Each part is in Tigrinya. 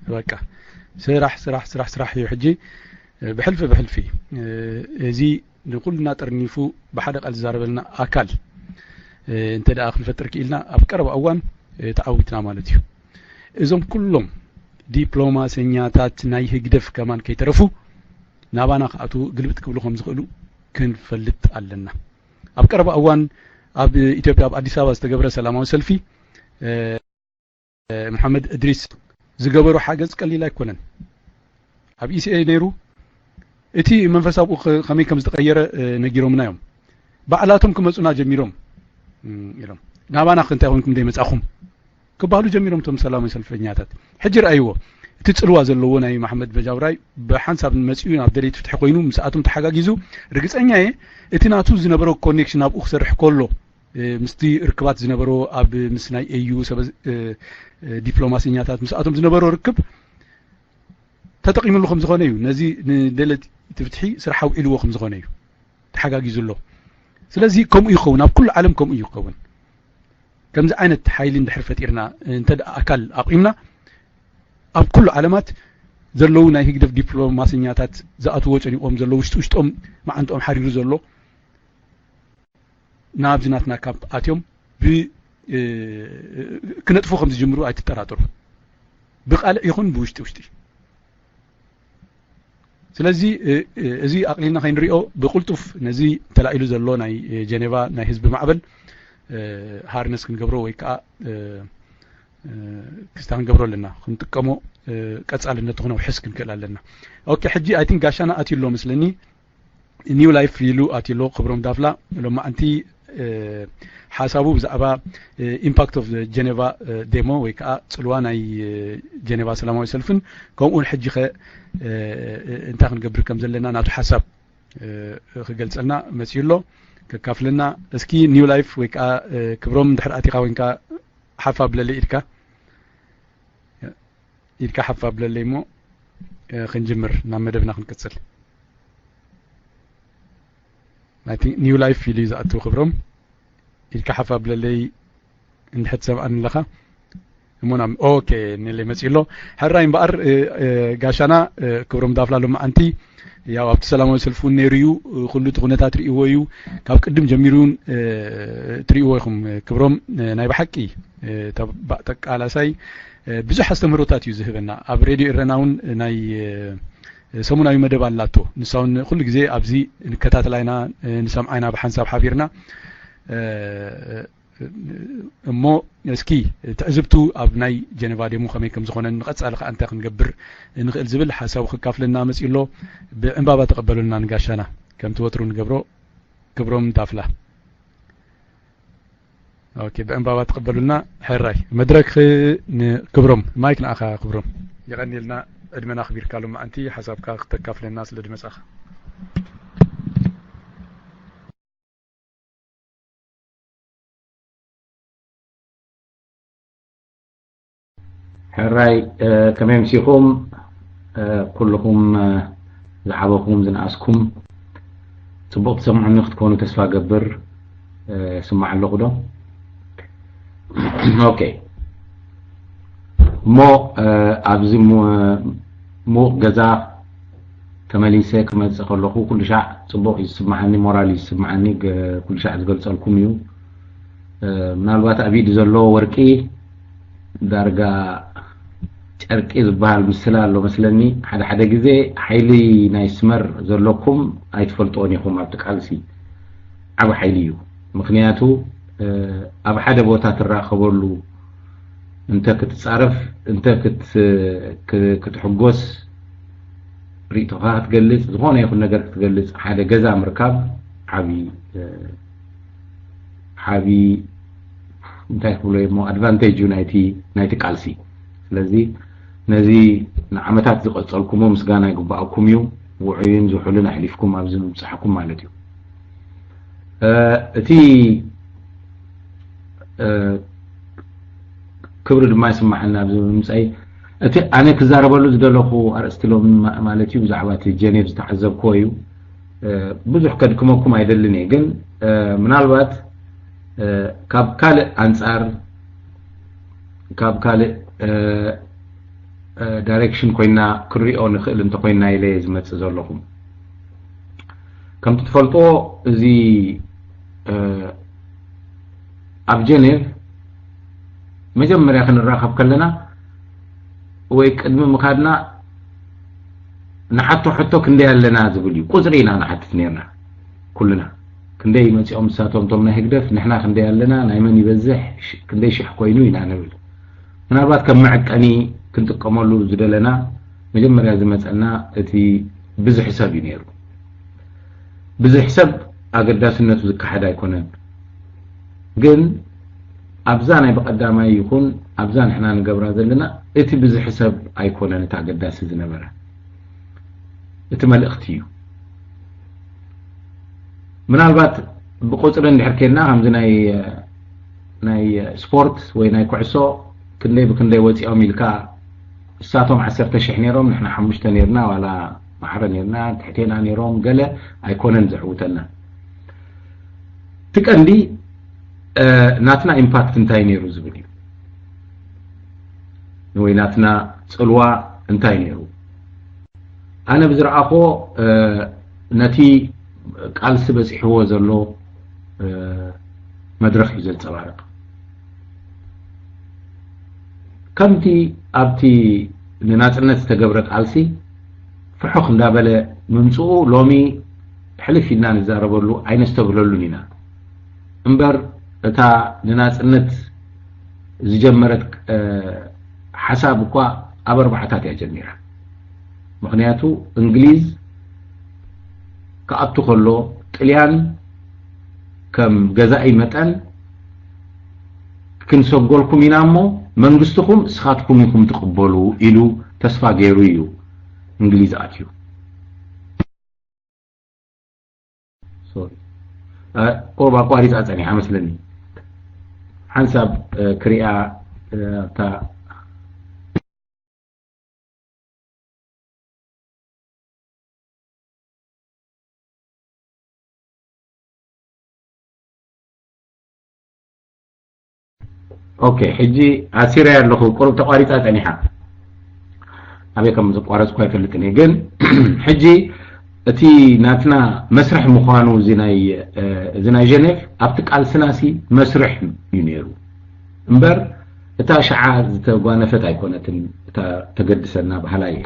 بقى سراح يحجي بحلفي زي نقولنا ترنيفو بحدق الزاربلنا أكل انت دا أخل فترك إلنا أبكرب أوان تعودنا مالتيو إذن كلهم دبلوماسيات ناي هجدف كمان كي ترفو نابانا خاطو قلبت كبلهم زخلو كن فلت علنا أبكرب أوان أب إثيوبيا أب أديس أبابا استجبر سلام وسلفي محمد إدريس زجبروا حاجز قليلا يكونن أب إي سي أي نيرو إتي منفس أبو خمي كم تغير نجيرهم نايم بعلاتهم كم مسؤولنا جميرهم يلهم نابانا خنت أخونكم دي مسأخهم كبالو جميرهم تم سلام وسلفينياتات حجر أيوة تتصلوا زلوا ناي محمد بجاوراي بحسب المسؤولين عبدالله تفتح قينو مساعتهم تحقاقيزو رجس أنيا إتناتو زنبرو كونكشن أب أخسر حكولو مستي ركبات زنبرو أب مسناي أيو سب دبلوماسيات مساعتهم زنبرو ركب تتقيم له خمس غنيو نزي ندلت تفتحي سرحوا إلو خمس غنيو تحقاقيزو له سلازي كم يخون أب كل عالم كم يخون كم زعانة حايلين دحرفت إرنا انتد أكل أقيمنا أب كل علامات زلونا هيك دف دبلوماسيات زاتو وجري أم زلو وشت أم ما عندهم حرير زلو نابزناتنا كاب أتيوم ب كنت فوق خمس جمرو أيت تراتر بقال يخون بوشتي سلازي زي أقلنا خين ريو بقولتوف نزي تلاقيلو زلو ناي جنيفا ناي حزب معبل هارنس كنجبرو ويكا كستان جبرو لنا كنت كمو كتسأل لنا تغنى وحس كنكلا لنا أوكي حجي I think عشان أتيلو مثلني نيو لايف فيلو أتيلو خبرهم دافلا لما أنتي حسابو بزعبا impact of the Geneva demo ويكا تسلوانا جنيفا سلام ويسلفن كم أول حجي خ انت خنجبر كم زلنا ناتو حساب خجلت لنا مسيلو ككافلنا اسكي نيو لايف ويكا كبرهم دحر أتيقا وينكا حفاب للي إيركا حفاب للي مو خنجمر نعم مدبنا خنكتسل نيو لايف في ليزا أتو خبرهم إيركا حفاب للي نحت سبعا لخا منام أوكي نلي مسيلو حراين بقر قاشانا كبرهم دافلا لما أنتي يا عبد السلام وسلفون نيريو كل تغنيات تريويو كاب قدم جميرون تريويهم كبرهم نايب حقي تبعتك على ساي بزح استمرتات يزهبنا اب راديو إرناون ناي سموناوي مدب اللاتو نساون كل جزء ابزي نكتاتلاينا نسمعنا بحساب حبيرنا مو اسكي تعزبتو اب ناي جنيفا ديمو خمي كم زخونه نقصال انت كنجبر نخل زبل حساب خكافلنا مسيلو بانبابا تقبلونا نغاشانا كم توترو نغبرو كبروم دافلا اوكي بانبابا تقبلونا حراي مدرك كبروم مايك اخا كبروم يغني لنا ادمنا خبير قالوا ما انت حسابك تكافل الناس لدمسخ حراي كما يمسيكم كلكم زعبكم زناسكم تبقى تسمعوا نخت كونوا تسفى قبر سمع اللغدو اوكي مو ابزي مو غزا تماليسه كما تخلقوا كل شيء صبوح يسمعني مورالي يسمعني كل شيء زغلصلكم يو منالبات ابيد زلو ورقي دارغا ጨርቂ ዝበሃል ምስላ ኣሎ መስለኒ ሓደ ግዜ ሓይሊ ናይ ስመር ዘለኩም ኣይትፈልጦን ኢኹም ኣብ ተቃልሲ ዓብ ሓይሊ እዩ ምክንያቱ ኣብ ሓደ ቦታ ትራኸበሉ እንተ ክትጻረፍ እንተ ክትሕጎስ ሪእቶኻ ክትገልጽ ዝኾነ ይኹን ነገር ክትገልጽ ሓደ ገዛ ምርካብ ዓቢ እንታይ ክብሎ እሞ ኣድቫንቴጅ ናይቲ ቃልሲ ስለዚ ነዚ ንዓመታት ዝቆጸልኩሞ ምስጋና ይግባአኩም እዩ ውዑይን ዝሑልን ኣሕሊፍኩም ኣብ ዝምጽሓኩም ማለት እዩ እቲ ክብሪ ድማ ይስማዓልና ኣብ ዝምጽኣይ እቲ ኣነ ክዛረበሉ ዝደለኹ ኣርእስቲሎም ማለት እዩ ብዛዕባ እቲ ጀኔቭ ዝተሓዘብኮ እዩ ብዙሕ ከድክመኩም ኣይደልን እየ ግን ምናልባት ካብ ካልእ ኣንጻር ካብ ካልእ دايركشن كوينا كريو نخل انت كوينا يلي زمت زلكم كم تفلطوا زي اب جنيف مجمريا كنراخب كلنا وي قدم مخادنا نحطو حطو كندي لنا زبلي قزرينا نحطت نيرنا كلنا كندي مصيوم ساتوم تومنا هيدف نحنا كندي لنا نايمن يبزح كندي شح كوينو ينا نبل منابات كم معقني كنت قملو زدلنا مجمريا زمصنا اتي بزح حساب ينيرو بزح حساب اقداسنتو زك حدا يكونن ግን ابزان بقداماي يكون ابزان احنا نقبرا زلنا اتي بزح حساب ايكونن تا قداس زنبره اتي ملختيو ምናልባት بقصر እንድሕርከና همز ናይ ስፖርት ወይ ናይ ኩዕሶ ክንደይ ብክንደይ ወፂኦም ኢልካ እሳቶም 10,000 ነይሮም ንሕና 5 ነይርና ዋላ ማሕረ ነይርና ትሕቴና ነይሮም ገለ ኣይኮነን ዝሕውተና ትቀንዲ ናትና ኢምፓክት እንታይ ነይሩ ዝብል እዩ ወይ ናትና ጽልዋ እንታይ ነይሩ ኣነ ብዝረኣኾ ነቲ ቃልሲ በፂሕዎ ዘሎ መድረኽ እዩ ዘንጸባርቕ ከምቲ ኣብቲ ንናጽነት ዝተገብረ ቃልሲ ፍሑኽ እንዳበለ ምምጽኡ ሎሚ ሕልፍ ኢልና ንዛረበሉ ኣይነስተብለሉን ኢና እምበር እታ ንናጽነት ዝጀመረት ሓሳብ እኳ ኣብ ኣርባዕታት እያ ጀሚራ ምክንያቱ እንግሊዝ كأبتو خلو طليان كم جزائي متن كن سوغولكم ينامو منغستكم اسخاتكم يكم تقبلوا إلو تسفا غيرو انجليز اتيو سوري او باقواريز اتاني حمسلني حنساب كريا تا اوكي حجي اسيره يالله قرب تقاريص اتنيها ابي كم زقارص كو يفلطني ግን حجي اتي ناتنا مسرح مخانو زناي جنيف ابت قال سناسي مسرح ينيرو امبر اتا شعا زتغانفت ايكونتن اتا تقدسنا بحلاي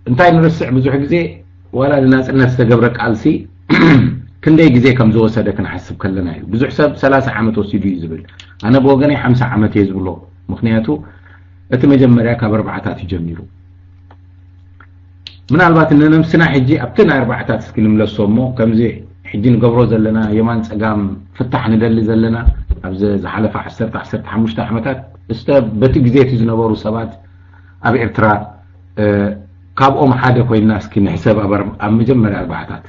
انتاي نرسع بزح غزي ولا لناصنت تغبر قالسي كندي غزي كم زوسده كنحسب كلنا بزح حساب 30 عام توسيدو يزبل انا بوغني 50 عام يزبلو مخنياتو ات مجمريا كبربعታት يجميرو ምናልባት እንነምስና ሕጂ ኣብተና ኣርባዕታት ስክልም ለሶሞ ከምዚ ሕጂ ንገብሮ ዘለና የማን ጸጋም ፍታሕ ንደሊ ዘለና ኣብዚ ዝሓለፈ 10-15 ዓመታት እስተ በቲ ግዜት ዝነበሩ ሰባት ኣብ ኤርትራ ካብኦም ሓደ ኮይና እስኪ ንሕሰብ ኣብ መጀመርያ ኣርባዕታት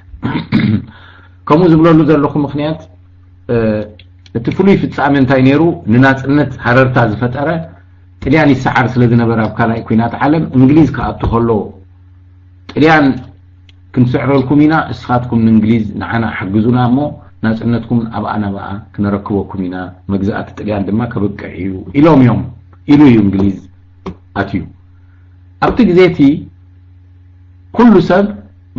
ከምኡ ዝብለሉ ዘለኹ ምኽንያት እቲ ፍሉይ ፍጻሜ እንታይ ነይሩ ንናጽነት ሃረርታ ዝፈጠረ ጥልያን ይሰዓር ስለ ዝነበረ ኣብ ካልኣይ ኩናት ዓለም እንግሊዝ ከኣቱ ከሎ ጥልያን ክንስዕረልኩም ኢና እስኻትኩም ንእንግሊዝ ንዓና ሓግዙና እሞ ናጽነትኩም ኣብኣና በኣ ክንረክበኩም ኢና መግዛእቲ ጥልያን ድማ ከብቅዕ እዩ ኢሎም እዮም ኢሉ እዩ እንግሊዝ ኣትዩ ኣብቲ ግዜቲ ኩሉ ሰብ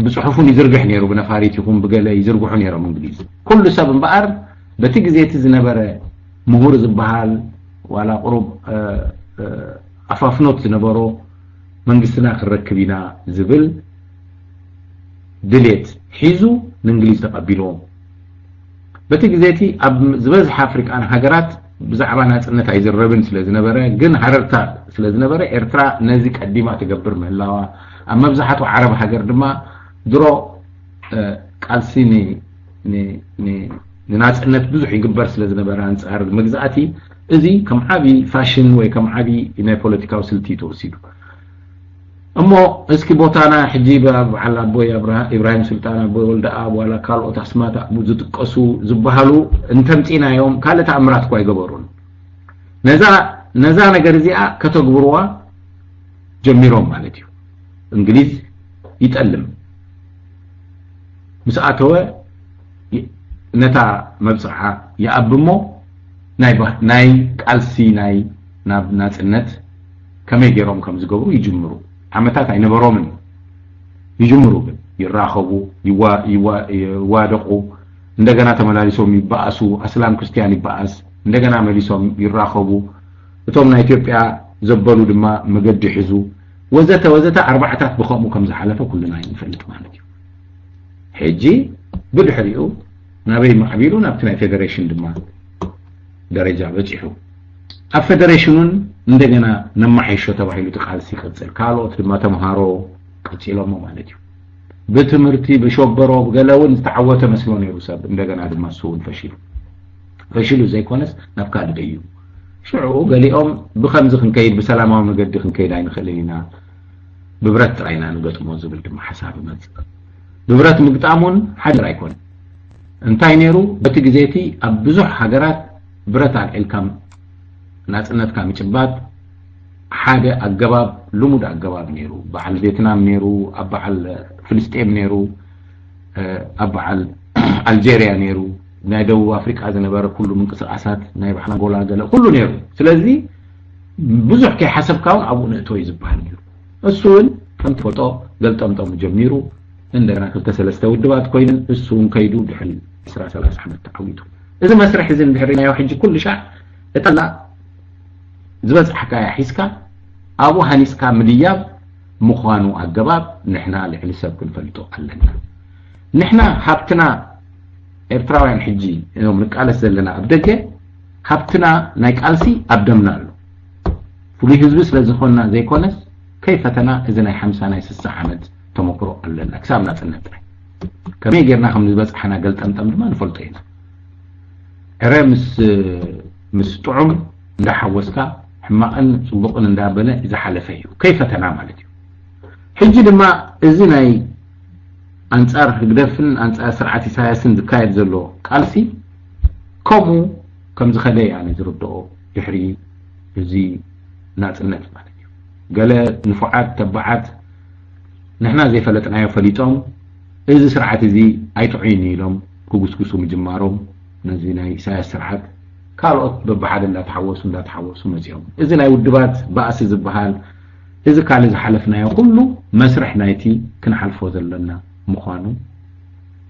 بصحفون يزرقح نيرو بنفاريت يكون بقاله يزرقحو نيرو انجليز كل سبب بقر بتي جزيت زنبره مهور زبحال ولا قرب افافنوت زنبرو منغستنا خركبينا زبل دليت حيزو الانجليز تقبلوهم بتي جزيتي اب زبز افريقيا ان هاجرات بزعبا ناصنت ايزربن سلازنبره جن حررتا سلازنبره ارترا نزي قديما تجبر مهلاوا اما بزحاتو عرب هاجر دما درو قالسي ني ناصنت بزح يغبر سلازنبره انصار مغزاتي ازي كم عبي فاشن ወይ كم عبي ان ፖለቲካው ስልቲ ተወሲዱ እሞ እስኪ ቦታና ሕጂባ በዓላ ቦይ ኢብራሂም ሱልጣን ቦይ ወልዳ አብ ወላ ካልኦት አስማታ ዝጥቀሱ ዝባሃሉ እንተምጪናዮም ካለ ተአምራት ኮይ ገበሩን ነዛ ነገር እዚኣ ከተግብሩዋ ጀሚሮም ማለት እዩ እንግሊዝ ይጠልም مساعته نتا مبصحة يأبمو ناي قالسي ناي ناصنت كما يجرون كم زجبروا يجمروا عمتات عين برومن يجمروا يراخبوا يوادقوا عندنا تملاليسهم يبأسوا أسلام كريستيان يبأس عندنا مليسهم يراخبوا تومنا إثيوبيا زبلوا لما مجد حزو وزت أربعة بخامو كم زحلفه كلنا ينفلت معناتي حجي بالحريو نبي معبيرون أبتنا فيدريشن لما درجة بجحو الفيدريشنون عندنا نمحيشو تبعيلو تقال سيختصر كالوت لما تمهارو قتيلهم معناتي بتمرتي بشوبرو بقلاون استعوته مسلون يروساب عندنا دما سون فشلو زي كونس نبقى دقيو شعو قال لهم بخمس خنكيد بسلامة ونقد خنكيد عين خلينا ببرت رأينا نقط موزب الدم حساب مز ببرت مقطعمون حجر يكون انتي نيرو بتجزيتي أبزح حجرات برت على الكم ناس الناس كام يشبات حاجة الجواب لمود الجواب نيرو بعل فيتنام نيرو أبعل فلسطين نيرو أبعل ألجيريا نيرو نايدو أفريقيا هذا نبارة كله من قصر عسات نايب حنا قولا جل كله نيرو سلازي بزح كي حسب كون أبو نتوي زبان نيرو السون كم تفوتو قلت أمتم جميرو عندنا كنت سلسته ودبات كوين السون كيدو بحل إسراء سلاس حمد تعويته إذا ما سرح زين بحرنا يوحج كل شيء يطلع زبز حكاية حيسكا أبو هنيسكا ملياب مخوانو الجباب نحنا لحلساب كل فلتو قلنا نحنا حبتنا إرتراوين حجي إنهم نقال سلنا أبدك حبتنا نايقالسي أبدمنا له فلي هزبس لزخونا زي كونس كيف تنا إذا ناي حمسة ناي سسة عمد تمقرؤ لنا أكسامنا تنتري كما يجيرنا خمس بس حنا قلت أنت ما نفلتينا عرا مس طعم ندا حوسكا حماقن صبقن ندا بنا إذا حلفيه كيف تنا مالتي حجي لما إذا ناي أنصار هجدفن أنصار سرعة سياسين ذكاية زلو قالسي كمو كم زخدي يعني زردو يحري زي ناس الناس مالتي قال نفعات تبعات نحنا زي فلتنا يفليتهم إذا سرعة زي أيتعيني لهم كوكسكسو مجمارهم نزينا سياس سرعات قالوا ببعض لا تحوسوا مزيهم إذا لا يودبات بأس زبهال إذا كان إذا حلفنا كله مسرح نايتي كن حلفوا زلنا مخانو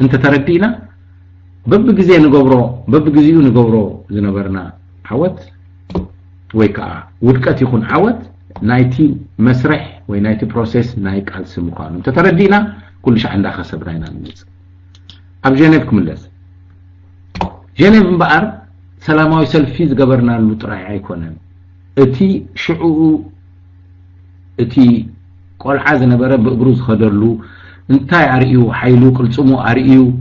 انت تردينا ببجزي نقبرو زنبرنا عوت ويكا ودكات يكون عوت نايتي مسرح ونايتي بروسيس نايك على مخانو انت تردينا كل شيء عندها خسبنا نمز اب جنيفكم اللز جنيف مبار سلاماوي سلفي زغبرنا المطرعي ايكونن اتي شعو اتي قول عاز نبره بأبروز خدرلو انتاي عرئيو حيلو قلصمو عرئيو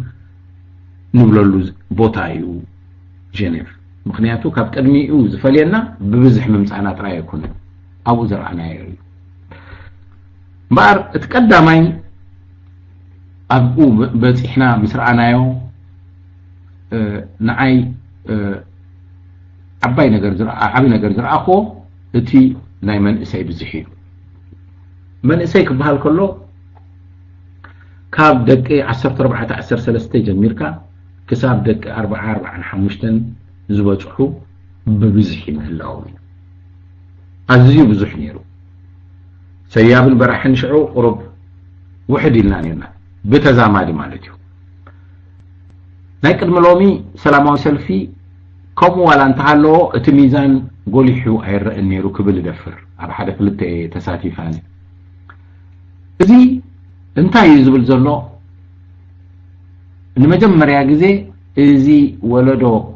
نبللو بوتايو جنيف مخنياتو كاب قدميو زفلينا ببزح ممصانا طراي يكون ابو زرعنا يري بار اتقداماي ابو بصحنا مسرعنايو نعاي عباي نجر زرع عبي نجر زرعكو اتي نايمن اساي بزحيو من اسايك بحال كله كاب دقي 14 جميركا كساب دقي 4 زبطحو ببزحي مهلاوي أزيو بزح نيرو سيابن برحن شعو قرب وحد لنا نيرنا بتزامادي مالتيو نايك الملومي سلاماوي سلفي كم ولا انتهالو اتميزان قوليحو ايرئ نيرو كبل دفر اب حدا فلتي تساتيفاني ازي انتاي يزبل زلو نمجمريا غزي ازي ولدو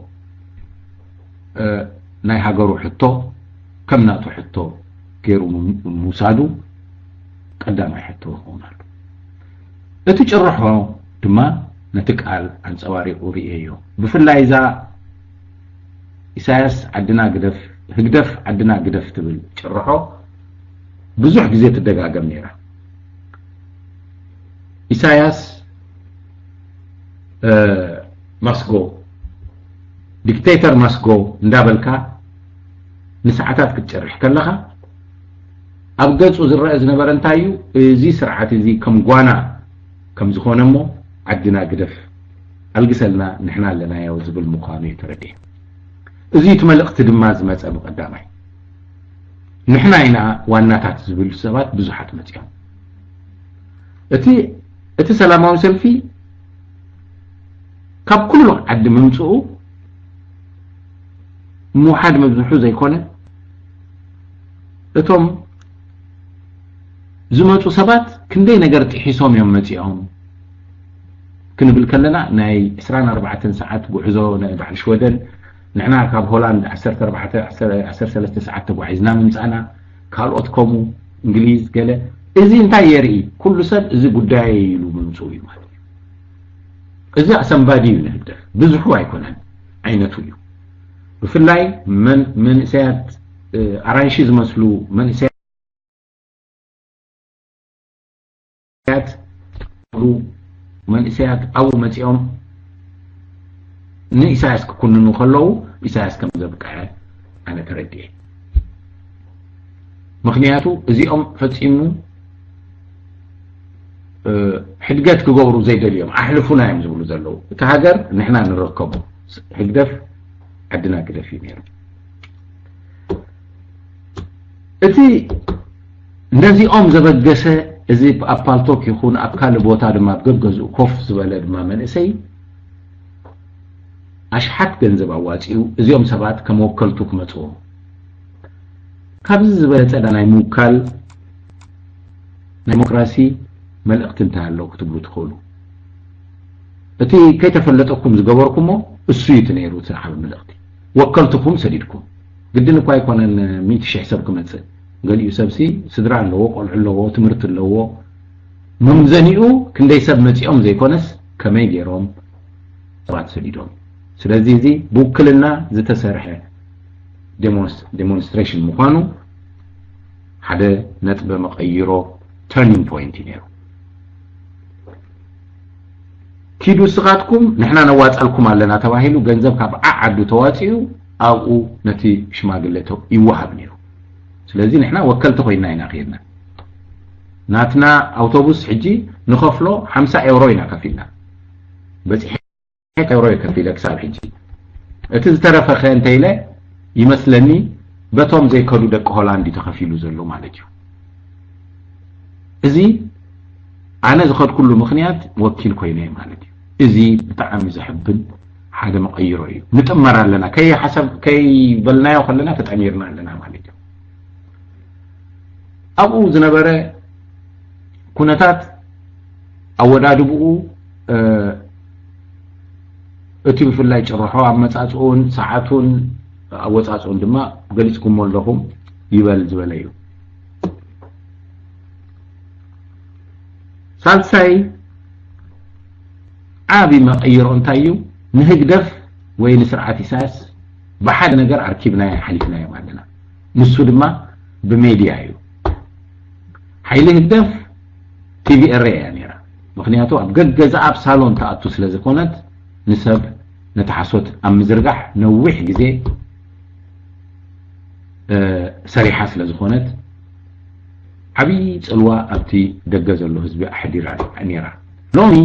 ناي هاجرو حطو كم ناتو حطو كيرو موسادو قدام حطو هونالو اتجرحو دما نتقال عن صواري اورييو بفلايزا إساياس عدنا هقدف عدنا قدف تبل جرحو بزح غزي تدغاغم نيرا إساياس مسكو ديكتاتور مسكو ندابلكا نساعتات كتشرح كلها ابغصو زرأ زنبر انتايو زي سرعات زي كم غوانا كم زخونمو عدنا قدف القسلنا نحنا لنا يا وزبل مقامي تردي زي تملقت دماز مص ابو قدامي نحنا هنا واناتات زبل سبات بزحات متيهم اتي سلاماوي سلفي كاب كله عد ممصو مو حد مبزحو زي كونه اتم زمصو سبات كندي نجر تحيسوم يوم متيهم كنبل كلنا ناي 24 ساعات غعزو ناي بعد شودن نحنا كاب هولاند 13 ساعات تغعزنا ممصانا ካልኦትኮሙ እንግሊዝ ገለ እዚ እንታይ የርኢ ኩሉ ሰብ እዚ ጉዳይ ኢሉ ምንጹ እዩ ማለት እዩ እዚ አሰንባዲ ይነህደፍ ብዙሑ አይኮነን አይነቱ እዩ ብፍላይ መንእሰያት አራንሺ ዝመስሉ መንእሰያት አው መጽኦም ንኢሳያስ ክኩንኑ ከለው ኢሳያስ ከም ዘብቃየ አነ ተረድየ ምክንያቱ እዚኦም ፈጽሙ ሕድገት ክገብሩ ዘይደልዮም አሕልፉና እዮም ዝብሉ ዘለው እቲ ሃገር ንሕና ንረከቡ ሕግደፍ ዓድና ክደፍ ይነሩ እቲ ነዚኦም ዘበገሰ እዚ አፓልቶክ ይኹን አካል ቦታ ድማ ገገዙ ኮፍ ዝበለ ድማ መንእሰይ አሽሓት ገንዘብ አዋጺኡ እዚኦም ሰባት ከመወከልቱ ክመጽኡ ካብዚ ዝበለጸ ናይ ሙካል ዲሞክራሲ መልእክት እንታለው ክትብሉ ትኸሉ እቲ ከይተፈለጠኩም ዝገበርኩሞ እሱ ይትነሩ ተሓብ መልእክቲ ወከልትኩም ሰዲድኩም ግድን እኮ አይኮነን 100,000 ሰብ ክመጽእ ገሊኡ ሰብሲ ስድራ ኣለዎ ቆልዑ ኣለዎ ትምህርት ኣለዎ መምዘኒኡ ክንደይ ሰብ መጽኦም ዘይኮነስ ከመይ ገይሮም ሰባት ሰዲዶም ስለዚህ እዚ ብውክልና ዝተሰርሐ demonstration ምዃኑ ሓደ ነጥብ መቀይሮ turning point ይነሩ ኪዱ ስኻትኩም ንሕና ነዋጻልኩም ኣለና ተባሂሉ ገንዘብ ካብ ዓዱ ተዋጺኡ ኣብኡ ነቲ ሽማግለቶ ይወሃብ ነይሩ ስለዚህ ንሕና ወከልቲ ኮይና ኢና ኸይድና ናትና አውቶቡስ ሕጂ ንኸፍሎ 50 ዩሮ ኢና ከፊልና በጽሕ ዩሮ ከፊለ ክሳብ ሕጂ እቲ ዝተረፈኸ እንተይለ ይመስለኒ በቶም ዘይከዱ ደቅ ሆላንድ ተኸፊሉ ዘሎ ማለት እዩ እዚ አነ ዝኸድ ኩሉ ምኽንያት ወኪል ኮይነ ማለት እዩ እዚ ብጣዕሚ ዝሕብን ሓደ መቀይሮ እዩ ንጥመር ኣለና ከይ ሓሰብ ከይ በልናዮ ከለና ተጠሚርና ኣለና ማለት እዩ ኣብኡ ዝነበረ ኩነታት ኣወዳድብኡ እቲ ብፍላይ ጭርሖ ኣመጻጽኡን ሰዓቱን ኣወጻጽኡን ድማ ገሊጽኩም ኣለኹም ይበል ዝበለ እዩ ሳልሳይ ዓቢ መቀይሮ እንታይ እዩ ንህግደፍ ወይ ንስርዓት ኢሳያስ በሓደ ነገር ኣርኪብናዮ ሓሊፍናዮ ኣለና ንሱ ድማ ብሜድያ እዩ ሓይሊ ህግደፍ ቲቪ ኤርያ ነራ ምክንያቱ ኣብ ገገዛ ኣብ ሳሎን ተኣቱ ስለ ዝኾነት ንሰብ ነተሓሶት ኣብ ምዝርጋሕ ነዊሕ ግዜ ሰሪሓ ስለ ዝኾነት ዓቢ ጽልዋ ኣብቲ ደገ ዘሎ ህዝቢ ኣሕዲራ ነራ ሎሚ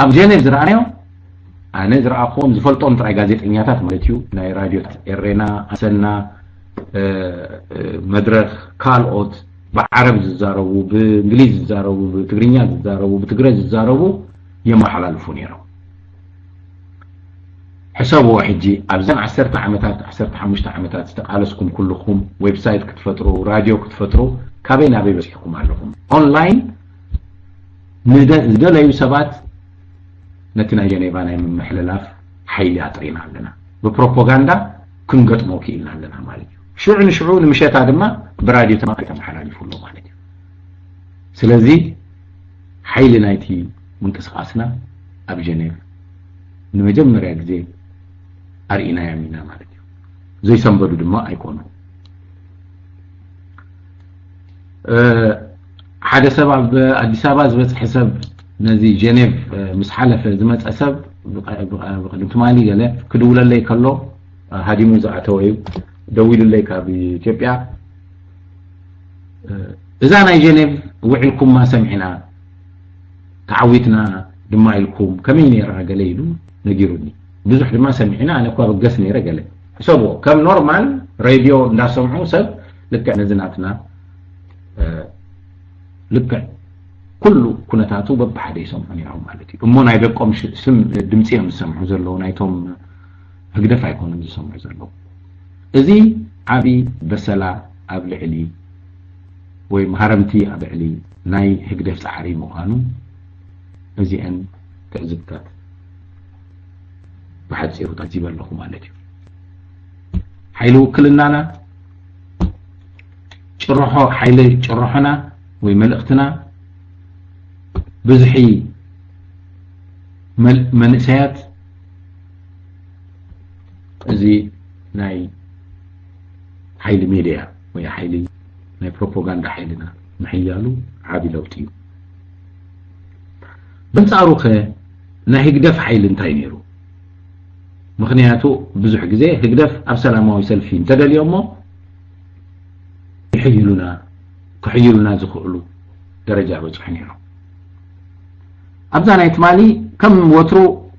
ኣብ ጀኔቭ ዝረኣናዮ ኣነ ዝረኣኹም ዝፈልጦም ጥራይ ጋዜጠኛታት ማለት እዩ ናይ ራድዮ ኤሬና ኣሰና መድረኽ ካልኦት بعرب ززارو بإنجليز ززارو بتغرينيا ززارو بتغريز ززارو يمحلالفون يرو حسابه واحد أبزان 10 عامتات 15 عامتات استقالسكم كلكم ويب سايت كتفترو راديو كتفترو كابين أبي بس يحكم عليكم أونلاين نزدل أي سبات نتنا جنيفانا من محللاف حيلي عطرين عندنا ببروباغندا كنقط موكيلنا عندنا مالك شعون مشيت هذا ما براديو تمام حلال فلو مالك سلازي حيلي نايتي منقسقاسنا أب جنيف نمجمر يجزي أرئينا يمينا مالك زي سنبدو دما أيكونو حدا سبب أديس أبا زبط حسب نزي جنيف مسحلة في زمت أسب بقدم تمالي قال كدولا اللي كله هادي موزع تويب دويل اللي كابي إثيوبيا إذا أنا جنيف وعلكم ما سمعنا تعويتنا دما لكم كمين يرى قليلو نجيروني بزح دما سمعنا أنا كوا بقسني رجله حسبوا كم نورمال راديو ناس سمعوا سب لك نزناتنا لك كل كنتاتو ببحد يسمعني يرهم مالتي أمو نايدقهم سم دمسيهم يسمعوا زلو نايتهم هقدف يكونوا يسمعوا زلو إذي عبي بسلا أبلعلي ومهرمتي أبلعلي ناي هقدف سحري مقانو إذي أن تأزبتات بحد سيرو تجيب لكم مالتي حيلو كلنا شرحو حيلي شرحنا وملأختنا بزحي منسيات زي ناي حيلي ميديا ويا حيلي ناي بروباغندا حيلنا محيالو عابي لوتيو بنصاروخه ناي هقدف حيل انتاي نيرو مخنياتو بزح غزي هقدف اب سلاماوي سلفين تدليومو كحيلنا زخلو درجه بصح نيرو أبزانا يتمالي كم وترو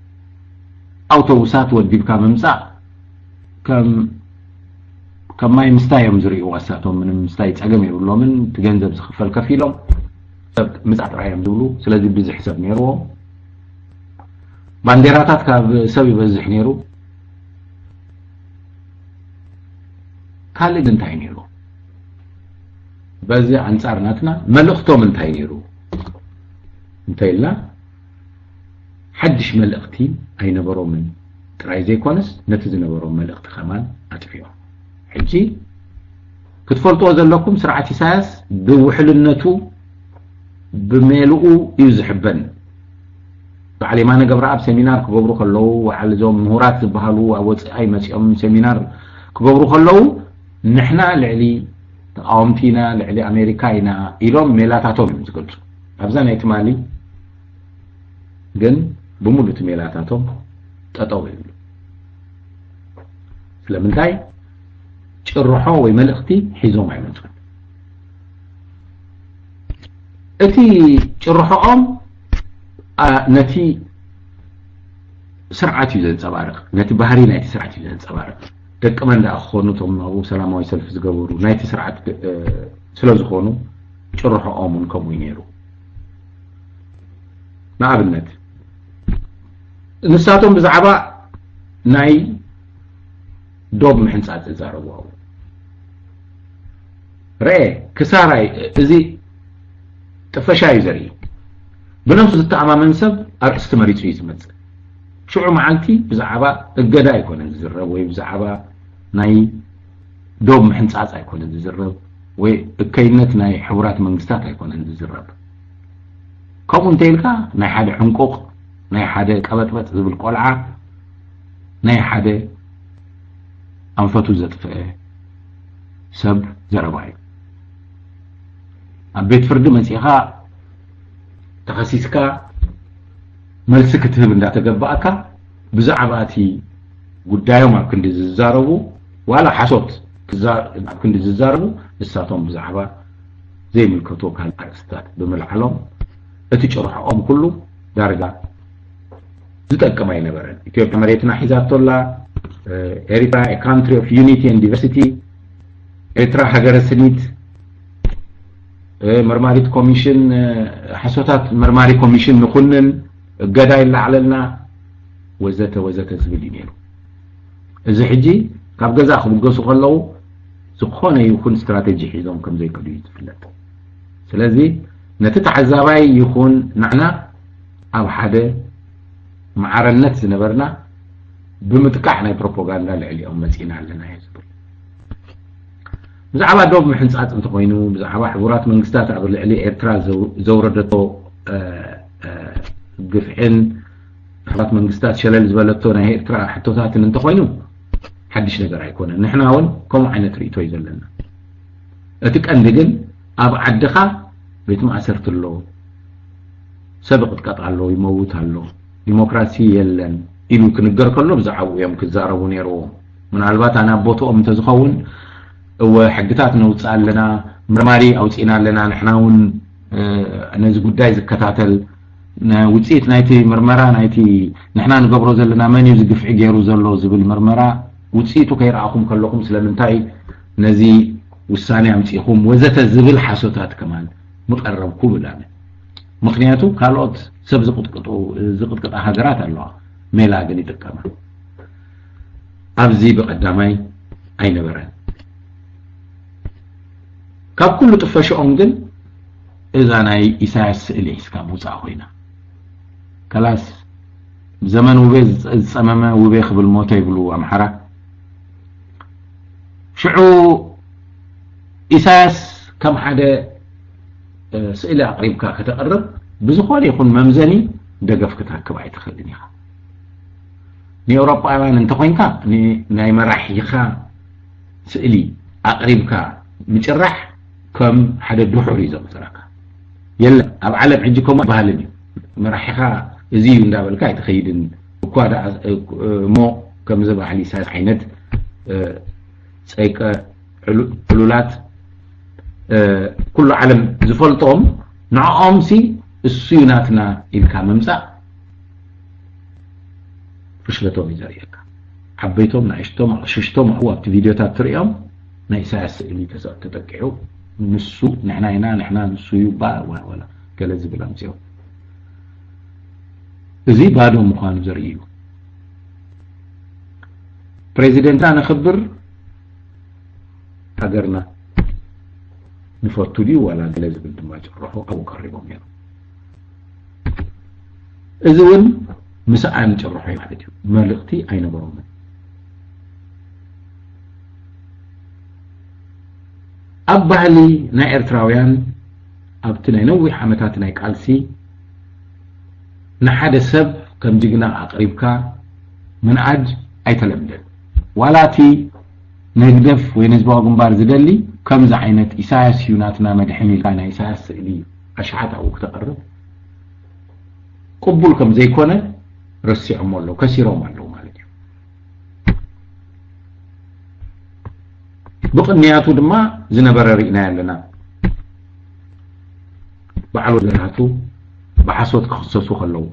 أوتوبوسات وديبكا ممسا كم ما يمستايم زريو واساتهم من مستاي تاقم يقولوا من تجنزب زخفل كفيلهم مزعت رايهم دولو سلازي بزح حساب نيرو بانديراتات كاب سبي بزح نيرو كالي دنتاي نيرو بزي عنصار ناتنا ملختو من تاي نيرو انتاي لا حدش ملقتي أي نبرو من تراي زي كونس نتز نبرو ملقت خمان أتفيو حجي كتفلطو زلكم سرعة ساس بوحلنتو بميلؤو يزحبن بعلي ما نقبر أب سيمينار كبرو خلو وعلى زوم مهورات بهالو أو أي مسيام سيمينار كبرو خلو نحنا لعلي تقاومتينا لعلي أمريكاينا إيلوم ميلاتاتهم زقلتو أبزان ايتمالي جن بمولو تميلاتاتهم تطوي ስለምንታይ ጭርሖ ወይ መልእኽቲ ሒዞም አይመጹን እቲ ጭርሖኦም ነቲ ስርዓት እዩ ዘንጸባርቕ ነቲ ባህሪ ናይቲ ስርዓት እዩ ዘንጸባርቕ ደቂ መንዳ ክኾኑ ቶም ነው ሰላማዊ ሰልፍ ዝገብሩ ናይቲ ስርዓት ስለ ዝኾኑ ጭርሖኦምን ከምኡ ነይሩ ንኣብነት ንሳቶም ብዛዕባ ናይ ዶብ ምሕንጻጽ ዝዛረብዎ رأي كساراي ازي تفشاي زري بنفس التأمام سب أرأست مريض فيه زمت شعور معالتي بزعبا القدا يكون الزرب وبزعبا ناي دوب محنصاص يكون الزرب وكينت ناي حورات منغستات يكون الزرب كون تيلكا ناي حدا حنقوق ناي حدا قبطبط زبل قلعه ناي حدا انفتو زطفه سب زرباي أبيت فرد مسيحا تخصيصكا ملسك تهم عند تجبأكا بزعباتي قدايم ما كنت زاربو ولا حصوت ما كنت زاربو لساتهم بزعبا زي ملكتوك هالأستاذ بملعلهم أتجرحهم كله درجة زتأكما ينبرن إثيوبيا مريتنا حزات الله Eritrea a country of unity and diversity Eritrea هجر سنيت مرماريت كوميشن حسوتات مرماري كوميشن نخونن قداي اللي عللنا وزت زبلي نيرو إذا حجي كاب جزا خبقسو خلو سخونه يكون استراتيجي حيزهم كم زي كدو يتفلت سلازي نتتعذاباي يكون نعنا أو حدا معرنت زنبرنا بمتكحنا بروباغندا العليا ومتينا لنا يزبل بزعبا دوب محنصات انت خوينو بزعبا حبورات منغستات عبر العلي إيرترا زوردتو قفعين حبورات منغستات شلال زبالتو ناهي إيرترا حتوتات انت خوينو حدش نقر هيكونا نحنا هون كم عينة ريتو يزلنا اتك اندقل اب عدخا بيت معسرت اللو سبق تقطع اللو يموت اللو ديمقراسي يلن إلو كنقر كله بزعبو يوم كزاربو نيرو من عالبات أنا بوتو أم تزخون وحقتاتنا وتسأل لنا مرماري أو تسئنا لنا نحناون نزق دايز كتاتل وتسئت نايتي مرمرا نايتي نحنا نقبرو زلنا من يزقف عقيرو زلو زبل مرمرا وتسئتو كيرعاكم كلكم سلمنتاي نزي ውሳኔ አምጪኹም ወዘተ ዝብል ሓሶታት ከማን ምቀረብኩ ብላነ ምክንያቱ ካልኦት ሰብ ዝቅጥቅጣ ሃገራት ኣለዋ ሜላ ግን ይጥቀማ ኣብዚ በቀዳማይ ኣይነበረን ካብ ኩሉ ጥፈሽኦም ግን እዛ ናይ ኢሳያስ ስእሊ ሒዝካ ምውፃእ ኮይና ከላስ ዘመን ውቤ ዝፀመመ ውቤ ክብል ሞተ ይብሉ ኣምሓራ ሽዑ ኢሳያስ ከም ሓደ ስእሊ ኣቅሪብካ ከተቀርብ ብዝኾነ ይኹን መምዘኒ ደገፍ ክትረክብ ኣይትኽእልን ኢኻ ንኤውሮጳውያን እንተኮይንካ ናይ መራሒኻ ስእሊ ኣቅሪብካ ምጭራሕ ከም ሓደ ድሑር እዩ ዘቁፅረካ የለ ኣብ ዓለም ሕጂ ከምኡ ባህልን እዩ መራሒኻ እዚ እዩ እንዳበልካ ኣይትኸይድን እኳ እሞ ከም ዝበሃል ኢሳያስ ዓይነት ፀይቀ ዕሉላት ኩሉ ዓለም ዝፈልጦም ንዕኦም ሲ እሱ ናትና ኢልካ መምፃእ ፍሽለቶም እዩ ዘርእየካ ዓበይቶም ንእሽቶም ሽሽቶም ኣብቲ ቪድዮታት ትሪኦም ናይ ኢሳያስ ስእሊ ተጠቂዑ ንሱ ንሕና ኢና ንሕና ንሱ እዩ ወላ ገለ ዝብል ኣምፅኦም እዚ ባዶ ምዃኑ ዘርኢ እዩ ፕሬዚደንትና ንኽብር ሃገርና ንፈቱ ድዩ ወላ ገለ ዝብል ድማ ጭርሑ ኣብኡ ቀሪቦም ነይሩ እዚ እውን ምስኣን ጭርሑ ማለት እዩ መልእኽቲ ኣይነበሮምን ኣብ ባህሊ ናይ ኤርትራውያን ኣብቲ ናይ ነዊሕ ዓመታት ናይ ቃልሲ ንሓደ ሰብ ከም ጅግና ኣቅሪብካ ምንዓድ ኣይተለምደን ዋላቲ ነግደፍ ወይ ንህዝባዊ ግንባር ዝደሊ ከምዚ ዓይነት ኢሳያስ እዩ ናትና መድሕን ኢልካ ናይ ኢሳያስ ስእሊ ኣሽሓት ኣብኡ ክተቐርብ ቅቡል ከም ዘይኮነ ረሲዖም ኣለዉ ከሲሮም ኣለዉ ማለት እዩ ብቅንያቱ ድማ ዝነበረ ርኢና ኣለና በዓል ወዘራቱ ብሓሶት ክኽሰሱ ከለዉ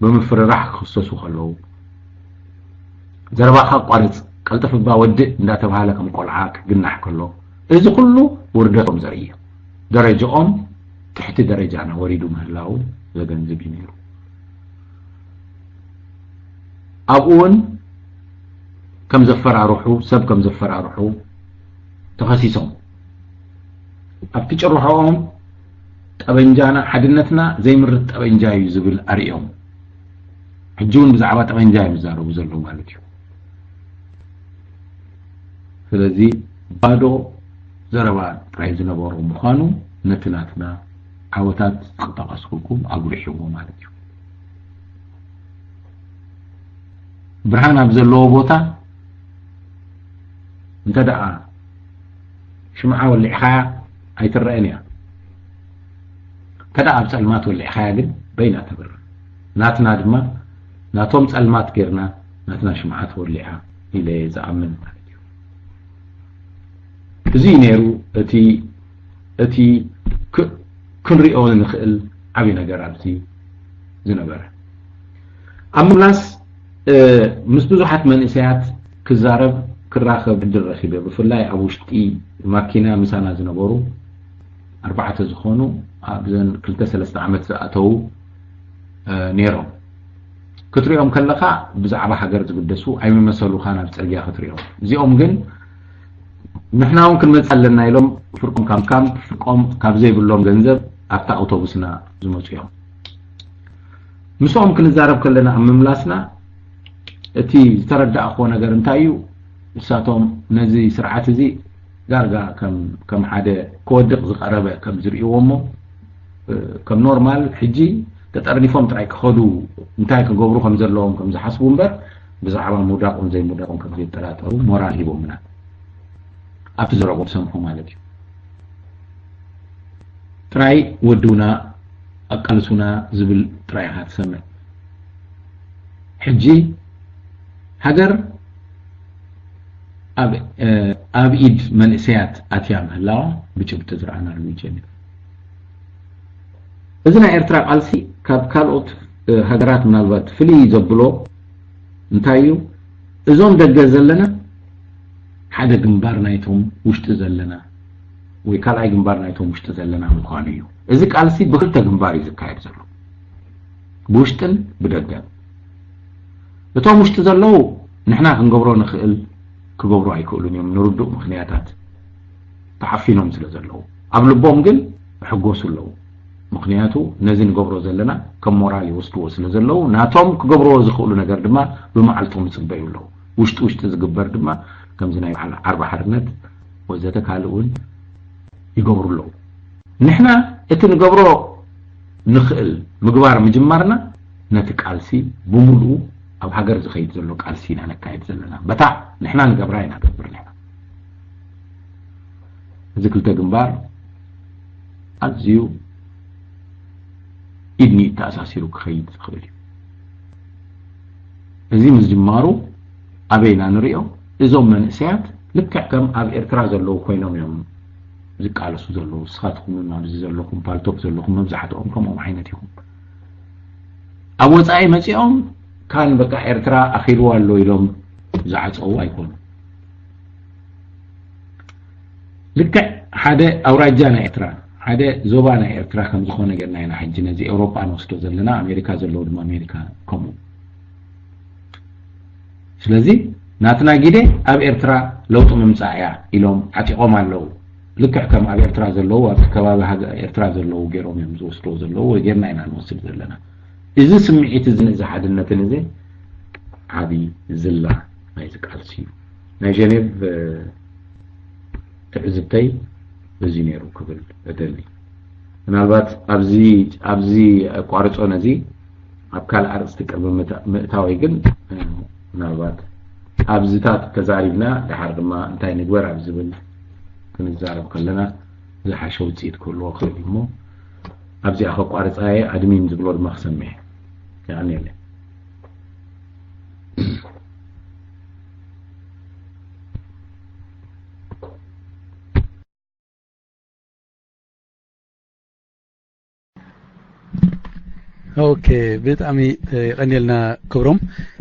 ብምፍርራሕ ክኽሰሱ ከለዉ ዘረባኻ ቋርፅ ቀልጥፍባ ወድእ እንዳተባሃለ ከም ቆልዓ ክግናሕ ከሎ እዚ ኩሉ ውርደቶም ዘርኢ ደረጃኦም ትሕቲ ደረጃና ወሪዱ ምህላው ዘገንዝብ እዩ ነይሩ ኣብኡውን ከም ዘፈራርሑ ሰብ ከም ዘፈራርሑ ተኸሲሶም ኣብቲ ጭርሖኦም ጠበንጃና ሓድነትና ዘይምርጥ ጠበንጃ እዩ ዝብል ኣርእዮም ሕጂ እውን ብዛዕባ ጠበንጃ እዩ ዝዛረቡ ዘለዉ ማለት እዩ ስለዚ ባዶ ዘረባ ጥራይ ዝነበሩ ምዃኑ ነቲ ናትና ዓወታት ክጠቐስኩልኩም ኣጉሪሕዎ ማለት እዩ ብርሃን ኣብ ዘለዎ ቦታ እንተ ደኣ ሽምዓ ወሊዕኻያ ኣይትረአን እያ እንተ ደኣ ኣብ ፀልማት ወሊዕኻያ ግን በይና ተብር ናትና ድማ ናቶም ፀልማት ጌርና ናትና ሽምዓ ተወሊዓ ኢለ ዝኣምን ማለት እዩ እዚ ነይሩ እቲ ክንሪኦ ንኽእል ዓብዪ ነገር ኣብዚ ዝነበረ ኣብ ምምላስ ምስ ብዙሓት መንእሰያት ክዛረብ ክራኸብ ዕድል ረኺበ ብፍላይ ኣብ ውሽጢ ማኪና ምሳና ዝነበሩ 4 ዝኾኑ ኣብዘን 2-3 ዓመት ዝኣተዉ ነይሮም ክትሪኦም ከለኻ ብዛዕባ ሃገር ዝግደሱ ኣይምመሰሉኻ ናብ ፅርግያ ክትሪኦም እዚኦም ግን ንሕና እውን ክንመፅእ ኣለና ኢሎም ፍርቆም ካምካም ፍርቆም ካብ ዘይብሎም ገንዘብ ኣብታ ኣውቶቡስና ዝመፁ እዮም ምስኦም ክንዛረብ ከለና ኣብ ምምላስና እቲ ዝተረዳእኽዎ ነገር እንታይ እዩ ንሳቶም ነዚ ስርዓት እዚ ዳርጋ ከም ሓደ ክወድቕ ዝቐረበ ከም ዝርእይዎ እሞ ከም ኖርማል ሕጂ ተጠርኒፎም ጥራይ ክኸዱ እንታይ ክገብሩ ከም ዘለዎም ከም ዝሓስቡ እምበር ብዛዕባ ምውዳቆም ዘይምውዳቆም ከም ዘይጠራጠሩ ሞራል ሂቦምና ኣብቲ ዘረቦም ሰምሑ ማለት እዩ ጥራይ ወድውና ኣቃልሱና ዝብል ጥራይ ኢኻ ትሰምዕ ሕጂ ሃገር ኣብ ኢድ መንእሰያት ኣትያ ምህላዋ ብጭብጢ ዝረኣናሉ ይጀምር እዚ ናይ ኤርትራ ቃልሲ ካብ ካልኦት ሃገራት ምናልባት ፍልይ ዘብሎ እንታይ እዩ እዞም ደገ ዘለና ሓደ ግንባር ናይቶም ውሽጢ ዘለና ويكالعي جنبار نايتهم مشتزلنا مخانيو إذا قالسي بكلتا جنباري زكايد زلو بوشتن بدقان بتوع مشتزلو نحنا هنقبرو نخيل كقبرو هيكولون يوم نردو مخنياتات تحفينهم سلزلو قبل بوم قل حقوسو اللو مخنياتو نزين قبرو زلنا كم مورالي وستو سلزلو ناتهم كقبرو زخولو نقر دما بمعلتهم سبايو اللو وشت زقبر دما كم زنا على 4 حرنت وزاتك هالون يقبروا له نحنا نقبرو نخل مقبار مجمرنا نتقالسي بملو او حجر زخيد زلو قالسينا نكايد زلنا بتاع نحنا نقبراينا قبرنا ذكرت جنبار ازيو ابني تاساسيرو خيد خلي ازي مزجمارو ابينا نريو ازوم من ساعات لك كم اب ارتراز زلو كوينوم يوم زقالسو زلو سخاتكم ما زلوكم بالتوب زلوكم مبزحتهم كم عينتكم ابو صاي مصيهم كان بقى ارترا اخيرو والو يلوم زعصو ايكون لك حدا اوراجانا ارترا حدا زوبانا ارترا كم زخونه غناينا حجنا زي اوروبا نوستو زلنا امريكا زلو دم امريكا كومو ስለዚህ ናትና ጊዜ ኣብ ኤርትራ ለውጥ መምጻእያ ኢሎም ዓጢቆም ኣለዉ ልክዕ ከም ኣብ ኤርትራ ዘለዉ ኣብ ከባቢ ኤርትራ ዘለዉ ገይሮም እዮም ዝወስዶ ዘለዉ ወይ ጌርና ኢና ንወስድ ዘለና እዚ ስምዒት እዚ ንዝሓድነትን እዚ ዓቢ ዝላ ናይ ዝቃልሲ እዩ ናይ ጀኔቭ ትዕዝብተይ እዚ ነይሩ ክብል እደሊ ምናልባት ኣብዚ ቋርፆ ነዚ ኣብ ካልእ ኣርእስቲ ቅርቢ ምእታወይ ግን ምናልባት ኣብዝታት ተዛሪብና ድሓር ድማ እንታይ ንግበር ኣብ ዝብል ክንዛረብ ከለና ዝሓሸ ውፅኢት ክህልዎ ክእል እሞ ኣብዚኣ ከቋርፃየ ኣድሚን ዝብሎ ድማ ክሰምዕ ያኒ የለ اوكي بطعمي قنيلنا كبرهم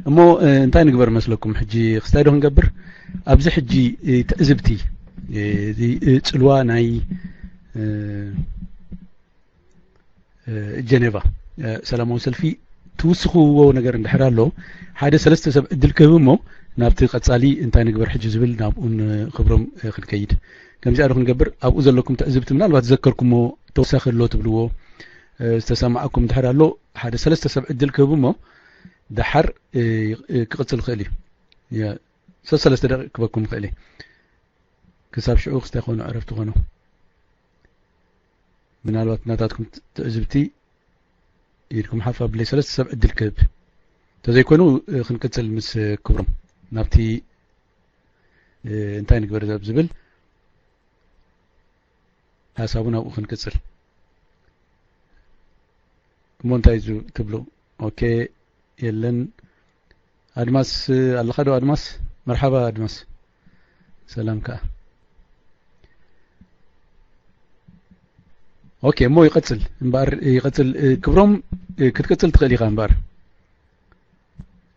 امو انتي نقبر مسلكم حجي خستايدو نقبر ابزي حجي تأزبتي دي صلوا ناي جنيفا سلامون سلفي توسخو ነገር እንድሕራሎ ሓደ ሰለስተ ሰብ እድል ከብሞ ናብቲ ቀጻሊ እንታይ ንግበር ሕጂ ዝብል ናብኡን ክብሮም ክንከይድ ከምዚ ኣድኹ ንገብር ኣብኡ ዘለኩም ተእዝብቲ ምናልባት ዘከርኩሞ ተወሳኺ ሎ ትብልዎ استسمعكم دحر له حدا ثلاثة سبع الدل كبومه دحر كقتل خالي يا ثلاثة دقائق كبكم خالي كسب شعوق استخونوا عرفتوا غنوا من الوقت ناتاتكم تأجبتي يدكم حفا بلي ثلاثة سبع الدل كب تزيكونوا خنقتل مس كبرم نابتي انتي نقبر زبل حسابنا وخنقتل مونتايزو تبلو اوكي يلن ادماس الله خدو ادماس مرحبا ادماس سلامك اوكي مو يقتل امبار يقتل كبرهم كتقتل تخليها امبار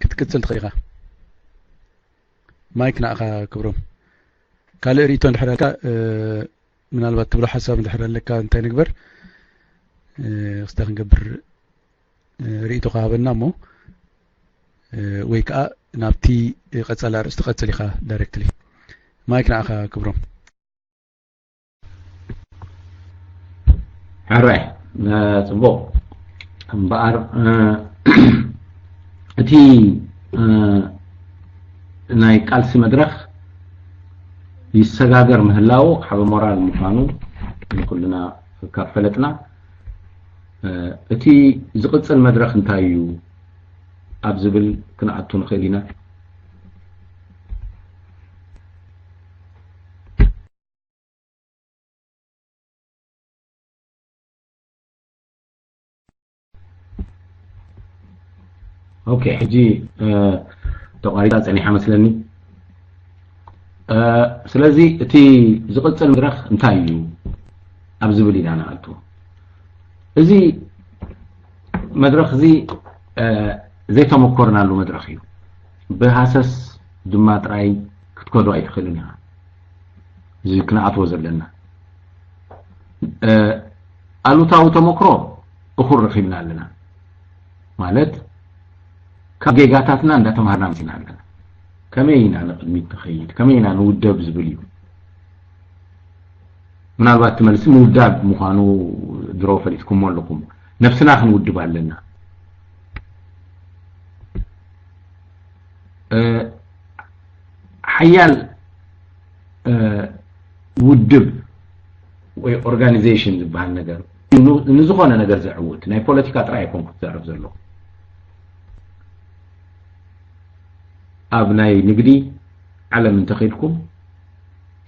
كتقتل تخليها مايك ناخا كبرهم قال ريتون دحركا من البات تبلو حساب دحر لك انت نكبر استخن قبر ريتو قابلنا مو ويكا نابتي قتل استقتل لي دايركتلي مايكنا اخا كبرهم حراي صبو امبار اتي ناي قالسي مدرخ يسغاغر مهلاو حب مورال مخانو كلنا كفلتنا اتي زقصل مدرخ انتايو ابزبل كنعتو نخلينا اوكي حجي تقاريرات صنيحه مثلني سلازي اتي زقصل مدرخ انتايو ابزبل انا قلتو ازي مدرخ زي تمكرنا له مدرخيو بهاسس دمات راي كتكودو اي خلينا زي كنعت وزلنا አሉታው ተሞክሮ እኹር ረኺብና ኣለና ማለት ካብ ጌጋታትና እንዳተማሃርና መሲና ኣለና ከመይና ንቅድሚት ተኸይድ ከመይና ንውደብ ዝብል እዩ ምናልባት ትመልስ ንውዳብ ምዃኑ ድሮ ፈሊጥኩም ኣለኩም ነፍስና ክንውድብ ኣለና حيال ውድብ ወይ ኦርጋናይዜሽን ዝበሃል ነገር ንዝኾነ ነገር ዝዕውት ናይ ፖለቲካ ጥራይ ኣይኮንኩ ትዛረብ ዘሎ ኣብ ናይ ንግዲ ዓለም እንተኺድኩም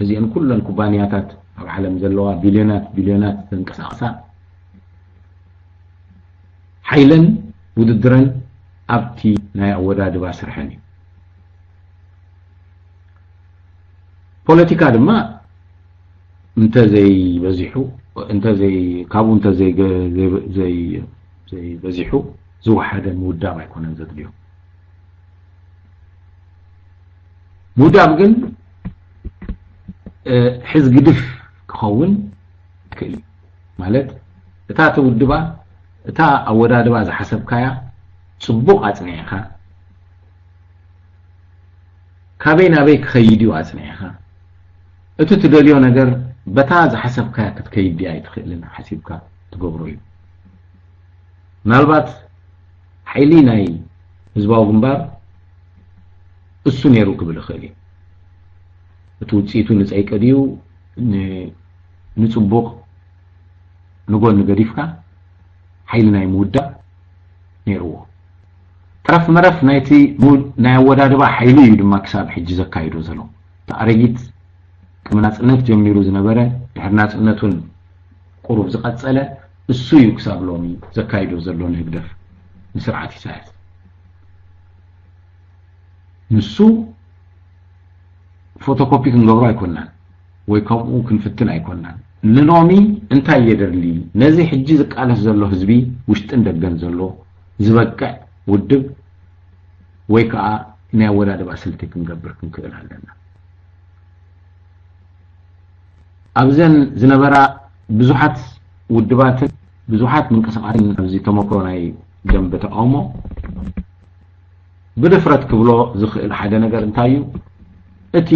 እዚአን ኩለን ኩባንያታት ኣብ ዓለም ዘለዋ ቢልዮናት ተንቀሳቕሳ ሓይለን ውድድረን ኣብቲ ናይ ኣወዳድባ ስርሐን እዩ ፖለቲካ ድማ እንተ ዘይ በዚሑ እንተ ዘይ ካብኡ እንተ ዘይ በዚሑ ዝወሓደ ምውዳብ ኣይኮነን ዘድልዮ ምውዳብ ግን ሕዝ ግድፍ ክኸውን ክእል ማለት እታ ተውድባ እታ ኣወዳድባ ዝሓሰብካያ ጽቡቕ ኣጽኒዕኻ ካበይ ናበይ ክኸይድ እዩ ኣጽኒዕኻ እቲ ትደልዮ ነገር በታ ዝሓሰብካ ክትከይድ ኣይትኽእልን ሓሲብካ ትገብሮ እዩ ምናልባት ሓይሊ ናይ ህዝባዊ ግንባር እሱ ነይሩ ክብል ይኽእል እዩ እቲ ውፅኢቱ ንፀይቀ ድዩ ንፅቡቕ ንጎኒ ገዲፍካ ሓይሊ ናይ ምውዳብ ነይርዎ طرف مرف نايتي ናይ ኣወዳድባ ሓይሊ እዩ ድማ ክሳብ ሕጂ ዘካይዶ ዘሎ ኣረጊት ከመናጽነት ጀሚሩ ዝነበረ ድሕርናጽነቱን ቁሩብ ዝቐጸለ እሱ እዩ ክሳብ ሎሚ ዘካይዶ ዘሎ ንህግደፍ ንስርዓት ኢሳያስ ንሱ ፎቶኮፒ ክንገብሮ ኣይኮናን ወይ ከምኡ ክንፍትን ኣይኮናን ንሎሚ እንታይ የደርሊ ነዚ ሕጂ ዝቃለስ ዘሎ ህዝቢ ውሽጥን ደገን ዘሎ ዝበቅዕ ውድብ ወይ ከዓ ናይ ኣወዳድባ ስልቲ ክንገብር ክንክእል ኣለና ኣብዘን ዝነበራ ብዙሓት ውድባትን ብዙሓት ምንቅስቓሳትን ኣብዚ ተመክሮ ናይ ደንበ ተቃውሞ ብድፍረት ክብሎ ዝኽእል ሓደ ነገር እንታይ እዩ እቲ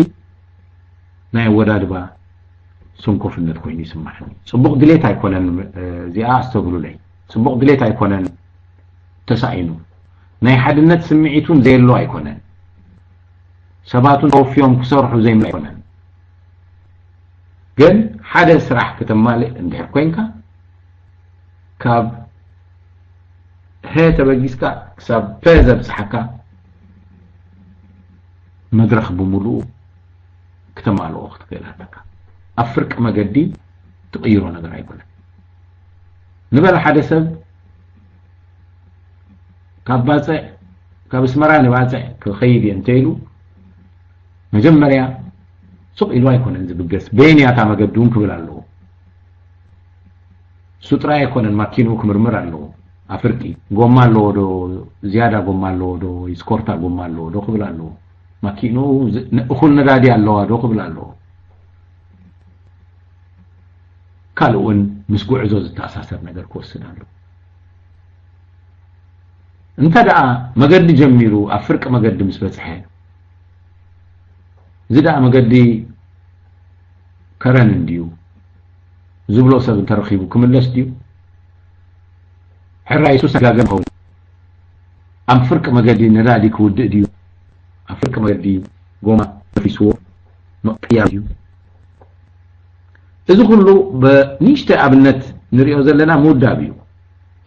ናይ ኣወዳድባ ስንኮፍነት ኮይኑ ይስማዓኒ ጽቡቕ ድሌት ኣይኮነን እዚኣ ኣስተብሉለይ ጽቡቕ ድሌት ኣይኮነን ተሳኢኑ ናይ ሓድነት ስምዒቱን ዘየሎ ኣይኮነን ሰባቱን ተወፊዮም ክሰርሑ ዘይምል ኣይኮነን ግን ሓደ ስራሕ ከተማልእ እንድሕር ኮይንካ ካብ ተበጊስካ ክሳብ ዘብፅሓካ መድረኽ ብምሉኡ ከተማልኦ ክትክእል ኣለካ ኣብ ፍርቂ መገዲ ትቕይሮ ነገር ኣይኮነን ንበል ሓደ ሰብ ካብ ባፅዕ ካብ እስመራ ንባፅዕ ክኸይድ እንተይሉ መጀመርያ ሱቕ ኢሉ ኣይኮነን ዝብገስ በይንያታ መገዱን ክብል ኣለዎ ሱጥራ ኣይኮነን ማኪኑ ክምርምር ኣለዎ ኣፍርቂ ጎማ ኣለዎ ዶ ዝያዳ ጎማ ኣለዎ ዶ ስኮርታ ጎማ ኣለዎ ዶ ክብል ኣለዎ ማኪኑ እኹል ነዳዲ ኣለዋ ዶ ክብል ኣለዎ ካልኡን ምስ ጉዕዞ ዝተኣሳሰር ነገር ክወስድ ኣለዎ እንተ ደኣ መገዲ ጀሚሩ ኣብ ፍርቂ መገዲ ምስ በፅሐ እዚ ደኣ መገዲ ከረን እንድዩ ዝብሎ ሰብ እንተረኺቡ ክምለስ ድዩ ሕራይ ሱስ ጋገም ኸውን ኣብ ፍርቂ መገዲ ነዳዲ ክውድእ ድዩ ኣብ ፍርቂ መገዲ ጎማ ተፊስዎ መቕያ ድዩ እዚ ኩሉ ብንእሽተይ ኣብነት ንሪኦ ዘለና ምውዳብ እዩ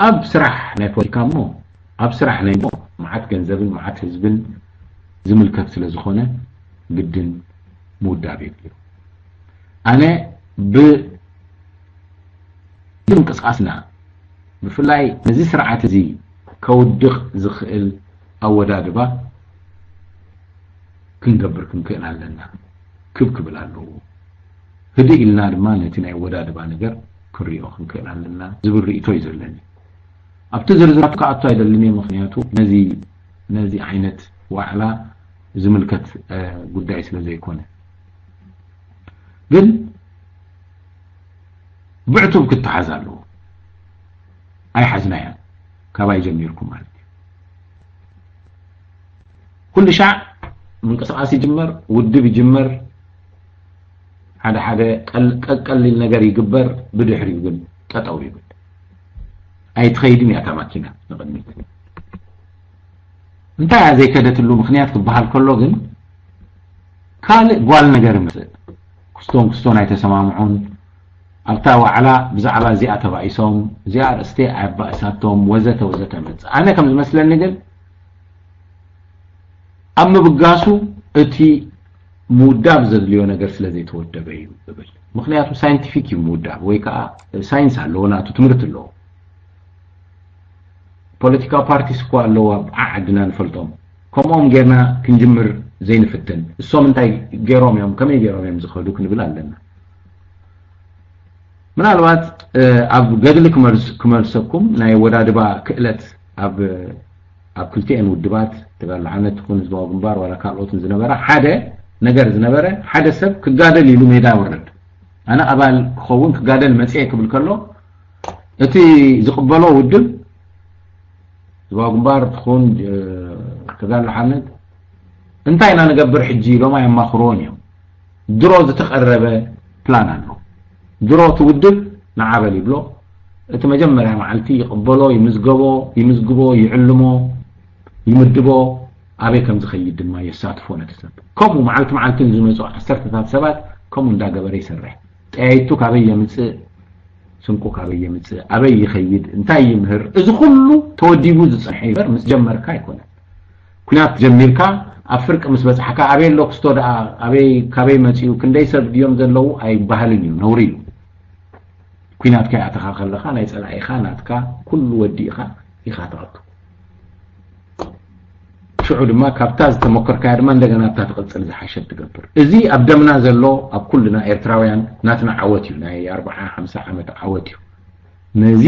ኣብ ስራሕ ናይ ፖለቲካ እሞ ኣብ ስራሕ ናይ መዓት ገንዘብን መዓት ህዝብን ዝምልከት ስለ ዝኾነ ግድን ምውዳብ እዩ ኣነ ብምንቅስቃስና ብፍላይ ነዚ ስርዓት እዚ ከውድቕ ዝኽእል ኣወዳድባ ክንገብር ክንክእል ኣለና ክብል ኣለዎ ህድእ ኢልና ድማ ነቲ ናይ ኣወዳድባ ነገር ክንሪኦ ክንክእል ኣለና ዝብል ርእቶ እዩ ዘለኒ ኣብቲ ዝርዝራት ከኣቶ ኣይደልን እየ ምክንያቱ ነዚ ዓይነት ዋዕላ ዝምልከት ጉዳይ ስለ ዘይኮነ ግን بعتم كتحزالو اي حزنايا كباي جميركم مالك كل شعب من قصاص يجمر ودب يجمر هذا حاجه قل النجر يجبر بدحر يقول قطاو يقول اي تخيدني اتماكينا نقدم انت زي كدت له مخنيات كبحال كله ግን قال قال ነገር መስል كستون አይተሰማምዑን ኣብታ ዋዕላ ብዛዕባ እዚኣ ተባኢሶም እዚኣ እስቲ ኣባእሳቶም ወዘተ ወዘተ መጽ ኣነ ከም ዝመስለኒ ግን ኣብ ምብጋሱ እቲ ሙዳብ ዘድልዮ ነገር ስለዘይ ተወደበ እዩ ብል ምክንያቱ ሳይንቲፊክ እዩ ሙዳብ ወይ ከዓ ሳይንስ ኣለዎ ናቱ ትምህርት ኣለዎ ፖለቲካ ፓርቲስ እኮ ኣለዎ ዓድና ንፈልጦም ከምኦም ጌርና ክንጅምር ዘይንፍትን እሶም እንታይ ጌሮም እዮም ከመይ ጌሮም እዮም ዝኸዱ ክንብል ኣለና ምናልባት ኣብ ገድሊ ክመልሰኩም ናይ ወዳድባ ክእለት ኣብ ክልቲአን ውድባት ተጋላዓነት ኩን ዝባው ግንባር ወላ ካልኦትን ዝነበረ ሓደ ነገር ዝነበረ ሓደ ሰብ ክጋደል ኢሉ ሜዳ ወረድ ኣነ ኣባል ክኸውን ክጋደል መጽኤ ክብል ከሎ እቲ ዝቕበሎ ውድብ ዝባው ግንባር ትኹን ተጋላዓነት እንታይና ንገብር ሕጂ ኢሎም የማኽሮን እዮም ድሮ ዝተቐረበ ፕላን ኣሎ ድሮ ትውድብ ንዓበል ይብሎ እቲ መጀመርያ መዓልቲ ይቕበሎ ይምዝግቦ ይዕልሞ ይምድቦ ኣበይ ከም ዝኸይድ ድማ የሳትፎ ነተሰብ ከምኡ መዓልቲ ዝመጹ 10 ሰባት ከምኡ እንዳገበረ ይሰርሕ ጠያይቱ ካበይ የምጽእ ስንቁ ካበይ የምጽእ ኣበይ ይኸይድ እንታይ ይምህር እዚ ሁሉ ተወዲቡ ዝጽንሕ ይበር ምስ ጀመርካ ይኮነ ኩናት ጀሚርካ ኣፍርቅ ምስ በጽሐካ ኣበይ ሎክስቶ ዳ ኣበይ ካበይ መጽኡ ክንደይ ሰብ ድዮም ዘለው ኣይ ባህልን እዩ ነውሪ እዩ ኩናት ከይ ኣተኻ ከለኻ ናይ ጸላኢኻ ናትካ ኩሉ ወዲኻ ኢኻ ተቐጡ ሽዑ ድማ ካብታ ዝተሞከርካ ድማ እንደገና ተቕጽል ዝሓሸት ትገብር እዚ ኣብ ደምና ዘሎ ኣብ ኩልና ኤርትራውያን ናትና ዓወት እዩ ናይ 40 50 ዓመት ዓወት እዩ ነዚ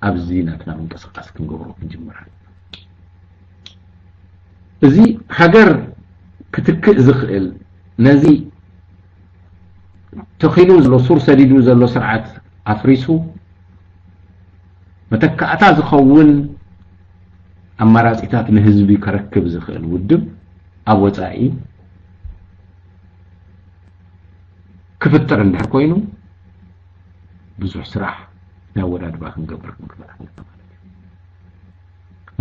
ኣብዚ ናትና ምንቅስቃስ ክንገብሮ ክንጅምር እዚ ሃገር ክትክእ ዝኽእል ነዚ ተኺሉ ዘሎ ሱር ሰዲዱ ዘሎ ስርዓት ኣፍሪሱ መተካእታ ዝኸውን ኣማራጺታት ንህዝቢ ከረክብ ዝኽእል ውድብ ኣብ ወጻኢ ክፍጠር እንድሕር ኮይኑ ብዙሕ ስራሕ ናይ ወዳድባ ክንገብር ክንክእል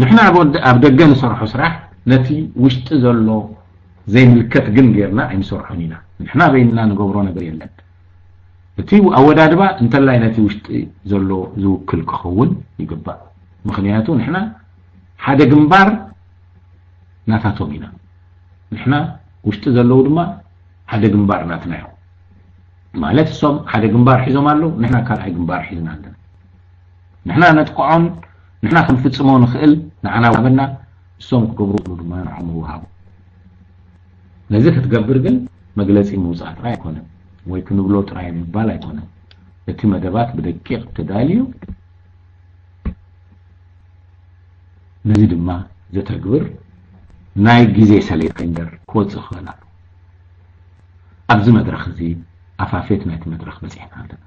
ንሕና ኣብ ደገ ንሰርሖ ስራሕ ነቲ ውሽጢ ዘሎ ዘይምልከት ግን ጌርና ኣይንሰርሖን ኢና ንሕና በይንና ንገብሮ ነገር የለን እቲ ኣወዳድባ እንተላይ ነቲ ውሽጢ ዘሎ ዝውክል ክኸውን ይግባእ ምክንያቱ ንሕና ሓደ ግንባር ናታቶም ኢና ንሕና ውሽጢ ዘለው ድማ ሓደ ግንባር ናትና እዮም ማለት እሶም ሓደ ግንባር ሒዞም ኣለው ንሕና ካልኣይ ግንባር ሒዝና ኣለና ንሕና ነጥቅዖን ንሕና ክንፍጽሞ ንኽእል ንዓና ዋሃበና እሶም ክገብሩ ድማ ንዓሙ ውሃቡ ነዚ ክትገብር ግን መግለጺ ምውጻእ ጥራይ ኣይኮነን ወይ ክንብሎ ጥራይ ምባል ኣይኮነን እቲ መደባት ብደቂቕ ተዳልዩ ነዚ ድማ ዘተግብር ናይ ግዜ ሰሌዳ ከንደር ክወጽእ ክኽእል ኣሎ ኣብዚ መድረኽ እዚ ኣፋፌት ናይቲ መድረኽ በፂሕና ኣለና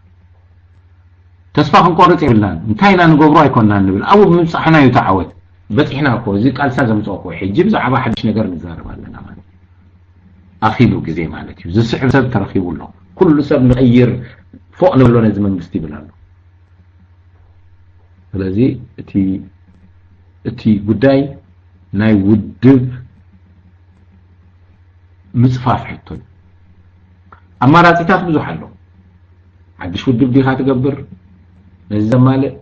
ተስፋ ክንቆርጽ የብልናን እንታይ ኢና ንገብሮ ኣይኮንናን ንብል ኣብኡ ብምብጻሕና እዩ ተዓወት በፂሕና እኮ እዚ ቃልሳ ዘምጽኦ እኮ ሕጂ ብዛዕባ ሓድሽ ነገር ንዛረብ ኣለና ማለት ኣኺሉ ግዜ ማለት እዩ ዝስዕብ ሰብ ተረኺቡ ኣሎ ኩሉ ሰብ ንቐይር ፎቅ ንብሎ ነዚ መንግስቲ ይብል ኣሎ ስለዚ እቲ ጉዳይ ናይ ውድብ ምጽፋፍ ሕቶ ኣማራጺታት ብዙሕ ኣሎ ሓድሽ ውድብ ዲኻ ትገብር ነዚ ዘማልእ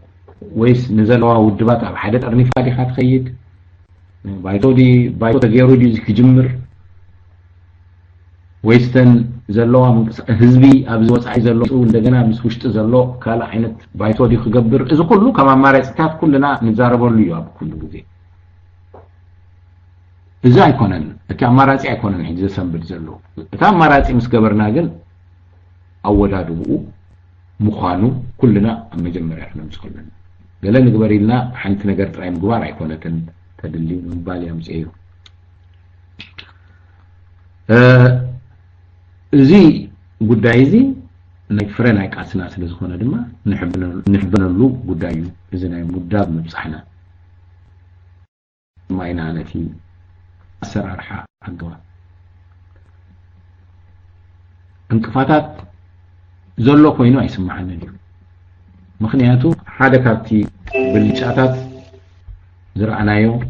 ወይስ ንዘለዋ ውድባት ኣብ ሓደ ጠርኒፋ ዲኻ ትኸይድ ባይቶ ተገይሩ ዲ ክጅምር ወይስተን ዘለዋ ህዝቢ ኣብ ዝወጻኢ ዘሎ እንደገና ምስ ውሽጢ ዘሎ ካል ዓይነት ባይቶ ዲ ክገብር እዚ ኩሉ ከም ኣማራጺታት ኩልና ንዛረበሉ እዩ ኣብ ኩሉ ግዜ እዚ ኣይኮነን እቲ ኣማራጺ ኣይኮነን ሕጂ ዘሰንብድ ዘሎ እቲ ኣማራጺ ምስ ገበርና ግን ኣወዳድብኡ ምዃኑ ኩልና ኣብ መጀመርያ ክንምስከለና ገለ ንግበር ኢልና ሓንቲ ነገር ጥራይ ምግባር ኣይኮነትን ተድሊ ምባል ያምጽእ እዩ እዚ ጉዳይ እዚ نفرنا كأسنا سلزخونا دما نحبنا اللو قدايو إذن مداب مبصحنا ما ينالتي أسرار حقوا انكفاتات زلو كوينو يسمعنا اليوم مخنياتو حدا كابتي بالشاتات زرعنايو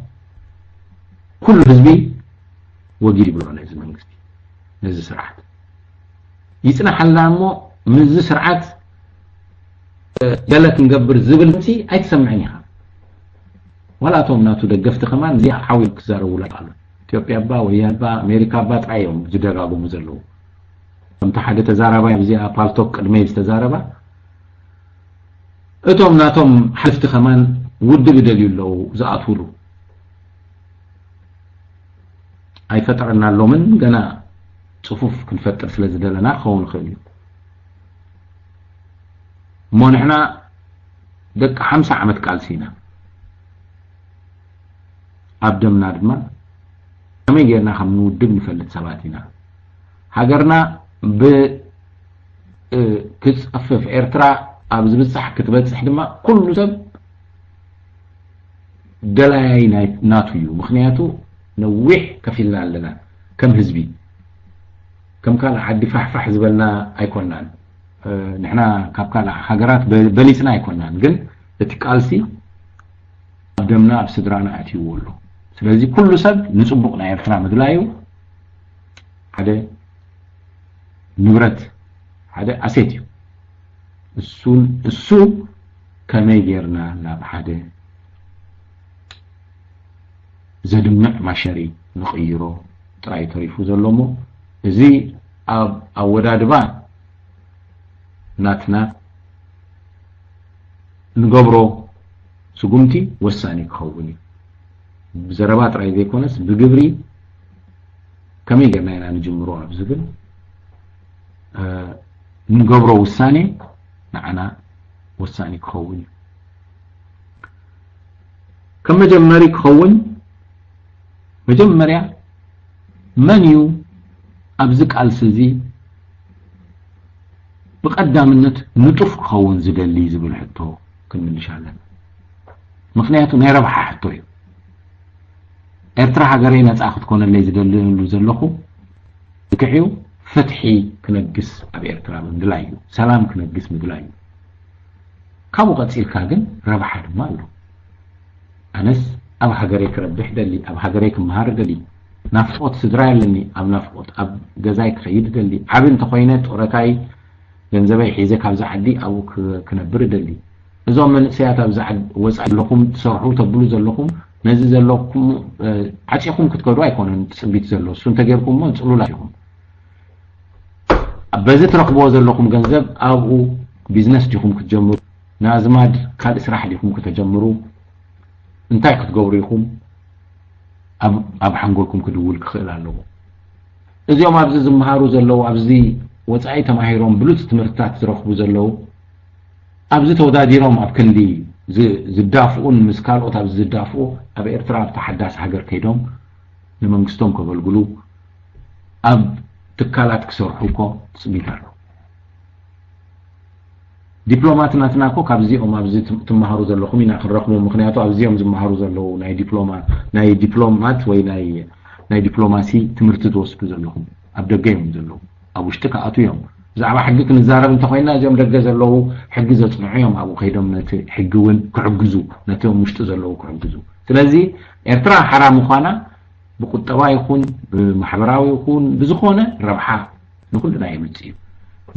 كل حزبي وجيري بلونا إذا منقستي نزي سرعات يسنا حلامو من زي سرعات قالك نقبر زبلتي أي تسمعنيها ولا توم ناتو دقفت كمان زي حاول كزارو ولا قالوا إثيوبيا با ويا با أمريكا با تعيهم جدرابو مزلو أنت حاجة تزاربا يبزي أبالتوك الميز تزاربا أتوم ناتوم حلفت كمان ود بدليل لو زعطولو أي فترنا لو من جنا صفوف كنفتر في لزدلنا خون خليو مو نحنا دك 5 عمت قالسينا أبدمنا دما كما يجينا خم نودب نفلت سباتنا هاجرنا ب كس أفف إرترا أبز بصح كتبتصح دما كل سب دلاي ناتيو مخنياتو نوح كفيلنا لنا كم حزبي كم كان حد فحفح زبلنا أيكونان نحنا كان حجرات بليسنا أيكونان قل تتقالسي قدمنا بصدرانا أتي وولو سلازي كل سب نصبقنا يرتنا مدلايو هذا نبرت هذا أسيتيو السوق كما يجرنا لا بحده زدمنا مشاري نغيره تراي تريفو زلمو زي أودادبا ناتنا نقبرو سقومتي وساني كخوني بزربات راي ذي كونس بقبري كم يقرنا نجمرو بزبل نقبرو وساني معنا وساني كخوني كم مجمري كخون مجمريا منيو أبزك على سزي بقدامنت نطف كخون زدلي زبل حطو كن إن شاء الله مخنياتو نيربح حطوي إرترا حجرين أتأخذ كون اللي زدلي زلخو بكحيو فتحي كنجس أبي إرترا من دلايو سلام كنجس من دلايو كم وقت سيل كاجن ربح حد ماله أنس أب حجريك ربح دلي أب حجريك مهار دلي نفقت سدراي لني أب نفقت أب جزايك خيد دلي حبين تقوينات وركاي جنزبي حيزك أبز عدي أو كنبر دلي إذا من سيات أبز عد وسأل لكم تصرحوا تبلوز لكم نزل لكم عشيكم كتقولوا يكون تثبيت زلوا سون تجيبكم ما تقولوا لهم بزت رقبوا زلكم جنزب أو بيزنس جيكم كتجمروا نازماد خال إسراح لكم كتجمروا انتي كتقولوا أب حنقولكم كدول كخيل له إذا يوم أبز زمهارو زلوا أبزي وصعي تماهيرهم بلوت تمرتات زرخبوا زلوا أبز توداديرهم أبكندي زدافعون مسكالوت أبز زدافعو أب إرترا تحدث حجر كيدهم لمنقستهم كبالقلو أب تكالات كسرحوكو تسبيتارو دبلوماتنا تناكو كابزيهم أبز تمهارو زلوهم إن آخر رقم مخنياتو أبزيهم زمهارو زلو ناي دبلومات وي ناي دبلوماسي تمرتدوس بزلوهم أبدقيهم زلو أبو اشتكى أتويهم زعما حقك نزارب انت خوينا جم دغ زلو حق زصنعيهم ابو خيدم نت حقون كعجزو نتهم مشت زلو كعجزو ስለዚህ ኤርትራ حرام مخانا بقطبا يكون بمحبراوي يكون بزخونه ربحه نكلنا يمصي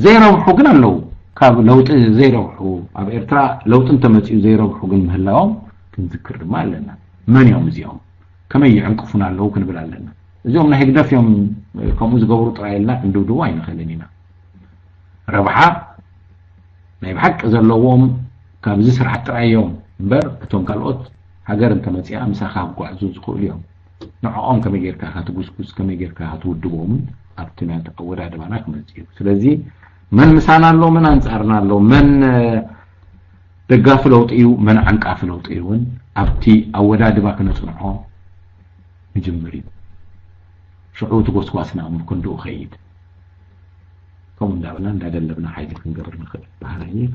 زي روحو ግን አለው ካብ ለውጥ زي روحو اب ኤርትራ ለውጥ እንተመጽዩ زي روحو ግን ምህላውም ክንዝክር ማለና ማን ያውም እዚያው ከመ ይዕንቅፉና አለው ክንብላለና እዚያው ና ህግደፍ يوم ከሙ ዝገብሩ ጥራይልና እንደው አይነኸለኒና ربحا ما يبحق زلوهم كابز سرح ترايهم بر توم كالوت هاجر انت مصيا مسخا غعزو زخو اليوم نعقوم كما يجركا هاتغسكس كما يجركا هاتودبوم ابتنات اوراد بانك مصيو ስለዚህ من مسانا لو من انصارنا لو من دغاف لوطيو من عنقاف لوطيون ابتي اوراد باك نصنعو مجمري شعوت غسواسنا ممكن دو خيد كم دعونا ندلبنا حاجة نقبر نخل بحراني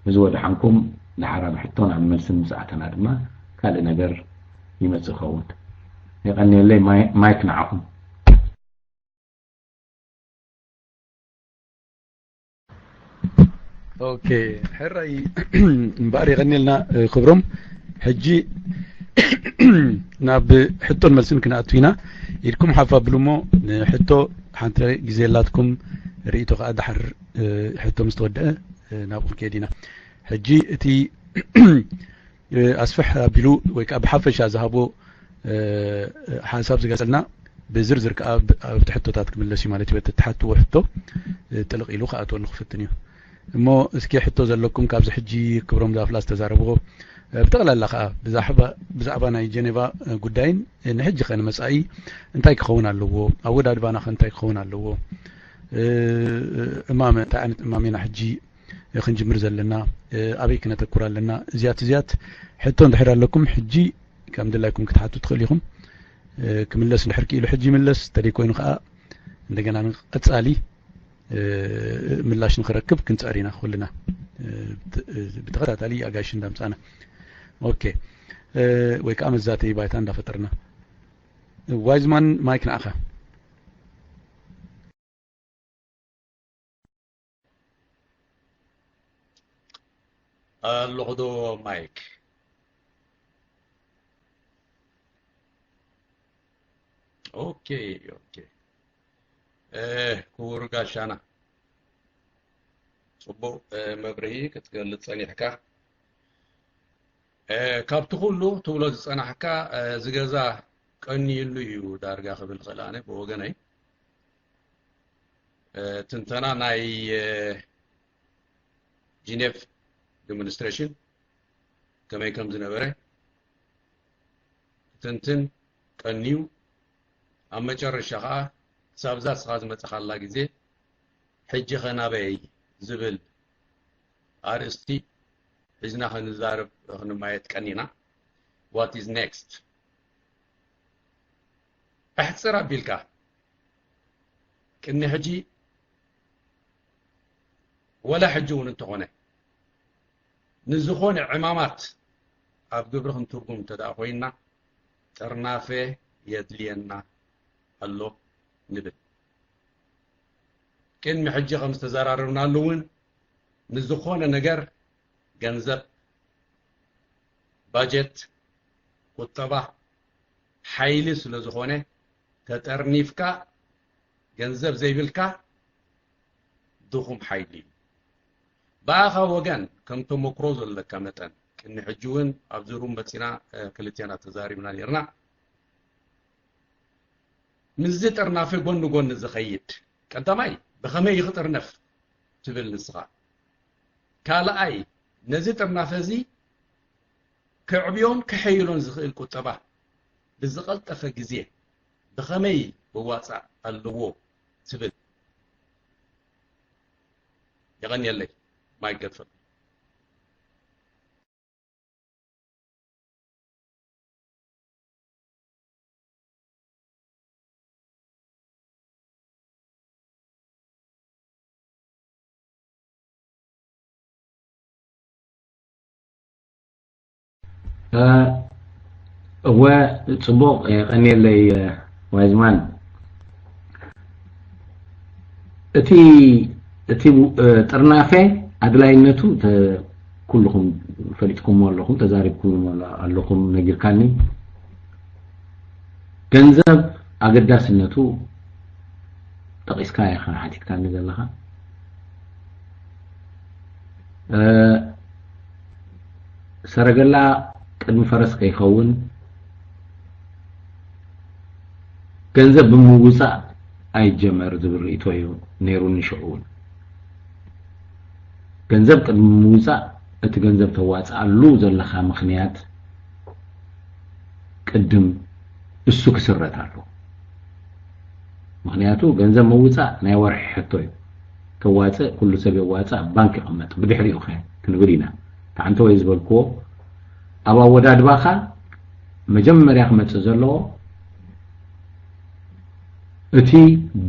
مزود عنكم لحرام حتون عم مرسم ساعتنا دما قال نقر يمسخ خون يغني لي ما يقنعهم اوكي حري مباري يغني لنا خبرهم حجي ناب حتو الملسن كنا اتوينا يدكم حفا بلومو حتو حانت جزيلاتكم رئيتو قاعد حر حتو مستودع نابقل كيدينا حجي اتي اسفح بلو ويك اب حفش ذهبو حساب زغسلنا بزرزر كاب تحتو تاتك ملسي مالتي بتتحتو وحتو تلقي له خاطو نخفتنيو مو اسكي حتو زلكم كابز حجي كبرم زافلاس تزاربو بتغلى لك بزعبا ناي جنيفا قداين نحج خينا مسائي انتاي كخون اللو اود ادبانا خنتاي كخون اللو امام تاعنت امامينا حجي خنجي مرزلنا ابي كنا تكرا لنا زيات حتى ندحر لكم حجي كم دلاكم كتحطوا تخليكم كملس الحركي له حجي ملس تري كوين خا እንደገና ቀጻሊ ምላሽ ንخركب كنصارينا كلنا بتخاتالي اغاش እንዳምጻና اوكي ወይ ካም ዛተይ ባይታ እንዳፈጠርና ዋይዝማን ማይክ ናኻ اللغدو مايك اوكي كور غاشانا صبو مبرهي كتقلص صنيحك كابت كله تولد صنحك زغزا قني يلو دارغا خبل خلانه بوغناي تنتنا ناي جنيف demonstration كما يكم زنبره تنتن قنيو اما چرشخا سابزا سخاز متخلا غزي حجي خنابي زبل ارستي حزنا خنزارب خنمايت قنينا what is next احصر بيلكا كني حجي ولا حجون انت هنا نزخون عمامات اب قبرهم ترقم تداخوينا ترنافه يدلينا الله نبت كن محجي خمس تزاررنا لون نزخون نجر ገንዘብ ባጀት ቁጠባ ኃይል ስለዝኾነ ተጠርኒፍካ ገንዘብ ዘይብልካ ድኹም ኃይሊ ባኻ ወገን ከምቶ መክሮ ዘለካ መጠን كن حجون ابزرون بصينا كلتينا تزاريبنا نيرنا مزترنا في غون زخيد قداماي بخمي يخطر نف تبل نسخه كالاي نزترنا فزي كعبيون كحيلون زخيل كتبه بزقلطف غزي بخمي بواصع اللو تبل يغني لي ما يقفل هو صبوق أني اللي وايزمان اتي ترنافه أدلاينتو كلكم فريقكم واللهم تزاربكم واللهم نجر كاني ገንዘብ አገዳስነቱ ጠቂስካ ያኻ ሓቲትካ ንዘለኻ ሰረገላ ቅድሚ ፈረስ ከይኸውን ገንዘብ ብምውፃእ ኣይጀመር ዝብል ርእይቶ እዩ ነይሩ ንሽዑን ገንዘብ ቅድሚ ምውፃእ እቲ ገንዘብ ተዋፅኣሉ ዘለኻ ምኽንያት ቅድም እሱ ክስረት አሉ ምክንያቱ ገንዘብ መውፃእ ናይ ወርሒ ሕቶ እዩ ተዋፅእ ኩሉ ሰብ ይዋፅእ ባንክ ይቕመጥ ብድሕሪኡ ኸ ክንብሪና ታንተ ወይ ዝበልኮ ኣብ ኣወዳድባኻ መጀመርያ ክመፅእ ዘለዎ እቲ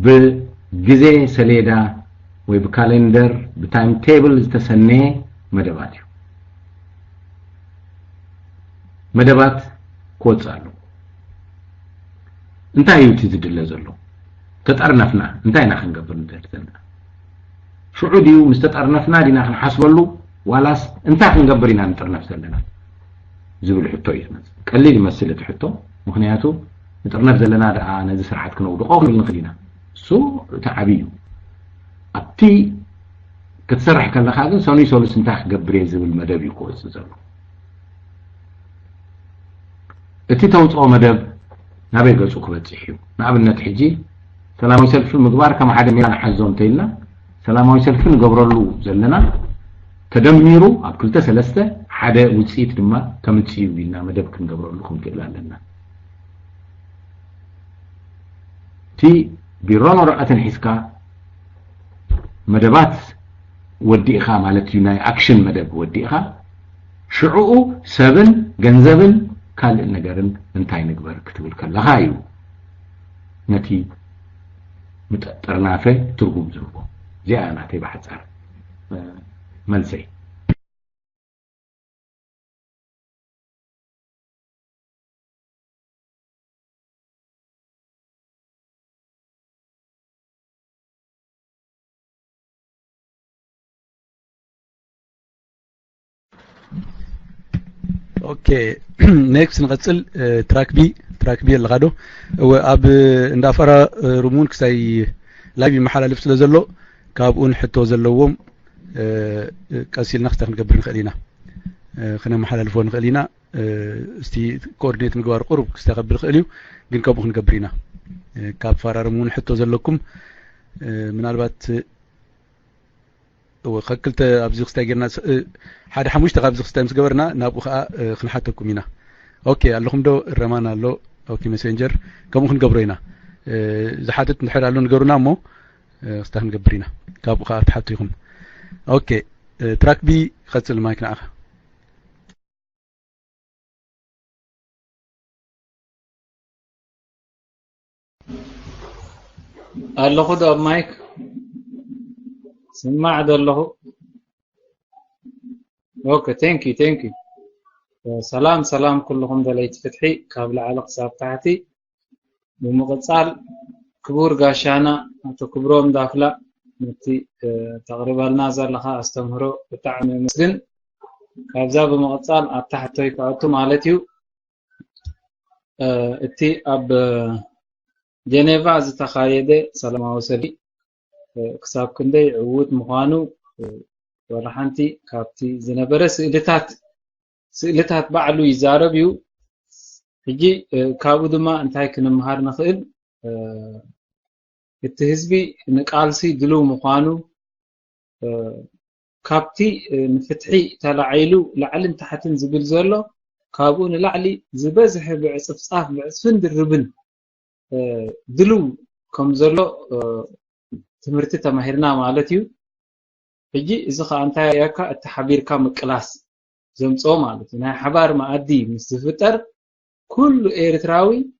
ብግዜ ሰሌዳ ወይ በካሌንደር በታይም ቴብል ዝተሰነየ መደባት እዩ መደባት ኮጻሉ እንታይ እዩ ትዝድለ ዘሎ ተጠርነፍና እንታይ ኢና ክንገብር ንደርተና ሽዑዲው ምስተጠርነፍና ዲና ክንሓስበሉ ዋላስ እንታይ ክንገብር ኢና ንጥርነፍ ዘለና ዝብል ሕቶ እዩ ቀሊል ይመስል እቲ ሕቶ ምክንያቱ ንጥርነፍ ዘለና ደኣ ነዚ ስርዓት ክነውድቆ ክንክእል ኢና እሱ ተዓቢዩ ኣብቲ ክትሰርሕ ከለካ ግን ሰኑይ ሶሉስ እንታይ ክገብር እየ ዝብል መደብ እዩ ክወፅ ዘሎ እቲ ተውፅኦ መደብ ናበይ ገፁ ክበፅሕ እዩ ንኣብነት ሕጂ ሰላማዊ ሰልፊ ምግባር ከም ሓደ ሜላ ንሓዞ እንተይልና ሰላማዊ ሰልፊ ንገብረሉ ዘለና ተደሚሩ ኣብ 2-3 ሓደ ውፅኢት ድማ ከምፅዩ ኢልና መደብ ክንገብረሉ ክንክእል ኣለና ቲ ቢሮን ወረቐትን ሒዝካ መደባት ወዲእኻ ማለት እዩ ናይ ኣክሽን መደብ ወዲእኻ ሽዑኡ ሰብን ገንዘብን ካልእ ነገርን እንታይ ንግበር ክትብል ከለኻ እዩ ነቲ ምጥርናፈ ትርጉም ዝህቦ እዚኣ ናተይ ብሓፃር መልሰይ اوكي نيكست نقصل تراك بي لغادو واب اندافرا رومون كساي لايف محلالف سلازلو كابون حتو زلوم قاسيل نختار نقبر نخلينا خنا محلالف نخلينا استي كوردينيت مغوار قرب كستقبل خليو ግን كابو نقبرينا كاب فرارمون حتو زلكم من البات وخكلت ابزي خستاغرنا حدا حموشت قابزي خستايمس غبرنا نابو خا خنحتكم هنا اوكي اللهم دو الرمان الله اوكي ماسنجر كم خنغبرينا زحاتت نحرالو نغبرنا مو استهن غبرينا كابو خا تحطيهم اوكي تراك بي خصل مايكنا اخ الله خد مايك سمع الله اوكي ثانك يو سلام كلهم دليت فتحي قبل على حساب تاعتي بمقصال كبور غاشانا اتو كبروم دافلا نتي تقريبا نازل لها استمروا بتاعم مسجن كابزا بمقصال اتحتوي كاتو مالتيو اتي اب جنيفا زتخايده سلاماو سلي كساب كندي عود مخانو ورحنتي كابتي زنبره سئلتات بعلو يزاربيو هجي كابو دما انتاي كنمهار نخيل التهزبي نقالسي دلو مخانو كابتي نفتحي تلعيلو لعلن تحتن زبل زلو كابو نلعلي زبزح بعصف صاف بعصفن دربن دلو كم زلو تمرتي تماهرنا مالتيو هجي اذا انت ياكا التحبير كام كلاس زمصو مالتي نا حبار مادي مستفتر كل ايرتراوي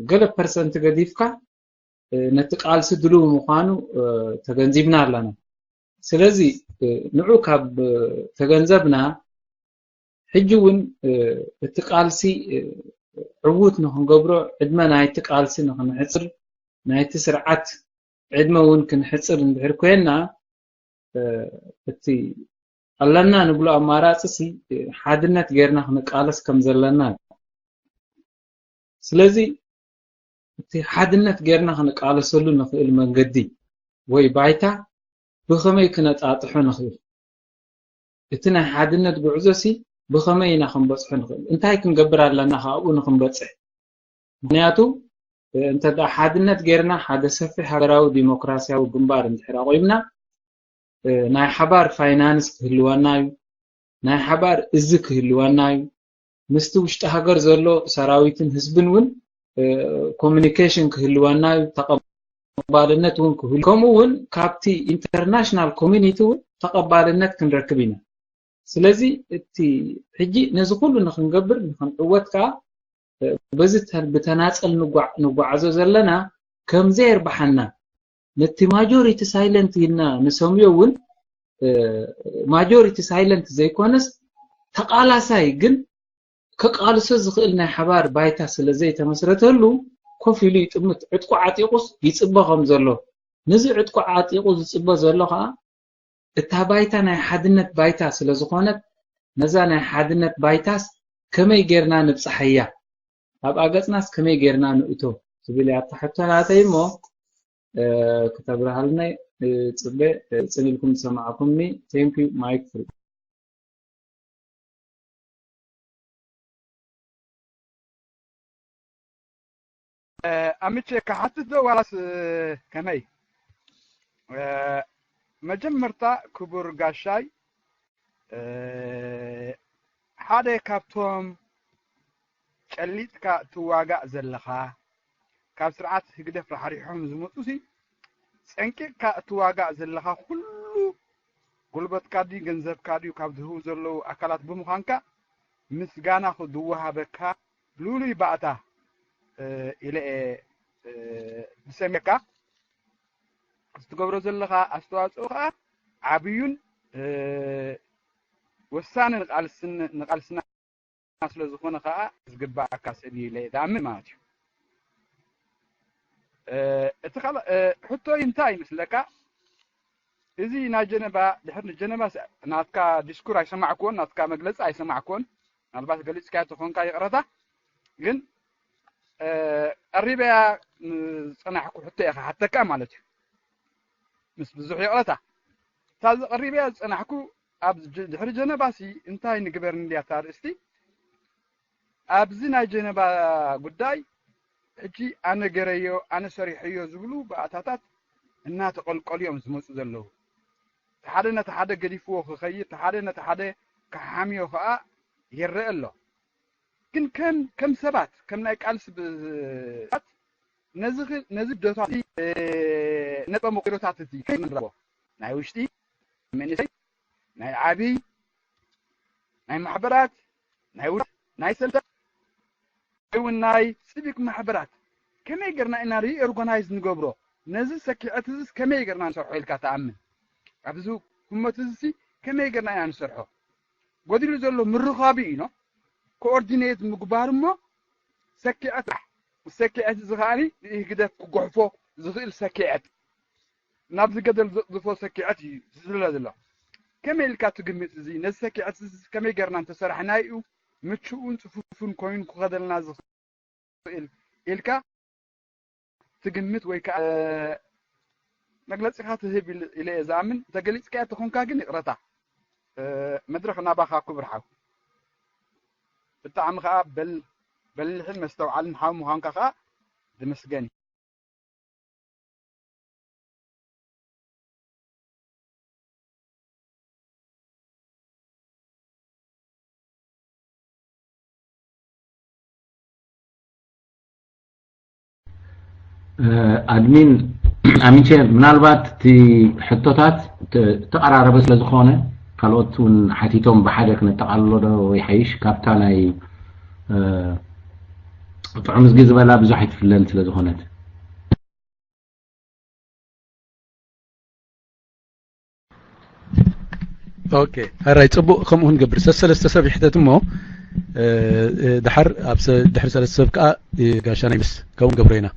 قل percent قديفكا نتقال سدلو مخانو تغنزبنا لنا سلازي نعو كاب تغنزبنا حجون التقالسي عوت نحن قبرو عدما ناي تقالسي نحن حصر ناي تسرعات عدما ونكن حصر ندحر كوينا اتي اللنا نقولو اماراصي حادنت غيرنا نقالس كم زلنا سلازي اتي حادنت غيرنا نقالسلو نخيل منغدي وي بايتا بخمي كنطاطحو نخيل اتنا حادنت غعزسي بخمينا خنبصح نخيل انتي كنغبر لنا خاو نخنبصح بنياتو انت دا حادنت غيرنا حدا سفي حراو ديمقراسياو جنبار انتحرا قيمنا ناي حبار فاينانس كهلوانايو ناي حبار ازك كهلوانايو مستوشت هاجر زلو سراويتن حزبن ون كوميونيكيشن كهلوانايو تقبالنت ون كهلكمون كابتي انترناشنال كوميونيتي ون تقبالنت كنركبينا سلازي اتي حجي نزقولو نخنغبر نخنقوتكا بزت بتناصل نغعزو زلنا كم زير بحنا ነቲ ማጆሪቲ ሳይለንት ይና ንሰምዮውን ማጆሪቲ ሳይለንት ዘይኮነስ ተቃላሳይ ግን ከቃልሶ ዝኽእል ናይ ሓባር ባይታ ስለዘይ ተመስረተሉ ኮፍ ኢሉ ይጥምት ዕጥቁ ዓጢቁስ ይጽበ ከም ዘሎ ነዚ ዕጥቁ ዓጢቁ ዝጽበ ዘሎ ከዓ እታ ባይታ ናይ ሓድነት ባይታ ስለዝኾነት ነዛ ናይ ሓድነት ባይታስ ከመይ ጌርና ንብጽሐያ ኣብ ኣገጽናስ ከመይ ጌርና ንእቶ ዝብል ያተሐተናተይሞ كتبرها لنا تصبح سنلكم سماعكمني thank you mic free أمشي كحتت وراس كمي مجمرتا كبر قاشاي حدا كابتوم قليتك تواقع زلخا كاب سرعات هقدف رحريحهم زموتوسي سنكك تواقع زلخا كله قلبت كادي جنزب كادي وكاب دهو زلو أكلات بمخانكا مسجانا خدوها بكا لولي بعتا إلى بسميكا استقبرو زلخا أستواصوها عبيون وسان نقال سنة ناس لزخونا خا زقبا كاسدي لي دامن ماتيو اتخل حتى ينتاي مثلك إذا ناجنبا دحر الجنبا ناتكا ديسكور يسمعكون ناتكا مجلس يسمعكون الباس جلس كاتو خونكا يقرأته جن الربا صنعكو حتى كام مالتي مس بزح يقرأته تاز الربا صنعكو أب دحر الجنباسي انتاي نقبر نديا تارستي أبزنا جنبا قداي اجي انا غريو انا صريحيو زبلو باعتاتات النا تقلقل يوم زمص زلو تحدنا تحد قديفو خخي تحدنا تحد كحاميو خا يرئ له كن كم سبات كم لايك قالس نزل دوتاتي نطا مقيروتاتي كم نربو ناي وشتي منسي ناي عابي ناي محبرات ناي سلطة وناي سيبك محبرات كما يقرنا إن ري أورجنايز نجبره نزل سكيات زس كما يقرنا نشرحه الكتامن عبزو هم تزسي كما يقرنا يعني نشرحه قدر يزلوا من رخابينه كوردينيت مقبارمه سكيات وسكيات زغاني يقدر قحفه زغيل سكيات نبذ قدر ضفو سكيات زلا كما الكاتو قمت زي نزل سكيات زس كما يقرنا نتسرحنا يو متشون صفوفون كوين كغدلنا زغ إلكا تجمت ويكا مجلس خاطر هي إلى زامن تجلس كأ تكون كاجن قرطة مدرخ نابخا كبر حاو الطعم خا بل الحين مستوعلن حاو مهانك خا دمسجني أدمين أمينشي منالبات تي حطوتات تقرار بس لزخونة قالوتون حتيتهم بحاجة نتقلوا ده ويحيش كابتاناي فعمز جزبلا بزحت في الليل لزخونة اوكي هراي صبو كمون قبر سلسله سبيحته مو دحر ابس دحر سلسله سبقا غاشاناي بس كون قبرينا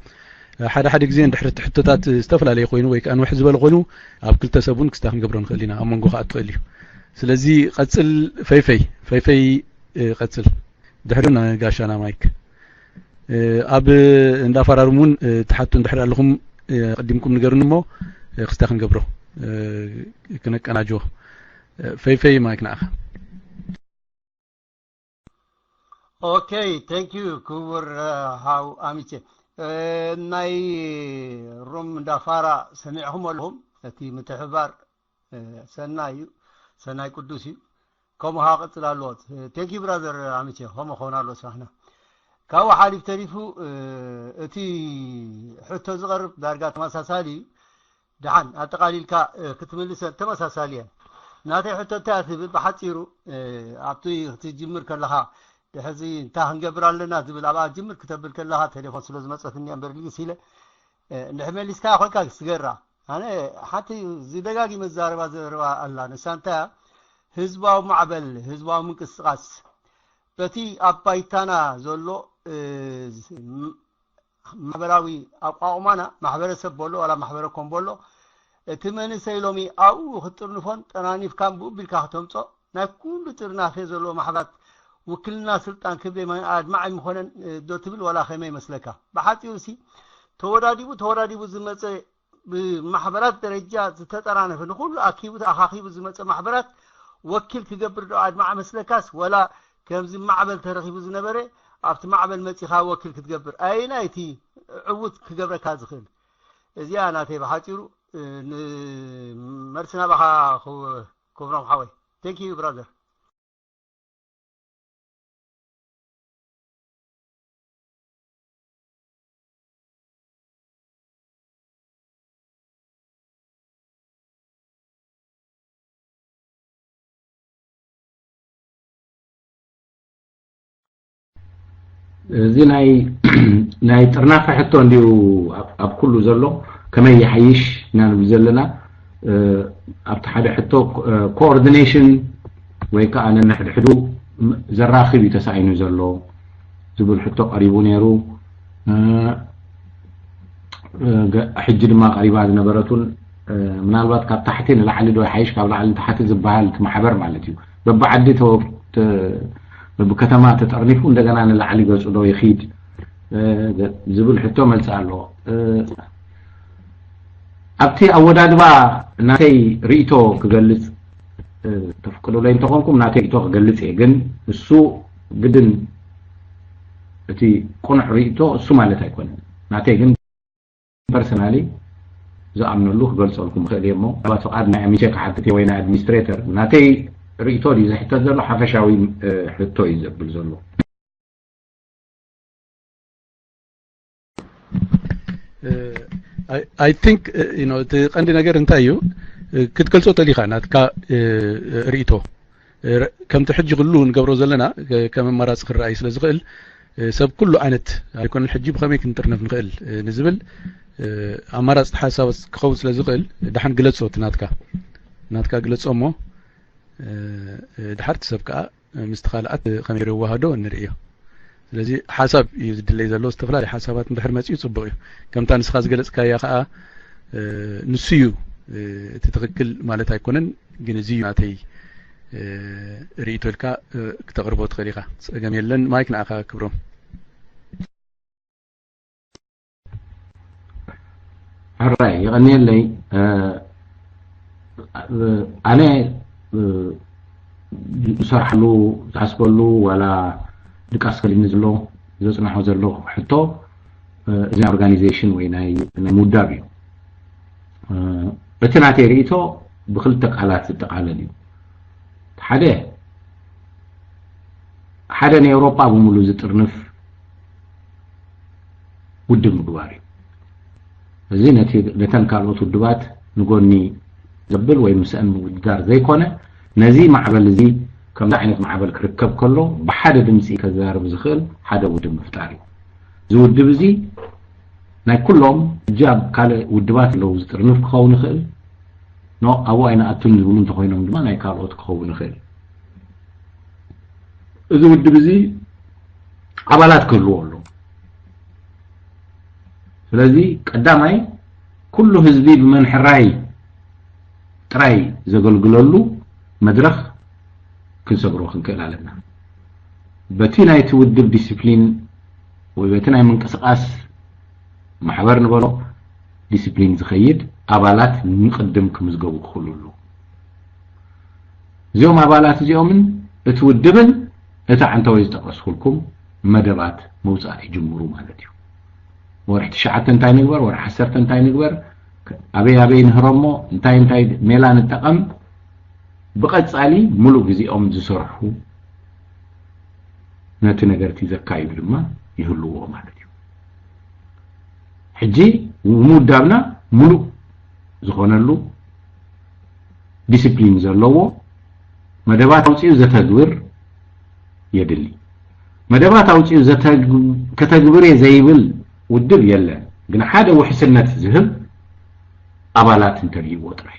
حدا غزين دحر تحتتات استفلالي خوينو ويك ان وحد زبل خوينو اب كلتا سبون كستاخن قبرون خلينا امنغو خا تقليو سلازي قصل فيفي قصل دحرنا غاشانا مايك اب اندا فرارمون تحتون دحر لكم قدمكم نغرنمو كستاخن قبرو كنقناجو فيفي مايك ناخ اوكي ثانك يو كور هاو اميتي ناي روم دافارا سمعهم لهم التي متحبار سناي قدوسي كم ها قتلالوت ثانك يو براذر اميتي هم خونالو صحنا كاو حالف تريفو اتي حتى زغرب دارغات مساسالي دحن اتقاليلكا كتملس تمساساليا ناتي حتى تاثي بحصيرو ابتي تجمر كلها دحزي انت هنجبرالنا زبل ابا جمر كتبل كلها تليفون سلوز مصفني امبر لي سيله نحمل اسكا خلكا سغرا أنا حتى زدقاقي مزاربة زربة الله نسانتا هزباو معبل هزباو منكسقاس بتي أبايتانا زولو ማህበራዊ አቋቁማና ማህበረሰብ ቦሎ ወላ ማህበረኮም ቦሎ እትመን ሰይሎሚ አው ህጥርንፎን ጠናኒፍ ካምቡ ቢልካ ተምጾ ናይ ኩሉ ጥርናፈ ዘሎ ማህባት ውክልና ስልጣን ክቤ አድማዕ ምኾነን ዶ ትብል ወላ ኸመ ይመስለካ በሐጢውሲ ተወዳዲቡ ዝመፀ በማህበራት ደረጃ ዝተጠራነፈ ሁሉ አኪቡ አኻኺቡ ዝመፀ ማህበራት ወኪል ክገብር ዶ አድማዕ መስለካስ ወላ ከምዚ ማዕበል ተረኺቡ ዝነበረ ኣብቲ ማዕበል መፂኻ ወኪል ክትገብር ኣይና እቲ ዕውት ክገብረካ ዝኽእል እዚኣ ናተይ በሓፂሩ መርስና ባኻ ክብሮም ሓወይ ቴንክ ዩ ብራዘር زي ناي طرنافه حتى نديو اب كله زلو كما يحيش نان بزلنا اب حدا حتى كوردينيشن ويكا انا نحد حدو زراخي بتساينو زلو زبل حتى قريبو نيرو حج ما قريبا نبرتون منالبات كاب تحتين لعلي دو يحيش كاب لعلي تحت زبال محبر معناتيو ببعدي توقت بكتما تتعرفوا እንደገና ለዓሊ ገጽ ዶ ይخيድ ዝብል ሕቶ መልስ አሎ ኣብቲ ኣወዳድባ ናተይ ሪኢቶ ክገልጽ ተፈቅዶ ላይ እንተኾንኩም ናተይ ሪኢቶ ክገልጽ ግን እሱ ግድን እቲ ቁንዕ ሪኢቶ እሱ ማለት አይኮነን ናተይ ግን ፐርሰናሊ ዝኣምነሉ ክገልጸልኩም ክእልየሞ ባፈቃድ ናይ ኣሚቼ ከሓትቴ ወይና ኣድሚኒስትሬተር ናተይ ريتو دي زحت زلو حفشاوي حتو يزبل زلو I think عندي ነገር እንታዩ ክትገልጾ ተሊኻ ናትካ ሪኢቶ ከም ትሕጂ ግሉ ንገብሮ ዘለና ከም መራጽ ክራይ ስለ ዝኽእል ሰብ ኩሉ ዓይነት ኣይኮን ሕጂ ብኸመይ ክንጥርነፍ ንኽእል ንዝብል ኣማራጽ ሓሳብ ክኸው ስለ ዝኽእል ድሓን ግለጾ ናትካ ግለጾሞ ድሓርት ሰብ ከዓ ምስተኻልኣት ከመይ ይረዋሃዶ ንርእዮ ስለዚ ሓሳብ ይዝድለይ ዘሎ ዝተፈላለዩ ሓሳባት እንድሕር መፅኡ ጽቡቕ እዩ ከምታ ንስኻ ዝገለጽካያ ከዓ ንስዩ እቲ ትኽክል ማለት ኣይኮነን ግን እዚ ናተይ ርኢቶ ኢልካ ክተቕርቦ ትኽእል ኢኻ ፀገም የለን ማይክ ንኣኻ ክብሮም ሕራይ ይቐኒየለይ ኣነ ሰርሐሉ ዝሓስበሉ ወላ ድቃስ ከሊኒ ዘሎ ዘጽናሖ ዘሎ ሕቶ እዚ ኦርጋናይዜሽን ወይ ናይ ሙዳብ እዩ እቲ ናተይ ርኢቶ ብክልተ ቃላት ዝጠቃለል እዩ ሓደ ናይ ኤውሮጳ ብምሉ ዝጥርንፍ ውድብ ምግባር እዩ እዚ ነተን ካልኦት ውድባት ንጎኒ ዘብል ወይ ምስአን ውድዳር ዘይኮነ ነዚ ማዕበል እዚ ከምዚ ዓይነት ማዕበል ክርከብ ከሎ ብሓደ ድምፂ ከዛርብ ዝኽእል ሓደ ውድብ ምፍጣር እዩ እዚ ውድብ እዚ ናይ ኩሎም ጃብ ካልእ ውድባት ኣለዉ ዝጥርንፍ ክኸውን ይኽእል ኖ ኣብኡ ኣይነኣቱን ዝብሉ እንተኮይኖም ድማ ናይ ካልኦት ክኸውን ይኽእል እዚ ውድብ እዚ ኣባላት ክህልዎ ኣሎ ስለዚ ቀዳማይ ኩሉ ህዝቢ ብመንሕራይ ጥራይ ዘገልግለሉ መድረኽ ክንሰግሮ ክንክእል ኣለና በቲ ናይቲ ውድብ ዲሲፕሊን ወይ በቲ ናይ ምንቅስቃስ ማሕበር ንበሎ ዲሲፕሊን ዝኸይድ ኣባላት ንቅድም ክምዝገቡ ክኽእሉ እዚኦም ኣባላት እዚኦምን እቲ ውድብን እቲ ዓንተወይ ዝጠቀስኩልኩም መደባት መውፃእ ይጅምሩ ማለት እዩ ወርሒ 9 እንታይ ንግበር ወርሒ 10 እንታይ ንግበር ኣበይ ንህረሞ እንታይ ሜላ ንጠቀም ብቀጻሊ ሙሉእ ግዜኦም ዝሰርሑ ነቲ ነገርቲ ዘካይዱ ድማ ይህልዎ ማለት እዩ ሕጂ ሙዳብና ሙሉእ ዝኾነሉ ዲሲፕሊን ዘለዎ መደባት ኣውፂኡ ዘተግብር የድሊ መደባት ኣውፂኡ ከተግብር ዘይብል ውድብ የለን ግን ሓደ ውሕስነት ዝህብ أبالات انتريو وطرح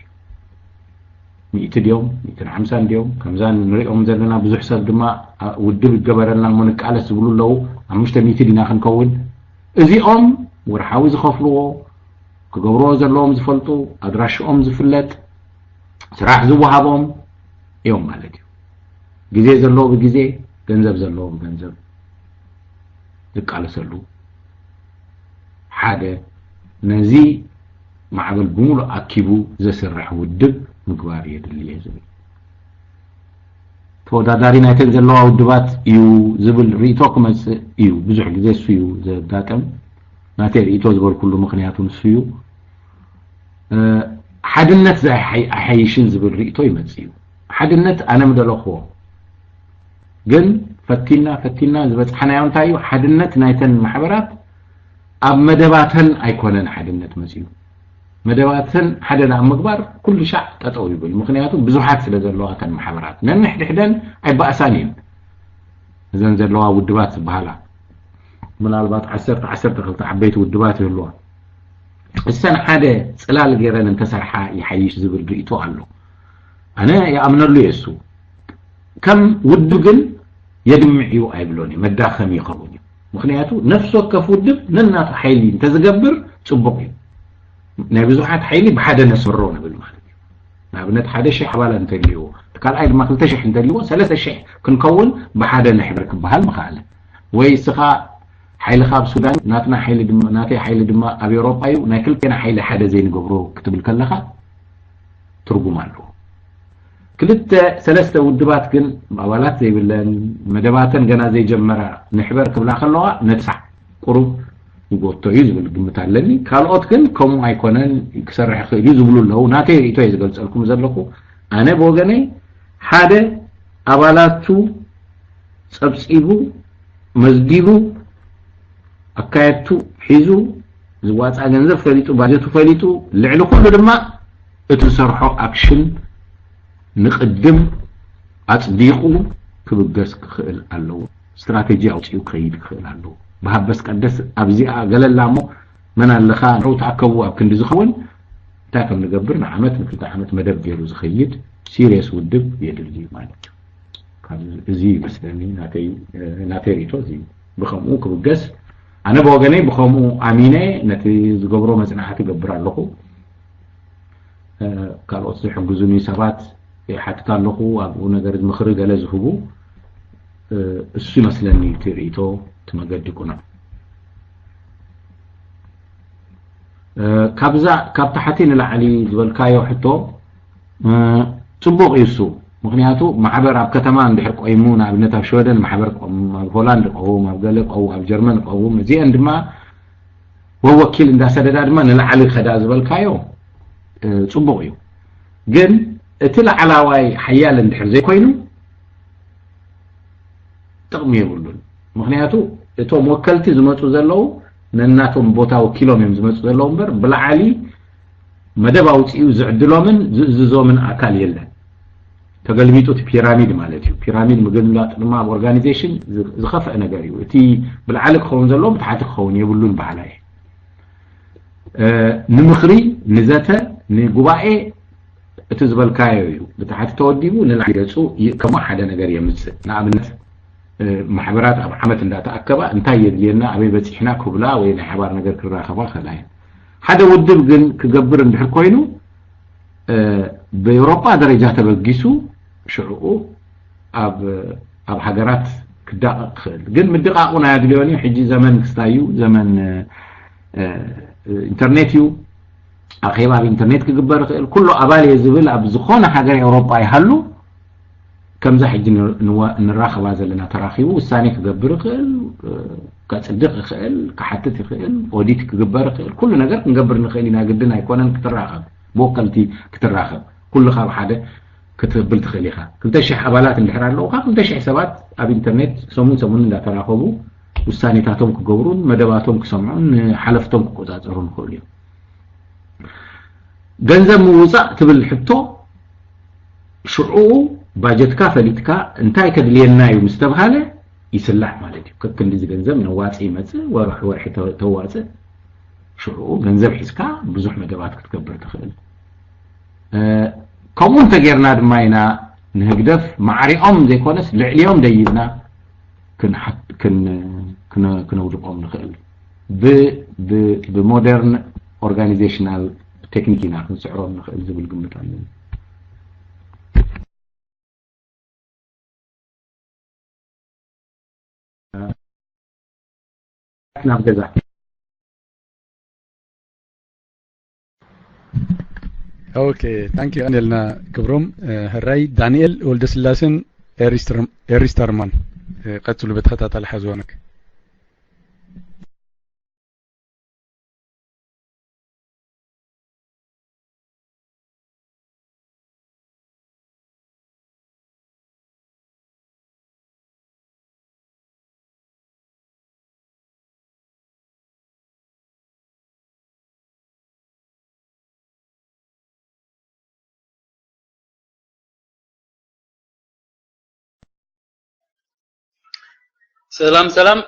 100 ديوم 250 ديوم كمزان نريهم زلنا بزح سب دما ودب جبرنا منك على سبلو له 500 دينا خنكون እዚኦም ወርሓዊ ዝኸፍልዎ ክገብሮ ዘለዎም ዝፈልጡ ኣድራሽኦም ዝፍለጥ ስራሕ ዝወሃቦም እዮም ማለት እዩ ግዜ ዘለዎ ብግዜ ገንዘብ ዘለዎም ገንዘብ ዝቃለሰሉ ሓደ ነዚ ማዕበል ብሙሉ ኣኪቡ ዘስርሕ ውድብ ምግባር የድልየ ዝብል ተወዳዳሪ ናይተን ዘለዋ ውድባት እዩ ዝብል ሪኢቶ ክመጽእ እዩ ብዙሕ ግዜ እሱ እዩ ዘጋጠም ናተይ ሪኢቶ ዝብል ኩሉ ምክንያቱ ንሱ እዩ ሓድነት ዘሓይሽን ዝብል ሪኢቶ ይመጽእ እዩ ሓድነት ኣነ ምደለኽዎ ግን ፈቲና ዝበፅሓናዮ እንታይ እዩ ሓድነት ናይተን ማሕበራት ኣብ መደባተን ኣይኮነን ሓድነት መጽኡ መደባተን ሓደና ምግባር ኩሉ ሻዕ ጠጠው ይብል ምክንያቱ ብዙሓት ስለ ዘለዋተን ማሕበራት ነንሕድሕደን ኣይባእሳኒን እዘን ዘለዋ ውድባት ዝበሃላ ምናልባት 12 ዓበይቲ ውድባት ይህልዋ እሰን ሓደ ጽላል ገይረን እንተሰርሓ ይሓይሽ ዝብል ርእይቶ ኣሎ ኣነ ይኣምነሉ የሱ ከም ውድብ ግን የድምዕዩ ኣይብሎኒ መዳኸም ይኸውን ምክንያቱ ነፍስ ወከፍ ውድብ ነናቱ ሓይሊ እንተዝገብር ጽቡቕ እዩ ናይ ብዙሓት ሓይሊ ብሓደ ነስምሮ ንብል ማለት እዩ ንኣብነት 1000 ኣባላት እንተልይዎ ካልኣይ ድማ 2000 እንተልይዎ 3000 ክንከውን ብሓደ ንሕብር ክበሃል ምኻኣለ ወይ ስኻ ሓይልኻ ኣብ ሱዳን ናትና ሓይሊ ድማ ናተይ ሓይሊ ድማ ኣብ ኤውሮጳ እዩ ናይ ክልቴና ሓይሊ ሓደ ዘይንገብሮ ክትብል ከለኻ ትርጉም ኣለዎ ክልተ ሰለስተ ውድባት ግን ኣባላት ዘይብለን መደባተን ገና ዘይጀመራ ንሕበር ክብላ ከለዋ ነትሳዕ ቁሩብ ይጎቶ እዩ ዝብል ግምት ኣለኒ ካልኦት ግን ከምኡ ኣይኮነን ክሰርሕ ክእል እዩ ዝብሉ ኣለዉ ናተይ ሪኢቶ እየ ዝገልጸልኩም ዘለኹ ኣነ ብወገነይ ሓደ ኣባላቱ ፀብፂቡ መዝጊቡ ኣካየድቱ ሒዙ ዝዋፃ ገንዘብ ፈሊጡ ባጀቱ ፈሊጡ ልዕሊ ኩሉ ድማ እቲ ዝሰርሖ ኣክሽን ንቅድም ኣጽዲቁ ክብገስ ክኽእል ኣለዎ ስትራቴጂ ኣውፅኡ ክኸይድ ክኽእል ኣለዎ بحبس قدس أبزيع قال مو من اللي خان رو تعكبوا أبكن زخون تاكم نقبرنا عمت مثل عمت مدب جيرو زخيد سيريس ودب يدلي مالك كان زي مثلا ناتي ريتو زي بخموك بقس أنا بوجني بخمو أمينة نتي زقبرو مثلا حتى قبر اللقو قالوا تصيح جزوني سبات حتى كان لقو أبو نجرد مخرج على زهبو السي مثلا تريتو تمجدكنا كابزا كابتحتين العلي زبل كايو حتو صبوغ يسو مغنياتو محبر اب كتمان دحر قيمون اب نتا شودن محبر هولاند قوم اب قلق او اب جرمن قوم زي عندما وهو وكيل اندا سدد ادما العلي خدا زبل كايو صبوغ يو جن اتلا علاواي حيال اندحر زي كوينو تقمي يقولون مغنياتو እቶም ወከልቲ ዝመጹ ዘለው ነናቶም ቦታ ወኪሎም እዮም ዝመጹ ዘለው እምበር ብላዓሊ መደብ ኣውጽኡ ዝዕድሎምን ዝዝዞምን ኣካል የለን ተገልቢጡት ፒራሚድ ማለት እዩ ፒራሚድ ምግላጥ ድማ ኦርጋናይዜሽን ዝኸፍአ ነገር እዩ እቲ ብላዓሊ ክኸውን ዘለው ብታሕቲ ክኸውን የብሉን ባህላይ ንምኽሪ ንዘተ ንጉባኤ እቲ ዝበልካዮ እዩ ብታሕቲ ተወዲቡ ንላዕሊ ገጹ ከም ሓደ ነገር የምጽእ ንኣብነት محبرات أبو حمد لا تأكبا انتهي يدلينا أبي بتحنا كبلا وين حبار نجر كرا خبا خلاين هذا ودب جن كجبر ندحر كوينو بأوروبا درجات بقيسو شعوه أب حجرات كدقق جن مدققون يدليوني حجي زمن كستايو زمن إنترنتيو أخيبا بالإنترنت كجبر كله أبالي زبل أبزخون حجر أوروبا يحلو كم زحج نراخب هذا لنا تراخيبه والثاني كجبر خيل كتصدق خيل كحتت خيل وديت كجبر خيل كل نجار نجبر نخيلنا قدنا يكون كتراخب بوكلتي كتراخب كل خاب حدا كتبلت خيلها كنت شح أبالات اللي حرار له كنت شح حسابات أب إنترنت سمون لا تراخبوا والثاني تاتهم كجبرون مدباتهم كسمعون حلفتهم كوزاتهم كل يوم جنزم موزع تبل حتو شعوه باجتكا فليتكا انتاي كدلينا يوم استبهاله يسلح مالتي ككن دي جنزم نواصي مص وروح تواسه شعو ገንዘብ ሒዝካ ብዙሕ መደባት ክትገብር ትኽእል ከምኡ ተገርና ድማ ኢና ንህግደፍ ማዕሪኦም ዘይኮነስ ልዕሊዮም ደይብና ክንውድቆም ንኽእል ብሞደርን ኦርጋናይዜሽናል ቴክኒክ ኢና ክንስዕሮም ንኽእል ዝብል ግምት ኣለኒ ናብ ገዛ اوكي ثانك يو انيلنا كبروم هراي دانيال ولدسلاسن اريسترمان قتلوا بتخطط الحزونك سلام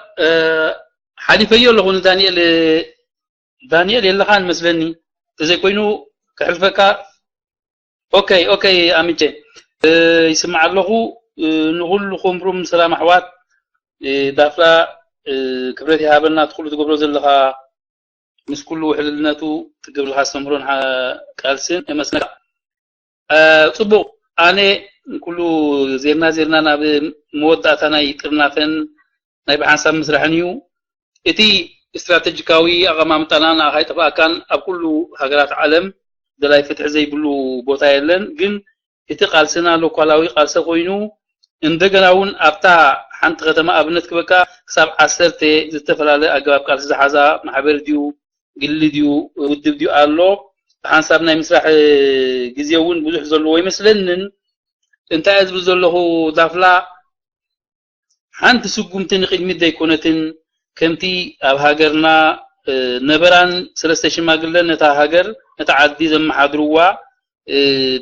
حليفيو لغون دانيال يلا خان مسلني زي كوينو كحلفكا اوكي اميتي يسمع له نقول لكم بروم سلام احوات دافلا كبرتي هابلنا تدخلوا تقبلوا زلها مس كله حللناتو تقبلها سمرون قالسن مسنك صبو انا كله زيرنا ناب موداتنا يقرنافن ናይ ብሓንሳብ መስራሕኒዩ እቲ ስትራቴጂካዊ ኣቀማምጣና ሃይጠፋ ካን ኣብ ኩሉ ሃገራት ዓለም ደላይ ፍትሕ ዘይብሉ ቦታ የለን ግን እቲ ቃልስና ሎካላዊ ቃልሰ ኮይኑ እንደገናውን ኣብታ ሓንቲ ከተማ ኣብነት ክበካ ክሳብ 10 ዝተፈላለየ ኣገባብ ቃልሲ ዝሓዛ ማሕበር ዲዩ ግሊ ዲዩ ውድብ ዲዩ ኣሎ ብሓንሳብ ናይ መስራሕ ግዜውን ብዙሕ ዘለዎ ይመስለንን እንታይ ዝብል ዘለኹ ዳፍላ ሓንቲ ስጉምትን ቅድሚት ዘይኮነትን ከምቲ ኣብ ሃገርና ነበራን ሰለስተ ሽማግለን ነታ ሃገር ነታ ዓዲ ዘመሓድርዋ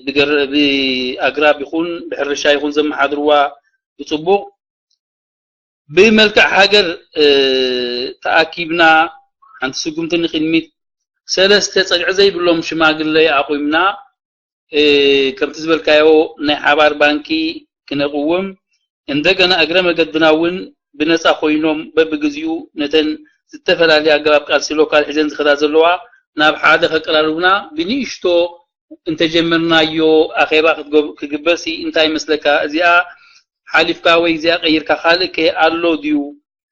ብኣግራብ ይኹን ብሕርሻ ይኹን ዘመሓድርዋ ብጽቡቕ ብመልክዕ ሃገር ተኣኪብና ሓንቲ ስጉምትን ቅድሚት ሰለስተ ፀግዒ ዘይብሎም ሽማግለ ኣቆይምና ከምቲ ዝበልካዮ ናይ ሓባር ባንኪ ክነቅውም እንደገና እግረ መገድናውን ብነፃ ኮይኖም በብግዚኡ ነተን ዝተፈላለየ ኣገባብ ቃልሲ ሎካል ሒዘን ዝኸዳ ዘለዋ ናብ ሓደ ከቀራርቡና ብንእሽቶ እንተጀመርናዮ ኣኼባ ክግበሲ እንታይ መስለካ እዚኣ ሓሊፍካ ወይ እዚኣ ቀይርካ ካልእ ኣሎ ድዩ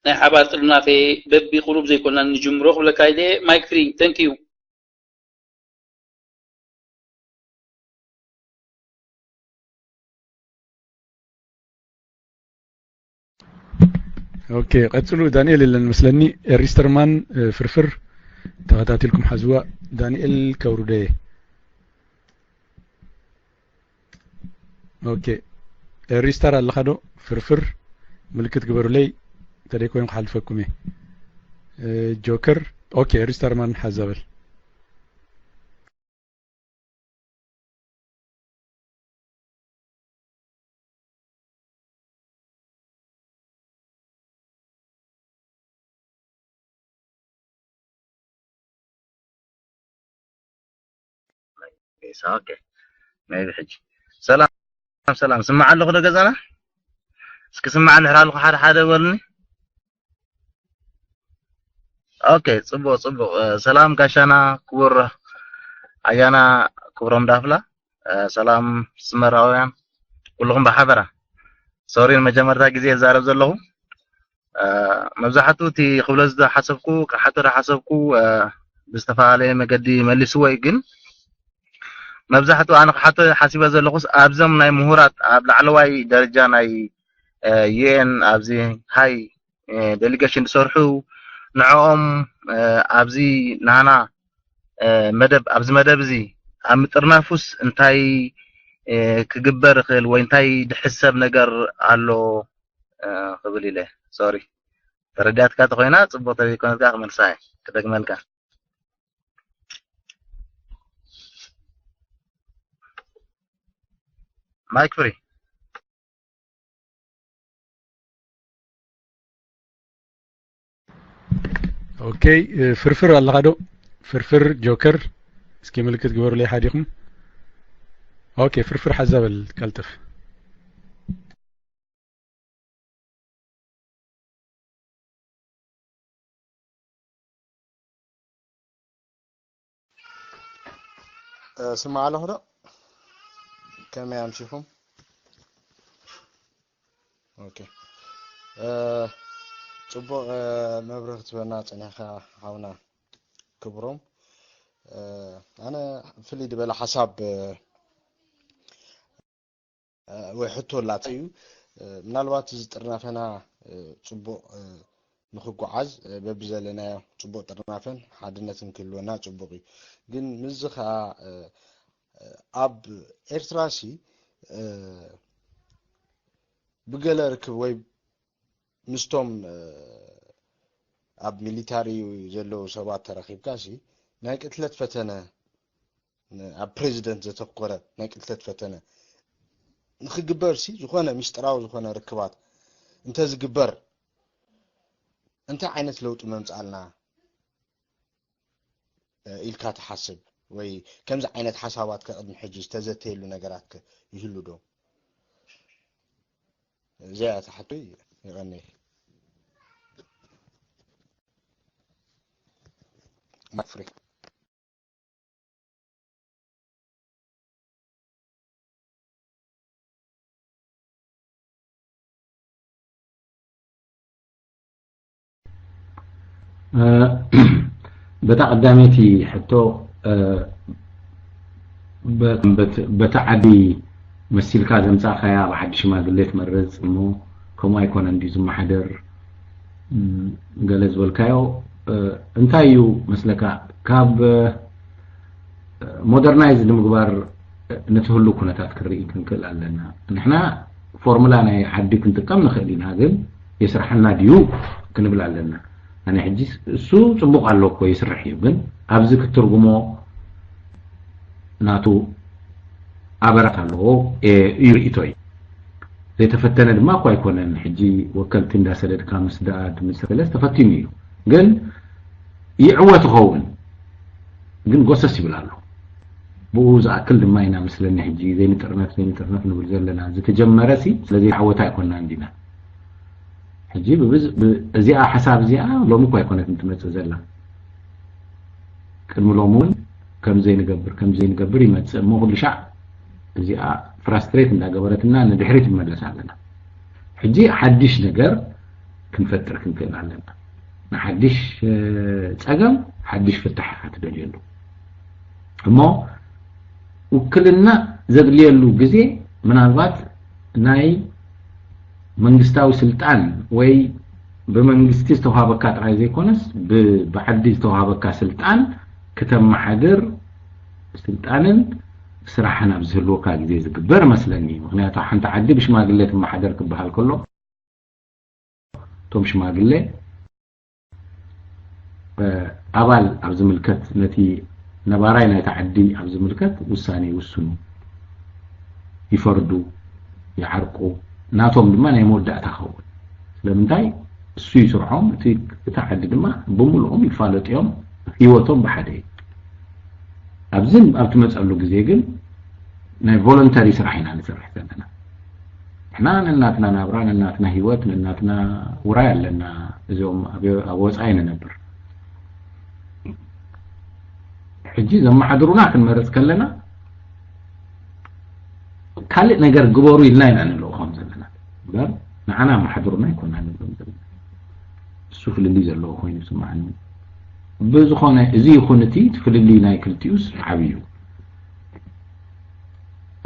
ናይ ሓባር ጥልናፈ በቢ ቁሩብ ዘይኮንና ንጅምሮ ክብለካ ኢለ ማይክ ፍሪ ታንክ ዩ اوكي قتلوا دانيال المسلني ريسترمان فرفر تغطاتلكم حزوا دانيال كورودي اوكي ريستر اللي خدو فرفر ملكت قبروا لي تريكو يوم حلفكم جوكر اوكي ريسترمان حزابل اوكي ما يحج سلام سمع له خد غزانا اسك سمع نحرا له حدا ورني اوكي صبو سلام كاشانا كبر عيانا كبرم دافلا سلام سمراويان كلهم بحبره سوري المجمرتا غزي زارب زلهو مبزحتو تي خبلز حسبكو كحتر حسبكو باستفاله مقدي ملسوي جن مبزحتو انا حتى حسيبه زلخص ابزم ناي مهورات اب لعلواي درجه ناي ين ابزي هاي ديليجيشن سرحو نعوم ابزي نانا مدب ابز مدب زي ام طرنافوس انتاي كغبر خل وي انتاي دحسب ነገር አሎ قبل له سوري ترداتك تخوينا صبوت يكونك خمساي تدغمنك مايك فري اوكي فرفر الله غدو فرفر جوكر اسكي ملكت جبر لي حديكم اوكي فرفر حزب الكلتف سمع له هذا كم يمشيكم اوكي صبو مبرخت بنات انا حاونا كبرهم انا في اللي دبل حساب ويحطوا لاتيو ምናልባት ዝጥርናፈና ጽቡቕ ንኽጓዓዝ በብዘለና ጽቡቕ ጥርናፈን ሓድነትን ክልወና ጽቡቕ እዩ ግን ምዝኻ ኣብ ኤርትራሲ ብገለ ርክብ ወይ ምስቶም ኣብ ሚሊታሪ ዘለው ሰባት ተረኺብካሲ ናይ ቅትለት ፈተነ ኣብ ፕሬዚደንት ዘተኮረ ናይ ቅትለት ፈተነ ንኽግበርሲ ዝኾነ ምስጥራዊ ዝኾነ ርክባት እንተ ዝግበር እንታይ ዓይነት ለውጥ መምጻልና ኢልካ ተሓስብ ወይ ከምዚ ዓይነት ሓሳባት ከቅድሚ ሕጂ ዝተዘተየሉ ነገራት ይህሉ ዶ زي تحتي يغني مفري بتقدمتي حتى بتعدي مسيل كازم صاخيا بعد شماغليت مرز مو كما يكون عندي زم حدر جلز والكايو انتايو مسلكا كاب مودرنايز المغبار نتهلو كنتات كري كنكل علينا نحنا فورمولا ناي حدك نتقم نخلينا ግን يسرحنا ديو كنبل علينا انا حجي سو صبق الله كو يسرح ግን ابز كترغمو ناتو አበረታለሁ ይርኢቶይ የተፈተነ ድማ እኮ አይኮነን ሕጂ ወከልት እንዳሰደድ ካምስዳድ ምሰለስ ተፈቲኑ እዩ ግን ይዕወት ኸውን ግን ጎሰስ ይብላሉ ብዙ አክል ድማ ኢና መስለኒ ሕጂ ዘይንጥርነት ንብል ዘለና ዝተጀመረሲ ስለዚህ ዓወታ አይኮና እንዲና ሕጂ እዚኣ ሓሳብ እዚኣ ሎሚ እኮ አይኮነት እንትመጽእ ዘላ ቅድሚ ሎሙን ከም ዘይንገብር ይመጽእ ሞ ኩሉ ሻዕ እዚኣ ፍራስትሬት እንዳገበረትና ንድሕሪት ይመለሳለና ሕጂ ሓድሽ ነገር ክንፈጥር ክንክእል ኣለና ንሓድሽ ፀገም ሓድሽ ፍታሕ ክትደልየሉ እሞ ውክልና ዘድልየሉ ግዜ ምናልባት ናይ መንግስታዊ ስልጣን ወይ በመንግስቲ ዝተዋሃበካ ጥራይ ዘይኮነስ ብዓዲ ዝተዋሃበካ ስልጣን ከተመሓድር ስልጣንን ስራحنا بزهلوك ጊዜ ዝግበር መስለኒ ምክንያቱ ሓንታ ዓዲ ብሽማግሌት ማሕደር ክበሃል ከሎ ቶም ሽማግሌ አባል ኣብ ዝምልከት ነቲ ነባራይ ናይ ተዓዲ ኣብ ዝምልከት ውሳኔ ይውስኑ ይፈርዱ ይዓርቁ ናቶም ድማ ናይ መወዳእታ ኸውን ስለምንታይ እሱ ይስርሖም እቲ ተዓዲ ድማ ብሙሉኦም ይፋለጥዮም ህይወቶም ብሓደ ኣብዝን ኣብ ትመጽሉ ጊዜ ግን ናይ ቮለንተሪ ስራሕና ንሰርሕ ዘለና እحنا እናትና ናብራን እናትና ህይወት እናትና ውራይ ኣለና እዚኦም ኣብ ወጻይና ነበር ሕጂ ዘመሓድሩና ክንመርጽ ከለና ካልእ ነገር ግበሩ ኢልና ኢና ንለውኹም ዘለና በር ንዓና መሓድሩና ይኮና ንብሎም ዘለና እሱ ፍልሊ ዘለዎ ኮይኑ ስማዕኒ بزخونه ازي يخونتي تفللي ناي كلتيوس حبيو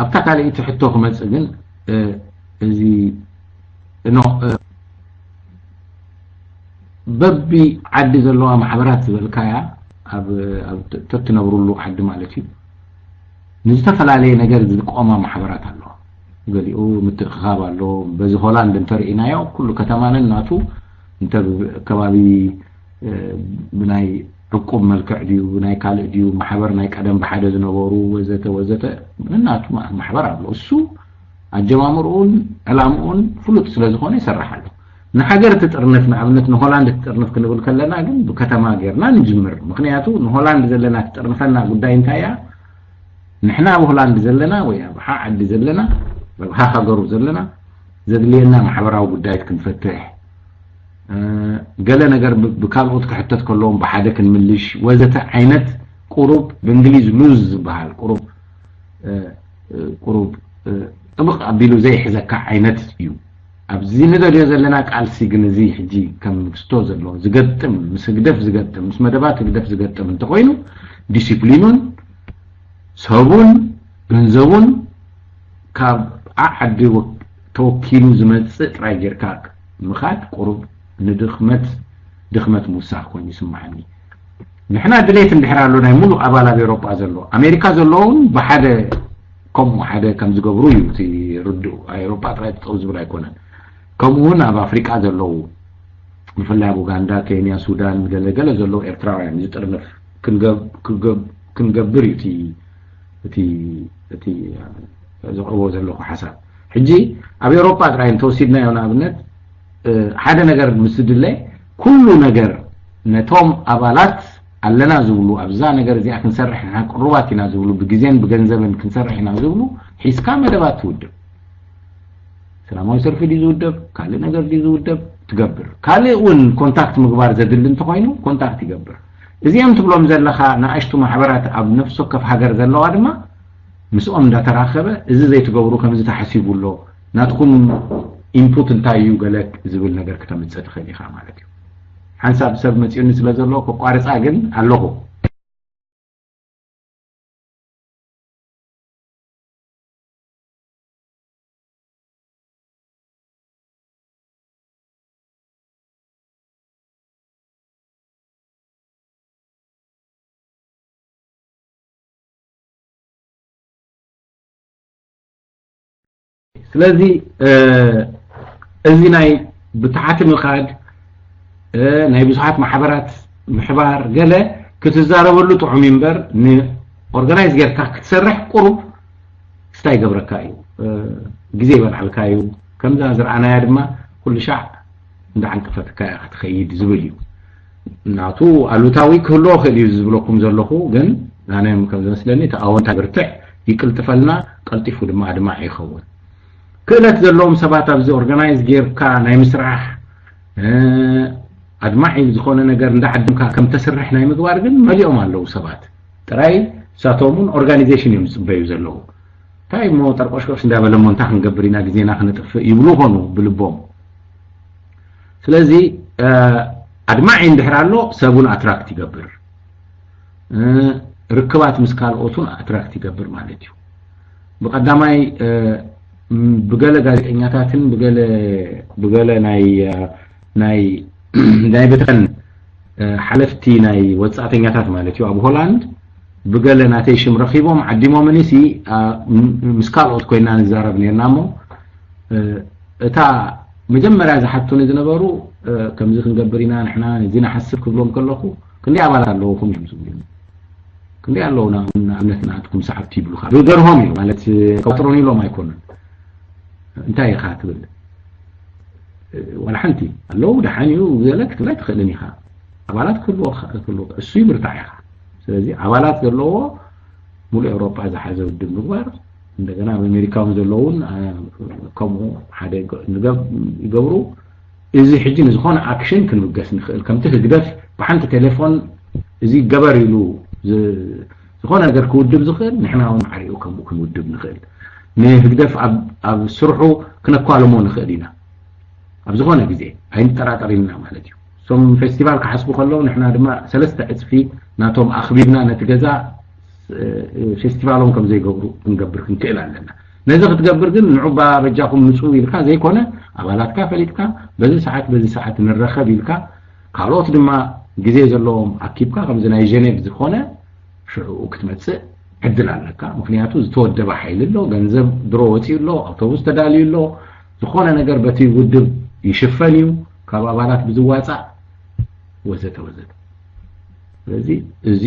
ابتاك على يتحطوه مزقن ازي انو ببي عدي زلوها محبرات بالكايا اب تتنبرلو عد مالتي نزتفل عليه نجر زقوما محبرات الله قاليو متخاب الله بزي هولاند انترئينا يو كل كتمان الناتو انت كبابي بناي ركوب ملكع ديو بناي كالع ديو محبر ناي قدم بحاجه زنبورو وزته مناتو محبر አለው እሱ አጀማምሩን ዕላማውን ፍሉጥ ስለዝሆነ ይሰራሃሉ نحجر تترنف نعملت نهولاند تترنف كنقول كلنا ግን بكتما غيرنا نجمر مخنياتو نهولاند زلنا تترنفنا ጉዳይ እንታያ نحنا بهولاند زلنا ويا بحا عد زلنا بحا هاجرو زلنا زدلينا محبراو ጉዳይ كنفتح قال ነገር بكالوت كحتت كلهم بحاده كنملش وزت عينت قروب بانجليز لوز بحال قروب طبق ابيلو زي حزكا عينت يو ابزي ندر يزلنا قال سيغنزي حجي كم ستو زلو زغطم مسغدف زغطم مس مدبات زغدف زغطم انت خوينو ديسيبلينون سبون ገንዘቡን ካብ አዓዲ ተወኪሉ ዝመጽእ ጥራይ ጌርካ ምኻድ ቁሩብ ንድኽመት ሙሳኽ ኮይኑ ይስማዓኒ ንሕና ድሌት እንድሕራሉ ናይ ሙሉ ኣባላት ኤውሮጳ ዘሎ ኣሜሪካ ዘለውን ብሓደ ከምኡ ሓደ ከም ዝገብሩ እዩ እቲ ርድኡ ኤውሮጳ ጥራይ ጠው ዝብል ኣይኮነን ከምኡውን ኣብ ኣፍሪቃ ዘለዉ ብፍላይ ኣብ ኡጋንዳ ኬንያ ሱዳን ገለገለ ዘለዉ ኤርትራውያን ዝጥርነፍ ክንገብር እዩ እቲ ዘቕርቦ ዘለኹ ሓሳብ ሕጂ ኣብ ኤውሮጳ ጥራይ እንተወሲድናዮ ንኣብነት ሓደ ነገር ምስድለይ ኩሉ ነገር ነቶም ኣባላት ኣለና ዝብሉ ኣብዛ ነገር እዚኣ ክንሰርሕ ኢና ቁሩባት ኢና ዝብሉ ብግዜን ብገንዘብን ክንሰርሕ ኢና ዝብሉ ሒስካ መደባት ትውድብ ሰላማዊ ሰልፊ ዲ ዝውድብ ካልእ ነገር ዲ ዝውድብ ትገብር ካልእ እውን ኮንታክት ምግባር ዘድል እንተኮይኑ ኮንታክት ይገብር እዚኦም ትብሎም ዘለኻ ንኣሽቱ ማሕበራት ኣብ ነፍሲ ወከፍ ሃገር ዘለዋ ድማ ምስኦም እንዳተራኸበ እዚ ዘይትገብሩ ከምዚ ተሓሲቡሎ ናትኩም ኢንፑት እንታይ እዩ ገለክ ዝብል ነገር ከተምጽእ ትኽእል ኢኻ ማለት እዩ ሓንሳብ ሰብ መጽኡኒ ስለ ዘሎ ከቋርጻ ግን ኣለኹ ስለዚህ እዚ ናይ ብታሕቲ ምኻድ ናይ ብዙሓት ማሕበራት ምሕባር ገለ ክትዛረበሉ ጥዑም እምበር ንኦርጋናይዝ ጌርካ ክትሰርሕ ቁሩብ ስታይ ገብረካ እዩ ግዜ ይበልዓልካ እዩ ከምዛ ዝረኣናያ ድማ ኩሉ ሻዕ እንዳዓንቀፈትካ ክትኸይድ ዝብል እዩ ናቱ ኣሉታዊ ክህልዎ ክእል እዩ ዝብለኩም ዘለኹ ግን ኣነ ከም ዝመስለኒ እቲ ኣወንታ ብርትዕ ይቅልጥፈልና ቀልጢፉ ድማ ይኸውን ክእለት ዘለዎም ሰባት ኣብዚ ኦርጋናይዝ ጌርካ ናይ ምስራሕ ኣድማዒ ዝኾነ ነገር እንዳዓድምካ ከም ተስርሕ ናይ ምግባር ግን መሊኦም ኣለዉ ሰባት ጥራይ ሳቶምን ኦርጋናይዜሽን እዮም ዝጽበዩ ዘለዉ እንታይ ሞ ጠርቆሽቆሽ እንዳበለ ሞ እንታይ ክንገብር ኢና ግዜና ክነጥፍእ ይብሉ ኾኑ ብልቦም ስለዚ ኣድማዒ እንድሕር ኣሎ ሰቡን ኣትራክት ይገብር ርክባት ምስ ካልኦቱን ኣትራክት ይገብር ማለት እዩ ብቐዳማይ بقالة ጋዜጠኛታትን بقالة ናይ በተን ሓለፍቲ ናይ ወጻእተኛታት ማለት እዩ ኣብ ሆላንድ بقالة ናተይ ሽም ረኺቦም ዓዲሞም ንሲ ምስ ካልኦት ኮይና ንዛረብ ነርናሞ እታ መጀመርያ ዝሓቱን ዝነበሩ ከምዚ ክንገብር ኢና ንሕና እዚና ሓስብ ክብሎም ከለኹ ክንደይ ኣባላት ኣለውኩም እዮም ዝብሉ ክንደይ ኣለውና እምነትናትኩም ሰዓብቲ ይብሉኻ ብገርሆም እዩ ማለት ቀጥሮን ኢሎም ኣይኮኑን እንታይ ኢኻ ትብል ወላ ሓንቲ ኣለዉ ደሓንዩ ዘለክ ትብላይ ትኽእልን ኢኻ ኣባላት ክህልዎ እሱ ይምርታዕ ኢኻ ስለዚ ኣባላት ዘለዎ ሙሉእ ኤውሮጳ ዝሓዘ ውድብ ምግባር እንደገና ኣሜሪካ ዘለውን ከምኡ ሓደ ይገብሩ እዚ ሕጂ ንዝኾነ ኣክሽን ክንብገስ ንኽእል ከምቲ ህግደፍ ብሓንቲ ቴሌፎን እዚ ገበር ኢሉ ዝኾነ ነገር ክውድብ ዝኽእል ንሕና እውን ዓሪኡ ከምኡ ክንውድብ ንኽእል ንህግደፍ ኣብ ስርሑ ክነኳልሞ ንኽእል ኢና ኣብ ዝኾነ ግዜ ኣይንጠራጠሪና ማለት እዩ ሶም ፌስቲቫል ክሓስቡ ከለዉ ንሕና ድማ ሰለስተ ዕፅፊ ናቶም ኣኽቢብና ነቲ ገዛ ፌስቲቫሎም ከም ዘይገብሩ ክንገብር ክንክእል ኣለና ነዚ ክትገብር ግን ንዑባ በጃኹም ንፁ ኢልካ ዘይኮነ ኣባላትካ ፈሊጥካ በዚ ሰዓት ንረኸብ ኢልካ ካልኦት ድማ ግዜ ዘለዎም ኣኪብካ ከምዚ ናይ ጀኔቭ ዝኾነ ሽዑኡ ክትመጽእ ዕድል ኣለካ ምክንያቱ ዝተወደበ ሓይሊ ኣሎ ገንዘብ ድሮ ወፂኡ ኣሎ ኣውቶቡስ ተዳልዩ ኣሎ ዝኾነ ነገር በቲ ውድብ ይሽፈን እዩ ካብ ኣባላት ብዝዋፃእ ወዘተ ስለዚ እዚ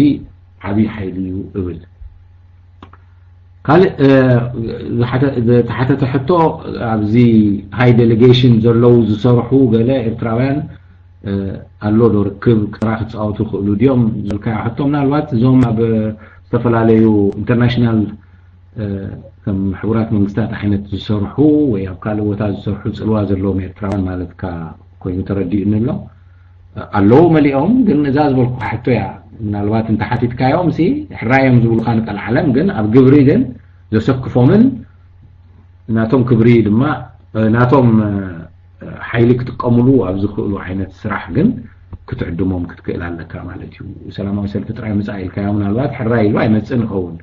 ዓብይ ሓይሊ እዩ እብል قال حتى تحطوا ابزي هاي ديليجيشن زلو زسرحوا قال ارتراوان قالوا له ركب راح تصاوتوا خلو ديوم زلكا حطوا من الوقت زوم باستفلاليو انترناشنال كم حوارات منستات حينت زسرحوا ويقالوا وتا زسرحوا صلوا زلو ارتراوان مالتكا كوي تردي انه قالوا مليهم ግን እዛ ዝበልኩ حتى يا من الوقت انت حتتكايوم سي حرايم زبل خانق العالم ግን اب ግብሪ ግን ዘሰክፎምን ናቶም ክብሪ ድማ ናቶም ሓይሊ ክትቀምሉ ኣብ ዝኽእሉ ዓይነት ስራሕ ግን ክትዕድሞም ክትክእል ኣለካ ማለት እዩ ሰላማዊ ሰልፊ ጥራይ መጻኢልካ ያው ምናልባት ሕራይ ኢሉ ኣይመጽን ይኸውን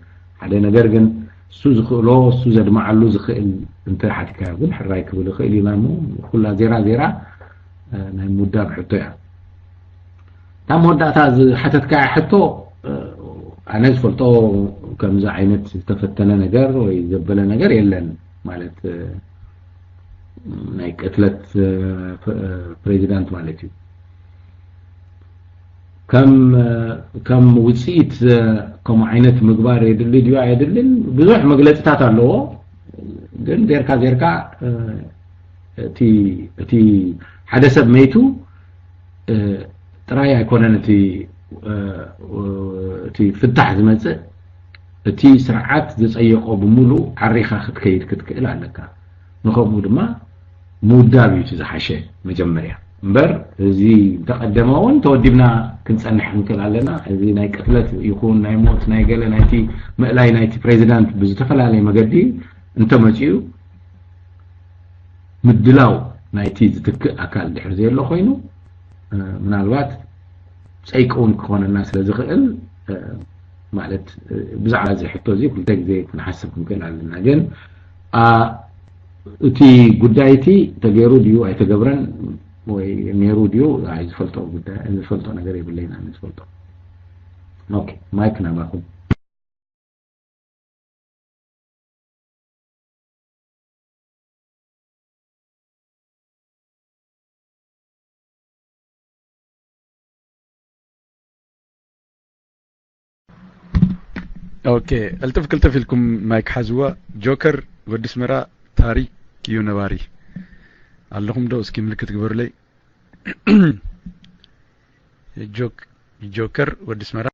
ሓደ ነገር ግን እሱ ዝኽእሎ እሱ ዘድማዓሉ ዝኽእል እንተ ሓትካ ግን ሕራይ ክብል ይኽእል ኢማሙ ኩላ ዜራ ዜራ ናይ ሙዳብ ሕቶ ያ ታም ወዳእታ ሓተትካ ሕቶ أنا زفلتو كم زعينت تفتنا نجار ويزبل نجار يلا مالت نايك أثلت بريزيدنت مالتي كم وسيت كم عينت مقبار يدل ديو يدلن بزوح مقلت تاتالو جن ديركا تي حدث بميتو ترايا يكونن تي فتح زمص تي سرعات زصيقو بمولو عريخه ክትከይድ ክትክእል ኣለካ ንኸሙ ድማ ሙዳብ እዩ ዝሓሸ መጀመርያ እምበር እዚ ተቀደመውን ተወዲብና ክንጸንሕ እንከል ኣለና እዚ ናይ ቅትለት ይኹን ናይ ሞት ናይ ገለ ናይቲ መእላይ ናይቲ ፕሬዚዳንት ብዝተፈላለየ መገዲ እንተመጪው ምድላው ናይቲ ዝትክእ ኣካል ድሕር ዘየሎ ኮይኑ ምናልባት ፀይቀውን ክኾነና ስለዝኽእል ማለት ብዛዕባ እዚ ሕቶ እዚ ክልተ ግዜ ክንሓስብ ክንክእል ኣለና ግን እቲ ጉዳይቲ ተገይሩ ድዩ ኣይተገብረን ወይ ነይሩ ድዩ ዝፈልጦ ጉዳይ ዝፈልጦ ነገር የብለይና ንዝፈልጦ ኦኬ ማይክ ናባኹም اوكي التف لكم مايك حزوة جوكر ودس مرا تاريخ كيو نباري اللهم دو اسكي ملكت قبر لي جوكر ودس مرا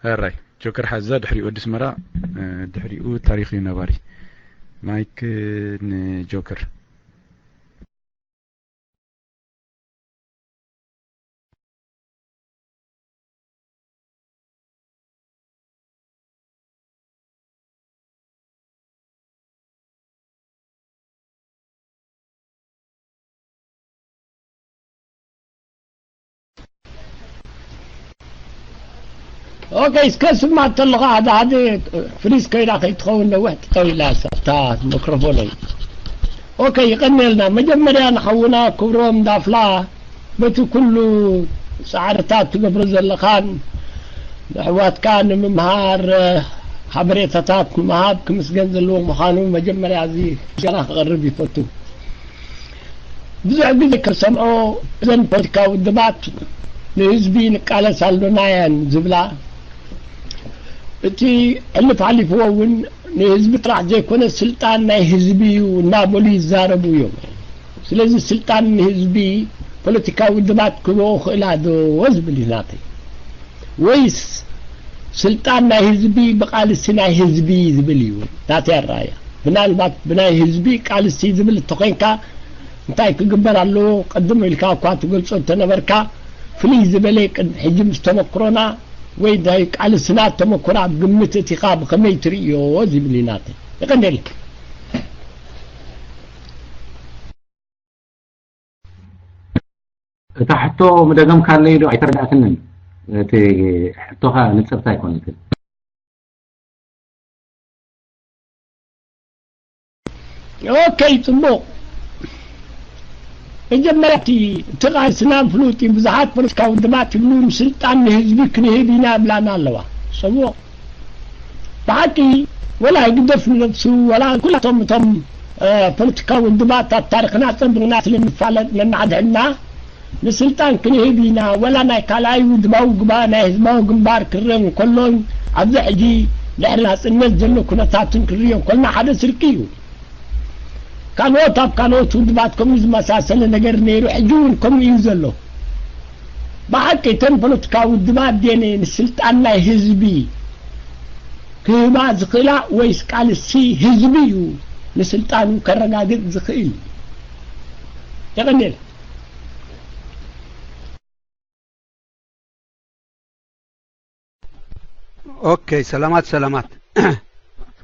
هاي جوكر حزا دحري ودس مرا دحري او تاريخ نباري مايك جوكر اوكي اسكسب مع الطلقة هذا فريس كيلا تخون لوحت طويلة تا ميكروفوني اوكي يقني لنا مجمريا نحونا كبروم دافلا بيتو كله سعرتات قبر زلخان دعوات كان ممهار حبريتات مهاب كمسجن زلو مخانو مجمريا زي جناح غرب يفوتو بزع بذكر سمعوا اذن بودكا والدبات لهزبين قال سالونا ين زبلا اتي اللي تعلي فوون لهزب طرح زي كون السلطان ناي هزبي ونابولي يزاربو يوم سلازي السلطان هزبي بوليتيكا ودبات كلو خلادو وزب اللي ناتي ويس سلطان ناي هزبي بقال السناي هزبي زبليو ناتي الراية بنالبات بناي هزبي قال السي زبل التقينكا انتاي كقبر اللو قدم الكا وكاتو قلصو تنبركا فلي زبليك حجم استمكرونا ويدايك على سنات تمكرا بقمت اتقاب خميت ريو وزي بليناتي يقني لك تحتو مدغم كان ليدو ايترداتنن تي حتوها نصرتا يكون كده اوكي تمو مجمرتي تقع سنان فلوتي بزحات برسكا ودمات يقولون سلطان هزبك نهبينا بلانا اللوا سمو بحكي ولا يقدف نفسه ولا كل تم بوليتيكا ودمات التاريخنا صندوقنات لما عدهنا لسلطان كنهبينا ولا نايكالاي ودماو قبا نايزماو قنبار كرم كلهم عبد حجي ድሕሪ ናጽነት ዘሎ ኩነታትን ክርዮ ኮልና ሓደ ስርቂ እዩ ካልኦት ኣብ ካልኦት ውድባት ከምኡ ዝመሳሰለ ነገር ነይሩ ሕጂ እውን ከምኡ እዩ ዘሎ ብሓቂ እተን ፖለቲካዊ ውድባት ደኔ ንስልጣን ናይ ህዝቢ ክህባ ዝኽእላ ወይስ ቃልሲ ህዝቢ እዩ ንስልጣኑ ከረጋግጥ ዝኽእል يغني اوكي سلامات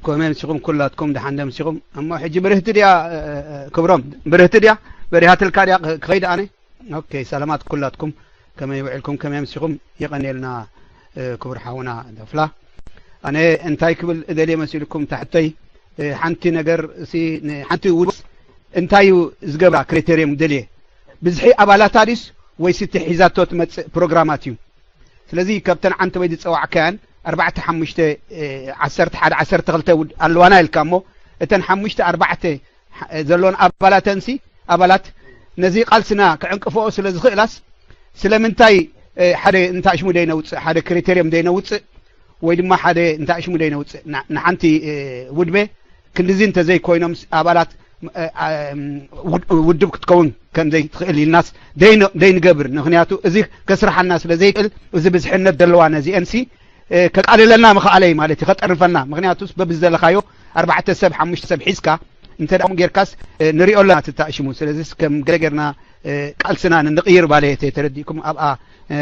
كومين سيقوم كلاتكم دحندم سيقوم اما حجي برهت ديا كبرم برهت ديا بريهات الكاريا خيد اني اوكي سلامات كلاتكم كما يوعلكم كما يمسيقوم يغني لنا كبر حاونا دفلا انا انتاي كبل ادلي مسيلكم تحتي حنتي نجر سي حنتي انتايو زغبا كريتيريوم دلي بزحي ابالات اديس وي ست حيزاتو تمص بروغراماتيو سلازي كابتن عنت ويد صواع كان 4 5 10 1 10 2 الوانا الكامو اتن 5 4 زلون ابالاتنسي ابالات نزي قالسنا كعنقفو سلاز خلاص سلامنتاي حدا انت اشمو دينوص حدا كريتيريوم دينوص وي دما حدا انت اشمو دينوص نحنتي ودبه كندزي انت زي كوينوم ابالات ودب كتكون كان زي تخيل الناس دين قبر نخنياتو ازي كسرح الناس لزي قل وزي بزحنا دلوانا زي انسي كقال لنا مخ علي مالتي خطرفنا مخنياتوس ببزلخايو 4 7 5 7 حسكا انت دام غيركاس نريو لنا تتاشمو سلازي كم غرغرنا قالسنا نقير باليته ترديكم ابا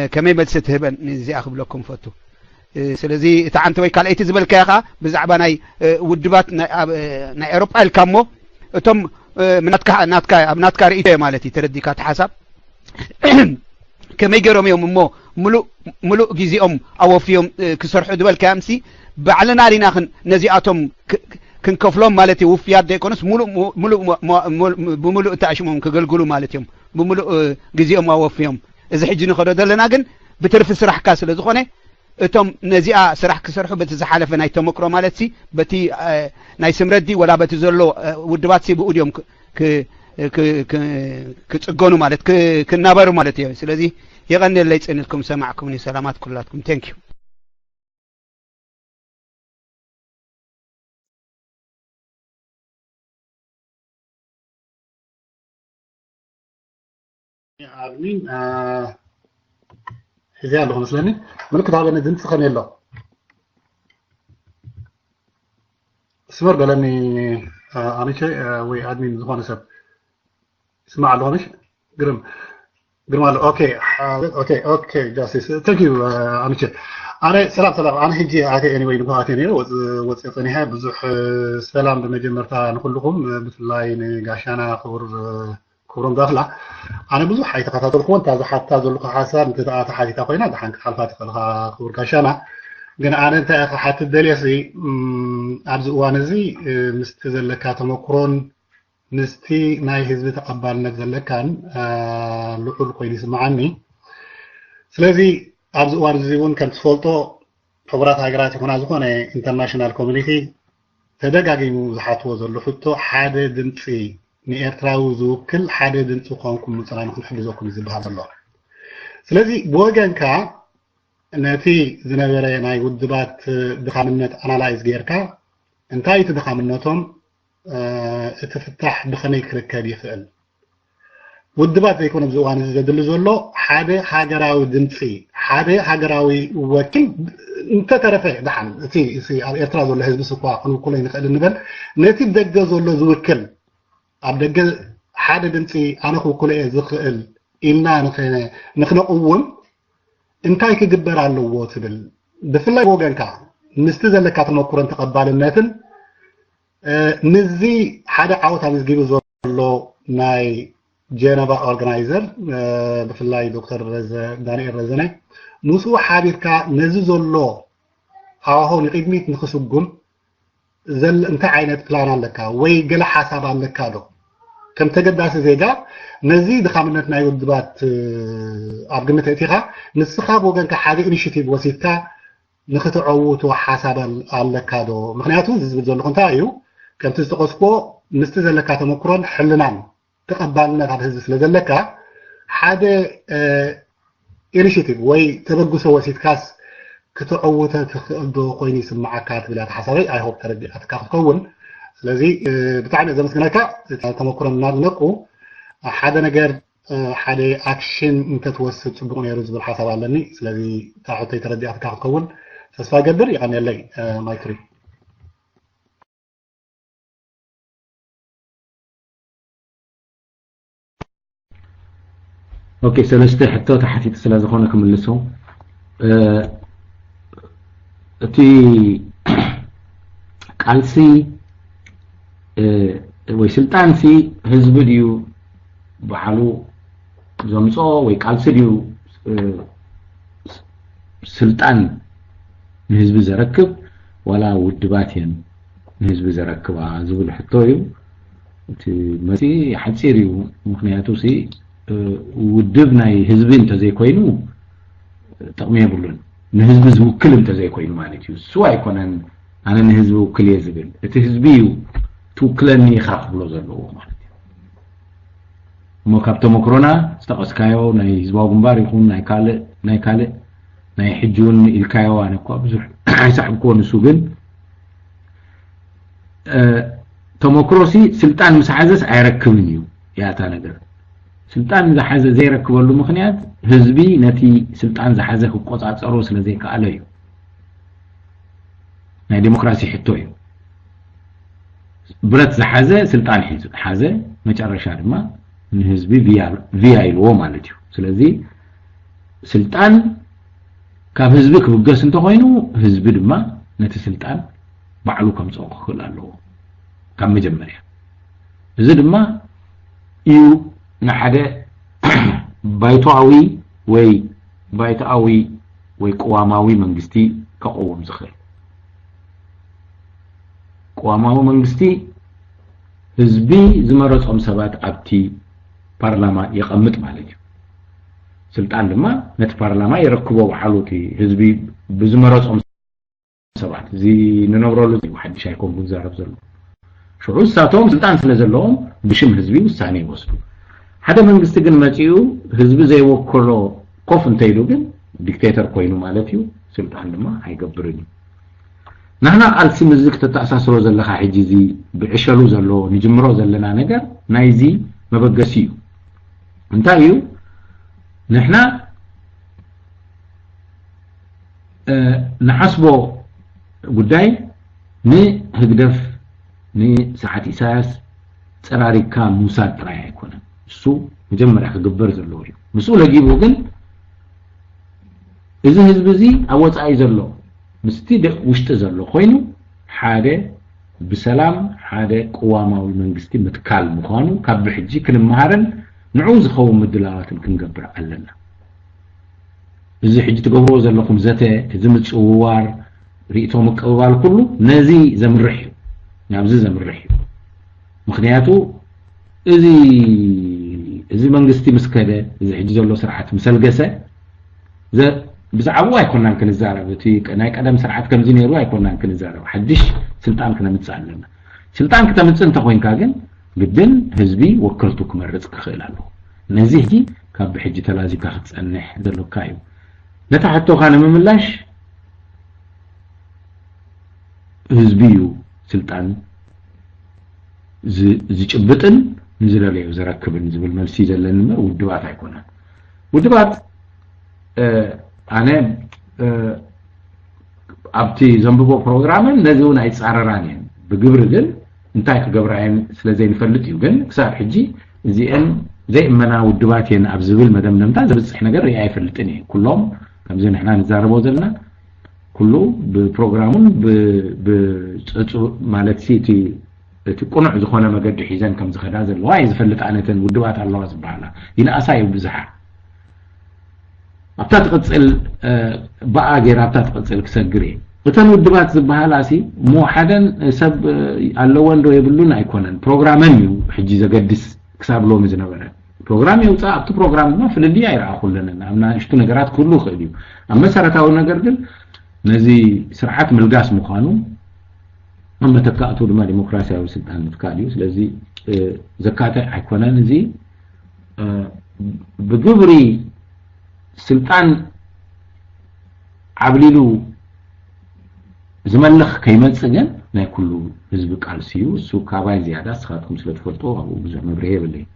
كمي بلستهبن زي اخب لكم فتو سلازي تا انت وي كاليتي زبلكاخا بزعبا ناي ودبات ناي اوروبا الكامو اتم ناتكا رئيته مالتي ترديكا تحسب كما يجرم يوم ملو جزيهم او فيهم كسرحوا دبل كامسي بعلنا رينا نزياتهم كنكفلهم مالتي وفيات ديكونس بملو تاشمهم كغلغلو مالتهم بملو جزيهم او فيهم اذا حجي نخدو دلنا كن بترف سرح كاس لزخونه اتم نزيا سرح كسرحوا بتزحلف ناي تمكرو مالتي بتي ناي سمردي ولا بتزلو ودبات سي بوديوم كتصغونو مالت كنابرو مالت يا سلازي يغني اللي يصنلكم سمعكم سلامات كلاتكم ثانك يو يا عالمين هذا اللي مثلني ملك على ندنت خن يلا سمر قالني انا شيء وي ادمين زمان سب اسمع لونش قرم اوكي جاسيس ثانك يو انا شيء انا سلام انا هجي عادي اني وي نبغاتني وصيتني هاي بزح سلام بمجمرتا نقولكم مثل لاي غاشانا كورم داخله انا بزح حي تكاتلكم انت حتى ذلك حساب انت حاجه خوينا دحنك خلفات كور غاشانا ግን ኣነ እንታይ ሓት ደልየሲ ኣብዚ እዋን እዚ ምስቲ ዘለካ ተመክሮን ምስቲ ናይ ህዝቢ ተቐባልነት ዘለካን ልዑል ኮይኑ ይስምዓኒ ስለዚ ኣብዚ እዋን እዚ እውን ከም ትፈልጦ ሕቡራት ሃገራት ይኹና ዝኾነ ኢንተርናሽናል ኮሚኒቲ ተደጋጊሙ ዝሓትዎ ዘሎ ሕቶ ሓደ ድምፂ ንኤርትራዊ ዝውክል ሓደ ድምፂ ኮንኩም ምፅናይ ንክሕግዘኩም ዝብሃል ዘሎ ስለዚ ብወገንካ ነቲ ዝነበረ ናይ ውድባት ድኻምነት ኣናላይዝ ጌርካ እንታይ እቲ ድኻምነቶም እቲ ፍታሕ ብኸመይ ክርከብ ይኽእል ውድባት ዘይኮነ ኣብዚ እዋን እዚ ዘድሊ ዘሎ ሓደ ሃገራዊ ድምፂ ሓደ ሃገራዊ ወኪል እንተተረፈ ድሓን እቲ ኣብ ኤርትራ ዘሎ ህዝቢ ስኳ ክንውክሎ ይንኽእል ንበል ነቲ ደገ ዘሎ ዝውክል ኣብ ደገ ሓደ ድምፂ ኣነ ክውክሎ እየ ዝኽእል ኢልና ንኽነቕውም እንታይ ክግበር ኣለዎ ትብል ብፍላይ ወገንካ ምስቲ ዘለካ ተመክሮን ተቐባልነትን ንዚ ሓደ ዓወት ኣመዝጊቡ ዘሎ ናይ ጀነቫ ኦርጋናይዘር ብፍላይ ዶክተር ዳንኤል ረዘነ ንስኡ ሓቢርካ ነዚ ዘሎ ሃዋህው ንቅድሚት ንክስጉም እንታይ ዓይነት ፕላን ኣለካ ወይ ገለ ሓሳብ ኣለካ ዶ ከም ተገዳሲ ዜጋ ነዚ ድኻምነት ናይ ውድባት ኣብ ግምት እቲኻ ንስኻ ወገንካ ሓደ ኢኒሽቲቭ ወሲድካ ንኽትዓውቱ ሓሳብ ኣለካ ዶ ምክንያቱ ዝብል ዘለኹ እንታይ እዩ ከምቲ ዝተቐስኮ ምስቲ ዘለካ ተመክሮን ሕልናን ተቐባልነት ኣብ ህዝቢ ስለ ዘለካ ሓደ ኢኒሽቲቭ ወይ ተበግሶ ወሲድካስ ክትዕውተ ትኽእል ዶ ኮይኑ ይስምዓካ ትብል ሓሳበይ ኣይ ሆፕ ተረዲእካ ክትከውን ስለዚ ብጣዕሚ ዘመስግነካ ተመክሮ እናድነቁ ሓደ ነገር ሓደ ኣክሽን እንተትወስድ ፅቡቅ ነይሩ ዝብል ሓሳብ ኣለኒ ስለዚ ታሕተይ ተረዲእካ ክትከውን ተስፋ ገብር ይቀኒለይ ማይክሪ اوكي سلسته حتى تحتي سلا زخونه كملسو تي قالسي ወይ ስልጣን ሲ ህዝብ ድዩ በሓሉ ዘምጾ ወይ ቃልሲ ድዩ ስልጣን ንህዝብ ዘረክብ ወላ ውድባት የን ንህዝብ ዘረክባ ዝብል ሕቶ እዩ እቲ መሲ ሓፂር እዩ ምክንያቱ ሲ ውድብ ናይ ህዝብ እንተዘይ ኮይኑ ጥቕሚ የብሉን ንህዝብ ዝውክል እንተዘይ ኮይኑ ማለት እዩ እሱ ኣይኮነን ኣነ ንህዝብ ውክል እየ ዝብል እቲ ህዝቢ እዩ ትውክለኒ ኢኻ ክብሎ ዘለዎ ማለት እዩ እሞ ካብቶም መክሮና ዝተቐስካዮ ናይ ህዝባዊ ግንባር ይኹን ናይ ካልእ ናይ ሕጂውን ኢልካዮ ኣነ እኳ ብዙሕ ኣይሳሕብክዎ ንሱ ግን ተመክሮሲ ስልጣን ምስ ሓዘስ ኣይረክብን እዩ ያታ ነገር ስልጣን ዝሓዘ ዘይረክበሉ ምክንያት ህዝቢ ነቲ ስልጣን ዝሓዘ ክቆፃፀሮ ስለዘይከኣለ እዩ ናይ ዲሞክራሲ ሕቶ እዩ ብረት ዝሓዘ ስልጣን ሓዘ መጨረሻ ድማ ንህዝቢ ቪያ ኢልዎ ማለት እዩ ስለዚ ስልጣን ካብ ህዝቢ ክብገስ እንተኮይኑ ህዝቢ ድማ ነቲ ስልጣን ባዕሉ ከምፅኦ ክኽእል ኣለዎ ካብ መጀመርያ እዚ ድማ እዩ ንሓደ ባይቶኣዊ ወይ ባይቶኣዊ ወይ ቆዋማዊ መንግስቲ ከቆውም ዝኽእል ቆዋማዊ መንግስቲ ህዝቢ ዝመረፆም ሰባት ኣብቲ ፓርላማ ይቐምጥ ማለት እዩ ስልጣን ድማ ነቲ ፓርላማ ይረክቦ ባዕሉ እቲ ህዝቢ ብዝመረፆም ሰባት እዚ ንነብረሉ ሓድሽ ኣይኮን ዝዛረብ ዘሎ ሽዑ ሳቶም ስልጣን ስለ ዘለዎም ብሽም ህዝቢ ውሳኔ ይወስዱ ሓደ መንግስቲ ግን መጪኡ ህዝቢ ዘይወክሎ ኮፍ እንተይሉ ግን ዲክቴተር ኮይኑ ማለት እዩ ስልጣን ድማ ኣይገብርን نحن قالسي مزك تتأساسرو زلخا حجيزي بعشلو زلو نجمرو زلنا نجر نايزي مبقسيو انتايو نحن نحسبو قداي ني هقدف ني ساعة إساس تراريكا موساد رايح يكون السو مجمر يحق قبر زلو مسؤول اجيبو قل إذا هزبزي أوت أي زلو مستي وشت زلو خوينو حاجة بسلام حاجة قوامة والمنجستي متكال مخانو كاب حجي كن مهارن نعوز خوم مدلات يمكن قبر علنا إذا حجي تقبرو زلكم زته زمت شوار ريتهم مقبال كله نزي زمن رحيو نعم زي زمن رحيو مخنياتو إذا منجستي مسكده إذا حجي زلو سرعة مسلقسة بزعوا يكونن كنزارب تي ناي قدم سرعات كم زينيرو يكونن كنزارب حدش سلطان كنا متصالنا سلطان كتا متصنت خوينكا كن بدن حزبي وكلتو كمرص كخيلالو نزيه دي كاب حجي تلازي كخصنح دلو كايو نتاحتو كان مملاش حزبيو سلطان زيچبطن نزلاليو زركبن زبل ملسي زلن ودبات يكونن ودبات أنا أبتي زنبو برنامج نزون أي صارراني بجبر جن انتاك جبرين سلزين فلتي وجن كسر حجي زي منا ودباتين أبزبل مدام نمتاز بس إحنا جري أي فلتني كلهم كم زين إحنا نزاربو زلنا كله ببرنامج مالتي تكون عزخونا ما قد حيزان كم زخدا زل وايز فلت أنا تن ودبات الله سبحانه هنا أسايب بزحة أبتات قصل بقى غير أبتات قصل كسجري وتن ودبات زبالاسي مو حدا سب اللون دو يبلون أيقونن برنامج حجي زقدس كسب لهم زنبرة برنامج يوصل أبتو برنامج ما في الدنيا يرى كلنا أمنا إشتو نجارات كله خديو أما سرتاو نجاردل نزي سرعات ملقاس مخانو أما تكاتو دما ديمقراطية أو سلطان متكاليو لذي زكاة أيقونن نزي بجبري سلطان عبليلو زملخ كيمصغن ناي كله حزب قالسيو سو كاباي زياده سخاتكم سلتفلطو ابو بزح مبريه بلي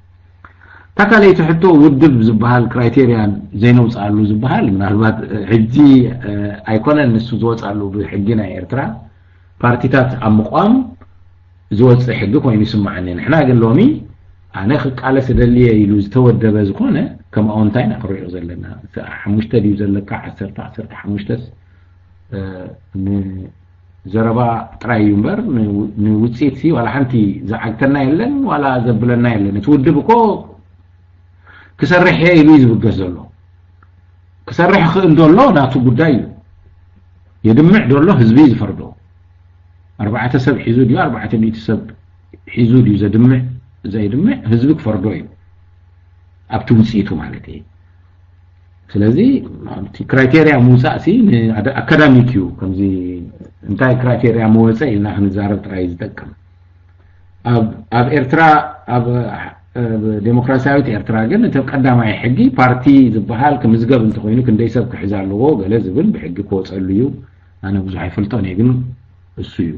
تاكالي تحطو ودب زبحال كرايتيريان زينو صالو زبحال ምናልባት ሕጂ ኣይኮነን ንሱ ዝወጻሉ ብሕጊና ኤርትራ ፓርቲታት ኣምቋም ዝወጽ ሕጊ ኮይኑ ይስማዓኒ ንሕና ግን ሎሚ ኣነ ቃለስ ደልየ ኢሉ ዝተወደበ ዝኾነ ከም ኣውንታይ ንኽሪኦ ዘለና 5 ዲዩ ዘለካ 10 ዘረባ ጥራይ እምበር ንውጽኢት ሲ ወላ ሓንቲ ዝዓግተና የለን ወላ ዘብለና የለን ትውድብ እኮ ክሰርሕ ኢሉ ይዝብገዝ ዘሎ ክሰርሕ ክእል ዘሎ ናቱ ጉዳይ የድምዕ ዘሎ ህዝቢ ዝፈርዶ 4 ሰብ ሒዙ ዲዩ 400 ሰብ ሒዙ ዲዩ ዘድምዕ ዘይድምዕ ህዝቢ ክፈርዶ እዩ ኣብቲ ውጽኢቱ ማለት እዩ ስለዚ ክራይቴሪያ ሙሳሲ አካዳሚክ ዩ ከምዚ እንታይ ክራይቴሪያ መወፀ ኢልና ክንዛረብ ጥራይ ዝጠቅም ኣብ ኤርትራ ኣብ ዴሞክራሲያዊት ኤርትራ ግን ተቀዳማይ ሕጊ ፓርቲ ዝበሃል ከምዝገብ እንተኮይኑ ክንደይ ሰብ ክሕዛ ኣለዎ ገለ ዝብል ብሕጊ ክወፀሉ እዩ ኣነ ብዙሕ ኣይፈልጦን ግን እሱ እዩ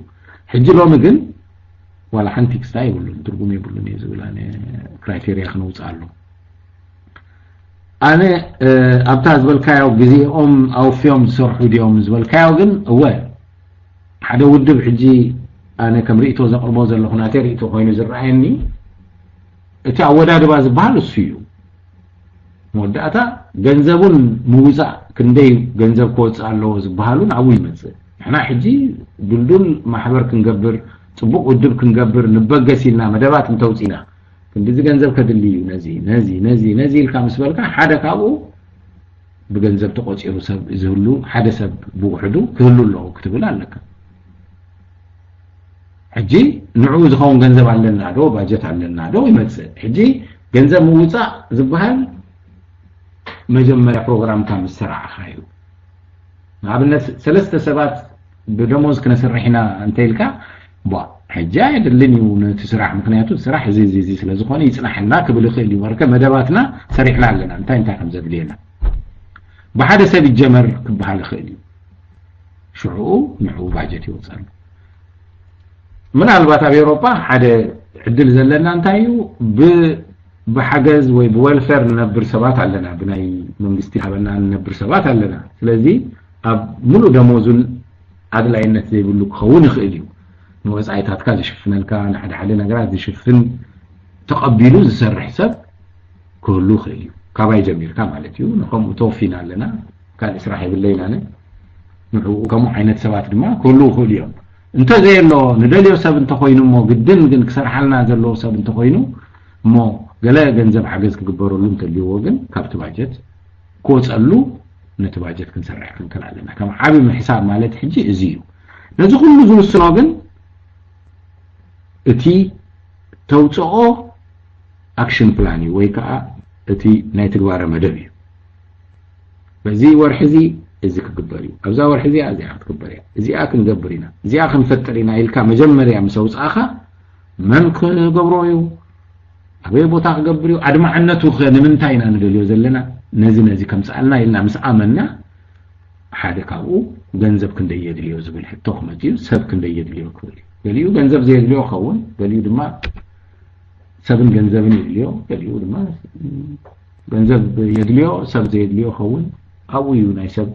ሕጂ ሎሚ ግን ወላ ሓንቲ ክስታይ ይብሉ ትርጉም ይብሉን ዝብል ኣነ ክራይቴሪያ ክንውፃሉ أنا أبتاز بالكايو جزيهم أو فيهم سرح ديهم بالكايو جن هو حدا ودب حجي أنا كم ريتو زق الموز اللي هنا تريتو هاي نزرعني تعودا دباز بالسيو مودعتا جنزبون موزع كندي جنزب كوتس على زبالون عوي مثل إحنا حجي دلدل محبر كنجبر تبوق ودب كنجبر نبقسينا مدبات متوسينا እንደዚህ ገንዘብ ከድልዩ ነዚ الكامس በልካ ሓደ ካብኡ በገንዘብ ተቆጪሩ ሰብ ዝህሉ ሓደ ሰብ ብውሕዱ ክህሉ ነው ክትብል ኣለካ ሕጂ ንዑ ዝኸውን ገንዘብ ኣለና ዶ ባጀት ኣለና ዶ ይመጽእ ሕጂ ገንዘብ ምውጻእ ዝበሃል መጀመሪያ ፕሮግራም ከም ስራዓኻ እዩ ኣብነት ሰለስተ ሰባት ብደሞዝ ክነስርሕና እንተይልካ حجاي دلني ونتسرح مكنياتو تسرح زي ስለዝኾነ ይጽናሕና ክብል ይኽእል ይወርከ መደባትና ሰሪሕና ኣለና እንታይ ከም ዘድልየና በሓደ ሰብ ይጀመር ክበሃል ይኽእል ሽዑ ንዑ ባጀት ይወጻል ምናልባት ኣብ ኤውሮፓ ሓደ ዕድል ዘለና እንታይ እዩ ብሓገዝ ወይ ብዌልፌር ነብር ሰባት ኣለና ብናይ መንግስቲ ሓበና ነብር ሰባት ኣለና ስለዚ ኣብ ሙሉ ደሞዙን ኣድላይነት ዘይብሉ ክኸውን ይኽእል እዩ وزعيتات كذا شفنا الكان حدا حدا نقرأ يشوفن تقبلوا زسرح حساب كله خير كاباي جميل كم علتيو نقوم توفينا لنا كان إسراح بالليل أنا وكم حينت سوات ما كله خير اليوم أنت زي لو ندليو سب أنت خوينو مو جدًا جن كسر حالنا زي لو سب أنت خوينو مو جلا جنزب حجز كبروا لهم تليو وجن كابت باجت كوت قالوا نتباجت كنسرح كن علينا كم عابي من حساب مالت حجي زيو نزو كله زو السنابن اتي توصኦ اكشن بلاني ወይ ከዓ እቲ ናይ ተግባር መደብ እዩ በዚ ወርሕዚ እዚ ክግበር እዩ ኣብዛ ወርሕዚ እዚኣ ክትግበር እዩ እዚኣ ክንገብር ኢና እዚኣ ክንፈጥር ኢና ኢልካ መጀመርያ ምሰውፃኻ መን ክገብሮ እዩ ኣበይ ቦታ ክገብር እዩ ኣድማዕነቱ ንምንታይ ኢና ንደልዮ ዘለና ነዚ ከምፃልና ኢልና ምስ ኣመና ሓደ ካብኡ ገንዘብ ክንደይ የድልዮ ዝብል ሕቶ ክመፅዩ ሰብ ክንደይ የድልዮ ክብል ገሊኡ ገንዘብ ዘይድልዮ ኸውን ገሊኡ ድማ ሰብን ገንዘብን የድልዮ ገሊኡ ድማ ገንዘብ የድልዮ ሰብ ዘይድልዮ ኸውን ኣብኡ እዩ ናይ ሰብ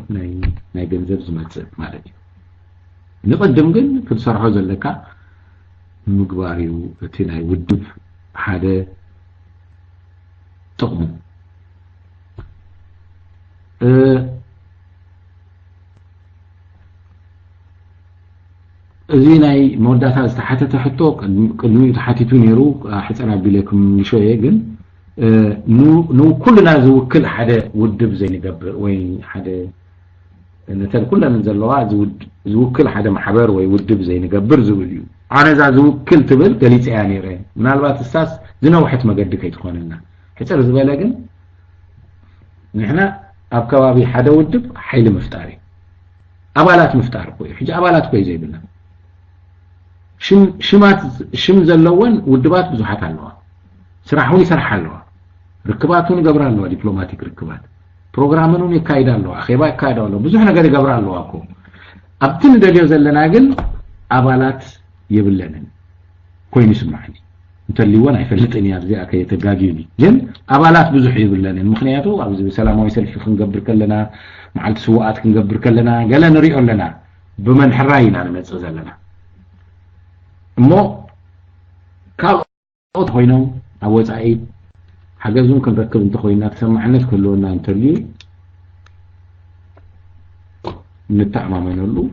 ናይ ገንዘብ ዝመፅእ ማለት እዩ ንቅድም ግን ክትሰርሖ ዘለካ ምግባር እዩ እቲ ናይ ውድብ ሓደ ጥቕሙ እዚ ናይ መወዳእታ ዝተሓተተ ሕቶ ቅድሚኡ ተሓቲቱ ነይሩ ሕፀር ኣቢለኩም ንሾየ ግን ኩልና ዝውክል ሓደ ውድብ ዘይንገብር ወይ ሓደ ነተን ኩለን ዘለዋ ዝውክል ሓደ ማሕበር ወይ ውድብ ዘይንገብር ዝብል እዩ ኣነ እዛ ዝውክል ትብል ገሊፀ እያ ነይረ ምናልባት እሳስ ዝነውሐት መገዲ ከይትኾንና ሕፀር ዝበለ ግን ንሕና ኣብ ከባቢ ሓደ ውድብ ሓይሊ ምፍጣር እዩ ኣባላት ምፍጣር ኮይኑ ሕጂ ኣባላት ኮይ ዘይብልና ሽም ዘለወን ውድባት ብዙሓት ኣለዋ ስራሕ እውን ይሰርሓ ኣለዋ ርክባቱን ገብራ ኣለዋ ዲፕሎማቲክ ርክባት ፕሮግራሙን ይካይዳሉ አኺባ ይካይዳሉ ብዙ ነገር ይገብራሉ አኮ አብትን ደልዮ ዘለና ግን አባላት ይብለንን ኮይን ይስማعني እንተሊወን አይፈልጥን ያብዚ አከየተጋጊኒ ግን አባላት ብዙ ይብለንን ምክንያቱ አብዚ ሰላማዊ ሰልፍ ክንገብር ከለና ማዓልት ስዋዓት ክንገብር ከለና ገለ ንሪኦ ለና በመን ሕራይና ነመጽ ዘለና እሞ ካልኦት ኮይኖም አወጻኢ حجزون كن ركب انت خوينا تسمعنا كلنا انترلي نتعمى من له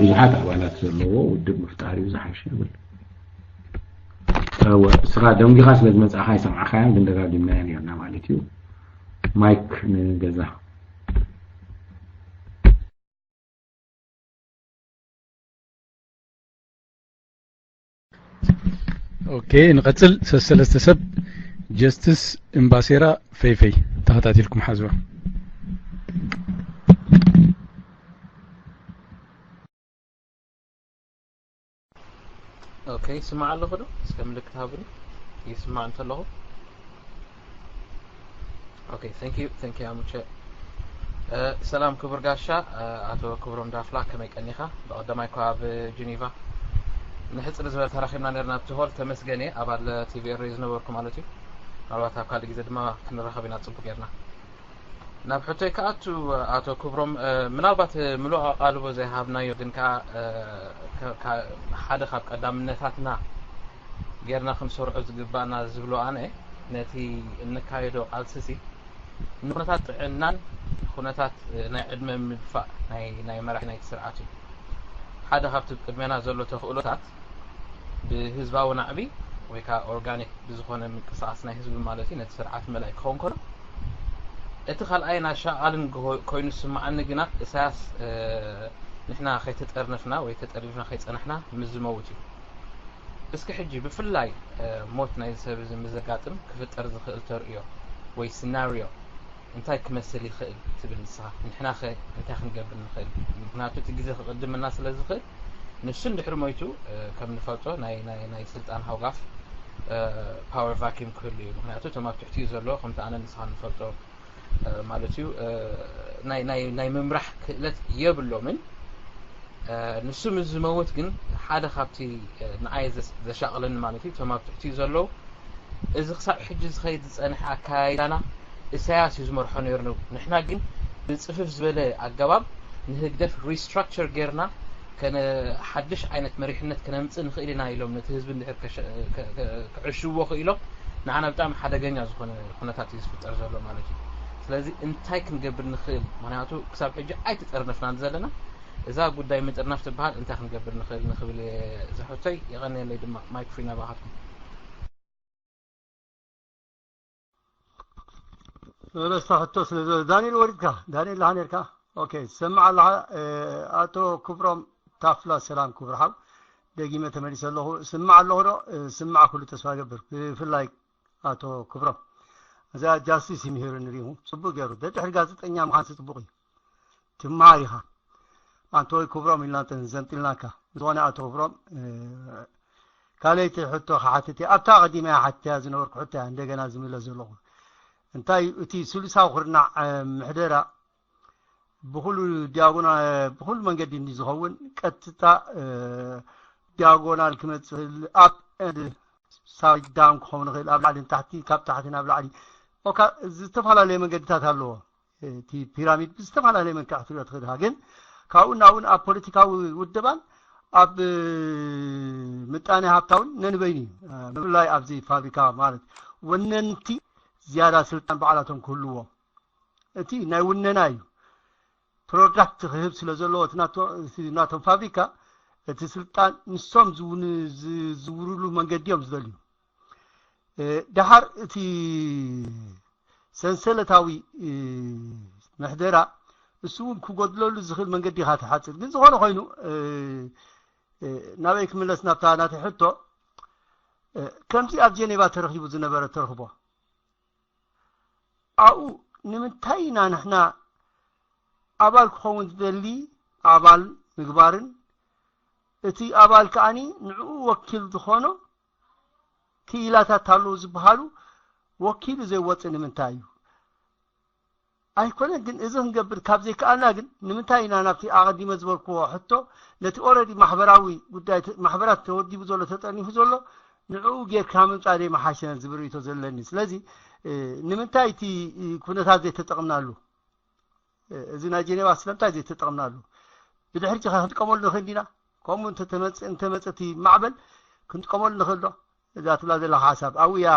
بزحات أولاد زلوا ودب مفتاحي وزحش يقول هو صراحة دم جهاز لازم تسعى سمع خيان من دقائق منين يعني مالتيو مايك من جزا اوكي نقتل سلسلة سب جستس امباسيرا فيفي تحتاتي لكم حزوة اوكي سمع الله خدو اسكمل كتابني يسمع انت الله اوكي ثانك يو اموتش سلام كبر غاشا اتو كبرون دافلا كما يقنيخا بقدماي كواب جنيفا نحصل زبر تراخينا نرنا تهول تمسغني ابال تي في ريز نوركم مالتي አባታ ካል ጊዜ ድማ ክንረኸብና ጽቡቅ ገርና ናብ ሕቶይ ከአቱ አቶ ክብሮም ምናልባት ምሉ አልቦ ዘይሃብናዮ ግን ሓደ ካብ ቀዳምነታትና ገርና ክንሰርዑ ዝግባና ዝብሎ ኣነ ነቲ እንካይዶ ቃልስሲ ንኩነታት ጥዕናን ኩነታት ናይ ዕድመ ምድፋእ ናይ መራሒ ናይ ስርዓት ሓደ ካብቲ ቅድሜና ዘሎ ተኽእሎታት ብህዝባዊ ናዕቢ ወይ ካ ኦርጋኒክ ብዝኾነ ምንቅስቃስ ናይ ህዝቢ ማለት ነቲ ስርዓት መላይ ክኸውን ከሎ እቲ ካልኣይና ሻኣልን ኮይኑ ስማዓኒ ግና እሳያስ ንሕና ከይተጠርነፍና ወይ ተጠሪፍና ከይፀናሕና ምዝመውት እዩ እስኪ ሕጂ ብፍላይ ሞት ናይ ሰብ ዝምዘጋጥም ክፍጠር ዝኽእል ተርእዮ ወይ ሲናሪዮ እንታይ ክመስል ይኽእል ትብል ንስኻ ንሕና እንታይ ክንገብር ንኽእል ምክንያቱ እቲ ግዜ ክቕድመና ስለ ዝኽእል ንሱን ድሕሪ ሞይቱ ከም ንፈልጦ ናይ ስልጣን ሃውጋፍ ፓወር ቫኪዩም ክህሉ እዩ ምክንያቱ እቶም ኣብ ትሕቲኡ ዘሎ ከምቲ ኣነ ንስኻ ንፈልጦ ማለት እዩ ናይ ምምራሕ ክእለት የብሎምን ንሱ ምስ ዝመውት ግን ሓደ ካብቲ ንዓይ ዘሻቕለኒ ማለት እዩ እቶም ኣብ ትሕቲኡ ዘለው እዚ ክሳብ ሕጂ ዝኸይድ ዝፀንሐ ኣካይዳና ኢሳያስ እዩ ዝመርሖ ነይሩ ነው ንሕና ግን ብፅፍፍ ዝበለ ኣገባብ ንህግደፍ ሪስትራክቸር ጌርና كان حدش عينت مريحنت كنا مصن خيلنا إلهم نتهزب الدحر كعشوا خيله نعنا بتاعم حدا جنيا زخون خناتات يسفت أرجله مالك لازم انتاي كنقبل نخيل معناته كسب حاجة أي تتقرنف نانزلنا إذا قد دايما تقرنفت بهاد انت كنقبل نخيل زحوتي يغني اللي دم مايك فينا بعضكم لا صحتوس دانيال وردكا دانيال هانيركا اوكي سمع الله اتو كبرم تافلا سلام كبر حب دقيمة تمريس الله سمع الله رو سمع كل تسوى قبر في اللايك اتو كبرم اذا جاسيس يمهر نريهم صبو قيرو ده تحرقازت انيام خانس صبوغي تماريها انتو كبرم إلا تنزنتلناكا زوانا اتو كبرم كاليتي حتو خحاتتي ابتا قديمة حتى زنورك حتى عندنا زميلة زلوغ انتاي اتي سلسا وخرنا محدرة بخل دياغونال بخل منجد نزهون كتتا دياغونال كمت اب اند سايد داون كون غير ابعد تحتي كاب تحتنا ابعد اوكا استفعل لي منجدات አለው تي بيراميد استفعل لي من كاثرات غير هاجن كاوناون اب بوليتيكاو ودبان اب متاني هابتاون ننبيني بلاي ابزي فابريكا مالت وننتي زياده سلطان بعلاتهم كلوا انتي ناي ونناي برودكت هيب ስለዘለዎት ናቶ ፋብሪካ እቲ ስልጣን ንሶም ዝውሩሉ መንገዲዮም ዝደልዩ ድሓር እቲ ሰንሰለታዊ መሕደራ እሱውን ክጎድለሉ ዝኽእል መንገዲ ኢኻ ትሓፅር ግን ዝኾነ ኮይኑ ናበይ ክምለስ ናብታ ናቲ ሕቶ ከምዚ ኣብ ጀኔቫ ተረኺቡ ዝነበረ ተረኽቦ ኣኡ ንምንታይ ኢና ንሕና አባል ከውን ደሊ አባል ምግባርን እቲ አባል ካኒ ንዑ ወኪል ዝኾኖ ኪላታት ታሉ ዝብሃሉ ወኪል ዘይወፅን ምንታዩ ኣይኮነን ግን እዚ ክንገብር ካብ ዘይከኣልና ግን ንምንታይ ኢና ናብቲ ኣቐዲመ ዝበልክዎ ሕቶ ነቲ ኦልሬዲ ማሕበራዊ ጉዳይ ማሕበራት ተወዲቡ ዘሎ ተጠኒፉ ዘሎ ንዕኡ ጌርካ ምምፃእ ደይ መሓሸነ ዝብል ሪቶ ዘለኒ ስለዚ ንምንታይ እቲ ኩነታት ዘይተጠቕምናሉ እዚ ናይ ጀኔቫ ስለምንታይ ዘይተጠቕምናሉ ብድሕሪት ክንጥቀመሉ ንኽእል ዲና ከምኡ እንተመፅቲ ማዕበል ክንጥቀመሉ ንኽእል ዶ እዛ ትብላ ዘለካ ሓሳብ ኣብያ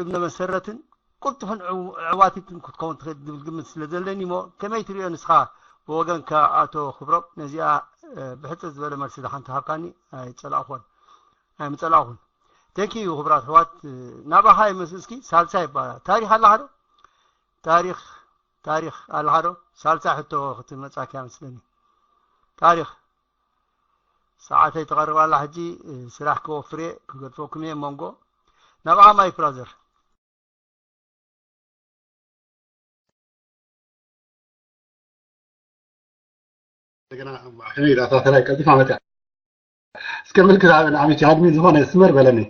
እብነ መሰረትን ቁልጥፍን ዕዋቲትን ክትከውን ትኽእል ዝብል ግምት ስለ ዘለኒ ሞ ከመይ ትሪኦ ንስኻ ብወገንካ ኣቶ ክብሮም ነዚኣ ብሕፅር ዝበለ መልሲ ዳሓንቲ ሃብካኒ ኣይፀላእኹን ኣይምፀላእኹን ቴንኪዩ ክብራት ሕዋት ናባኻ ይመስል እስኪ ሳልሳይ ይባላል ታሪክ ኣለኻ ዶ ታሪክ ኣለኻ ዶ ሳልሳይ ሕቶ ክትመፃክ ይመስለኒ ታሪክ ሰዓተይ ተቐርባላ ሕጂ ስራሕ ክወፍር እየ ክገድፈኩም እየ መንጎ ናባኻ ማይ ብራዘር እንደገና እኔ ዳታ ላይ ቀጥታ መጣ እስከምልክት አሚች አድሚን ዝሆነ ስመር በለኔ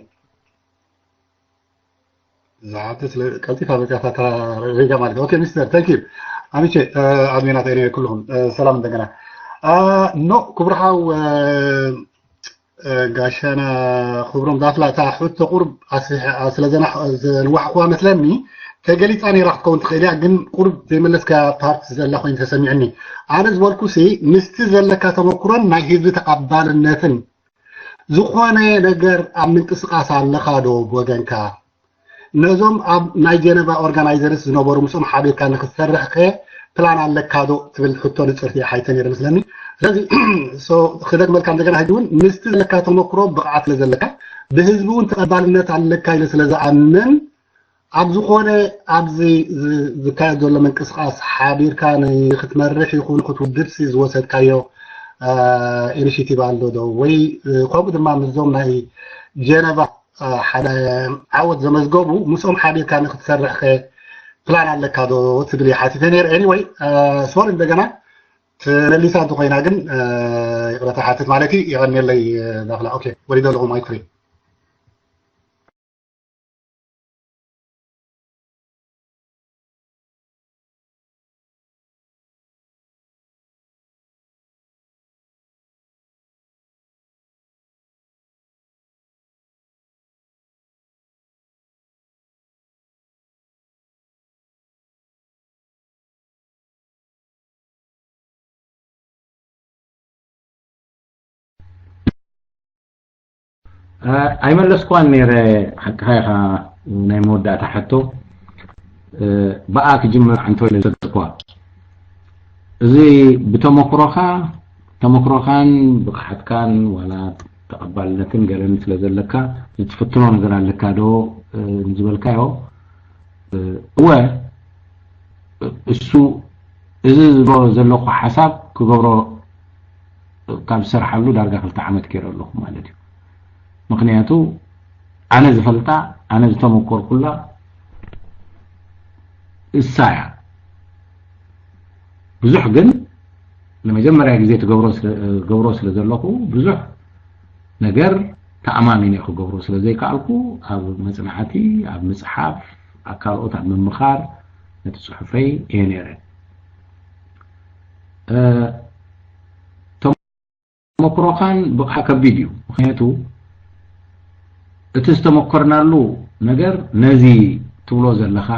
ዛት ስለ ቀጥታ መጣ ፈታ ረጋ ማለት ኦኬ ሚስተር ታንክ ዩ አሚች አድሚናት እኔ ኩልሁም ሰላም እንደገና ኖ ክብርሃው ጋሻና ክብሮም ዳፍላ ታሕት ቁርብ ስለዘና ዝዋሕዋ መስለኒ ተገሊፃኒ راح تكون تخيلها ግን ቁርብ ዘመለስካ ፓርት ዘላ ኮይን ተሰሚዕኒ አነ ዝበልኩሲ ምስቲ ዘለካ ተመክሮን ናይ ህዝቢ ተቀባልነትን ዝኾነ ነገር ኣብ ምንቅስቃስ ኣለካ ዶ ወገንካ ነዞም ኣብ ናይ ጀነቫ ኦርጋናይዘርስ ዝነበሩ ምስኦም ሓቢርካ ንክትሰርሕ ከ ፕላን ኣለካ ዶ ትብል ሕቶ ንፅርቲ ሓይተን ይረ መስለኒ ስለዚ ክደግ መልካም እንደገና ህድውን ምስቲ ዘለካ ተመክሮ ብቕዓት ለዘለካ ብህዝቡን ተቀባልነት ኣለካ ኢለ ስለዝኣምን ኣብ ዝኾነ ኣብዚ ዝካየድ ዘሎ ምንቅስቃስ ሓቢርካ ንክትመርሕ ይኹን ክትውድድሲ ዝወሰድካዮ ኢኒሽቲቭ ኣሎ ዶ ወይ ከምኡ ድማ ምዞም ናይ ጀነቫ ሓደ ዓወት ዘመዝገቡ ምስኦም ሓቢርካ ንክትሰርሕ ከ ፕላን ኣለካ ዶ ትብል ሓቲተ ነይረ ኤኒዌይ ሶሪ እንደገና ተመሊሳ እንትኮይና ግን ይቕረታ ሓትት ማለት ይቐኒለይ ዳኽላ ኦኬ ወሪዶ ኣለኹ ማይክ ፍሪ ኣይመለስኳን ነይረ ሓቂኻ ናይ መወዳእታ ሕቶ በኣ ክጅምር አንተ ወይ ለዘጥኳ እዚ ተመክሮኻን ብቕሓትካን ዋላ ተቐባልነትን ገለን ስለዘለካ ዝትፍትኖ ነገር ኣለካ ዶ ንዝበልካዮ እወ እሱ እዚ ዝብሎ ዘለኹ ሓሳብ ክገብሮ ካብ ዝሰርሓሉ ዳርጋ 2 ዓመት ገይረ ኣለኹ ማለት እዩ ምክንያቱ ኣነ ዝፈልጣ ኣነ ዝተመኮርኩላ እሳያ ብዙሕ ግን ለመጀመሪያ ጊዜ ገብሮ ስለዘለኹ ብዙሕ ነገር ተኣማሚን እየ ክገብሮ ስለዘይከኣልኩ ኣብ መፅናዕቲ ኣብ ምፅሓፍ ኣብ ካልኦት ኣብ ምምኻር ነቲ ፅሑፈይ እየ ነይረ ተመክሮኻን ብቕዓ ከቢድ እዩ ምክንያቱ እቲ ዝተመኮርናሉ ነገር ነዚ ትብሎ ዘለኻ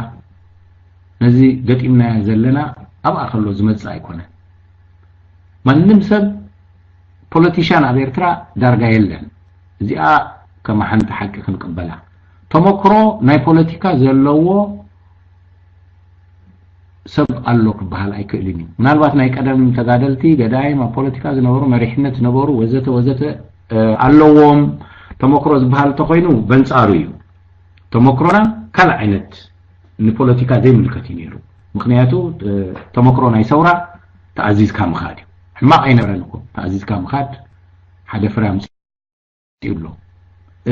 ነዚ ገጢምና ዘለና ኣብኣ ከሎ ዝመፅእ ኣይኮነን ማንም ሰብ ፖለቲሻን ኣብ ኤርትራ ዳርጋ የለን እዚኣ ከማ ሓንቲ ሓቂ ክንቅበላ ተመክሮ ናይ ፖለቲካ ዘለዎ ሰብ ኣሎ ክበሃል ኣይክእልን እዩ ምናልባት ናይ ቀደም ተጋደልቲ ገዳይም ኣብ ፖለቲካ ዝነበሩ መሪሕነት ዝነበሩ ወዘተ ወዘተ ኣለዎም ተመክሮ ዝበሃል ተኮይኑ በንፃሩ እዩ ተመክሮና ካልእ ዓይነት ንፖለቲካ ዘይምልከት እዩ ነይሩ ምክንያቱ ተመክሮ ናይ ሰውራ ተኣዚዝካ ምኻድ እዩ ሕማቕ ኣይነበረን እኮ ተኣዚዝካ ምኻድ ሓደ ፍረ ኣምፅኡ ኣሎ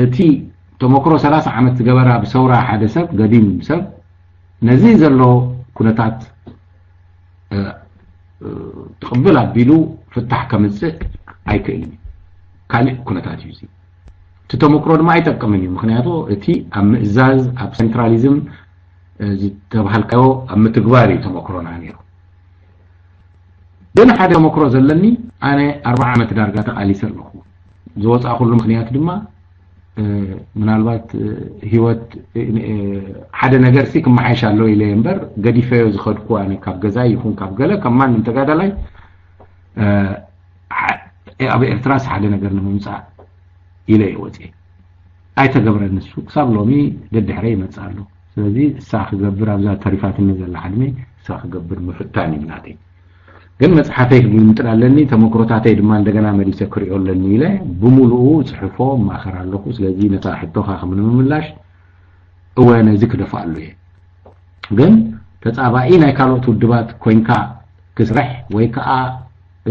እቲ ተመክሮ 30 ዓመት ዝገበራ ብሰውራ ሓደ ሰብ ገዲም ሰብ ነዚ ዘሎ ኩነታት ተቕብል ኣቢሉ ፍታሕ ከምፅእ ኣይክእልን ካልእ ኩነታት እዩ እዚ ተመክሮ ድማ ኣይጠቅምን እዩ ምክንያቱ እቲ ኣብ ምእዛዝ ኣብ ሴንትራሊዝም ዝተባሃልካዮ ኣብ ምትግባር ተመክሮና ነይሩ ግን ሓደ ተመክሮ ዘለኒ ኣነ 40 ዓመት ዳርጋ ተቃሊሰ ኣለኹ ዝወፃ ኩሉ ምክንያት ድማ ምናልባት ህይወት ሓደ ነገር ሲ ክመሓይሽ ኣሎ ኢለ እምበር ገዲፈዮ ዝኸድኩ ኣነ ካብ ገዛ ይኹን ካብ ገለ ከማን እንተጋዳላይ ኣብ ኤርትራስ ሓደ ነገር ንምምፃእ ኢለ ይወፂ ኣይተገብረን ንሱ ክሳብ ሎሚ ደድሕረ ይመፅእ ኣሎ ስለዚ ሳኽ ገብር ኣብዛ ታሪፋትኒ ዘላ ሓድሜ ሳኽ ገብር ምፍታን ይምናተይ ግን መጽሓፈይ ምንጥላለኒ ተመክሮታተይ ድማ እንደገና መዲሰ ክሪኦ ለኒ ኢለ ብሙሉኡ ጽሕፎ ማኸር ኣለኩ ስለዚ ነታ ሕቶኻ ከምንምላሽ እወነ ዝክደፋ ኣሎ ግን ተጻባኢ ናይ ካልኦት ውድባት ኮይንካ ክስራሕ ወይ ከዓ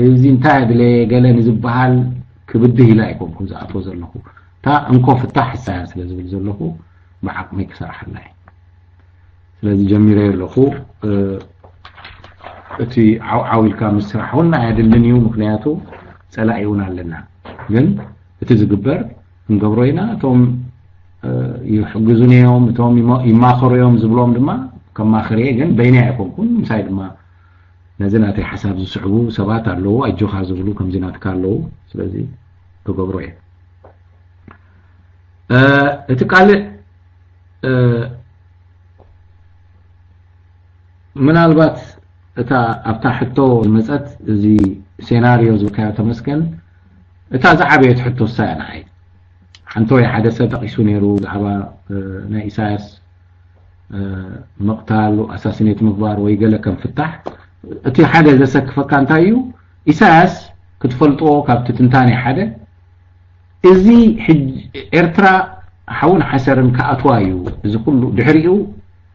እዚ እንታይ ድለ ገለን ዝበሃል ክብድህ ኢላ ይኮንኩ ዝኣቶ ዘለኹ ታ እንኮ ፍታሕ ሓሳብ ስለ ዝብል ዘለኹ ብዓቅሚ ክሰርሐላ ስለዚ ጀሚረ ኣለኹ እቲ ዓዊልካ ምስራሕውን ኣይደልን እዩ ምክንያቱ ጸላኢውን ኣለና ግን እቲ ዝግበር እንገብሮ ኢና እቶም ይሕግዙንዮም እቶም ይማኸሩዮም ዝብሎም ድማ ከማኸርየ ግን በይና ኣይኮንኩን ምሳይ ድማ ነዝናተይ ሓሳብ ዝስዕቡ ሰባት ኣለዉ ኣጆኻ ዝብሉ ከምዚናትካ ኣለዉ ስለዚ ክገብሮ እየ እቲ ካልእ ምናልባት እታ ኣብታ ሕቶ መፀት እዚ ሴናሪዮ ዝካዮ ተመስገን እታ ዝዓበየት ሕቶ ሳያና ኣይ ሓንቶ ወይ ሓደ ሰብ ጠቂሱ ነይሩ ብዛዕባ ናይ ኢሳያስ መቕታል ኣሳሲኔት ምግባር ወይ ገለ ከም ፍታሕ እቲ ሓደ ዘሰክፈካ እንታይ እዩ ኢሳያስ ክትፈልጥዎ ካብቲ ትንታኔ ሓደ እዚ ኤርትራ ሓውን ሓሰርን ከኣትዋ እዩ እዚ ኩሉ ድሕሪኡ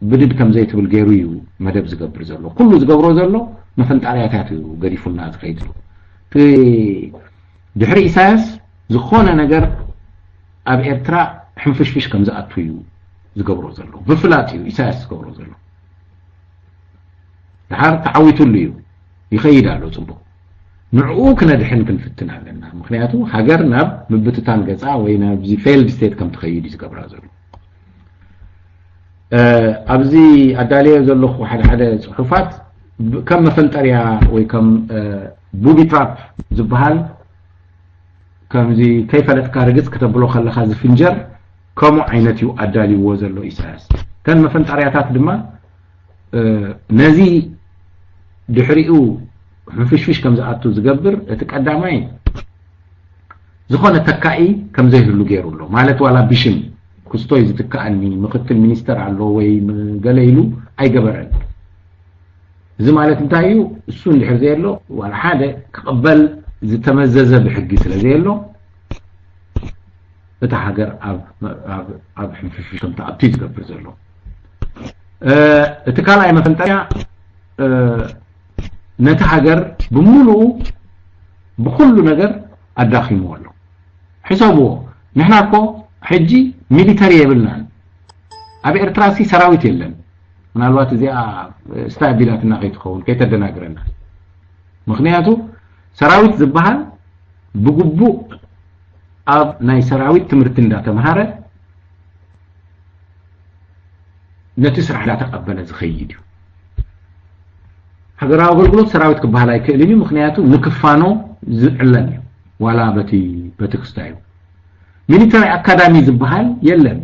ብድድ ከም ዘይትብል ገይሩ እዩ መደብ ዝገብር ዘሎ ኩሉ ዝገብሮ ዘሎ መፈንጣርያታት እዩ ገዲፉና ዝኸይድ ዘሎ ድሕሪ ኢሳያስ ዝኾነ ነገር ኣብ ኤርትራ ሕንፍሽፍሽ ከም ዝኣቱ እዩ ዝገብሮ ዘሎ ብፍላት እዩ ኢሳያስ ዝገብሮ ዘሎ ድሓር ተዓዊቱሉ እዩ ይኸይድ ኣሎ ጽቡቕ ንዕኡ ክነድሕን ክንፍትን ኣለና ምክንያቱ ሃገር ናብ ምብትታን ገፃ ወይ ናብዚ ፌይልድ ስቴት ከም ትኸይድ እዩ ዝገብራ ዘሎ ኣብዚ ኣዳልየ ዘለኹ ሓደ ጽሑፋት ከም መፈንጠርያ ወይ ከም ቡቢ ትራፕ ዝበሃል ከምዚ ከይፈለጥካ ርግፅ ከተብሎ ከለኻ ዝፍንጀር ከምኡ ዓይነት እዩ ኣዳልይዎ ዘሎ ኢሳያስ ተን መፈንጠርያታት ድማ ነዚ ድሕሪኡ ሕንፍሽፍሽ ከም ዝኣቱ ዝገብር እቲ ቀዳማይ ዝኾነ ተካኢ ከም ዘይህሉ ገይሩ ኣሎ ማለት ዋላ ብሽም ክስቶይ ዝትከኣኒ ምክትል ሚኒስተር ኣሎ ወይ ገለ ኢሉ ኣይገበረን እዚ ማለት እንታይ እዩ እሱ እንድሕር ዘየሎ ዋላ ሓደ ክቕበል ዝተመዘዘ ብሕጊ ስለ ዘየሎ እታ ሃገር ኣብ ሕንፍሽፍሽ ከም ተኣቱ ዝገብር ዘሎ እቲ ካልኣይ መፈንጠርያ ነቲ ሃገር ብምሉኡ ብኩሉ ነገር ኣዳኺምዎ ኣሎ ሕሰብዎ ንሕና እኮ ሕጂ ሚሊተሪ የብልናን ኣብ ኤርትራ ሲ ሰራዊት የለን ምናልባት እዚኣ ስታቢላትና ከይትኸውን ከይተደናግረና ምክንያቱ ሰራዊት ዝበሃል ብግቡእ ኣብ ናይ ሰራዊት ትምህርቲ እንዳተምሃረ ነቲ ስራሕ እንዳተቐበለ ዝኸይድ እዩ ሃገራዊ ኣገልግሎት ሰራዊት ክበሃል ኣይክእልን እዩ ምክንያቱ ንክፋኖ ዝዕለን እዩ ዋላ በቲ ክስታዩ ሚሊተሪ አካዳሚ ዝበሃል የለን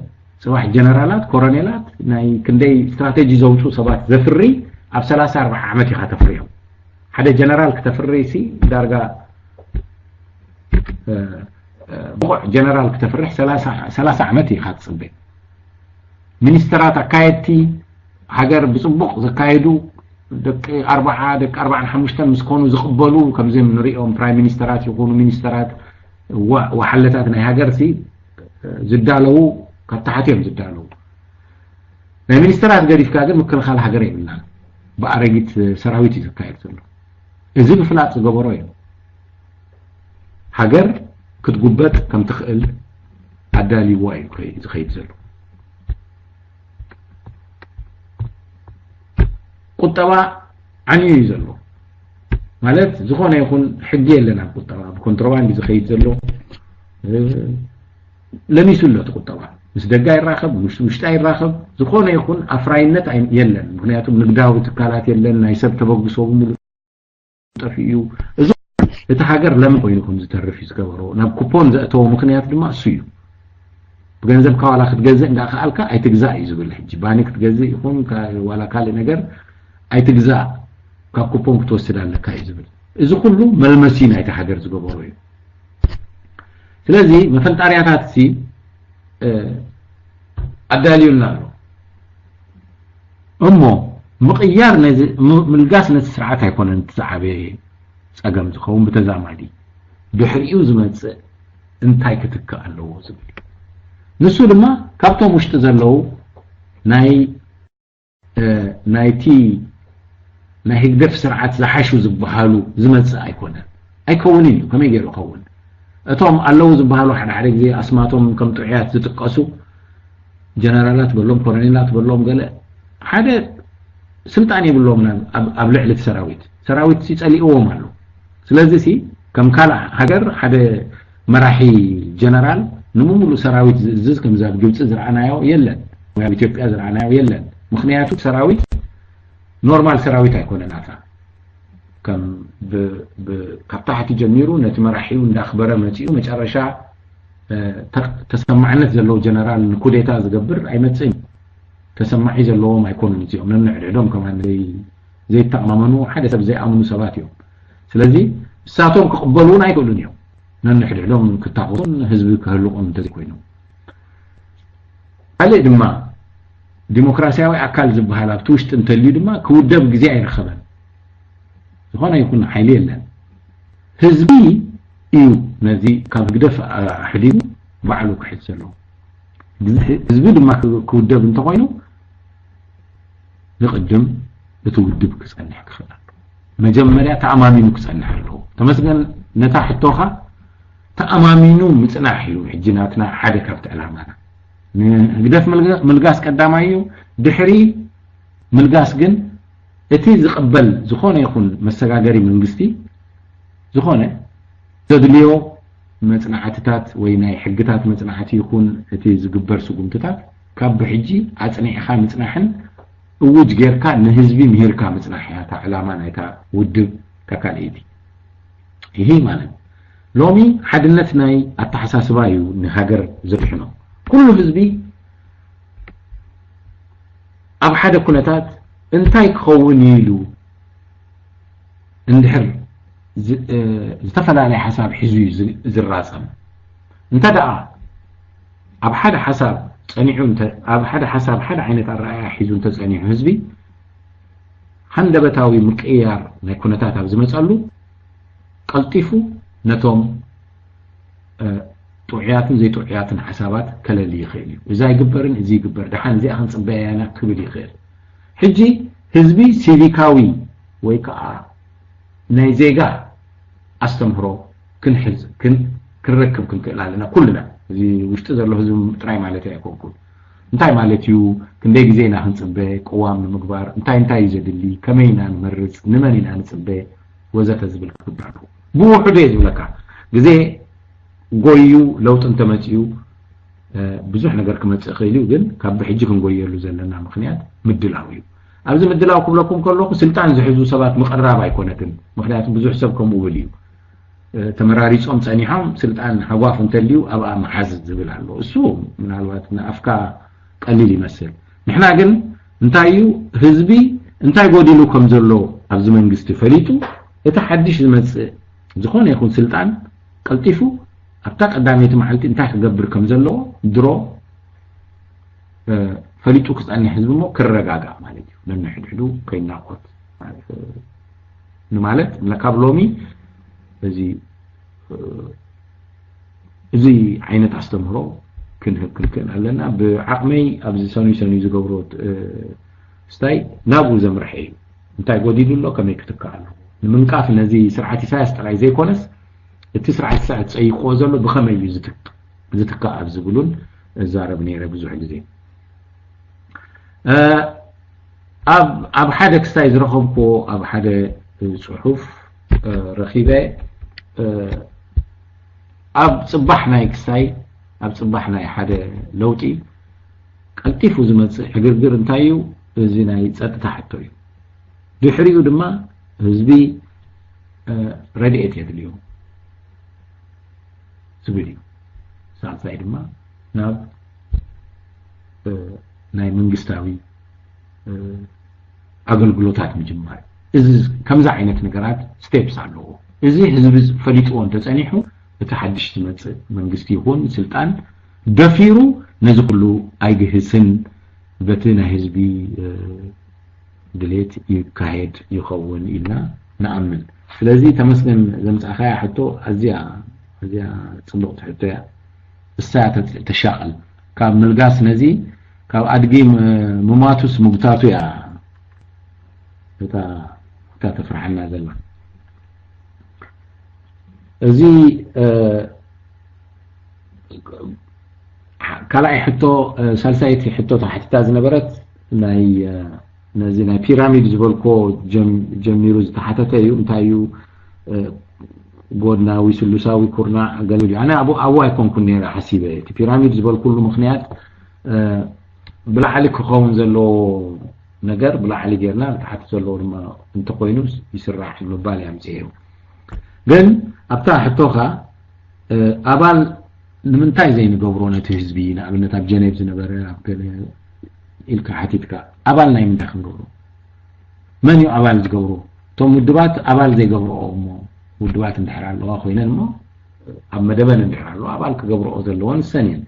ጽባሕ ጀነራላት ኮሎኔላት ናይ ክንደይ ስትራቴጂ ዘውፁ ሰባት ዘፍሪ ኣብ 34 ዓመት ኢኻ ተፍሪዮም ሓደ ጀነራል ከተፍሪ ሲ ዳርጋ ብቑዕ ጀነራል ከተፍርሕ 30 ዓመት ኢኻ ትጽበ ሚኒስተራት አካየቲ ሃገር ብጽቡቕ ዘካየዱ ደቂ 45 ምስኮኑ ዝቕበሉ ከምዚ ንሪኦም ፕራይም ሚኒስተራት ይኹኑ ሚኒስተራት وحلتات ናይ ሃገር ሲ ዝዳለው ከተሓትዮም ዝዳለው ናይ ሚኒስተራት ገሪፍካ ግን ምክልኻል ሃገር የብልና ብኣረጊት ሰራዊት ይዘካየድ ዘሎ እዚ ብፍላጥ ዝገበሮ እዩ ሃገር ክትጉበጥ ከም ትኽእል ኣዳሊዋ እዩ ዝኸይድ ዘሎ ቁጠባ ዓንዩ እዩ ዘሎ ማለት ዝኾነ ይኹን ሕጊ የለና ቁጠባ ብኮንትሮባንድ ዝኸይድ ዘሎ ለሚሱ له ቁጠባ ምስ ደጋ ይራኸብ ውሽጣ ይራኸብ ዝኾነ ይኹን ኣፍራይነት የለን ምክንያቱም ንግዳዊ ትካላት የለን ናይ ሰብ ተበግሶ ሙሉ ጠፊኡ እዚ እቲ ሃገር ለምን ኮይኑኩም ዝተርፍ ይዝገበሮ ናብ ኩፖን ዘእተው ምክንያት ድማ እሱ እዩ ብገንዘብ ካዋላ ክትገዝእ እንዳኸኣልካ ኣይትግዛእ እዩ ዝብል ሕጂ ባንክ ክትገዝእ ይኹን ዋላ ካልእ ነገር ኣይትግዛእ ካብ ኩፖን ክትወስድ ኣለካ እዩ ዝብል እዚ ኩሉ መልመሲ ናይቲ ሃገር ዝገበሮ እዩ ስለዚ መፈንጣርያታት እዚ ኣዳልዩልና ኣሎ እሞ ምቕያር ነዚ ምልጋስ ነቲ ስርዓት ኣይኮነን ትዛዓበየ ፀገም ዝኸውን ብተዛማዲ ድሕሪኡ ዝመፅእ እንታይ ክትክእ ኣለዎ ዝብል ንሱ ድማ ካብቶም ውሽጢ ዘለው ናይቲ ናይ ህግደፍ ስርዓት ዝሓሹ ዝበሃሉ ዝመፅእ ኣይኮነን ኣይከውንን እዩ ከመይ ገይሩ ይኸውን እቶም ኣለው ዝበሃሉ ሓደ ግዜ ኣስማቶም ከም ጥዑያት ዝጥቀሱ ጀነራላት በሎም ኮሎኔላት በሎም ገለ ሓደ ስልጣን ይብሎም ኣብ ልዕሊ ሰራዊት ሲጸሊእዎም ኣሎ ስለዚ ሲ ከም ካልእ ሃገር ሓደ መራሒ ጀነራል ንሙሉ ሰራዊት ዝዝ ከም ዛብ ግብጽ ዝረአናዮ የለን ወይ ኣብ ኢትዮጵያ ዝረአናዮ የለን ምክንያቱ ሰራዊት ኖርማል ሰራዊት ኣይኮነን ኣታ ከም ካብ ታሕቲ ጀሚሩ ነቲ መራሒው እንዳኽበረ መፂኡ መጨረሻ ተሰማዕነት ዘለዎ ጀነራል ንኩዴታ ዝገብር ኣይመፅእን ተሰማዒ ዘለዎም ኣይኮኑን እዚኦም ነንዕድዕዶም ከማን ዘይተኣማመኑ ሓደ ሰብ ዘይኣምኑ ሰባት እዮም ስለዚ እሳቶም ክቕበሉን ኣይክእሉን እዮም ነንዕድዕዶም ክታቆሱን ህዝቢ ክህልቆም እንተዘይኮይኑ ካልእ ድማ ዲሞክራሲያዊ ኣካል ዝበሃል ኣብቲ ውሽጢ እንተልዩ ድማ ክውደብ ግዜ ኣይረኸበን ዝኾነ ይኹን ሓይሊ የለን ህዝቢ እዩ ነዚ ካብ ግደፍ ኣሕዲሙ ባዕሉ ክሕዝ ዘለዎ ህዝቢ ድማ ክውደብ እንተኮይኑ ዝቅድም እቲ ውድብ ክጸንሕ ክኽእል ኣሎ መጀመርያ ተኣማሚኑ ክጸንሕ ኣለዎ ተመስገን ነታ ሕቶኻ ተኣማሚኑ ምጽናሕ እዩ ሕጂ ናትና ሓደ ካብቲ ዕላማና ንግደፍ ምልጋስ ቀዳማይ እዩ ድሕሪ ምልጋስ ግን እቲ ዝቕበል ዝኾነ ይኹን መሰጋገሪ መንግስቲ ዝኾነ ዘድልዮ መጽናዕትታት ወይ ናይ ሕግታት መጽናዕቲ ይኹን እቲ ዝግበር ስጉምትታት ካብ ብሕጂ ኣጽኒዕኻ ምጽናሕን እውጅ ጌርካ ንህዝቢ ምሂርካ ምጽናሕያ ታ ዕላማ ናይታ ውድብ ተካልእቲ ይሄ ማለት ሎሚ ሓድነት ናይ ኣተሓሳስባ እዩ ንሃገር ዘድሕኖ ኩሉ ህዝቢ ኣብ ሓደ ኩነታት እንታይ ክኸውን ኢሉ እንድሕር ዝተፈላለዩ ሓሳብ ሒዙ ዝራጸም እንተ ደኣ ኣብ ሓደ ሓሳብ ጸኒዑ ኣብ ሓደ ሓሳብ ሓደ ዓይነት ኣረኣእያ ሒዙ እንተጸኒዑ ህዝቢ ሃንደበታዊ ምቅያር ናይ ኩነታት ኣብ ዝመጸሉ ቀልጢፉ ነቶም ጥዑያትን ዘይጥዑያትን ሓሳባት ከለሊ ይኽእል እዩ እዛ ይግበርን እዚ ይግበር ድሓን እዚኣ ክንጽበያና ክብል ይኽእል ሕጂ ህዝቢ ሲቪካዊ ወይ ከዓ ናይ ዜጋ ኣስተምህሮ ክንሕዝ ክንረክብ ክንክእል ኣለና ኩልና እዚ ውሽጢ ዘሎ ህዝቢ ጥራይ ማለት ኣይኮንኩን እንታይ ማለት እዩ ክንደይ ግዜ ኢና ክንጽበ ቅዋም ንምግባር እንታይ ዘድሊ ከመይና ንመርጽ ንመን ኢና ንጽበ ወዘተ ዝብል ክግበር ብውሕዱ ዝብለካ ግዜ ጎዩ ለውጥ እንተመጽኡ ብዙሕ ነገር ክመጽእ ኽእል እዩ ግን ካብ ብሕጂ ክንጎየሉ ዘለና ምክንያት ምድላው እዩ ኣብዚ ምድላው ክብለኩም ከለኹ ስልጣን ዝሕዙ ሰባት ምቕራብ ኣይኮነትን ምክንያቱ ብዙሕ ሰብ ከምኡ ብል እዩ ተመራሪጾም ጸኒሖም ስልጣን ሓጓፍ እንተልዩ ኣብኣ መሓዝ ዝብል ኣሎ እሱ ምናልባት ንኣፍካ ቀሊል ይመስል ንሕና ግን እንታይ እዩ ህዝቢ እንታይ ጎዲሉ ከም ዘሎ ኣብዚ መንግስቲ ፈሊጡ እቲ ሓድሽ ዝመጽእ ዝኾነ ይኹን ስልጣን ቀልጢፉ ኣብታ ቀዳመይቲ መዓልቲ እንታይ ክገብር ከም ዘለዎ ድሮ ፈሊጡ ክጸንሕ ህዝቢ ሞ ክረጋጋእ ማለት እዩ ነንሕድሕዱ ከይናቆት ንማለት ካብ ሎሚ እዚ ዓይነት ኣስተምህሮ ክንክል ኣለና ብዓቕመይ ኣብዚ ሰኑይ ዝገብሮ ስታይ ናብኡ ዘምርሐ እዩ እንታይ ጎዲሉ ኣሎ ከመይ ክትከኣሉ ንምንቃፍ ነዚ ስርዓት ኢሳያስ ጥራይ ዘይኮነስ እቲ ስርዓት ኢሳያስ ፀይቆ ዘሎ ብኸመይ እዩ ዝትከኣብ ዝብሉን እዛረብ ነይረ ብዙሕ ግዜ ኣብ ሓደ ክስታይ ዝረኸብኮ ኣብ ሓደ ጽሑፍ ረኺበ ኣብ ጽባሕ ናይ ክስታይ ኣብ ጽባሕ ናይ ሓደ ለውጢ ቀልጢፉ ዝመጽእ ሕግርግር እንታይ እዩ እዚ ናይ ጸጥታ ሕቶ እዩ ድሕሪኡ ድማ ህዝቢ ረድኤት የድልዮ ዝብል እዩ ሳልሳይ ድማ ናብ ናይ መንግስታዊ አገልግሎታት ምጅማር እዚ ከምዛ ዓይነት ነገራት ስቴፕስ ኣለዎ እዚ ህዝቢ ፈሊጥዎ እንተጸኒሑ እቲ ሓድሽ ዝመጽእ መንግስቲ ይኹን ስልጣን ደፊሩ ነዚ ኩሉ ኣይግህስን በቲ ናይ ህዝቢ ድሌት ይካሄድ ይኸውን ኢልና ንኣምን ስለዚ ተመስገን ዘምጻኻያ ሕቶ ኣዝያ ጽቡቕቲ ሕቶ እያ እሳ ተሻቐል ካብ ምልጋስ ነዚ ካብ ኣድጊ ምማቱስ ሙግታቱ እያ እታ ተፍርሐና ዘላ እዚ ካልኣይ ሕቶ ሳልሳይቲ ሕቶ ተሓቲታ ዝነበረት ናይ ነዚ ናይ ፒራሚድ ዝበልኮ ጀሚሩ ዝተሓተተ እዩ እንታይ እዩ ጎድናዊ ስሉሳዊ ኩርናዕ ገለሉ ኣነ ኣብኡ ኣይኮንኩን ነይረ ሓሲበ እቲ ፒራሚድ ዝበልኩሉ ምክንያት ብላዕሊ ክኸውን ዘለዎ ነገር ብላዕሊ ጌርና ታሕቲ ዘለዎ ድማ እንተኮይኑ ይስራሕ ምባል ያምጽእ ግን ኣብታ ሕቶኻ ኣባል ንምንታይ ዘይንገብሮ ነቲ ህዝቢ ንኣብነት ኣብ ጀኔቭ ዝነበረ ኣብ ኢልካ ሓቲትካ ኣባል ናይ ምንታይ ክንገብሮ መን እዩ ኣባል ዝገብሮ እቶም ውድባት ኣባል ዘይገብርኦ እሞ ውድባት እንድሕር ኣለዋ ኮይነን እሞ ኣብ መደበን እንድሕር ኣለዋ ኣባል ክገብርኦ ዘለዎን ሰንየን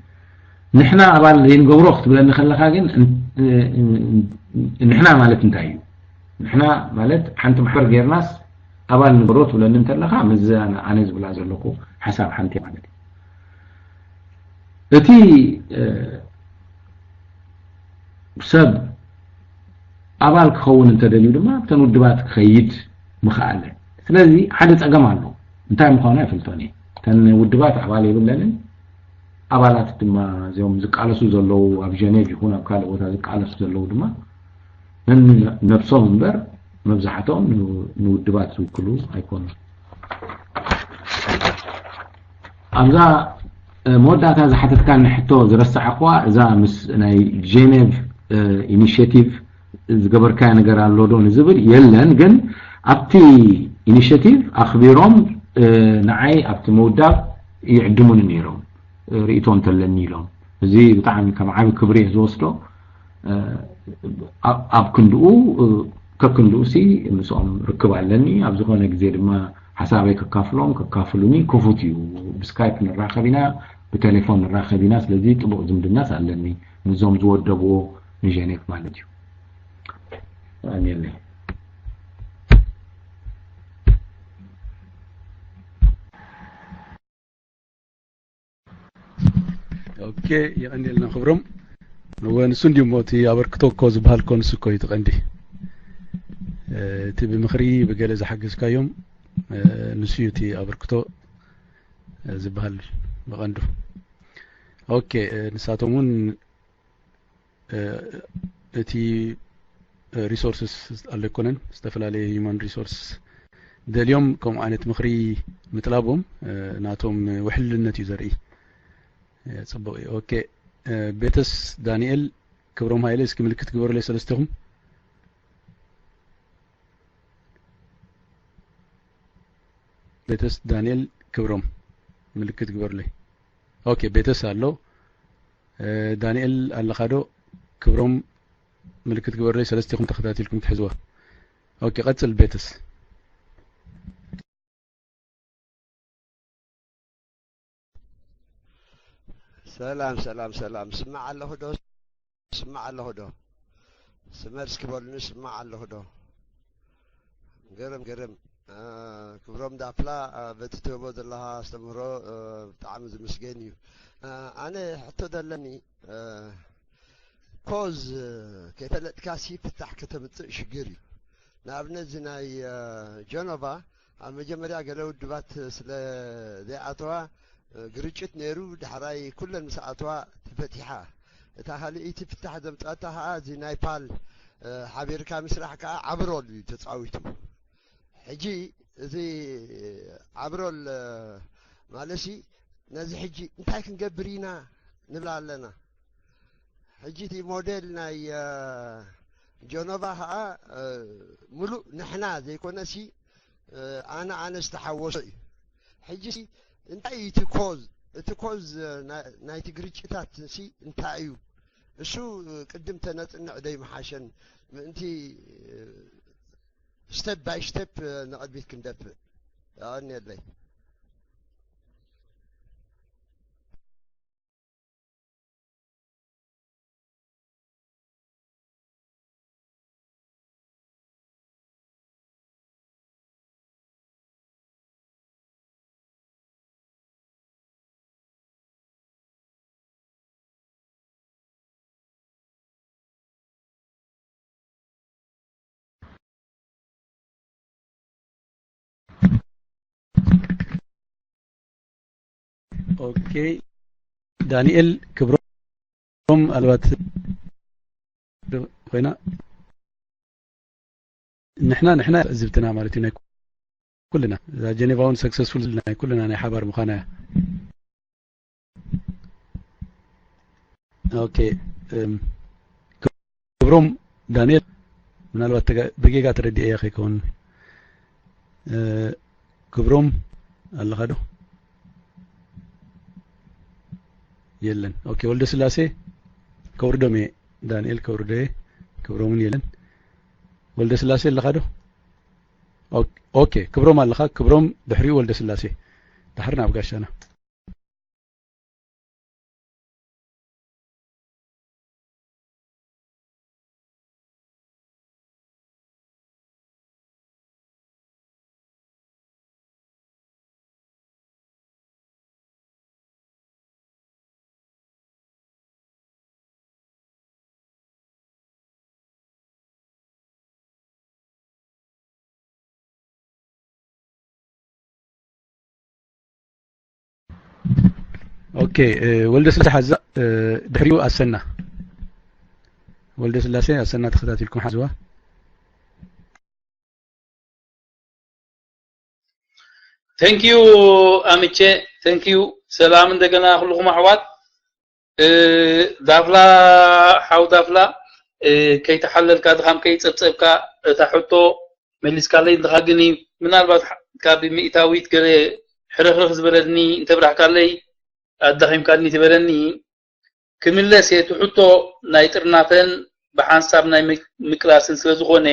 ንሕና ኣባል ዘይንገብሮ ክትብለኒ ከለካ ግን ንሕና ማለት እንታይ እዩ ንሕና ማለት ሓንቲ ማሕበር ጌርናስ ኣባል ንገብሮ ትብለኒ እንተለካ ምዝ ኣነ ዝብላ ዘለኩ ሓሳብ ሓንቲ ማለት እዩ እቲ ሰብ ኣባል ክኸውን እንተደልዩ ድማ እተን ውድባት ክኸይድ ምኽኣለ ስለዚ ሓደ ጸገም ኣሎ እንታይ ምዃኑ ኣይፈልጦን እየ ተን ውድባት ኣባል የብለንን ኣባላት ድማ እዚኦም ዝቃለሱ ዘለዉ ኣብ ጀኔቭ ይኹን ኣብ ካልእ ቦታ ዝቃለሱ ዘለዉ ድማ ነብሶም እምበር መብዛሕትኦም ንውድባት ዝውክሉ ኣይኮኑን ኣብዛ መወዳእታ ዝሓተትካ ንሕቶ ዝረስዕ እኳ እዛ ምስ ናይ ጀኔቭ ኢኒሽቲቭ ዝገበርካ ነገር ኣሎ ዶ ንዝብል የለን ግን ኣብቲ ኢኒሽቲቭ ኣኽቢሮም ንዓይ ኣብቲ መውዳብ ይዕድሙን ነይሮም ርእቶ እንተለኒ ኢሎም እዚ ብጣዕሚ ከም ዓብ ክብሪ ዝወስዶ ኣብ ክንድኡ ከክንድኡ ሲ ምስኦም ርክብ ኣለኒ ኣብ ዝኾነ ግዜ ድማ ሓሳበይ ከካፍሉኒ ክፉት እዩ ብስካይፕ ንራኸብ ኢና ብቴሌፎን ንራኸብ ኢና ስለዚ ጥቡቕ ዝምድናስ ኣለኒ ንዞም ዝወደብዎ ንጀኔቭ ማለት እዩ ኣሜን ኦኬ يقنيلنا خبرم ونسون دي موتي أبركتو كوز بهالكون سكوي تقندي تبي مخري بجلز حقس كيوم نسيوتي أبركتو زبهال بغندو اوكي نساتمون تي ريسورسز اللي كونن استفلالي هيومن ريسورس ده اليوم كم عانت مخري مطلبهم ناتهم وحلنت يزري صبوي اوكي بيتس دانيال كبرهم هايلي اسكي ملكت كبر لي سلستهم بيتس دانيال كبرهم ملكت كبر لي اوكي بيتس قالو دانيال الله خدو كبرهم ملكت كبر لي سلستهم تخداتيلكم تحزوها اوكي قتل بيتس سلام سلام سلام سمع الله دو سمع الله دو سمرس كبرني سمع الله دو قرم كبرم دافلا بتتوبو دلها استمرو تعامل مسجيني انا حتى دلني كوز كيف كاسي فتح كتب شقري نابنا زناي جنوبا مجمريا قالوا دبات سلا ذي عطوا قريتشت نيرو دحراي كل المساعتوا تفتحها تاهلي تفتح دمطاتها زي نايبال حبير كامسرح كا عبرول تتصاويتو حجي زي عبرول مالشي نازي حجي انتي كنقبرينا نبلا لنا حجتي موديل ناي جنوبا ها ملو نحنا زي كنا سي انا استحوصي حجتي انتي تكوز ناي تجريتات سي انتايو እሱ ቅድም ተነጽንዕ ደይ መሓሸን ምእንቲ ስተፕ ባይ ስተፕ ንቕድሚት ክንደፍእ ያኒ የለይ اوكي دانيال كبروم الوات وين نحنا زبتنا مالتنا كلنا اذا جنيفاون سكسسفول كلنا انا حبر مخانا اوكي كبروم دانيال من الوات بقيقة تردي اي اخي كون كبروم الله خدو يلن اوكي ولد سلاسي كوردومي دانيال كوردي كبرومن يلن ولد سلاسي اللي خدو اوكي كبروم اللي خد كبروم دحري ولد سلاسي دحرنا بقاشنا اوكي ولد سلاسي حزا دحريو اسنا ولد سلاسي اسنا تخداتلكم حزوا ثانك يو اميتشي ثانك يو سلام እንደገና ሁሉም አህዋት ዳፍላ ሓው ዳፍላ ከይተሐለልካ ድኻም ከይጸብጸብካ ታሕቶ መሊስካ ለይ ድኻግኒ ምናልባት ካብ ሚእታዊት ገለ ሕርኽርኽ ዝበለኒ እንተብራሕካለይ ኣዳኺምካኒ ትበለኒ ክምለስ የትሕቶ ናይ ጥርናፈን ብሓንሳብ ናይ ምቅላስን ስለ ዝኾነ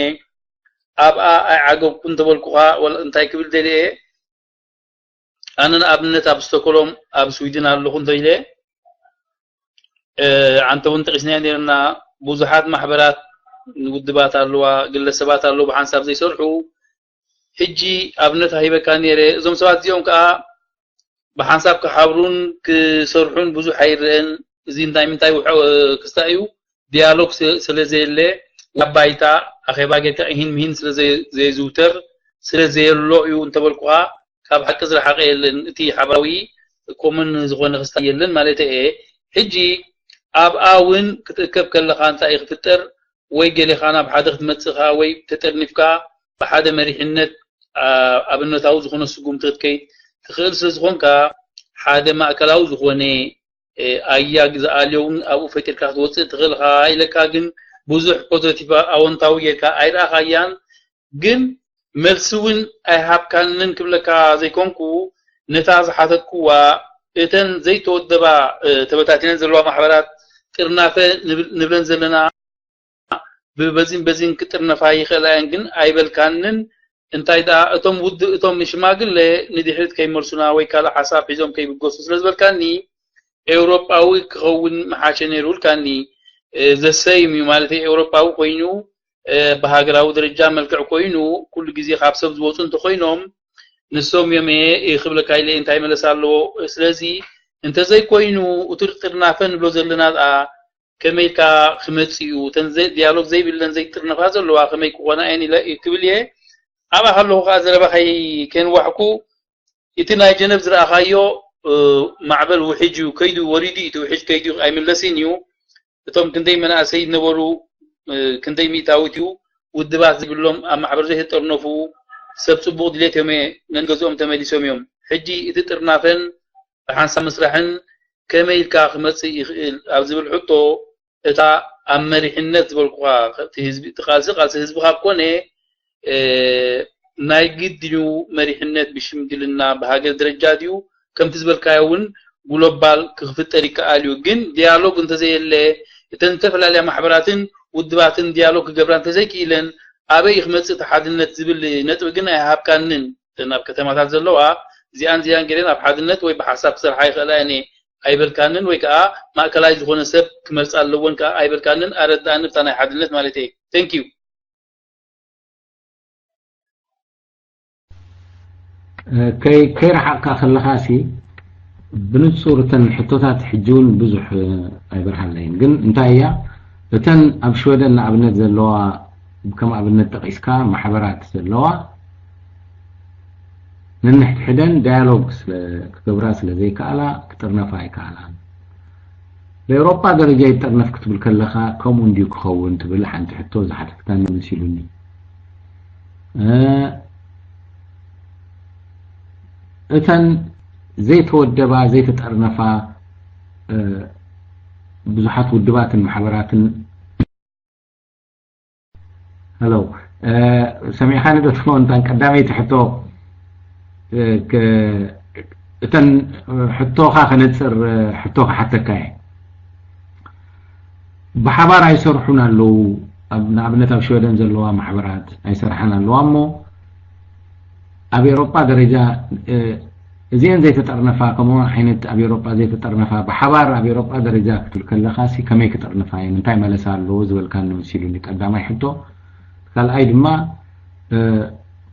ኣብኣ ኣይዓገብኩን ተበልኩኻ ወላ እንታይ ክብል ደልየ ኣነ ንኣብነት ኣብ ስቶክሆልም ኣብ ስዊድን ኣለኹ እንተኢለ ዓንተ እውን ጠቂስናዮ ነርና ብዙሓት ማሕበራት ውድባት ኣለዋ ግለሰባት ኣለዉ ብሓንሳብ ዘይሰርሑ ሕጂ ኣብነት ሃይበካ ነይረ እዞም ሰባት እዚኦም ከዓ بحساب كحبرون كسرحون بزو حيرن زين دايم تاي كستايو ديالوج سلازيله لبايتا اخيباغيتا هين مين سلازي زوتر سلازي لو يو انتبلكوا كاب حق زر حقيلن تي حباوي كومن زغون خستايلن مالته ايه حجي اب اون كتكب كلخا انت يفتر وي جلي خانا بحدخ تمصخا وي تترنفكا بحد مريحنت ابنتاو زغون سقوم تتكي تخيل سزغونكا حدا ما اكلاو زغوني ايا زاليون او فكر كاخ وصل تخيل هاي لكاغن بوزح بوزيتيف اونتاويه كا ايرا خيان جن مرسون اي هاب كانن كبلكا زيكونكو نتاز حاتكوا اتن زي تودبا تبتاتين زلوا محبرات قرنافه نبلن زلنا بزين كترنفا يخلاين جن ايبل كانن እንታይ ዳ እቶም ውድ እቶም ሽማግለ ንድሕሪት ከይመርሱና ወይ ካለ ሓሳብ ሒዞም ከይብጎሱ ስለዝበልካኒ ኤውሮጳዊ ክኸውን መሓሸ ነይሩልካኒ ዘሰይም ማለት ኤውሮጳዊ ኮይኑ በሃገራዊ ደረጃ መልክዕ ኮይኑ ኩሉ ግዜ ካብ ሰብ ዝወፁ እንተኮይኖም ንሶም የመ ይኽብለካ ኢለ እንታይ መለሳለዎ ስለዚ እንተዘይ ኮይኑ እትርጥርናፈን ብሎ ዘለና ከመይካ ክመጽዩ ተንዘ ዲያሎግ ዘይብለን ዘይጥርነፋ ዘለዋ ከመይ ክኾና አይኒ ክብልየ أما هلو غازل بخي كان وحكو يتنا جنب زرع خايو معبل وحجي وكيدو وريدي تو حج كيدو أي من لسينيو بتوم كندي من أسيد نورو كندي ميتاوتيو والدباس يقولهم أما عبر زي ترنفو سبت بود ليتهم ننجزهم تملي سوميهم حجي يترنافن حنسا مسرحن كميل كاخمس أبزب الحطو اتا امريحነት ዝበልኩ እቲ ህዝቢ ተቃልሲ ህዝብካ ኮነ ናይ ግድዩ መሪሕነት ብሽምግልና በሃገር ደረጃ ዲዩ ከምቲ ዝበልካዩን ግሎባል ክፍጠር ይከኣል እዩ ግን ዲያሎግ እንተዘየለ ተንተፈላለያ ማሕበራትን ውድባትን ዲያሎግ ክገብራ እንተዘይክኢለን ኣበይ ይኽመጽእ ተሓድነት ዝብል ነጥብ ግን ኣይሃብካንን ናብ ከተማታት ዘለዋ ዚያን ገለን ኣብ ሓድነት ወይ በሐሳብ ክሰርሓ ይኽእላ እኔ ኣይበልካንን ወይ ከዓ ማእከላይ ዝኾነ ሰብ ክመርጽ ኣለዎን ከዓ ኣይበልካንን ኣረዳእን ብታ ናይ ሓድነት ማለት እዩ ቴንክ ዩ كي راح أخلخاسي بنتصورة حتوتات حجون بزح أيبرها لين جن انتهي لتن أبشودن أبنت زلوا كما أبنت تقيسكا محبرات زلوا ننحت حدن ديالوجس كبراس لزي كالا كترنا فاي كالا لأوروبا درجة يترنف كتب الكلخا كومون ديو كخون تبلح أنت حتو زحت كتاني مسيلوني እተን ዘይተወደባ ዘይተጠርነፋ ብዙሓት ውድባትን ማሕበራትን ሄሎ ሰሚዕኻኒ ዶ ትኾን ቀዳመይ ትሕቶ እተን ሕቶኻ ከነፅር ሕቶኻ ሓተካ ብሓባር ኣይሰርሑን ኣለዉ ንኣብነት ኣብ ሽወደን ዘለዋ ማሕበራት ኣይሰርሓን ኣለዋ እሞ ኣብ ኤውሮጳ ደረጃ እዚአን ዘይተጠርነፋ ከምኡ ዓይነት ኣብ ኤውሮጳ ዘይተጠርነፋ ብሓባር ኣብ ኤውሮጳ ደረጃ ክትብል ከለኻሲ ከመይ ክጠርነፋ እየን እንታይ መለሳ ኣለዎ ዝበልካኒ መሲሉኒ ቀዳማይ ሕቶ ካልኣይ ድማ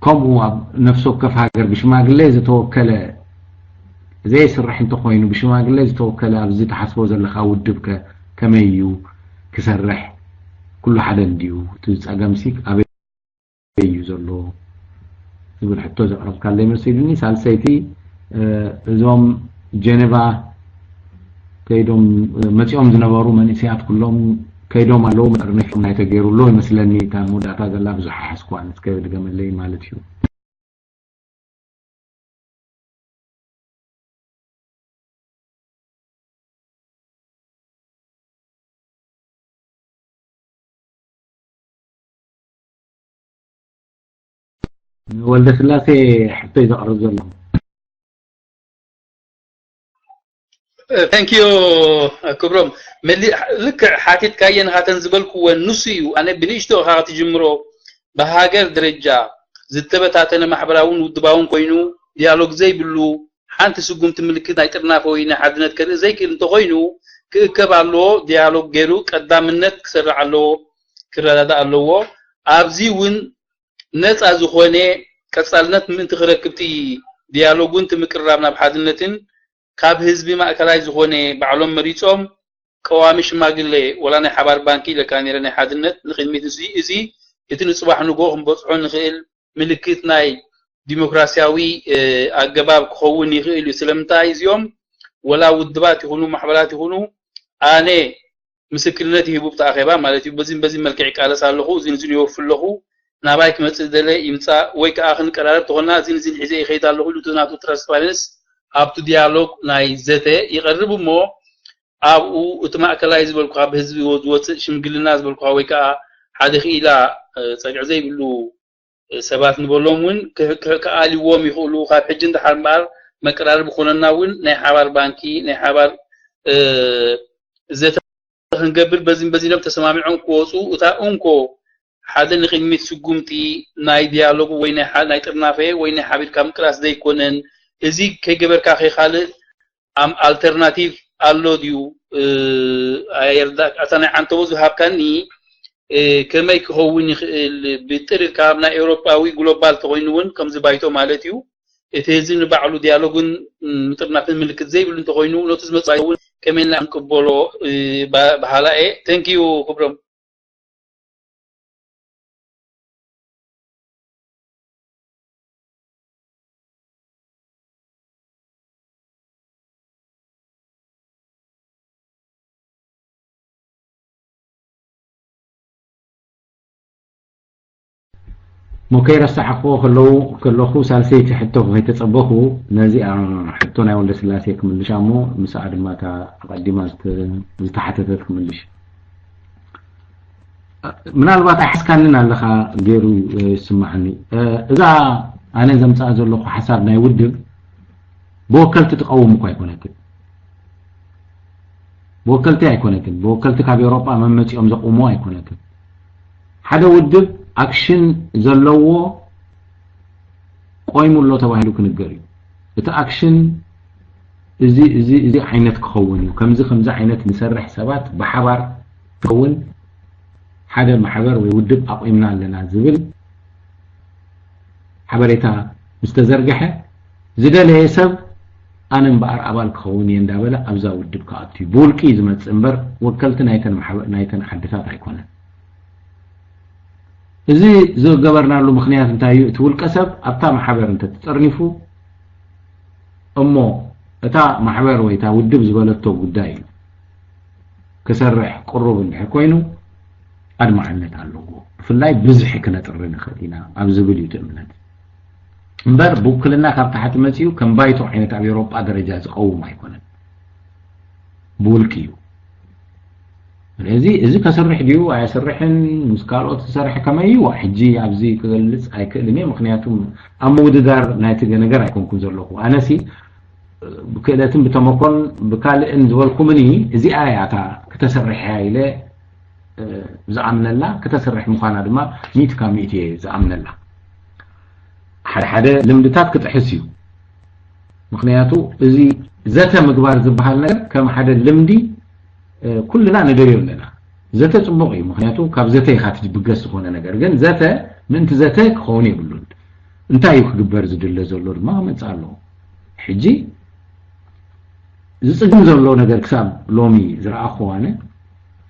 ከምኡ ኣብ ነፍሲ ወከፍ ሃገር ብሽማግለ ዝተወከለ ዘይስራሕ እንተኮይኑ ብሽማግለ ዝተወከለ ኣብዚ ተሓስቦ ዘለካ ውድብ ከመይ እዩ ክሰርሕ ኩሉ ሓደ እንድዩ እቲ ፀገምሲ ኣበይ እዩ ዘሎ ዝብል ሕቶ ዘቕረብካ ኣለይ መሲሉኒ ሳልሰይቲ እዞም ጀኔቫ ከይዶም መፂኦም ዝነበሩ መንእስያት ኩሎም ከይዶም ኣለዉ መጠርነፊኦም ናይ ተገይሩሎ ይመስለኒ እታ መውዳእታ ዘላ ብዙሕ ሓስኳን እስከድገመለይ ማለት እዩ ወልደ ስላሴ ሕቶ ይዘቕርብ ዘሎ ثانك يو كبرم ملي لك حكيت كاين هاتن زبلكو ونسيو انا بنيشتو هات جمرو بهاجر درجه زتبتاتن محبراون ودباون كوينو ديالوج زي بلو حانت سقوم تملكت ايطرنافوينا حدنت كده زي كنت كوينو كبالو ديالوج غيرو قدامنت كسرعلو كرلادا الله ابزيون نص ازخونه قصالنت من تخركبتي ديالوجون تمقربنا بحدنتن ካብ ህዝቢ ማእከላይ ዝኾነ ባዕሎም መሪጾም ቀዋሚ ሽማግሌ ወላ ናይ ሓባር ባንኪ ለካኔረ ናይ ሓድነት ንቅድሚት እዚ እቲ ንጽባሕ ንጎ ክንበጽሖ ንኽእል ምልክት ናይ ዲሞክራሲያዊ ኣገባብ ክኸውን ይኽእል እዩ ስለምንታይ እዚኦም ወላ ውድባት ይኹኑ ማሕበራት ይኹኑ ኣነ ምስክርነት ይህቡ ብተኣኼባ ማለት እዩ በዚ መልክዕ ቃለስ ኣለኹ እዚን ይወፍለኹ ናባይ ክመጽእ ደለ ይምጻእ ወይ ከዓ ክንቀራረብ ተኾና እዚን ሒዘ ይኸይድ ኣለኹ ኢሉ ናቱ ትራንስፓረንስ ኣብቱ ዲያሎግ ናይ ዘተ ይቀርብ ሞ ኣብኡ እቲ ማእከላይ ዝበልኩ ኣብ ህዝቢ ዝወፅእ ሽምግልና ዝበልኩ ወይ ከዓ ሓደ ኺኢላ ፀግዕ ዘይብሉ ሰባት ንበሎም ውን ከኣሊዎም ይኽእሉ ካብ ሕጂ እንድሓር እምበር መቀራረብ ኮነና ውን ናይ ሓባር ባንኪ ናይ ሓባር ዘተ ክንገብር በዚኖም ተሰማሚዖም ክወፁ እታ እንኮ ሓደ ንቅድሚት ስጉምቲ ናይ ዲያሎግ ወይ ናይ ጥርናፈ ወይ ናይ ሓቢርካ ምቅራስ ዘይኮነን እዚ ከይገበርካ ኸይኻልእ ኣም ኣልተርናቲቭ ኣሎ ድዩ ኣየርዳ ኣታና ዓንተው ዝሃብካኒ ከመይ ክኸውን ይኽእል ብጥርካ ናይ ኤውሮጳዊ ግሎባል ተኮይኑውን ከምዚ ባይቶ ማለት እዩ እቲ ህዝቢ ንባዕሉ ዲያሎግን ጥርናፍን ምልክት ዘይብሉ እንተኮይኑ ነቱ ዝመጻእውን ከመይ ንቅበሎ ባህላኤ ቴንክ ዩ ክብሮም مكير السحقو كلو سالسيتي حتى هي تصبخو نزي حتونا ولا سلاسي كملش امو مساعد ما تقدمات تحتتت كملش ምናልባት ኣሕስካንን ኣለኻ ገይሩ ይስማዓኒ እዛ ኣነ ዘምፃእ ዘለኹ ሓሳብ ናይ ውድብ ብወከልቲ ትቀውም እኳ ኣይኮነትን ብወከልቲ ኣይኮነትን ብወከልቲ ካብ ኤውሮጳ መመፂኦም ዘቁሞ ኣይኮነትን ሓደ ውድብ ኣክሽን ዘለዎ ቆይሙሎ ተባሂሉ ክንገር እዩ እቲ ኣክሽን እዚ ዓይነት ክኸውን እዩ ከምዚ ዓይነት ንሰርሕ ሰባት ብሓባር ክኸውን ሓደ ማሕበር ወይ ውድብ ኣቆይምና ኣለና ዝብል ሓበሬታ ምስተዘርግሐ ዝደለየ ሰብ ኣነ እምበኣር ኣባል ክኸውን እየ እንዳበለ ኣብዛ ውድብ ከኣትዩ ብውልቂ ዝመፅእ እምበር ወከልቲ ናይተን ሓድታት ኣይኮነን እዚ ዝገበርናሉ ምክንያት እንታይ እዩ እቲ ውልቀ ሰብ ኣብታ ማሕበር እንተተጠርኒፉ እሞ እታ ማሕበር ወይ እታ ውድብ ዝበለቶ ጉዳይ ክሰርሕ ቁሩብ እንድሕር ኮይኑ ኣድማዕነት ኣለዎ ብፍላይ ብዙሕ ክነጥሪ ንኽእል ኢና ኣብ ዝብል እዩ ትእምነት እምበር ብውክልና ካብ ታሕቲ መፅኡ ከም ባይቶ ዓይነት ኣብ ኤውሮጳ ደረጃ ዝቀውም ኣይኮነን ብውልቂ እዩ ስለዚ እዚ ከሰርሕ ድዩ ኣያሰርሕን ምስ ካልኦት ዝሰርሕ ከመይ እዩ ሕጂ ኣብዚ ክገልፅ ኣይክእልን እየ ምክንያቱም ኣብ ምውድዳር ናይቲ ነገር ኣይኮንኩን ዘለኹ ኣነሲ ብክእለትን ብተመኮን ብካልእን ዝበልኩምኒ እዚኣ እያ እታ ክተሰርሕ ኢለ ዝኣምነላ ክተሰርሕ ምዃና ድማ 100% እየ ዝኣምነላ ሓደ ልምድታት ክጥሕስ እዩ ምክንያቱ እዚ ዘተ ምግባር ዝበሃል ነገር ከም ሓደ ልምዲ ኩልና ንደልዮ ኣለና ዘተ ጽቡቕ እዩ ምክንያቱ ካብ ዘተ ኢኻ ትብገስ ዝኾነ ነገር ግን ዘተ ምንቲ ዘተ ክኸውን የብሉን እንታይ እዩ ክግበር ዝድለ ዘሎ ድማ መጽ ኣሎ ሕጂ ዝጽግም ዘሎ ነገር ክሳብ ሎሚ ዝረኣኹ ኣነ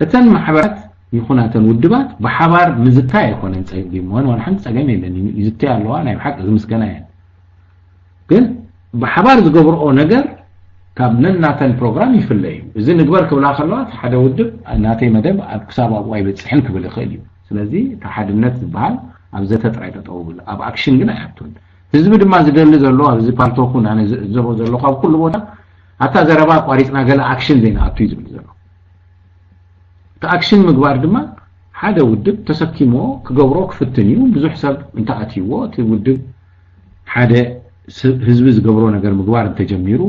እተን ማሕበራት ይኹናተን ውድባት ብሓባር ምዝታይ ኣይኮነን ፀጊሞን ወላ ሓንቲ ፀገም የለን ይዝታይ ኣለዋ ናይ ብሓቂ ዝምስገና እየን ግን ብሓባር ዝገብርኦ ነገር ካብ ነናተን ፕሮግራም ይፍለ እዩ እዚ ንግበር ክብላ ከለዋ ሓደ ውድብ ናተይ መደብ ኣብ ክሳብ ኣብኡ ኣይበፅሕን ክብል ይኽእል እዩ ስለዚ እቲ ሓድነት ዝበሃል ኣብ ዘተ ጥራይ ጠጠው ብል ኣብ ኣክሽን ግን ኣይኣቱን ህዝቢ ድማ ዝደሊ ዘሎ ኣብዚ ፓልቶኩን ኣነ ዝዘቦ ዘለኹ ኣብ ኩሉ ቦታ ኣታ ዘረባ ቋሪፅና ገለ ኣክሽን ዘይንኣቱ እዩ ዝብል ዘሎ ተኣክሽን ምግባር ድማ ሓደ ውድብ ተሰኪሞ ክገብሮ ክፍትን እዩ ብዙሕ ሰብ እንተኣትይዎ እቲ ውድብ ሓደ ህዝቢ ዝገብሮ ነገር ምግባር እንተጀሚሩ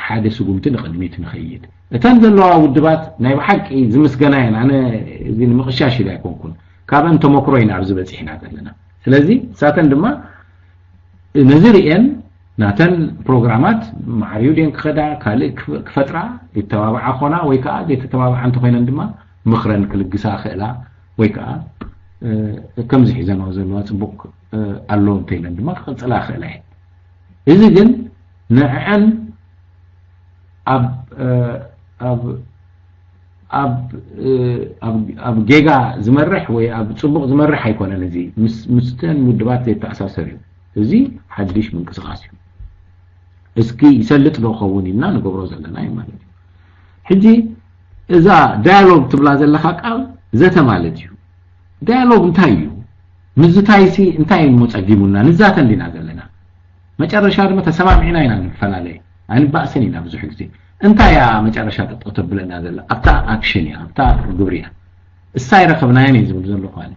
ሓደ ስጉምቲ ንቅድሚት ንኸይድ እተን ዘለዋ ውድባት ናይ ብሓቂ ዝምስገና እየን ኣነ እዚ ንምቕሻሽ ኢለ ኣይኮንኩን ካብአን ተመክሮ ኢና ኣብዚ በፂሕና ዘለና ስለዚ ሳተን ድማ ነዚ ርአን ናተን ፕሮግራማት ማዕሪዩ ደን ክኸዳ ካልእ ክፈጥራ ይተባብዓ ኾና ወይ ከዓ ዘይተተባብዓ እንተኮይነን ድማ ምኽረን ክልግሳ ክእላ ወይ ከዓ ከምዚ ሒዘናዮ ዘለዋ ፅቡቅ ኣሎ እንተኢለን ድማ ክቕፅላ ክእላ እየን እዚ ግን ንዕዐን ኣብ ጌጋ ዝመርሕ ወይ ኣብ ፅቡቅ ዝመርሕ ኣይኮነን እዚ ምስተን ውድባት ዘይተኣሳሰር እዩ እዚ ሓድሽ ምንቅስቃስ እዩ እስኪ ይሰልጥ ዶ ኸውን ኢልና ንገብሮ ዘለና እዩ ማለት እዩ ሕጂ እዛ ዳያሎግ ትብላ ዘለካ ቃል ዘተ ማለት እዩ ዳያሎግ እንታይ እዩ ምዝታይሲ እንታይ ሙፀጊሙና ንዛተ እንዲና ዘለና መጨረሻ ድማ ተሰማሚዕና ኢና ንፈላለየ ኣይንባእስን ኢና ብዙሕ ግዜ እንታይ ያ መጨረሻ ተብለና ዘላ ኣብታ ኣክሽን እያ ኣብታ ግብሪ እያ እሳ ይረኸብናየን እዩ ዝብል ዘለኹ ኣነ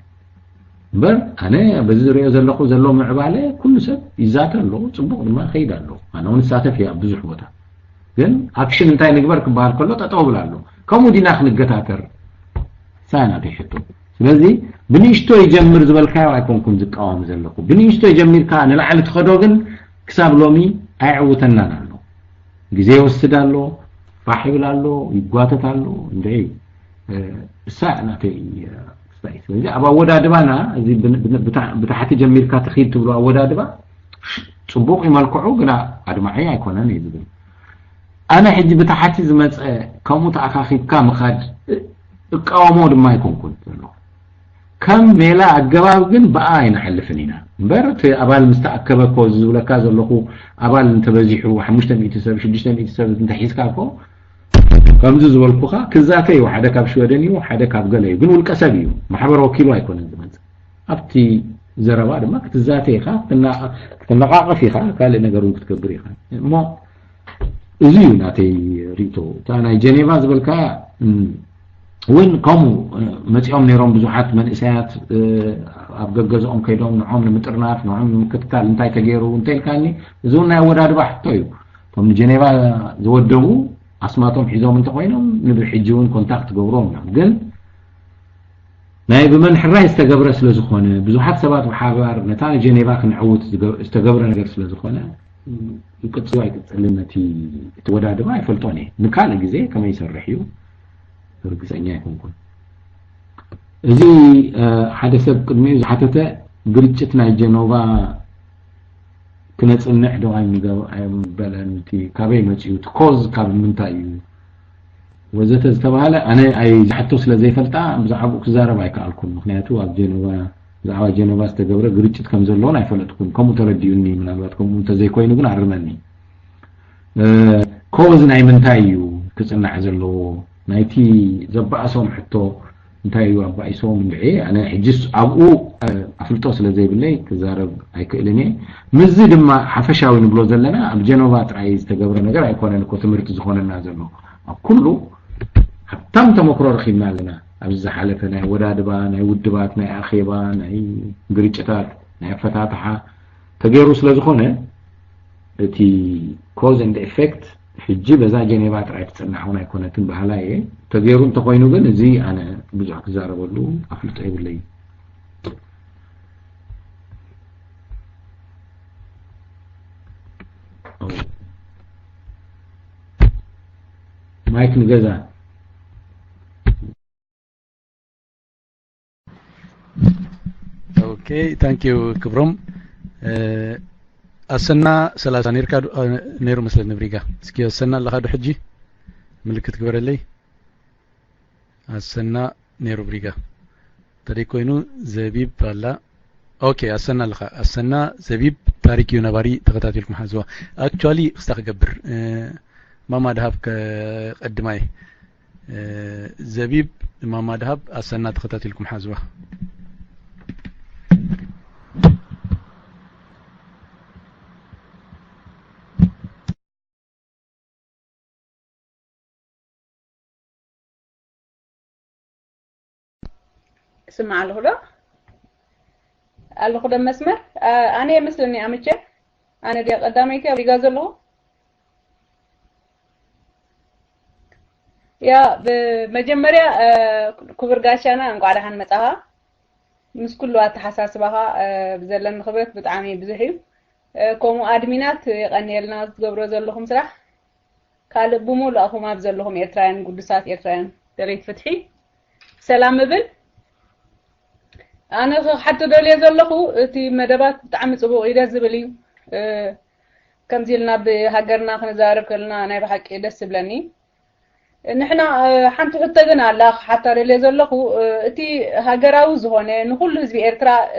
እምበር ኣነ በዚ ዝሪኦ ዘለኹ ዘሎ ምዕባለ ኩሉ ሰብ ይዛተ ኣሎ ፅቡቅ ድማ ከይድ ኣሎ ኣነ እውን ሳተፍ እያ ብዙሕ ቦታ ግን ኣክሽን እንታይ ንግበር ክበሃል ከሎ ጠጠው ብል ኣሎ ከምኡ ዲና ክንገታተር ሳና ተሕቶ ስለዚ ብንእሽቶ ይጀምር ዝበልካዮ ኣይኮንኩም ዝቃወም ዘለኹ ብንእሽቶ ይጀሚርካ ንላዕሊ ትኸዶ ግን ክሳብ ሎሚ ኣይዕውተናን ኣሎ ግዜ ይወስድ ኣሎ ፋሕ ይብል ኣሎ ይጓተት ኣሎ እንደይ እሳ ናተይ ስለዚ ኣብ ኣወዳድባና እዚ ብታሕቲ ጀሚርካ ትኺድ ትብሎ ኣወዳድባ ፅቡቅ ይመልክዑ ግና ኣድማዒ ኣይኮነን እዩ ዝብል ኣነ ሕጂ ብታሕቲ ዝመፀ ከምኡ ተኣኻኺብካ ምኻድ እቃወሞ ድማ ኣይኮንኩን ዘለኹ ከም ሜላ ኣገባብ ግን በኣ ኣይንሕልፍን ኢና እምበር እቲ ኣባል ምስተኣከበ ኮ ዝብለካ ዘለኹ ኣባል እንተበዚሑ 500 ሰብ 600 ሰብ እንተሒዝካ ኮ ከምዚ ዝበልኩኻ ክዛተ እዩ ሓደ ካብ ሽወደን እዩ ሓደ ካብ ገለ እዩ ግን ውልቀ ሰብ እዩ ማሕበር ወኪሉ ኣይኮነን ዝመፅእ ኣብቲ ዘረባ ድማ ክትዛተ ኢኻ ክትነቃቐፍ ኢኻ ካልእ ነገር እውን ክትገብር ኢኻ እሞ እዚ እዩ ናተይ ሪቶ እታ ናይ ጀኔቫ ዝበልካ وين قاموا متيوم نيرون بزوحات من إساءات أبقزهم كيدهم نعوم لمترناف نعوم لمكتال انتاي تغيرو انتاي كاني زونا وداد باح طيب فمن جنيفا زودو أسماتهم حيزوم انت خوينهم نبي حجون كونتاكت قبروم قل ناي بمن حراي استقبر سلازخونه بزوحات سبات وحابار نتاني جنيفا كنعوت استقبر نقر سلازخونه يمكن تسوي لنا توداد باح يفلطوني نكال جزي كما يسرحيو رجسنيا يكون زي حدث قدمي حتى قريتنا جنوبا كنت نحدو عن بلانتي كابي ماتيو تكوز كاب منتايو وزت استباله انا اي حتى سلا زي فلطا بزحبو كزارب ايكالكم مخنياتو اب جنوبا زعوا جنوبا استغبر قريت كم زلون ايفلطكم كم ترديوني مناباتكم انت زي كوينو كن عرمني كوز ناي منتايو كصنع زلو نايتي زبأسهم حتى انتايو أبأسهم بعي أنا حجس أبو أفلتو سلا زي باللي كزارب هيكلني مزيد ما حفشاوي نبلو زلنا بجنوبات عايز تجبر نجار هيكون أنا كنت مرت زخون النازلو كله حتى أنت مكرر خيمنا لنا أبز حالتنا ودادبا ناي ودبات ناي أخيبا ناي قريتشتات ناي فتاتها تجيرو سلا زخونه تي cause and effect حجي بزا جنيبات رايت تصنعونا يكونتن بحلاي تغيرون تقوينو ግን እዚ انا ብዙሕ ክዛረበሉ አፍልጦ ይብለይ ማይክ ንገዛ ኦኬ ታንክ ዩ ክብሮም أسنا ثلاثة نيركاد نيرو مثل نبريجا سكي أسنا لخدو حجي ملكت كبر لي أسنا نيرو بريجا تاريخ إنه زبيب ولا أوكي أسنا لخا أسنا زبيب تاريخ يونباري تقطعت لكم حزوا actually استخبر ما ذهب كقدماي زبيب ما ذهب أسنا تقطعت لكم حزوا سمع الهدى مسمر أنا مثلني أمشي أنا دي قدامي كي أبغى زلوا يا بمجمرة كبر قاشنا نقعد عن متاها مش كل وقت حساس بها بزلنا خبرت بتعامي بزحيم كومو أدمينات غني لنا قبر زلهم صراح قال بمول أخو ما بزلهم يترين قدسات يترين دريت فتحي سلام بل أنا حتى دولي زلخو تي مدبات تعمل صبو إذا زبلي كم زلنا بهجرنا خن زارب كلنا أنا بحكي دس بلني نحنا حنت حتى جنا لا حتى دولي زلخو تي هجراو زهونه نقول حزب إرترا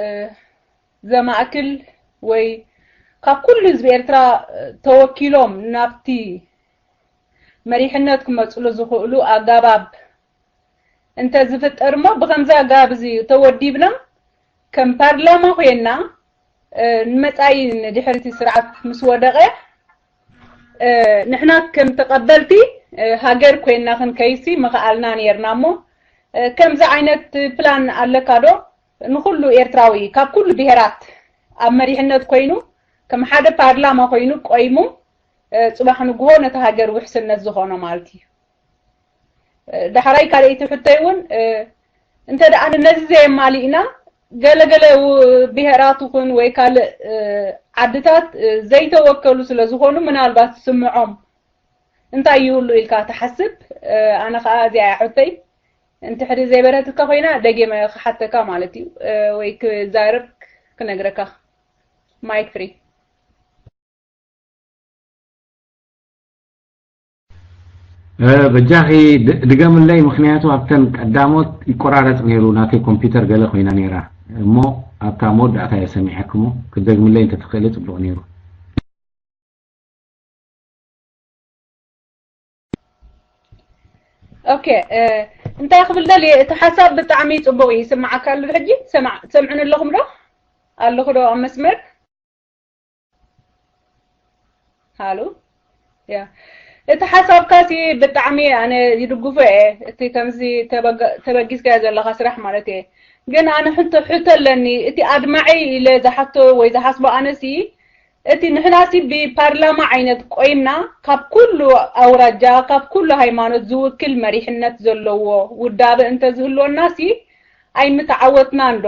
زما أكل وي كل حزب إرترا توكيلهم نفتي مريحناتكم مسؤول زخولو أجاباب انت زفت ارمو بخمسة قابزي توديبنا كم بارلاما خوينا نمتعين دحرتي سرعة مسودقة نحنا كم تقبلتي هاجر كوينا خن كيسي مخالنا نيرنامو كم زعينت بلان على كادو نخلو إيرتراوي كاب كل بهرات أمري حنات كوينو كم حدا بارلاما خوينو قويمو صباح نقوه نتهاجر وحسن نزخونا مالتي دحراي كاليت حتيون انت دا انا نزي مالينا ገለገለ ብሔራቱን ወይ ካል ዓድታት ዘይተወከሉ ስለዝኾኑ ምናልባት ስምዖም እንታይ ይውሉ ኢልካ ተሐስብ ኣነ ኸ እዚኣ ሕተይ እንት ሕዲ ዘይበረትካ ኮይና ደገመ ክሓተካ ማለት እዩ ወይ ክዛረብ ክነግረካ ማይክ ፍሪ بجاخي دقم اللي مخنياتو أبتن قداموت يقرارت نيرو ناكي كمبيوتر قال خوينا نيرا مو أبتا مود أتا يسميحكمو كدقم اللي انت تخيلت بلو نيرو اوكي انت يقبل لي تحسب بطعمي صبغي سمعك قال الحجي سمعنا لكم له قال له خدوا مسمر هالو يا እቲ ሓሳብካሲ ብጣዕሚ ኣነ ይድግፎ እየ እቲ ከምዚ ተበጊስካ ዘለኻ ስራሕ ማለት እየ ግን ኣነ ሕቶ ኣለኒ እቲ ኣድማዒ ኢለ ዝሓቶ ወይ ዝሓስቦ ኣነሲ እቲ ንሕናሲ ብፓርላማ ዓይነት ቆይምና ካብ ኩሉ ኣውራጃ ካብ ኩሉ ሃይማኖት ዝውክል መሪሕነት ዘለዎ ውዳበ እንተ ዝህልወናሲ ኣይምተዓወትና እንዶ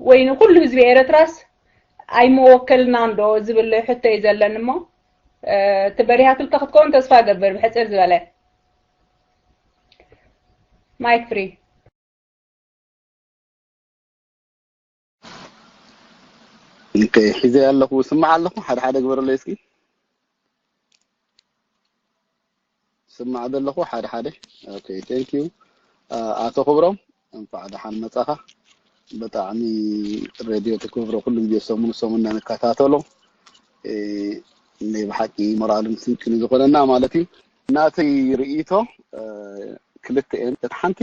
ወይ ንኩሉ ህዝቢ ኤርትራስ ኣይመወከልና እንዶ ዝብል ሕቶ እዩ ዘለኒ እሞ تبريهاتك ክትከውን ተስፋ ገበር ብሕፅር ዝበለ ማይክ ፍሪ ኦኬ ሒዘ ያለኹ ስማዕ ኣለኹ ሓደ ግበረለይ እስኪ ስማዕ ዘለኹ ሓደ ኦኬ ቴንክ ዩ ኣቶ ክብሮም እንኳዕ ደሓን መጻኻ ብጣዕሚ ሬድዮ ተክብሮ ኩሉ ግዜ ሰሙና ንከታተሎ ናይ በሓቂ ሞራልን ስንቅን ዝኾነና ማለት እዩ ናተይ ርእይቶ ክልተን ተሓንቲ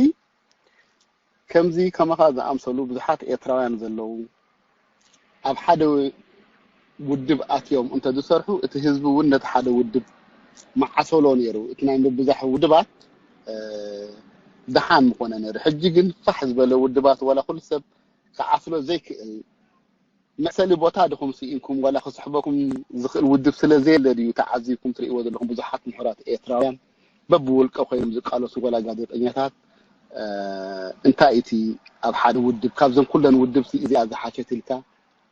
ከምዚ ከመኻ ዝኣምሰሉ ብዙሓት ኤርትራውያን ዘለው ኣብ ሓደ ውድብ ኣትዮም እንተ ዝሰርሑ እቲ ህዝቢ እውን ነቲ ሓደ ውድብ ማዓሰሎ ነይሩ እቲ ናይ ምብዛሕ ውድባት ደሓን ምኾነ ነይሩ ሕጂ ግን ፋሕ ዝበለ ውድባት ወላ ኩሉ ሰብ ክዓስሎ ዘይክእል መሰሊ ቦታ ድኹም ሲኢንኩም ወላ ክስሕበኩም ዝኽእል ውድብ ስለዘየለ ድዩ ተዓዚብኩም ትርእይዎ ዘለኹም ብዙሓት ምሁራት ኤርትራውያን በብውልቀ ኮይኖም ዝቃለሱ ወላ ጋዜጠኛታት እንታይ እቲ ኣብ ሓደ ውድብ ካብዞም ኩለን ውድብ እዚኣ ዝሓሸት ኢልካ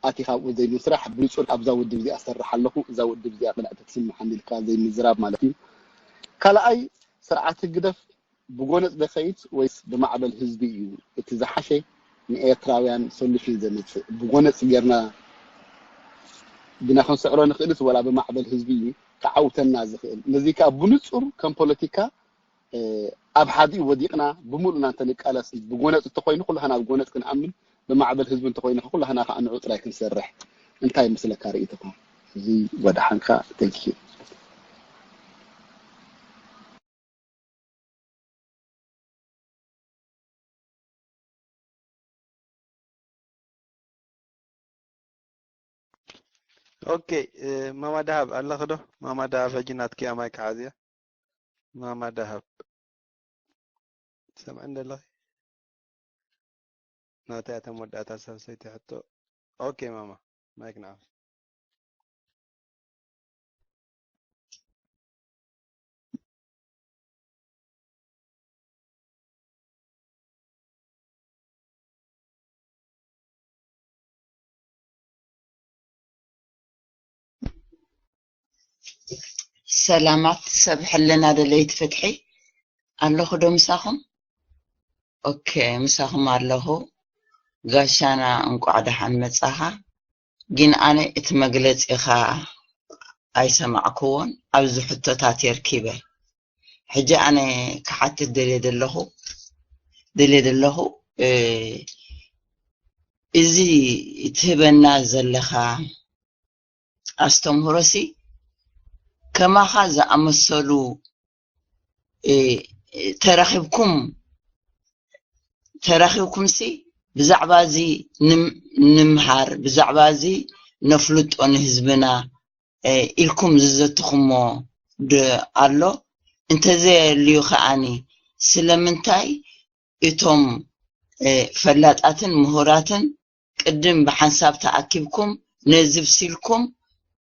ኣቲኻ ዘይምስራሕ ብንጹር ኣብዛ ውድብ እዚኣ ሰርሕ ኣለኹ እዛ ውድብ እዚኣ ብላዕቲ ትስምዓኒ ኢልካ ዘይምዝራብ ማለት እዩ ካልኣይ ስርዓት ግደፍ ብጎነፅ ደኸይት ወይስ ብማዕበል ህዝቢ እዩ እቲ ዝሓሸ ንኤርትራውያን ሶሉሽን ዘምጽእ ብጎነፅ ጌርና ግና ክንስዕሮ ንኽእልስ ወላ ብማዕበል ህዝቢ እዩ ክዓውተና ዝኽእል ነዚ ከዓ ብንጹር ከም ፖለቲካ ኣብ ሓዲ ወዲቕና ብሙሉና እንተንቃለስ ብጎነፅ እንተኮይኑ ኩላህና ብጎነፅ ክንኣምን بمعبل حزب انت خوينا كل هنا خا نعود رايك نسرح انتي مثل كاريتكم زي ودحنكا تنكي اوكي ماما دهب الله خدو ماما دهب جنات كي امايك عازيه ماما دهب سمعنا الله ناتي أتمود أتاسف سيتي حتى أوكي ماما مايك نعم سلامات سبح لنا دليت فتحي الله خدو مساخم أوكي مساخم الله غاشانا انقعد حن مصاها جن انا اتمغلص اخا اي سمعكون ابز حتوتات يركبه حجه انا كحت دليد الله ازي تبنا زلخا استمهرسي كما خذ امسلو تراخبكم سي بزعبا زي نمحر بزعبا زي نفلط أن حزبنا إلكم زتخمو الله انت زي اللي يخاني سلمنتاي إتم فلاتاتن مهوراتن قدم بحساب تأكيبكم نزف سيلكم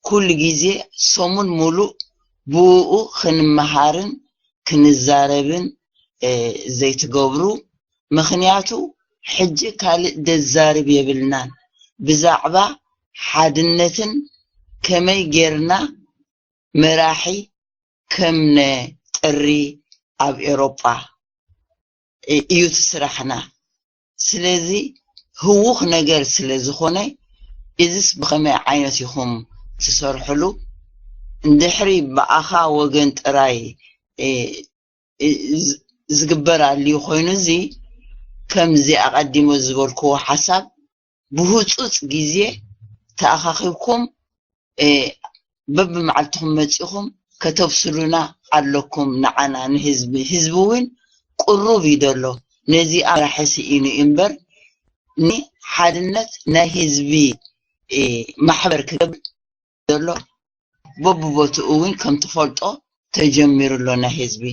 كل جزء صومن ملو بوء خنمحارن كنزاربن زي تقبرو مخنياتو حج كالي دزارب يبلنان بزعبا حادنتن كمي جيرنا مراحي كمنا تري اب اوروبا ايو تسرحنا سلازي هوخ نجر سلازي خوني ازيس بخمي عينتيهم تسرحلو اندحري باخا وغن تراي زقبر اللي خوينو زي كم زي أقدم الزبوركو حسب بهوتوت جزية تأخذكم بب معلتهم متيهم كتفصلنا علىكم نعنا حزبوين قرب يدلو نزي أرحسي إني إنبر ني حدنت نهزبي محبر كتب دلو بب بوتوين كم تفلتو ተጀሚሩ ሎና ህዝቢ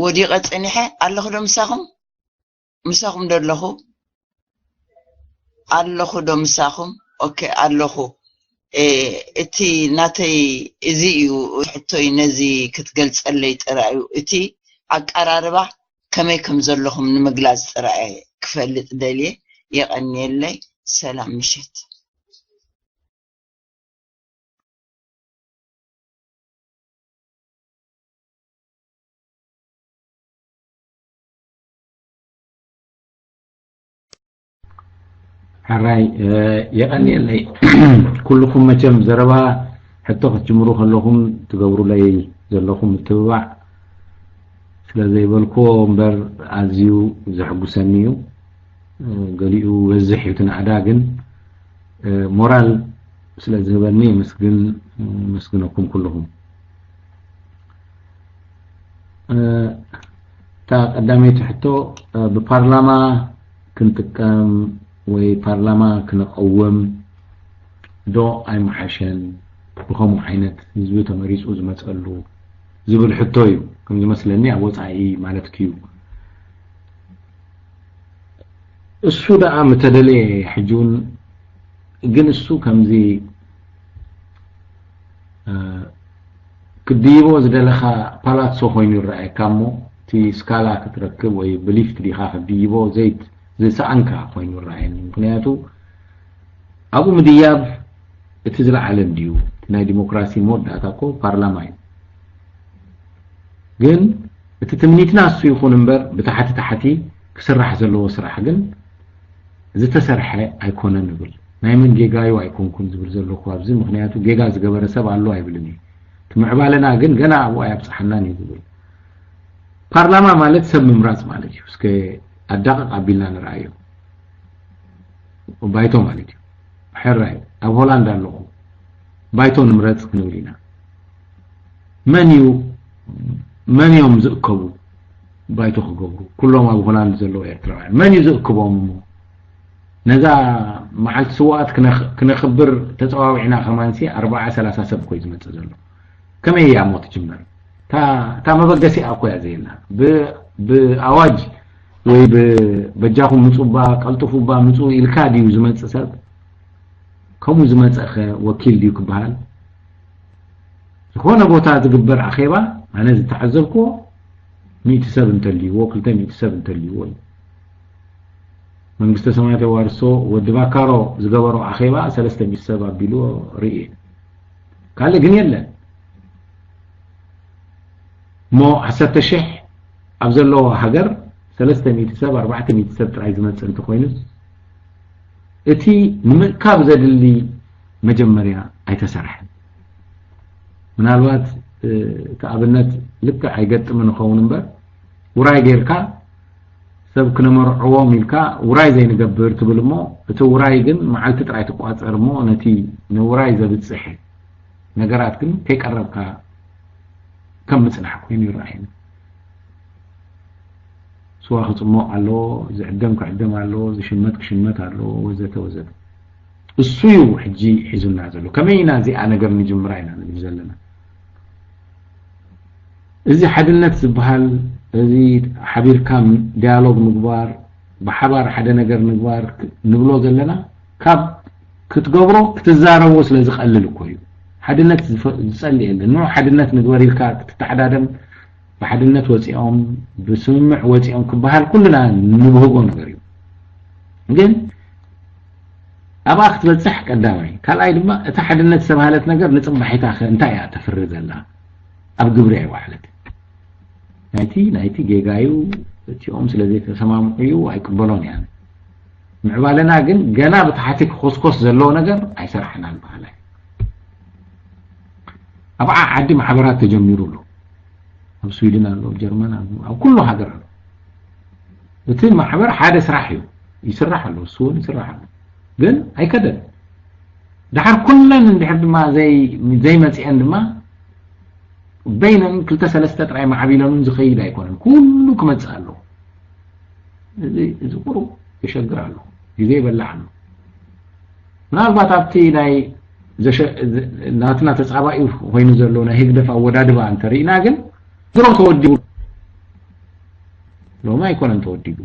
ወዲቀ ፀኒሐ ኣለኹ ዶ ምሳኹም ደለኹ ኣለኹ ዶ ምሳኹም ኦኬ ኣለኹ እቲ ናተይ እዚ እዩ ሕቶይ ነዚ ክትገልጸለይ ጥራዩ እቲ ኣቀራርባ ከመይ ከም ዘለኹም ንምግላጽ ጥራይ ክፈልጥ ደልየ የቀኒየለይ ሰላም ምሽት حراي يغني لي كلكم مچم زربا حتى تجمرو خلكم تغبروا لي زلكم تبع ስለዚህ በልኮ እምበር ኣዝዩ ዘሕጉሰኒ እዩ ገሊኡ ወዝሕ እዩ ትናዕዳ ግን ሞራል ስለዝህበኒ መስግነኩም ኩልኩም تا قداميت حتى ببرلما كنت كم وبرلما كنقوم دو اي محشن بخمو عينت زبي تمريس اوز مسألو زبل حتوي كم يمثلني اوصعي مالتكيو السو دا متدلي حجون ግን እሱ ከምዚ ክዲቦ ዝደለኻ ፓላትሶ ኮይኑ ይረአየካ እሞ እቲ ስካላ ክትረክብ ወይ ብሊፍት ዲኻ ክዲቦ ዘይት ዝሰኣንካ ኮይኑ ይረአየኒ ምክንያቱ ኣብኡ ምድያብ እቲ ዝለዓለ እንድዩ ናይ ዲሞክራሲ መወዳእታ እኮ ፓርላማ እዩ ግን እቲ ትምኒትና እሱ ይኹን እምበር ብታሕቲ ታሕቲ ክስራሕ ዘለዎ ስራሕ ግን ዝተሰርሐ ኣይኮነን ንብል ናይ ምን ጌጋዩ ኣይኮንኩን ዝብል ዘለኹ ኣብዚ ምክንያቱ ጌጋ ዝገበረ ሰብ ኣሎ ኣይብልኒ ትምዕባለና ግን ገና ኣብኡ ኣያብፅሐናን እዩ ዝብል ፓርላማ ማለት ሰብ ምምራፅ ማለት እዩ እስከ ኣዳቅቕ ኣቢልና ንርአዮ ባይቶ ማለት እዩ ሕራይ ኣብ ሆላንድ ኣለኹ ባይቶ ንምረፅ ክንብል ኢና መን እዮም ዝእከቡ ባይቶ ክገብሩ ኩሎም ኣብ ሆላንድ ዘለዉ ኤርትራውያን መን እዩ ዝእክቦም እሞ ነዛ መዓልቲ ስዋኣት ክነኽብር ተፀዋዊዕና ከማንሲ 40-30 ሰብ ኮይ ዝመፅእ ዘሎ ከመይ እያ ሞ ትጅመር تا مبقى سي أقوى زينا بأواج ወይ በጃኹም ምጹባ ቀልጥፉባ ምጹ ኢልካዲ ዝመጽ ሰብ ከምኡ ዝመጽኸ ወኪል ዲዩ ክበሃል ዝኾነ ቦታ ዝግበር ኣኼባ ኣነ ዝተዓዘብኮ 100 ሰብ እንተልዩ ወክልተ 100 ሰብ እንተልዩ ወይ መንግስተ ሰማያት ዋርሶ ወድባካሮ ዝገበሮ ኣኼባ 300 ሰብ ኣቢሉ ርኢ ካለ ግን የለን مو حسبت الشح أبزلوا حجر 300 سب 400 سب تراي زمت أنت خوينس إتي كاب زاد اللي مجمريا أي تسرح من الوقت كابنت لك حيجت من خون بر وراي غيركا سب كنا مرعوم يلكا وراي زي نجبر تبلمو تو وراي جن معلت تراي تقاط أرمو نتي نوراي زاد تصحي نجارات كن كيك قربكا كم مصلح كوين يراهن سواء خصمو علو زعدم كعدم علو زشمت كشمت علو وزت وزت السيو حجي حزنا زلو كمينا زي انا غير نجمراينا نزلنا ازي حدلنا تبحال ازي حبير كام ديالوج مغبار بحبار حدا نجر نغبار نبلو زلنا كاب كتغبرو كتزارو سلازي قلل كويو حدنت تصلي انه حدنت ندوري الكات تتحدادم بحدنت وصيهم بسمع وصيهم كبحال كلنا نبهغو نغري ግን አባክት በጽሕ ቀዳማይ ካልኣይ ድማ እታ ሓድነት ሰብሃለት ነገር ንጽባሒታ እንታይ እያ ተፍሪ ዘላ ኣብ ግብሪ ኣይዋሕለት ናይቲ ጌጋዩ እቲኦም ስለዘይ ተሰማምዑ ኣይቅበሎን ያን ምዕባለና ግን ገና ብታሕቲ ክኮስኮስ ዘለዎ ነገር ኣይሰርሕናን ባህላይ أبغى أعدي محاضرات تجمعوا له أو سويدن أو جرمن أو كل حاجة بتين محاضر حادث راحيو يسرح له السود يسرح له قال هاي كده ده حر كلنا نحب ما زي ما تي عندما بين كل ثلاثة رأي مع عبيلة من زخيلة يكون كلكم تسألوا እዚ ቁሩብ ይሸግራሉ ጊዜ ይበላሉ ምናልባት ኣብቲ ናይ ናትና ተጻባኢ ኮይኑ ዘሎ ናይ ህግደፍ ኣወዳድባ እንተሪእና ግን ድሮ ተወዲቡ ሎማ ይኮነን ተወዲቡ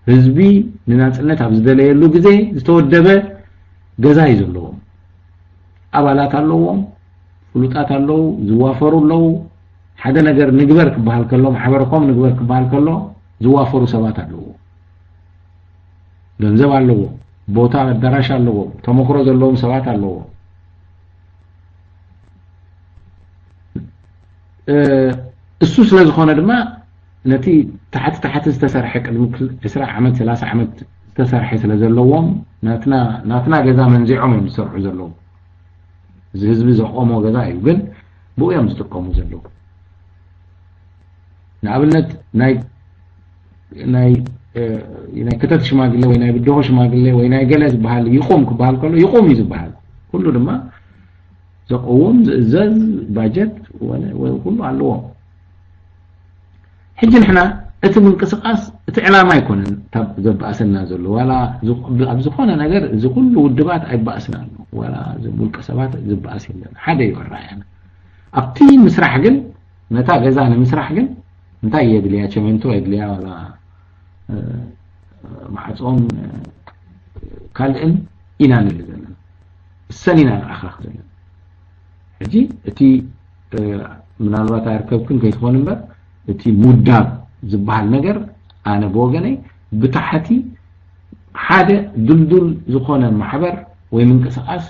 ህዝቢ ንናጽነት ኣብ ዝደለየሉ ግዜ ዝተወደበ ገዛ እዩ ዘለዎ ኣባላት ኣለዎም ፍሉጣት ኣለዉ ዝዋፈሩ ኣለዉ ሓደ ነገር ንግበር ክበሃል ከሎ ማሕበረkom ንግበር ክበሃል ከሎ ዝዋፈሩ ሰባት ኣለዉ ገንዘብ ኣለዎ ቦታ ኣዳራሽ ኣለዎ ተመክሮ ዘለዎም ሰባት ኣለዎ እሱ ስለ ዝኾነ ድማ ነቲ ታሕቲ ዝተሰርሐ ቅድሚ 20 ዓመት 30 ዓመት ዝተሰርሐ ስለ ዘለዎም ናትና ገዛ መንዚዖም እዮም ዝሰርሑ ዘለዉ እዚ ህዝቢ ዘቆሞ ገዛ እዩ ግን ብኡ እዮም ዝጥቀሙ ዘለዉ ንኣብነት ናይ ከተት ሽማግለ ወይ ናይ ብድሆ ሽማግለ ወይ ናይ ገለ ዝበሃል ይቆም ክበሃል ከሎ ይቆም እዩ ዝበሃል ኩሉ ድማ ዘቆዎም ዝእዘዝ ባጀት ኩሉ ኣለዎ ሕጂ ንሕና እቲ ምንቅስቃስ እቲ ዕላማ ኣይኮነን ዘበኣሰና ዘሎ ዋላ ኣብ ዝኾነ ነገር እዚ ኩሉ ውድባት ኣይበኣስና ኣሎ ዋላ ውልቀ ሰባት ዝበኣስ የለን ሓደ ይወራያና ኣብቲ ምስራሕ ግን ነታ ገዛ ንምስራሕ ግን እንታይ የድልያ ቸመንቶ የድልያ ዋላ ማዕጾም ካልእን ኢና ንብል ዘለና እሰኒና ንኣኻኽ ዘለና ሕጂ እቲ ምናልባት ኣይርከብክን ከይትኾን እምበር እቲ ሙዳብ ዝበሃል ነገር ኣነ ብወገነይ ብታሕቲ ሓደ ድልዱል ዝኾነ ማሕበር ወይ ምንቅስቃስ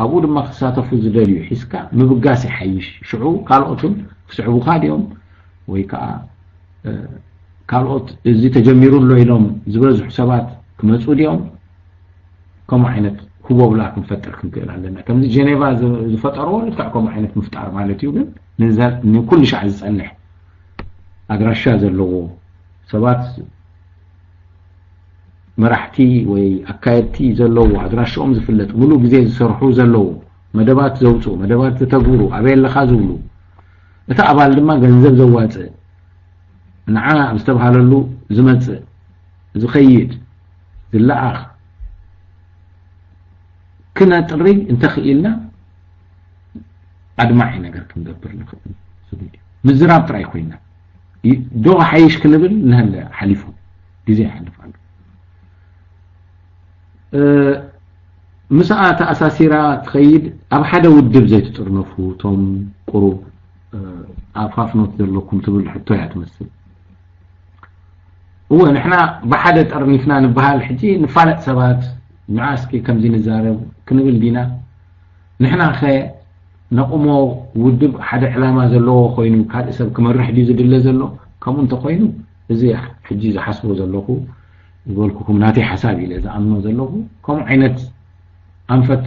ኣብኡ ድማ ክሳተፉ ዝደልዩ ሒዝካ ምብጋስ ይሓይሽ ሽዑ ካልኦትን ክስዕቡካ ድዮም ወይ ከዓ ካልኦት እዚ ተጀሚሩሎ ኢሎም ዝበዝሑ ሰባት ክመፁ ድዮም ከምኡ ዓይነት ህቦብላ ክንፈጥር ክንክእል ኣለና ከምዚ ጀኔቫ ዝፈጠርዎ ልክዕ ከምኡ ዓይነት ምፍጣር ማለት እዩ ግን ንኩሉ ሻዕ ዝፀንሕ ኣድራሻ ዘለዎ ሰባት መራሕቲ ወይ ኣካየድቲ ዘለዎ ኣድራሽኦም ዝፍለጥ ሙሉእ ግዜ ዝሰርሑ ዘለዎ መደባት ዘውፅኡ መደባት ዝተግብሩ ኣበየለኻ ዝብሉ እቲ ኣባል ድማ ገንዘብ ዘዋፅእ ንዓ ኣብ ዝተባሃለሉ ዝመፅእ ዝኸይድ ዝለኣኽ ክነጥሪ እንተኽኢልና ኣድማዒ ነገር ክንገብር ንኽእል ምዝራብ ጥራይ ኮይና ዶ ሓይሽ ክንብል ንህለ ሓሊፉ ግዜ ሓሊፉ ኣሎ ምስኣ ተኣሳሲራ ትኸይድ ኣብ ሓደ ውድብ ዘይትጥርነፉ ቶም ቁሩብ ኣፋፍኖት ዘለኩም ትብል ሕቶ እያ ትመስል هو نحنا بحد ترنفنا نبهال حجي نفالق سبات معاسكي كمزي نزارب كنبل دينا نحنا خي نقومو ودب حد علامة زلو خوينو كاد اسب كمرح دي زدل زلو كم انت خوينو زي حجي حسبو زلوكو يقولكم ناتي حسابي لذا أمنو زلوكو كم عينت أنفت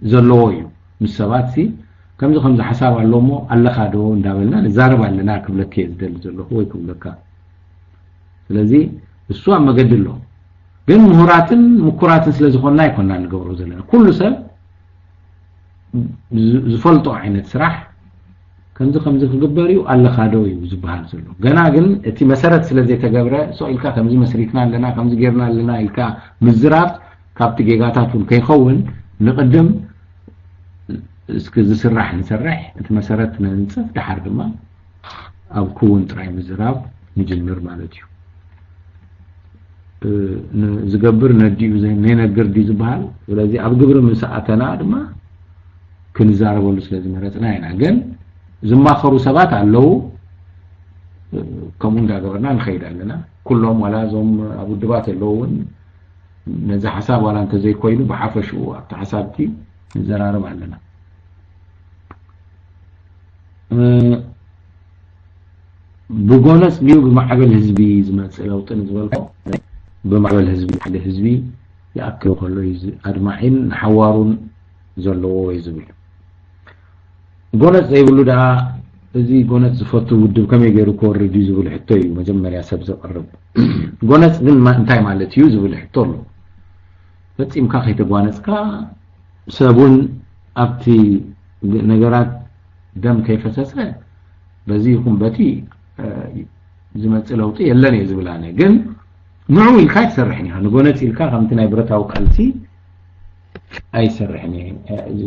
زلويو مسابات سي كمزو خمزة حساب علومو ألا خادو ندابلنا نزارب علنا كبلكي زدل زلوكو ويكبلكا ስለዚህ እሱ አመገድሎ ግን ምሁራትን ምኩራትን ስለዝኾንና ይኮንና ንገብሮ ዘለና ኩሉ ሰብ ዝፈልጦ ዓይነት ስራሕ ከምዚ ክግበር እዩ ኣለኻዶ እዩ ዝበሃል ዘሎ ገና ግን እቲ መሰረት ስለዘይ ተገብረ ሶኢልካ ከምዚ መስሪትና ኣለና ከምዚ ጌርና ኣለና ኢልካ ምዝራብ ካብቲ ጌጋታት ከይኸውን ንቅድም እስኪ ዝስራሕ ንሰርሕ እቲ መሰረት ንንፅፍ ድሓር ድማ ኣብ ክውን ጥራይ ምዝራብ ንጅምር ማለት እዩ ዝገብር ነዲኡ ዘይነገር ዲ ዝበሃል ስለዚ ኣብ ግብሪ ምሳኣተና ድማ ክንዛረበሉ ስለዚ መረፅና ኢና ግን ዝማኸሩ ሰባት ኣለው ከምኡ እንዳገበርና ንኸይድ ኣለና ኩሎም ዋላ ዞም ኣብ ውድባት ኣለውን ነዚ ሓሳብ ዋላ እንተዘይኮይኑ ብሓፈሽኡ ኣብቲ ሓሳብቲ ንዘራርብ ኣለና ብጎነስ ድዩ ብማዕበል ህዝቢ ዝመፅእ ለውጥን ዝበልኮ بمعبل هزبي حد هزبي يأكل كله أجمعين حوارون زلوا ويزبل قلت زي بقولوا ده زي قلت زفتو ودب كم يجرو كور يزبل حتى يوم مجمع يا سبز قرب قلت من ما انتهي مع التي يزبل حتى له بس إمكان خيط قوانس كا سبون أبتي نجارات دم كيف سسرة بزيكم بتي ዝመጽ ለውጥ የለን ይዝብላነ ግን ንዑ ኢልካ ይሰርሕኒ ንጎነት ኢልካ ከምቲ ናይ ብረታው ቃልሲ ኣይሰርሕኒ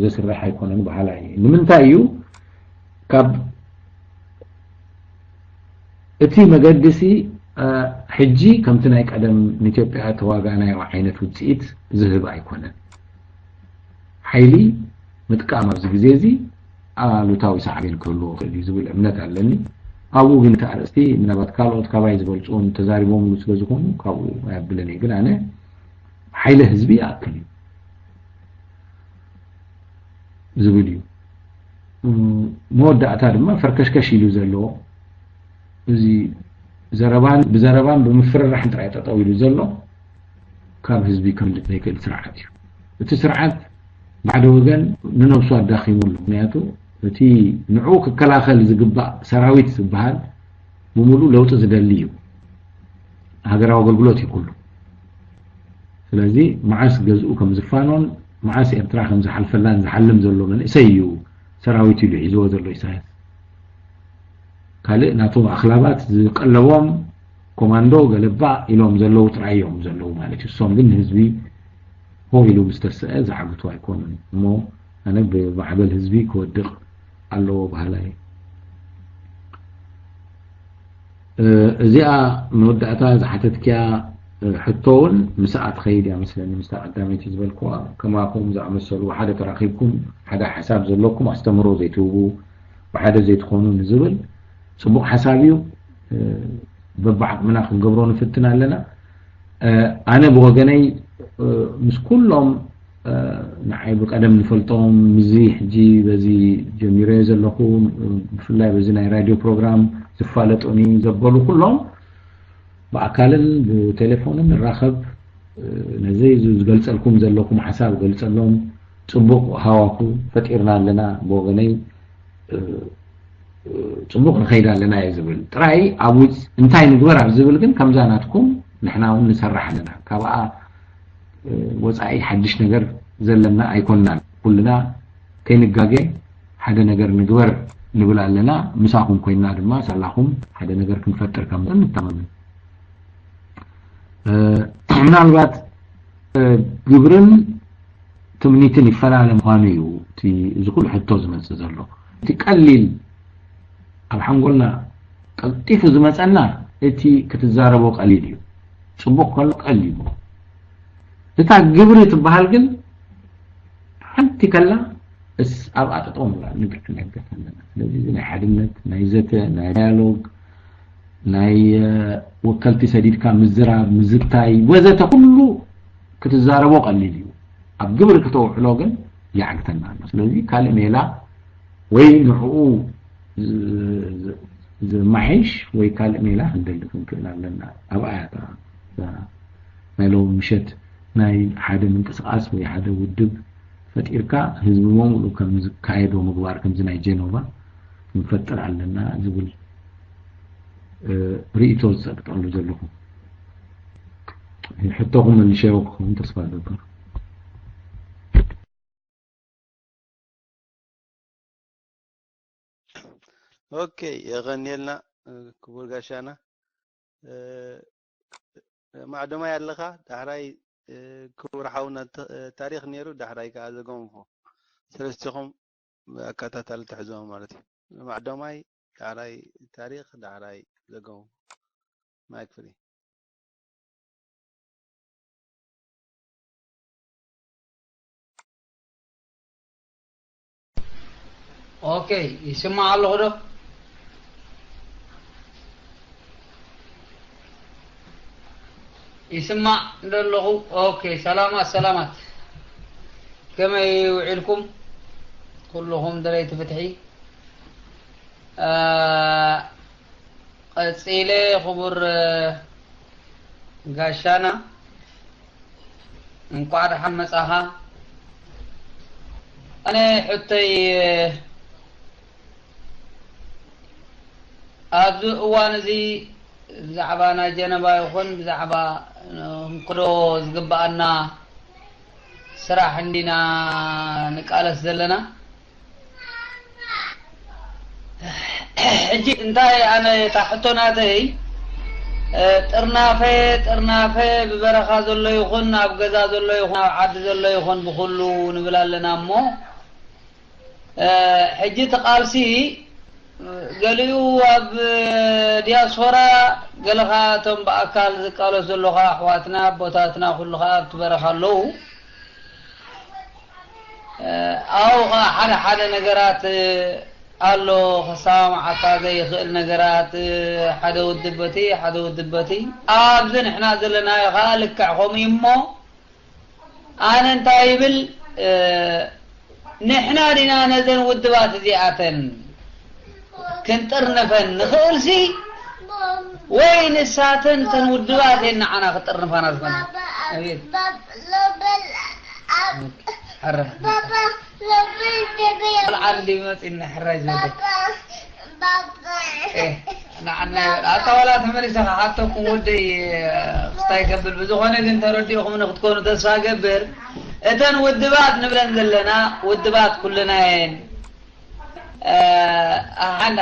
ዝስራሕ ኣይኮነን በኋላ ንምንታይ እዩ ካብ እቲ መገድሲ ሕጂ ከምቲ ናይ ቀደም ንኢትዮጵያ ተዋጋናዮ ዓይነት ውጽኢት ዝህብ ኣይኮነን ሓይሊ ምጥቃም ኣብዚ ግዜ እዚ ኣሉታዊ ሳዕቤን ክህልዎ ክእል ዝብል እምነት ኣለኒ ኣብኡ ግን ተኣርስቲ ምናልባት ካልኦት ካባይ ዝበልፅውን ተዛሪቦም ስለ ዝኾኑ ካብኡ ኣያብለኒ ግን ኣነ ሓይሊ ህዝቢ ኣክል እዩ ዝብል እዩ መወዳእታ ድማ ፈርከሽከሽ ኢሉ ዘለዎ እዚ ብዘረባን ብምፍርራሕ ጥራይ ጠጠው ኢሉ ዘሎ ካብ ህዝቢ ክምልጥ ዘይክእል ስርዓት እዩ እቲ ስርዓት بعد وجن ننوسو أداخيمون معناته تي نعوك كلاخل زجبا سراويت سبحان بمولو لو تزدليو هاجر وقلقلوتي كله فلذي معاس جزء كم زفانون معاس إبتراح كم زحل فلان زحلم زلو من سيو سراويتي اللي يزوا زلو يساعد كله ناتو أخلاقات قلبهم كوماندو قلبا إلهم زلو ترعيهم زلو مالك الصوم جن هزبي هو يلو مستساء زعبتو يكون مو أنا بعبل هزبي كودق الله بهلاي زيا مودعتا زحتتك حتون مساعد خير يا مثلا مساعد داميتي زبلكوا كما قوم زعمسلوا حدا تراقيبكم حدا حساب زلكم استمروا زيتوبو وحدا زي تخونوا نزبل صبوق حسابيو ببعض مناخ نقبرون فتنا لنا أنا بوجني مش كلهم نعيب قدم نفلتهم مزيح جي بزي جميرة زلقون في الله بزنا راديو برنامج زفالتوني زبالو كلهم بأكلن بتليفون الراخب نزي قلت لكم زلقكم حساب قلت لهم صبوق هواكو فتيرنا لنا بوغني صبوق الخير لنا يزبل تراي أبوز انتاي نقبر عبزبل كن كم زاناتكم نحنا ونسرح لنا كبا وصاي حدش ነገር ዘለና ኣይኮንናን ኩልና ከይንጋገ ሓደ ነገር ንግበር ንብል ኣለና ምሳኹም ኮይና ድማ ሰላኹም ሓደ ነገር ክንፈጥር ከም እንተማመን ምናልባት ግብርን ትምኒትን ይፈላለ ምዃኑ እዩ እቲ ዝኩል ሕቶ ዝመጽእ ዘሎ እቲ ቀሊል ኣብ ሓንጎልና ቀልጢፉ ዝመጸና እቲ ክትዛረቦ ቀሊል እዩ ጽቡቕ ከሎ ቀሊል እዩ እታ ግብር ትበሃል ግን ሓንቲ ከላ እስ ኣብ ኣጥጦም ንግድ ነገተና ስለዚህ ናይ ሓድነት ናይ ዘተ ናይ ዳያሎግ ናይ ወከልቲ ሰዲድካ ምዝራብ ምዝታይ ወዘተ ኩሉ ክትዛረቦ ቀሊል እዩ ኣብ ግብር ከተውዕሎ ግን ያዕግተና ስለዚህ ካልእ ሜላ ወይ ንዕኡ ዝማሒሽ ወይ ካልእ ሜላ ክንደልፍ ንክእል ኣለና ኣብ ኣያታ ናይ ሎሚ ምሸት ናይ ሓደ ምንቅስቃስ ወይ ሓደ ውድብ ፈጢርካ ህዝቢ ሙሉ ከም ዝካየዶ ምግባር ከም ዝናይ ጄኖቫ ንፈጥር ኣለና ዝብል ርኢቶ ዝሰጥሉ ዘለኹም ሕቶኹም ንሸውኩም ተስፋ ገበር اوكي يغنيلنا كبر غاشانا معدومه يالخا دحراي كبر حاونا تاريخ نيرو دحراي كازغوم هو سلستكم كاتاتال تحزوم مالتي معدوماي دحراي تاريخ دحراي زغوم ما يكفي اوكي يسمع الله يسمع له اوكي سلامات كما يوعلكم كلهم دريت فتحي قصيله خبر غاشانا انقعد حمصها انا حتى ابز وانزي زعبانا جنبا يكون زعبا نقدو زغبانا سراح عندنا نقالس زلنا اجي انتهي انا تحتنا تي ጥርናፈ ብበረኻ ዘሎ ይኹን ኣብ ገዛ ዘሎ ይኹን ኣብ ዓዲ ዘሎ ይኹን ብኩሉ ንብል ኣለና እሞ ሕጂ ተቃልሲ ገሊኡ ኣብ ዲያስፖራ ገለኻ ቶም በኣካል ዝቃለሱ ዘለኻ ኣሕዋትና ቦታትና ኩሉኻ ኣብቲ በረኻ ኣለዉ ኣው ሓደ ነገራት ኣሎ خصامعካ ዘይኽእል ነገራት ሓደ ውድበቲ ኣብዚ ንሕና ዘለና ይኻ ልክዕኹም እሞ ኣነ እንታይ ይብል ንሕና ዲና ነዘን ውድባት እዚኣተን ክንጥርንፈን ንኽእልሲ ወይ ንሳተን ተን ውድባት ንዓና ክጥርንፋና ዝኮነ አቤት حرف بابا لو عندي متين حراج بابا ايه نعنا اطولا تمريسا حتى كودي استاي قبل بزخونه ግን ተረዲኹም ነው ክትኮኑ ተስፋ ገብር እተን ውድባት ንብለን ዘለና ውድባት ኩልና ይን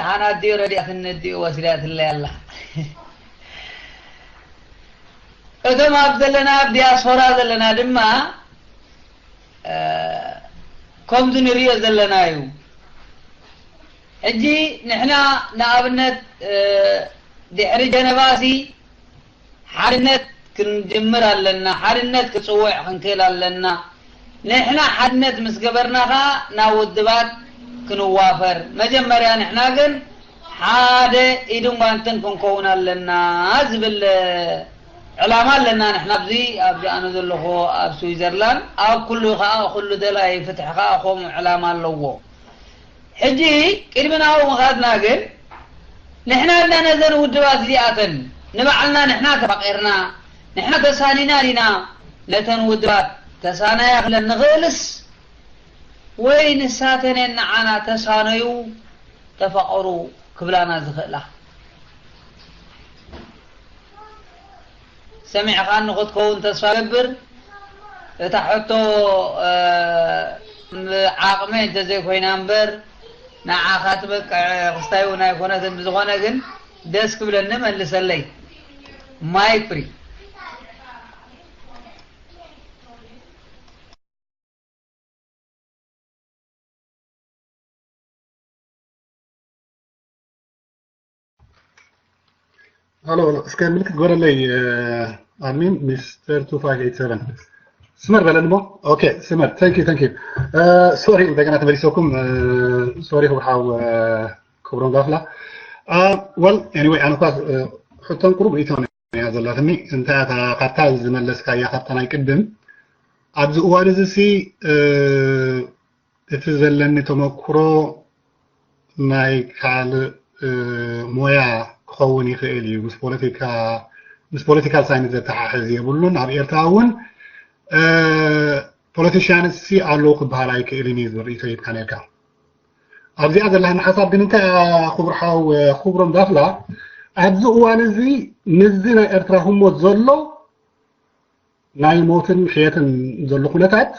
ሓና ዲዮ ረዲያት እንዲዮ ወስሊያት ለያላ እቶም ኣብ ዘለና ዲያስፖራ ዘለና ድማ ከምዚ ንሪኦ ዘለና እዩ ሕጂ ንሕና ንኣብነት ድሕሪ ጀነባሲ ሓድነት ክንጅምር ኣለና ሓድነት ክፅውዕ ክንክእል ኣለና ንሕና ሓድነት ምስ ገበርናኻ ናብ ውድባት ክንዋፈር መጀመርያ ንሕና ግን ሓደ ኢድን ጓንትን ክንከውን ኣለና ዝብል علامة لنا نحن بزي أبدأ أنا ذلك أب سويسرلاند أو كل خاء كل دلاء فتح خاء خم علامة لوه حجي كلمنا هو مخادنا قل نحن عندنا نزل ودوات زياتن نبعلنا نحن تفقرنا نحن تسانينا لنا لتن ودوات تسانا يخل النغلس وين الساتنين عنا تسانيو تفقروا قبلانا زخلا سمع خان نقط كون تسفابر تحطو عاقمين تزي كوينامبر نعاخات بك خستايونا يكونت بزغونا جن ديسك بلن ملسلي مايك فري الو اسكان ملك تقول لي امين مستر 2587 سمر بلدمو اوكي سمر ثانك يو سوري እንደገና ተመልሶኩም سوري هو حاو كبرون غافلا well anyway انا ኳስ حتى قرب ايتون يا زلاتني انت قطع زملسካ ያ خطنا يقدم ابز اوان زسي اتزلني تمكرو ናይ ካል مويا كون يخيل مس بوليتيكال ساينس تححز يبلون على إرتاون بوليتيشيانز سي علوق بهالاي كإليني زوريتو يبكانيكا أبزي أدر لهم حساب بنتا خبرهم دافلا أبزو وانزي نزينا إرتراهم وزلو ناي موتن خياتن زلو خلتات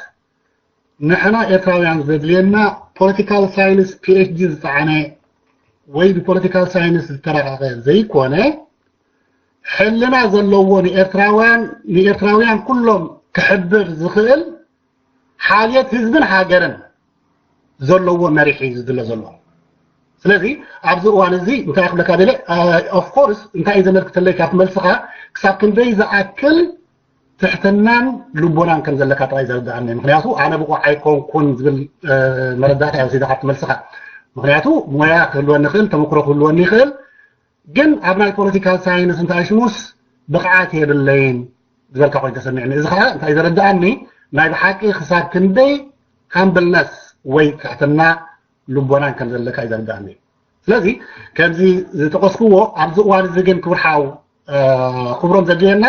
نحنا إرتراويان زدلينا بوليتيكال ساينس PhD زعاني ወይ بpolitical science ተራቀቀ ዘይኮነ ሕልና ዘለዎ ንኤርትራውያን ኩሎም ክሕብር ዝኽእል ሓልየት ህዝብን ሃገርን ዘለዎ መሪሕ ዝድለ ዘሎ ስለዚ ኣብዚ እዋን እዚ እንታይ ክብለካ ደለ of course እንታይ ዘመልክተለይ ካብ መልስኻ ክሳብ ክንደይ ዝኣክል ትሕትናን ልቦናን ከም ዘለካ ጥራይ ዘርዳእኒ ምክንያቱ ኣነ ብቑ ኣይኮንኩን ዝብል መረዳእታ ወሲዳ ካብ መልስኻ ምክንያቱ ሞያ ክህልወኒ ይኽእል ተመክሮ ክህልወኒ ይኽእል ግን ኣብ ናይ ፖለቲካል ሳይንስ እንታይ ሽሙስ ብቕዓት የብለይን ዝበልካ ኮይኑ ተሰሚዕኒ እዚ ከዓ እንታይ ዘረዳእኒ ናይ ብሓቂ ክሳብ ክንደይ ሃምብልነስ ወይ ትሕትና ልቦናን ከም ዘለካ ይዘርዳእኒ ስለዚ ከምዚ ዝተቆስክዎ ኣብዚ እዋን እዚ ግን ክብርሓው ክብሮም ዘድልየና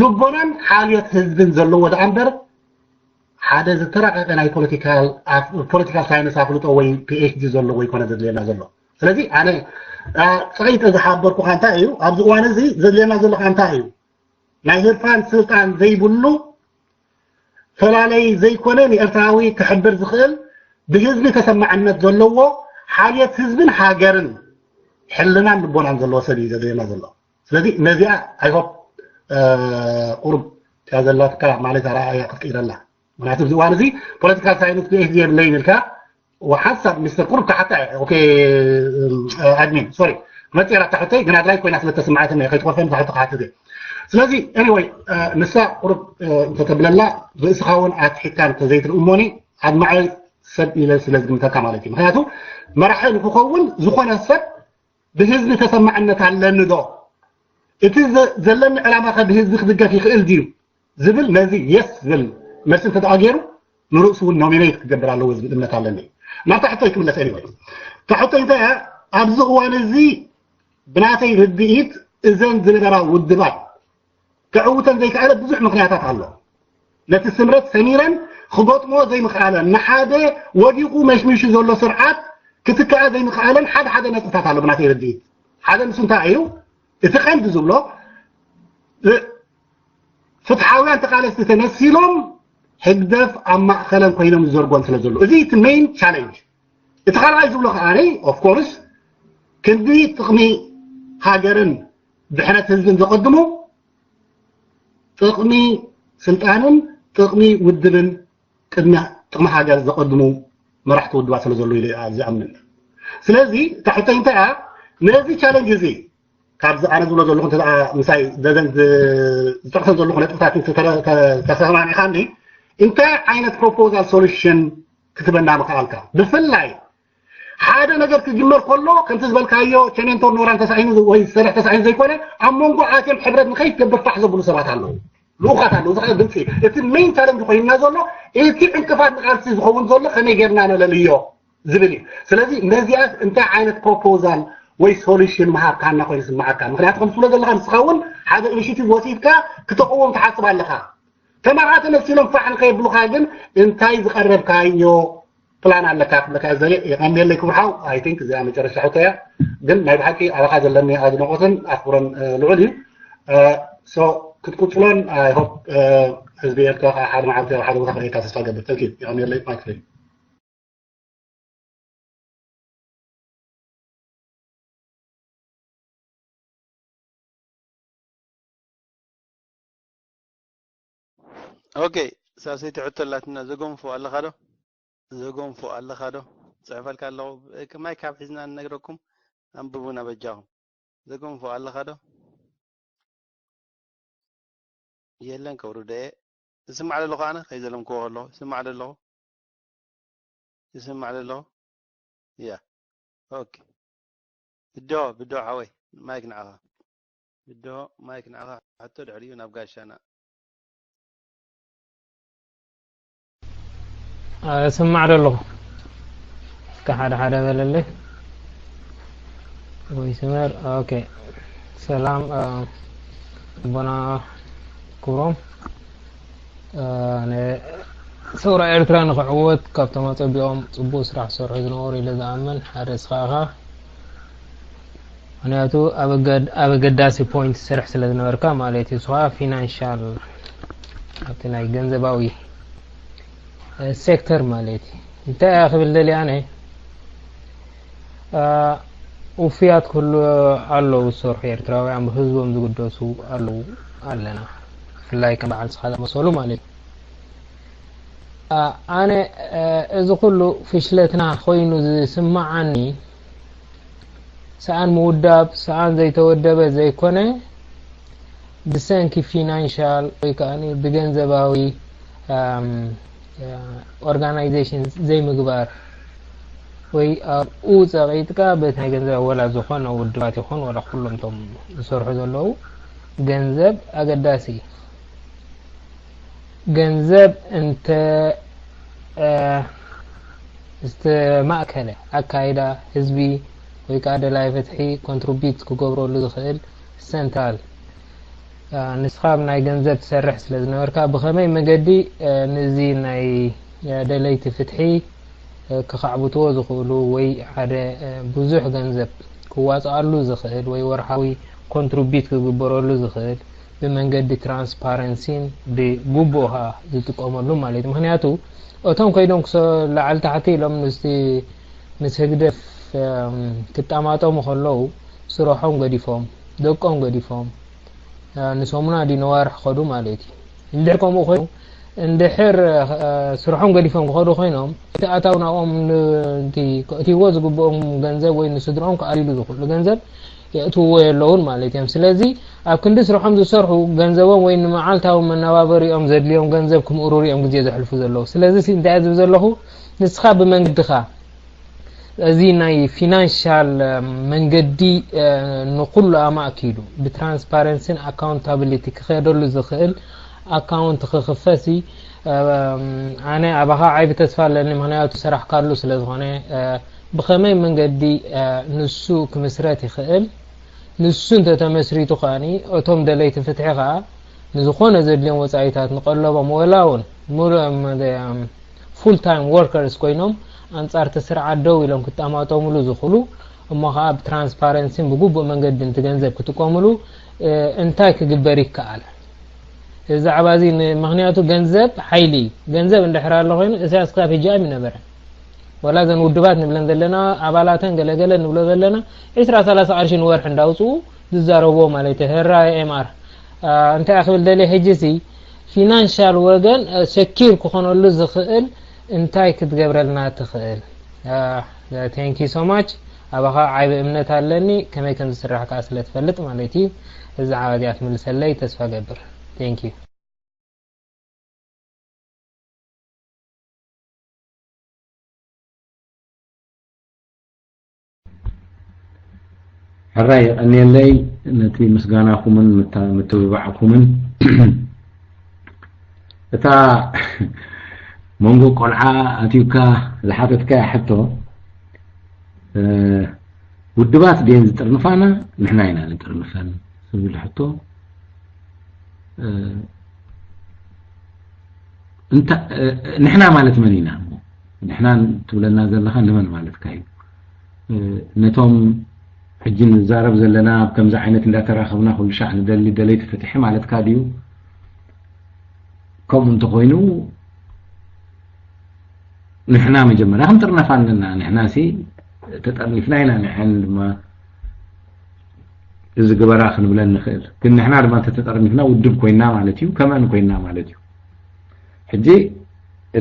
ልቦናን ሓልየት ህዝብን ዘለዎ ዳኣ እምበር ሓደ ዝተራቀቀ ናይ ፖለቲካል ሳይንስ ኣፍልጦ ወይ PhD ዘለዎ ይኮነ ዘድልየና ዘሎ ስለዚ ኣነ ፀይት ዝሓበርኩ እንታይ እዩ ኣብዚ እዋን እዚ ዘድልየና ዘሎ እንታይ እዩ ናይ ህርፋን ስልጣን ዘይብሉ ፈላለይ ዘይኮነ ንኤርትራዊ ክሕብር ዝኽእል ብህዝቢ ተሰማዕነት ዘለዎ ሓልየት ህዝብን ሃገርን ሕልናን ልቦናን ዘለዎ ሰብ እዩ ዘድልየና ዘሎ ስለዚህ እነዚኣ አይ ሆፕ ቁርብ ያዘላት ከላ ማለት አራያ ተቀይራላ ምክንያቱም ዝዋን እዚ ፖለቲካል ሳይንስ ፒኤችዲ የብለይን ልካ وحسب مستر قرب حتى اوكي ادمين سوري ما تيرا تحتي قنا لايك وين اسلت سمعتنا خيط وفهم تحت حتى سلازي anyway نساء قرب تتبللا باسخاون اتحكان تزيت الاموني عاد معي سب الى سلاز متكا مالتي مخاطو مرحل كخون زخونه سب بهزب تسمعنت على الندو اتي زلم علامه بهزب خدقه يخل ديو زبل نازي يس زل مرسل تتاجروا نرؤسو نومينيت تقبر على وزب الامنه على ما تحطي كل anyway تحطي انت ابز وان زي بناتي رديت اذن زلبرا ودبا كعوتن زي كعله بزح مخنياتات الله لتسمرت سميرا خبط مو زي مخاله نحاده وديقو مشمش زولو سرعات كتكا زي مخاله حد نطفات الله بناتي رديت حدا مسنتاعيو اتقند زبلو فتحاويان تقالس تتنسيلهم هدف اما خلن كاينم زرغون سلازلو ازي مين تشالنج اتخال عايز بلو خاني اوف كورس كندي تقمي هاجرن بحنات حزبن زقدمو تقمي سلطانن تقمي ودبن قدنا تقمي هاجر زقدمو مرحت ودوا سلازلو الى زامن سلازي تحت انت نازي تشالنج زي كابز انا زلو زلو انت مساي دزن تحصل زلو نتفاتي تسمعني خاني انت عينت بروبوزال سوليوشن كتبنا مقالك بفلاي حاجه ነገር تجمر كله كنت زبلكايو كنين تور نوران 90 ወይ 90 ዘይኮነ አሞንጎ አቴም ሕብረት ንከይ ተበ ተحسبሉ ሰባት አለው ሉኻት አለው ዘኸ ድንሲ እቲ ሜን ቻሌንጅ ኮይና ዘሎ እቲ እንቅፋት ንቃልሲ ዝኸውን ዘሎ ከመይ ጌርና ነለልዮ ዝብል ስለዚህ ነዚያት እንታይ ዓይነት ፕሮፖዛል ወይ ሶሉሽን ማሃካና ኮይኑ ስማዓካ ምክንያቱም ስለ ዘለኻ ንስኸውን ሓደ ኢኒሺቲቭ ወሲድካ ክትቆም ተሓስብ ኣለኻ ተማራተ ነፍሲሎም ፋዕን ከይብሉኻ ግን እንታይ ዝቀረብካዮ ፕላን ኣለካ ለካ ዘይ ያመለ ክብርሓው አይ ቲንክ እዛ መጨረሻ ሕቶያ ግን ናይ ባሕቂ ኣባኻ ዘለኒ ኣድነቆትን ኣኽብረን ልዑል እዩ ሶ ክትቁፅሎን አይ ሆፕ ህዝቢ ኤርትራ ሓደ መዓልቲ ሓደ ቦታ ከይካ ተስፋ ገብር ተንኪ ያመለ ማይክሮፎን اوكي ساسيتي عتلاتنا زقنفو الله خدو زقنفو الله خدو صعفل كالو كماي كاب حزنا نغركم انببونا بجاهم زقنفو الله خدو يلن كورده اسمع على اللغه انا خيزلم كولو اسمع على اللغه اسمع على اللغه يا اوكي بدو حوي ما يقنعها بدو ما يقنعها حتى العريون ابقاش انا سمع له كحدا حدا بلله ويسمر اوكي سلام بنا كروم انا ثورة إرترا نقعود كابتن طبيعهم صبو سرح سرح زنوري لزامن حارس خاخا أنا أتو أبقداسي بوينت سرح سلزنوركا ماليتي سوا فينانشال أبتناي جنزباوي سيكتور مالتي انت اخي بالدلي انا وفيات كله علو صرح يرتراوي عم حزبهم زقدسو علو علنا في لايك بعد هذا مسؤول مالتي انا اذا كله فشلتنا خوينو سمعني سان موداب سان زي تودب زي كونه بسنكي فينانشال ويكاني بجنزباوي organizations زي مقبار وي او صغيتك بيت ገንዘብ ولا زخون او ድባት ይኹን ولا كلهم توم ዝሰርሑ ዘለው ገንዘብ አገዳሲ ገንዘብ እንተ ማእከለ አካይዳ ህዝቢ ወይ ካደ ላይ ፈትሒ ኮንትሪቢዩት ክገብረሉ ዝኽእል ሰንትራል ንስኻብ ናይ ገንዘብ ትሰርሕ ስለ ዝነበርካ ብኸመይ መገዲ ነዚ ናይ ደለይቲ ፍትሒ ክኻዕብትዎ ዝኽእሉ ወይ ሓደ ብዙሕ ገንዘብ ክዋፅኣሉ ዝኽእል ወይ ወርሓዊ ኮንትሪቢዩት ክግበረሉ ዝኽእል ብመንገዲ ትራንስፓረንሲን ብግቡእኻ ዝጥቀመሉ ማለት እዩ ምክንያቱ እቶም ከይዶም ላዕሊ ታሕቲ ኢሎም ምስ ህግደፍ ክጣማጠሙ ከለዉ ስርሖም ገዲፎም ደቆም ገዲፎም ንሶሙና ዲነዋር ኸዱ ማለት እንድርኮም ኾይ እንድሕር ስርሖም ገዲፎም ኸዱ ኾይኖም ተኣታውናኦም እቲ ወዝ ግቦም ገንዘብ ወይ ንስድሮም ከአሊሉ ዝኽሉ ገንዘብ የእትዎ የለውን ማለት እዮም ስለዚ ኣብ ክንዲ ስርሖም ዝሰርሑ ገንዘቦም ወይ ንመዓልታዊ መነባበሪኦም ዘድልዮም ገንዘብ ክምኡሩሩ እዮም ግዜ ዘሕልፉ ዘለዉ ስለዚ እንታይ ዝብ ዘለኹ ንስኻ ብመንገድኻ እዚ ናይ ፊናንሻል መንገዲ ንኩሉ ኣማእኪሉ ብትራንስፓረንሲን ኣካውንታቢሊቲ ክኸደሉ ዝኽእል ኣካውንት ክኽፈሲ ኣነ ኣባኻ ዓይቢ ተስፋ ኣለኒ ምክንያቱ ስራሕካሉ ስለ ዝኾነ ብኸመይ መንገዲ ንሱ ክምስረት ይኽእል ንሱ እንተተመስሪቱ ኸኣኒ እቶም ደለይቲ ፍትሒ ኸኣ ንዝኾነ ዘድልዮም ወፃኢታት ንቐለቦም ወላ እውን ፉል ታይም ወርከርስ ኮይኖም አንጻር ተስርዓ ደው ኢሎም ክጣማጠሙሉ ዝኽእሉ እሞ ኸኣ ብትራንስፓረንሲን ብግቡእ መንገዲ እንትገንዘብ ክትቆምሉ እንታይ ክግበር ይከኣል እዚ ዓባዚ ምክንያቱ ገንዘብ ሓይሊ ገንዘብ እንድሕር ኣሎ ኮይኑ እሳስ ካብ ሂጃብ ይነበረ ወላ ዘን ውድባት ንብለን ዘለና ኣባላተን ገለገለ ንብሎ ዘለና 20-30 ቅርሺ ንወርሕ እንዳውፅኡ ዝዛረብዎ ማለት ህራ ኤምአር እንታይ ኣኽብል ደለ ሕጂሲ ፊናንሻል ወገን ሰኪር ክኾነሉ ዝኽእል እንታይ ክትገብረልና ትኽእል ቴንክ ዩ ሶ ማች ኣባኻ ዓይቢ እምነት ኣለኒ ከመይ ከም ዝስራሕ ከዓ ስለ ትፈልጥ ማለት እዩ እዚ ዓባዚያት ምልሰለይ ተስፋ ገብር ቴንክ ዩ حراي أني اللي نتي مسجانكم من متبعكم من تا منجو قلعة أتيوكا لحظتك حتى والدبات دين ترنفانا نحنا هنا نترنفانا سبيل حتى انت نحنا مالت منينا نحنا تقول لنا زلخا نمن مالت كاي نتوم حجين زارب زلنا بكم زعينة لا تراخبنا كل شأن دليت فتحي مالت كاديو كم انتقوينو نحنا مجمرة هم ترنفانا نحنا سي تتقرني فلاينا نحن لما إذا قبراخ نبلن نخير كنا نحنا لما تتقرني فينا ودب كوينا مالتيو كمان كوينا مالتيو حجي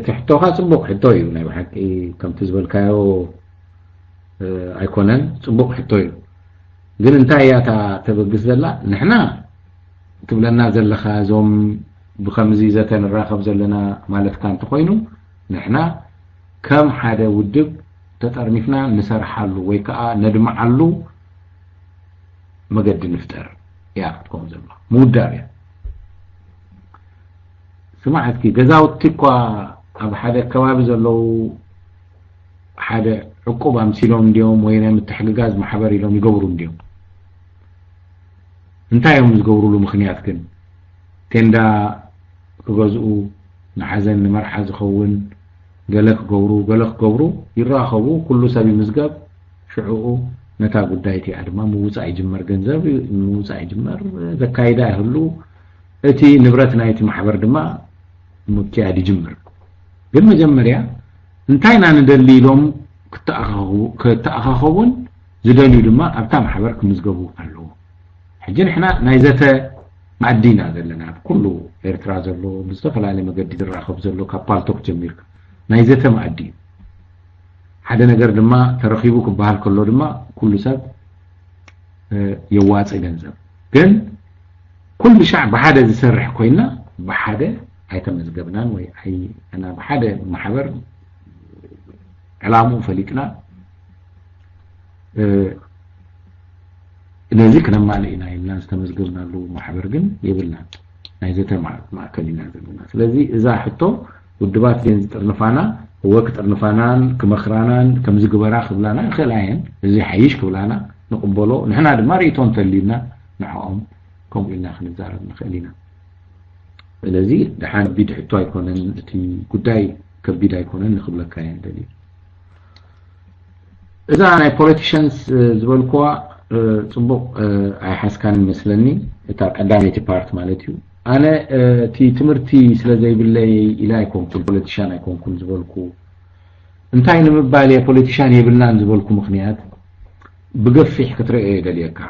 تحطوها صبوك حطويو نايو حكي كم تزبل كايو ايكونن صبوك حطويو قل انتاي ياتا تبقس زلا نحنا تبلنا زلخا زوم بخمزي زتن الراخب زلنا مالت كان تخوينو نحنا كم حدا ودب تتقرنيفنا نسرحالو ويكا ندمعالو مقد نفتر يا تقوم زلا موداريا سمعت كي جزاو تيكوا اب حدا كواب زلو حدا عقوبة امثيلهم ديوم وين متحققاز محبري لهم يقورون ديوم انتا يوم يقوروا له مخنيات كن تندا كغزقو نحزن مرحز خون قالك قورو يراخبو كل سبي مزقاب شعوقو نتا قدايتي عدما موسع يجمر جنزاب موسع يجمر ذكايدا يهلو اتي نبرتنا يتي محبر دما مكياد يجمر قل مجمريا انتاينا ندلي لهم كتأخاخون زدانيو دما ابتا محبر كمزقبو قالو حجين احنا نايزتا معدينا ذلنا كله ارترا زلو بزدفل علي مقدد الراخب زلو كبالتوك جميرك نايزتا معدين حدا نقر دما ترخيبو كبهال كله دما كل سب يواصي جنزب كن كل شعب بحدا يسرح كوينا بحدا هيتم مزقبنان وي هي انا بحدا محبر علامو فليكنا نزيك لما لقينا الناس تمزقبنا له محبر جن يبلنا نايزتا مع كلنا زلنا لذي اذا حطو والدبات دين ترنفانا وقت النفانان كمخرانان كمزقبرا خبلانا خلاين زي حيش كبلانا نقبلو نحنا ما ريتون تلينا نحوهم كم قلنا خلينا نزارب نخلينا الذي دحان بيد حتى يكون تي قداي كبيدا يكون نخبلك كاين دليل اذا انا politicians زبلكوا صبوق اي حس كان مسلني تاع قدامي بارت مالتيو انا تي تمرتي سلازي بالله الى يكون كل بوليتيشان يكون كل زبلكو انتاي نمبالي بوليتيشان يبلنا نزبلكو مخنيات بقفح كترئي دليكا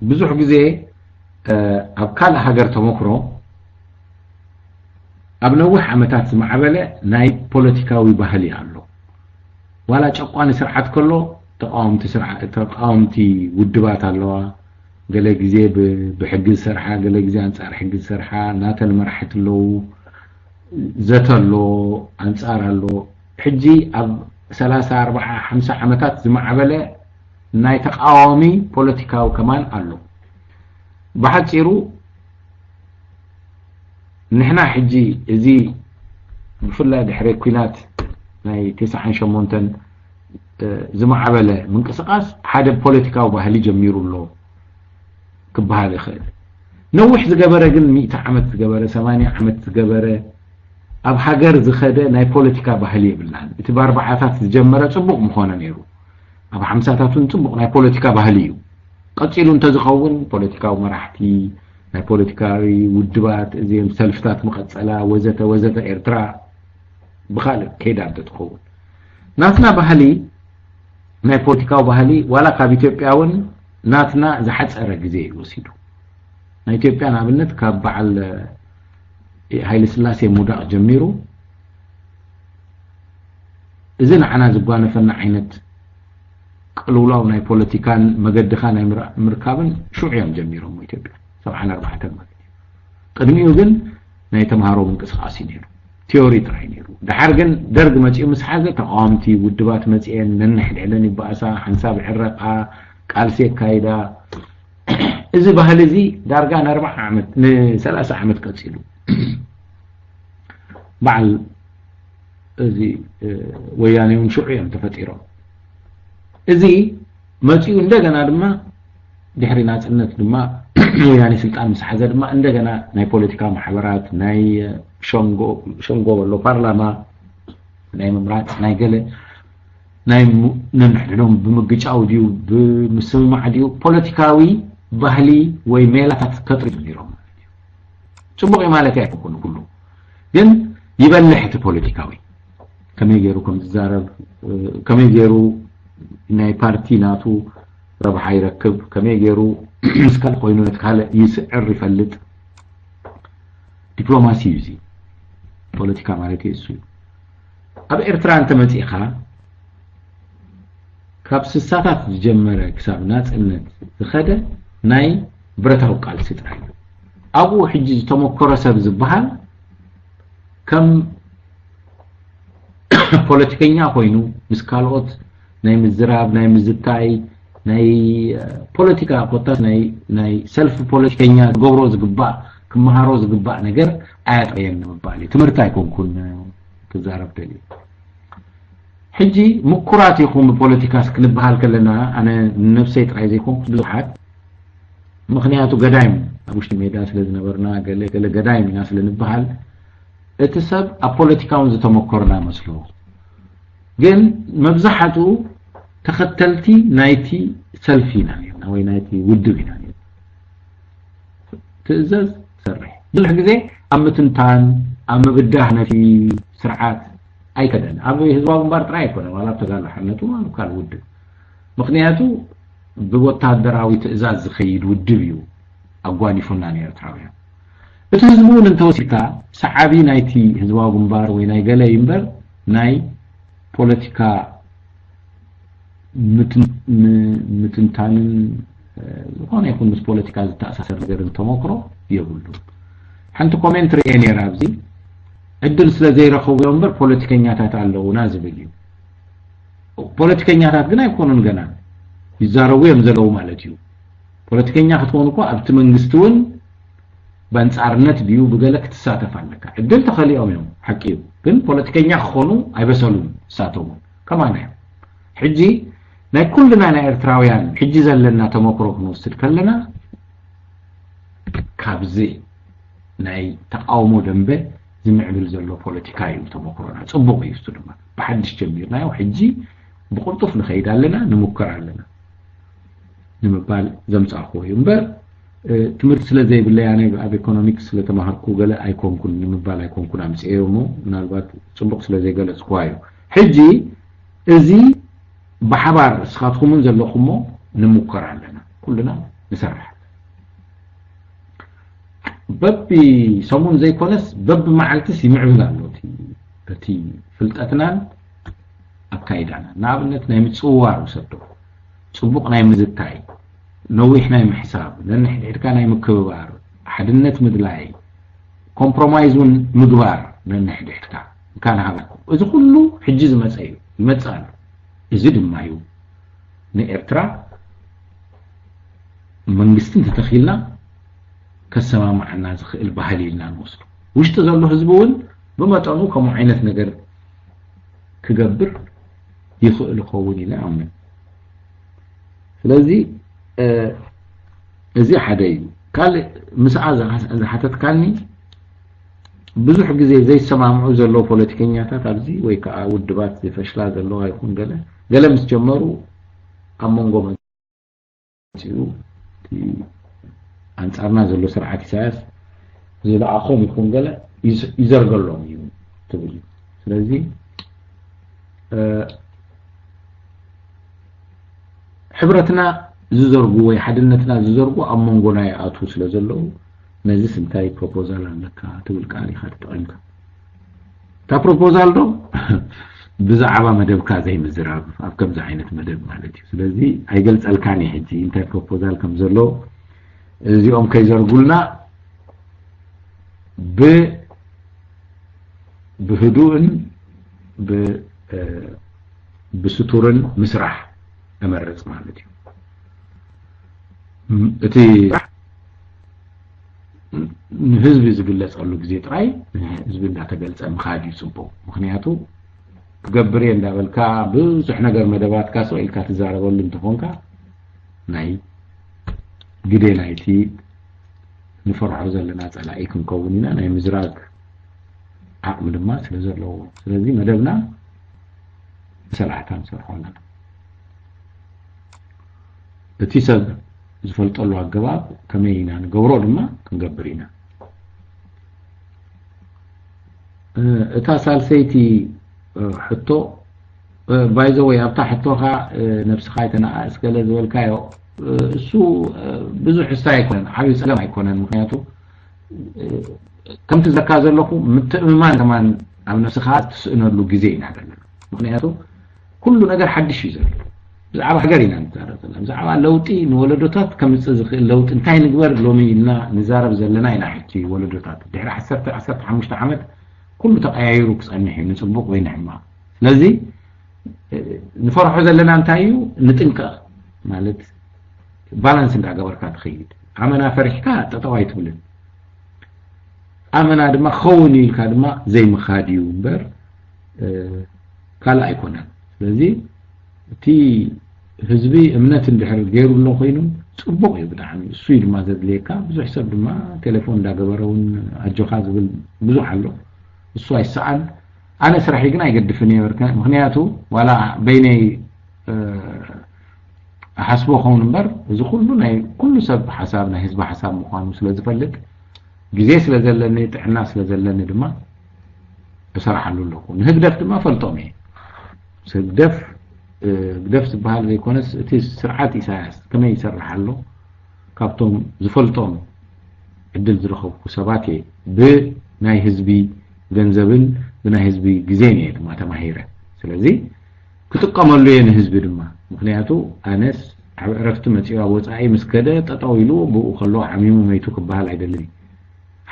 ብዙሕ ግዜ ኣብ ካልእ ሃገር ተመክሮ ኣብ ነዊሕ ዓመታት ዝማዕበለ ናይ ፖለቲካዊ ባህሊ ኣሎ ዋላ ጨቋኒ ስርዓት ከሎ ተቃወምቲ ውድባት ኣለዋ ገለ ግዜ ብሕጊ ዝሰርሓ ገለ ግዜ ኣንጻር ሕጊ ዝሰርሓ ናተን መራሕቲ ኣለዉ ዘተሎ ኣንጻር ኣሎ ሕጂ ኣብ 30 40 50 ዓመታት ዝማዕበለ ናይ ተቃዋሚ ፖለቲካዊ ከማን ኣሎ ብሓፂሩ ንሕና ሕጂ እዚ ብፍላይ ድሕሪ ኩናት ናይ 98 ዝማዕበለ ምንቅስቃስ ሓደ ፖለቲካዊ ባህሊ ጀሚሩ ኣሎ ክበሃል ይኽእል ነዊሕ ዝገበረ ግን 100 ዓመት ዝገበረ 80 ዓመት ዝገበረ ኣብ ሃገር ዝኸደ ናይ ፖለቲካ ባህሊ የብላን እቲ ብ40ታት ዝጀመረ ጽቡቕ ምኾነ ነይሩ ኣብ 50ታቱን ጽቡቕ ናይ ፖለቲካ ባህሊ እዩ ቀፂሉ እንተዝኸውን ፖለቲካዊ መራሕቲ ናይ ፖለቲካዊ ውድባት እዚኦም ሰልፍታት መቐፀላ ወዘተ ወዘተ ኤርትራ ብኻልእ ከይዳ ትኸውን ናትና ባህሊ ናይ ፖለቲካዊ ባህሊ ዋላ ካብ ኢትዮጵያውን ናትና ዝሓፀረ ግዜ ይወሲዱ ናይ ኢትዮጵያ ንኣብነት ካብ በዓል ሃይለ ስላሴ ሙዳቕ ጀሚሩ እዚ ንዓና ዝጓነፈና ዓይነት ቅልውላው ናይ ፖለቲካን መገድኻ ናይ ምርካብን ሹዕዮም ጀሚሮም ኢትዮጵያ 74 ማለት እዩ ቅድሚኡ ግን ናይ ተምሃሮ ምንቅስቃስ ነይሩ ቲዮሪ ጥራይ ነይሩ ድሓር ግን ደርግ መፂኡ ምስ ሓዘ ተቃዋምቲ ውድባት መፂአን ነንሕድሕደን ይበኣሳ ሓንሳብ ዕረቃ ቃልሲ ካይዳ እዚ ባህሊ እዚ ዳርጋ ን40 ዓመት ን30 ዓመት ቀፂሉ በዓል እዚ ወያኔውን ሹዕዮም ተፈጢሮም እዚ መፂኡ እንደገና ድማ ድሕሪ ናጽነት ድማ ወያኔ ስልጣን ምስ ሓዘ ድማ እንደገና ናይ ፖለቲካ ማሕበራት ናይ ሸንጎ ወሎ ፓርላማ ናይ ምምራጽ ናይ ገለ ናይ ነንሕድዶም ብምግጫው ድዩ ብምስምማዕ ድዩ ፖለቲካዊ ባህሊ ወይ ሜላታት ከጥሪቱ ነይሮም ጽቡቕ ማለት ኣይኮነ ኩሉ ግን ይበልሕ እቲ ፖለቲካዊ ከመይ ገይሩ ከም ዝዛረብ ከመይ ገይሩ ናይ ፓርቲ ናቱ ረብሓ ይረክብ ከመይ ገይሩ ምስካል ኮይኑ ነትካልእ ይስዕር ይፈልጥ ዲፕሎማሲ እዚ ፖለቲካ ማለት እዩ ኣብ ኤርትራ እንተ መፂኻ ካብ ስሳታት ዝጀመረ ክሳብ ናጽነት ዝኸደ ናይ ብረታዊ ቃልሲ ጥራይ ኣብኡ ሕጂ ዝተሞከረ ሰብ ዝበሃል ከም ፖለቲከኛ ኮይኑ ምስ ካልኦት ናይ ምዝራብ ናይ ምዝታይ ናይ ፖለቲካ ቆጣስ ናይ ሰልፍ ፖለቲከኛ ገብሮ ዝግባእ ክመሃሮ ዝግባእ ነገር ኣያጥየን ምባል ትምህርቲ ኣይኮንኩን ክዛረብ ደሊ ሕጂ ምኩራት ይኹም ፖለቲካስ ክንበሃል ከለና ኣነ ነፍሰይ ጥራይ ዘይኮንኩ ብዙሓት ምክንያቱ ገዳይም ኣብ ውሽጢ ሜዳ ስለ ዝነበርና ገለ ገዳይም ኢና ስለ ንበሃል እቲ ሰብ ኣብ ፖለቲካውን ዝተመኮርና መስሎ ግን መብዛሕቱ ተኸተልቲ ናይቲ ሰልፊ ኢና ነርና ወይ ናይቲ ውድብ ኢና ነርና ትእዛዝ ሰርሕ ብዙሕ ግዜ ኣብ ምትንታን ኣብ ምብዳህ ነቲ ስርዓት ኣይከደን ኣብ ህዝባዊ ምንባር ጥራይ ኣይኮነ ዋላ ተጋላሕነቱ ኣብ ካልእ ውድብ ምክንያቱ ብወታደራዊ ትእዛዝ ዝኸይድ ውድብ እዩ ኣጓኒፉና ንኤርትራውያን እቲ ህዝቡ እንተወሲድካ ሰዓቢ ናይቲ ህዝባዊ ምንባር ወይ ናይ ገለ ይንበር ናይ ፖለቲካ ምትንታንን ዝኾነ ይኹን ምስ ፖለቲካ ዝተኣሳሰር ነገር እንተሞክሮ የብሉ ሓንቲ ኮሜንትሪ ነይራ ኣብዚ ዕድል ስለ ዘይረኸቡ እምበር ፖለቲከኛታት ኣለውና ዝብል እዩ ፖለቲከኛታት ግን ኣይኮኑን ገና ይዛረቡ እዮም ዘለዉ ማለት እዩ ፖለቲከኛ ክትኮኑ እኮ ኣብቲ መንግስቲ እውን በአንጻርነት ድዩ ብገለ ክትሳተፍ ኣለካ ዕድል ተኸሊኦም እዮም ሓቂ እዩ ግን ፖለቲከኛ ክኾኑ ኣይበሰሉን ሳተሙ ከማን እዮም ሕጂ ናይ ኩልና ናይ ኤርትራውያን ሕጂ ዘለና ተመክሮ ክንወስድ ከለና ካብዚ ናይ ተቃውሞ ደንበ ዝምዕብል ዘሎ ፖለቲካ እዩ ተመክሮና ጽቡቕ እዩ እሱ ድማ ብሓድሽ ጀሚርናዮ ሕጂ ብቁልጡፍ ንኸይድ ኣለና ንሙከር ኣለና ንምባል ዘምጻእኽዎ እዩ እምበር ትምህርቲ ስለ ዘይብለይ ኣነ ኣብ ኢኮኖሚክስ ስለ ተማሃርኩ ገለ ኣይኮንኩን ንምባል ኣይኮንኩን ኣምፅአዮ እሞ ምናልባት ጽቡቕ ስለ ዘይገለጽክዋ እዩ ሕጂ እዚ ብሓባር እስኻትኩምን ዘለኹሞ ንሙከር ኣለና ኩልና ንሰርሕ ببي سمون زي كونس بب معلتس يمعبل الله تي فلتاتنا أكايدنا نابنت نايم تصوار وسدو صبوق نايم زتاي نويح نايم حساب لأن إحنا نايم كبار حدنت مدلاي كومبرومايزون مدوار لأن إحنا كان هذا إذا كله حجز مسألة المسألة يزيد مايو نإرترا من قستن تتخيلنا كسما معنا البحالي لنا نوصل وش تزالوا حزبون بما تعنوا كمعينة نقر كقبر يخلق قولي لا عمنا فلذي زي حدي قال مسعى إذا حتت كاني بزح زي السماع زلوا بوليتيكينياتات أبزي ويكا ودبات زي فشلا زلوا هيكون قال مستجمروا أمونغو منتيو أنصارنا زلوا سرعة ساس زي الأخوم يكون قال يزرق لهم يوم تبلي لذي حبرتنا زرقوا ويحدنتنا زرقوا أمونغونا يأتو سلازلوا نزي سنتاي بروبوزال عندك تقول قالي خدت عنك تا بروبوزال دو بزعبا مدب كا زي مزراب افكم زي عينت مدب مالتي ስለዚህ አይገልጽልካኒ ሕጂ እንታይ ፕሮፖዛል ከም ዘሎ እዚኦም ከይዘርጉልና بهدوء بستور مسرح أمرز مالتي أتي حزب زبلت قالوا جزيت راي حزب اللي تقلت مخادي صبو مخنياتو تقبري عند بالكا بس إحنا قر مدبات كاسو إلكا تزاربوا اللي انتفونكا ناي قدي نايتي نفرحوا زلنا على أيكم كونينا ناي مزراق عقم لما سلزر لو سلزي مدبنا سرعتان سرحونا بتيسب زفلت الله الجواب كمينا نجورو لما كنجبرينا اتصال سيتي حطو بايزوي ابتا حطوها نفس خايتنا اسكال زول كايو سو بزو حساي يكون حبيس سلام يكون مخياتو كم تذكر لكم متأممان كمان عم نفس خاط تسألنا له جزئين هذا مخياتو كل نجار حدش يزال زعما حجرينا انت زعما لوطي نولدوتات كم تزخ لوط انتي نجبر لومي لنا نزارب زلنا ينا حكي ولدوتات دحر 15 عام كله تقايرو كصنح نصبق وين حما لذي نفرحوا زلنا انتايو نتنكا مالت بالانس انت غبركا تخيد عمنا فرحكا تطوايت بلن عمنا دما خوني كدما زي مخاديو بر كلا يكون لذي تي حزبي امنات اندحر غيرو لو خينو صبق يبدعني سويد ما زاد ليكا بزح حساب دما تليفون دا غبرون اجوخا زبل بزح الله السو يسعد انا سرحي كنا يقدفني وركا مخنياتو ولا بيني حسبو خون نمبر اذا كل سب حسابنا حزب حساب مخان سلا زفلك غزي سلا زلني تحنا سلا زلني دما بصراحه لكم نهدف دما فلطومي سدف بدفس بحال زي كونس تي سرعات إساس كما يسرح له كابتم زفلتم عدل زرخو سباتي بناي حزبي ገንዘብን بناي حزبي غزيني ما تماهيره ስለዚህ كتقملو ين حزبي دما ምክንያቱ አነስ عرفت متيوا وصاي مسكده تطويلو بو خلو عميمو ميتو كبحال አይደለም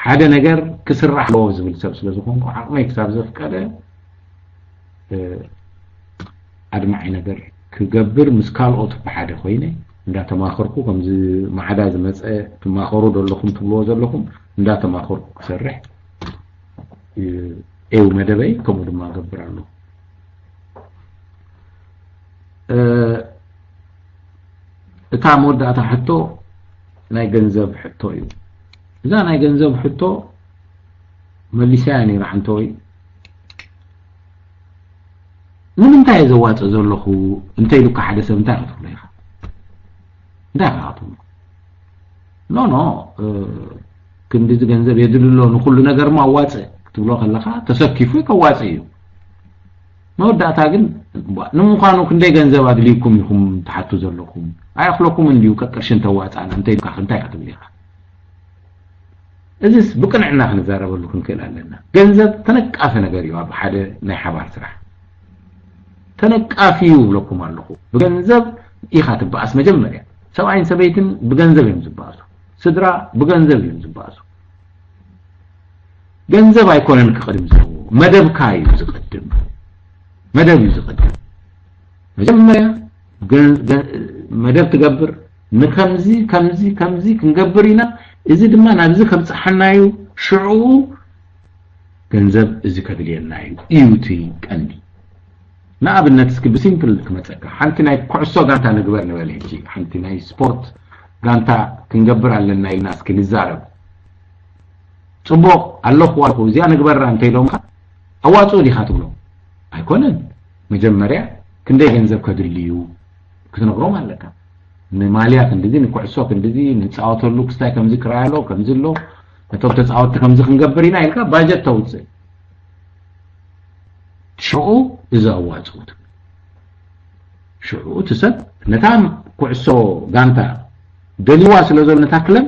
ሓደ ነገር ክስራሕ ለው ዝብል ሰብ ስለዝኾንኩ ዓቅመይ ክሳብ ዘፍቀደ أدمعي نجر كجبر مسكال بحاجة خوينة لا تماخركم كم زي معدا زي مسألة تماخروا دلكم تبلوز لكم لا تماخركم سرح إيو مدبي كم دم جبر له تعمود ده حتى نايجنزب حتى يو إذا نايجنزب حتى مليساني راح نتوي من انتهى زوات زلخو انتهى لك حدث انتهى فليخا انتهى عطم نو كنت جنزب يدل له كل نجر ما واتس تقولوا خلخا تسكفوا كواتسيو ما ودعتا ግን نمخانو كنت جنزب ادليكم يكم تحتو زلخم ايخلكم انديو كقرشن تواصانا انتهى لك انتهى عطم ليخا እዚስ ብቅንዕና ክንዛረበሉ ክንክእል ኣለና ገንዘብ ተነቃፈ ነገር እዩ ኣብ ሓደ ናይ ሓባር ስራሕ ተነቃፊ ይብለኩም ኣለኹ ብገንዘብ ኢኻ ትበኣስ መጀመርያ ሰብኣይን ሰበይትን ብገንዘብ እዮም ዝበኣሱ ስድራ ብገንዘብ እዮም ዝበኣሱ ገንዘብ ኣይኮነን ክቅድም ዝው መደብካ እዩ ዝቅድም መደብ እዩ ዝቅድም መጀመርያ መደብ ትገብር ንከምዚ ከምዚ ከምዚ ክንገብር ኢና እዚ ድማ ናብዚ ከብፅሐናዩ ሽዑ ገንዘብ እዚ ከድልየና እዩ እቲ ቀንዲ ንኣብነት እስኪ ብሲምፕል ክመፀካ ሓንቲ ናይ ኩዕሶ ጋንታ ንግበር ንበል ሕጂ ሓንቲ ናይ ስፖርት ጋንታ ክንገብር ኣለና ኢልና እስኪ ንዛረብ ፅቡቅ ኣለኹ ዋልኩ እዚኣ ንግበራ እንተኢሎምካ ኣዋፅኡ ዲኻ ትብሎ ኣይኮነን መጀመርያ ክንደይ ገንዘብ ከድልዩ ክትነግሮም ኣለካ ንማልያ ክንድዚ ንኩዕሶ ክንድዚ ንፃወተሉ ክስታይ ከምዚ ክራያሎ ከምዚ ኣሎ እቶም ተፃወትቲ ከምዚ ክንገብር ኢና ኢልካ ባጀት ተውፅእ ሽዑ እዛ ኣዋፅኡት ሽዑ ትሰብ ነታ ኩዕሶ ጋንታ ደልዋ ስለ ዘሎ ነታ ክለብ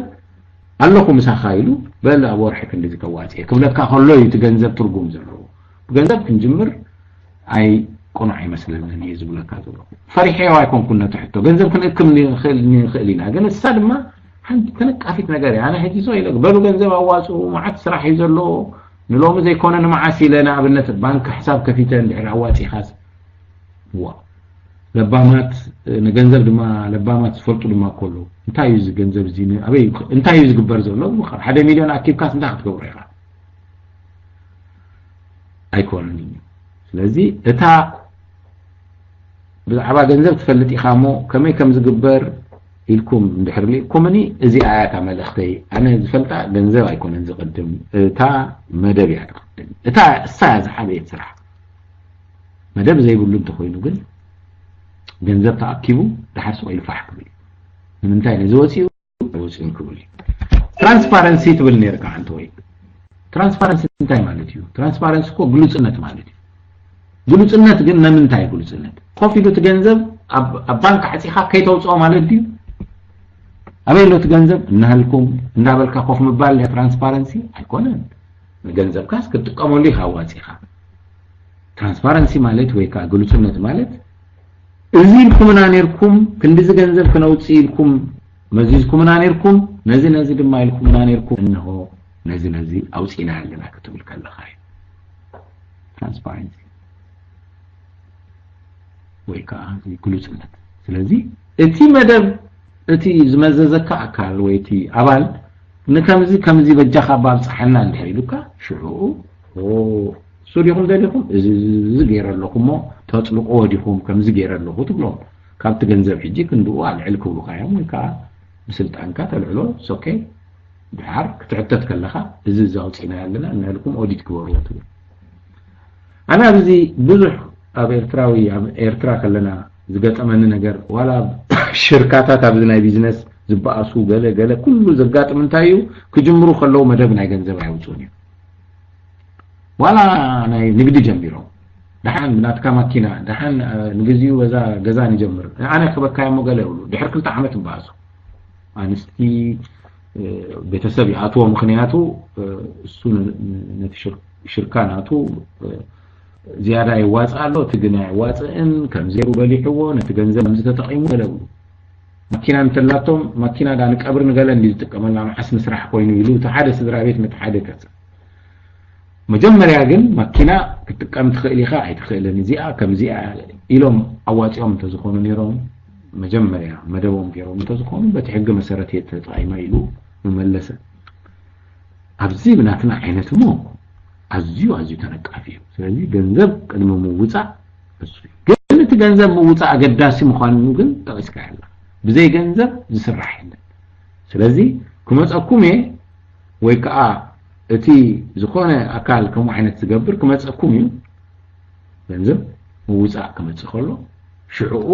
ኣለኹ ምሳኻ ኢሉ በል ኣብ ወርሒ ክንድዚ ከዋፅእ ክብለካ ከሎ እዩ እቲ ገንዘብ ትርጉም ዘለዎ ብገንዘብ ክንጅምር ኣይ ቁኑዕ ኣይመስለንን እየ ዝብለካ ዘሎ ፈሪሐዮ ኣይኮንኩን ነቲ ሕቶ ገንዘብ ክንእክም ንኽእል ኢና ግን እሳ ድማ ሓንቲ ተነቃፊት ነገር እያ ኣነ ሕጂ ሰው ኢለ በሉ ገንዘብ ኣዋፅኡ መዓት ስራሕ እዩ ዘሎ ንሎሚ ዘይኮነ ንመዓስ ኢለ ንኣብነት ባንክ ሕሳብ ከፊተ እንድሕር ኣዋፂኻስ ዋ ለባማት ንገንዘብ ድማ ለባማት ዝፈልጡ ድማ ከሎ እንታይ እዩ እዚ ገንዘብ እዚ ኣበይ እንታይ እዩ ዝግበር ዘሎ 1 ሚልዮን ኣኪብካስ እንታይ ክትገብሮ ኢኻ ኣይኮነን እዩ ስለዚ እታ ብዛዕባ ገንዘብ ትፈልጥ ኢኻ ሞ ከመይ ከም ዝግበር ኢልኩም እንድሕር ኢልኩምኒ እዚ ኣያታ መልእኽተይ ኣነ ዝፈልጣ ገንዘብ ኣይኮነን ዝቅድም እታ መደብ እያ ትቅድም እታ እሳ ዝሓበየት ስራሕ መደብ ዘይብሉ እንተኮይኑ ግን ገንዘብ ተኣኪቡ ድሓር ስቆ ይልፋሕ ክብል ንምንታይ ነዚ ወፂኡ ወፂኡን ክብል ትራንስፓረንሲ ትብል ነርካ አንተ ወይ ትራንስፓረንሲ እንታይ ማለት እዩ ትራንስፓረንሲ እኮ ግሉጽነት ማለት እዩ ግሉጽነት ግን ንምንታይ ግሉጽነት ኮፍ ኢሉ ገንዘብ ኣብ ባንክ ዓፂኻ ከይተውፅኦ ማለት እዩ ኣበይ ሎት ገንዘብ እናሃልኩም እንዳበልካ ኮፍ ምባል ትራንስፓረንሲ ኣይኮነን ገንዘብ ካስ ክትጥቀመሉ ኢኻ ዋፂኻ ትራንስፓረንሲ ማለት ወይ ካ ግሉጽነት ማለት እዚ ኢልኩምና ነርኩም ክንዲዚ ገንዘብ ክነውፅእ ኢልኩም መዚዝኩምና ነርኩም ነዚ ድማ ኢልኩምና ነርኩም እንሆ ነዚ ኣውፂና ኣለና ክትብል ከለኻ ትራንስፓረንሲ ወይ ካ ግሉጽነት ስለዚ እቲ መደብ እቲ ዝመዘዘካ ኣካል ወይ እቲ ኣባል ንከምዚ በጃኻ ባብፅሐና እንድሕር ኢሉካ ሽዑ ሱሪኹም ደሊኹም እዚ ገይረለኹም ሞ ተፅልቆ ወዲኹም ከምዚ ገይረለኹ ትብሎም ካብቲ ገንዘብ ሕጂ ክንድኡ ኣልዕል ክብሉካ እዮም ወይ ከዓ ብስልጣንካ ተልዕሎ ኦኬ ድሓር ክትዕተት ከለኻ እዚ ኣውፂና ኣለና ንልኩም ኦዲት ክበርዎ ትብል ኣነ ኣብዚ ብዙሕ ኣብ ኤርትራ ከለና ዝገጠመኒ ነገር ዋላ ሽርካታት ኣብዚ ናይ ቢዝነስ ዝበኣሱ ገለ ኩሉ ዘጋጥም እንታይ እዩ ክጅምሩ ከለው መደብ ናይ ገንዘብ ኣይውፅኡን እዩ ዋላ ናይ ንግዲ ጀሚሮም دحين بناتك ماكينة دحين نجزيو جزان يجمر أنا خبكاي مقالة ولو دحر كنت عملت بعضه أنستي بتسبي عطوا مخنياتو السون نتشر شركاناتو زيادة عواز على تجني عواز إن كم زيرو بالي حوا نتجنزل مزة تقييمه ولا ماكينة مثلاتهم ماكينة دانك أبر نقال اللي تكمل عم حسن سرح كوينو يلو تحدث درابيت متحدث مجمر ياجن ماكينة كم تخيلي خاعي تخيلني زيا كم زيا إلهم عواز يوم تزخون نيرهم مجمر يا مدوم بيرهم تزخون بتحق مسارتي تقييمه يلو مملسة أبزي بناتنا عينة مو أزيو تنقافيه ስለዚህ ገንዘብ ቀድሞ መውጻ እሱ ግን ገንዘብ መውጻ አገዳሲ መሆኑን ግን ተስካያለ በዘይ ገንዘብ ዝስራሕ የለን ስለዚህ ከመጻኩም ወይ ከዓ እቲ ዝኾነ አካል ከም አይነት ዝገብር ከመጻኩም ገንዘብ መውጻ ከመጽኸሎ ሽዑኡ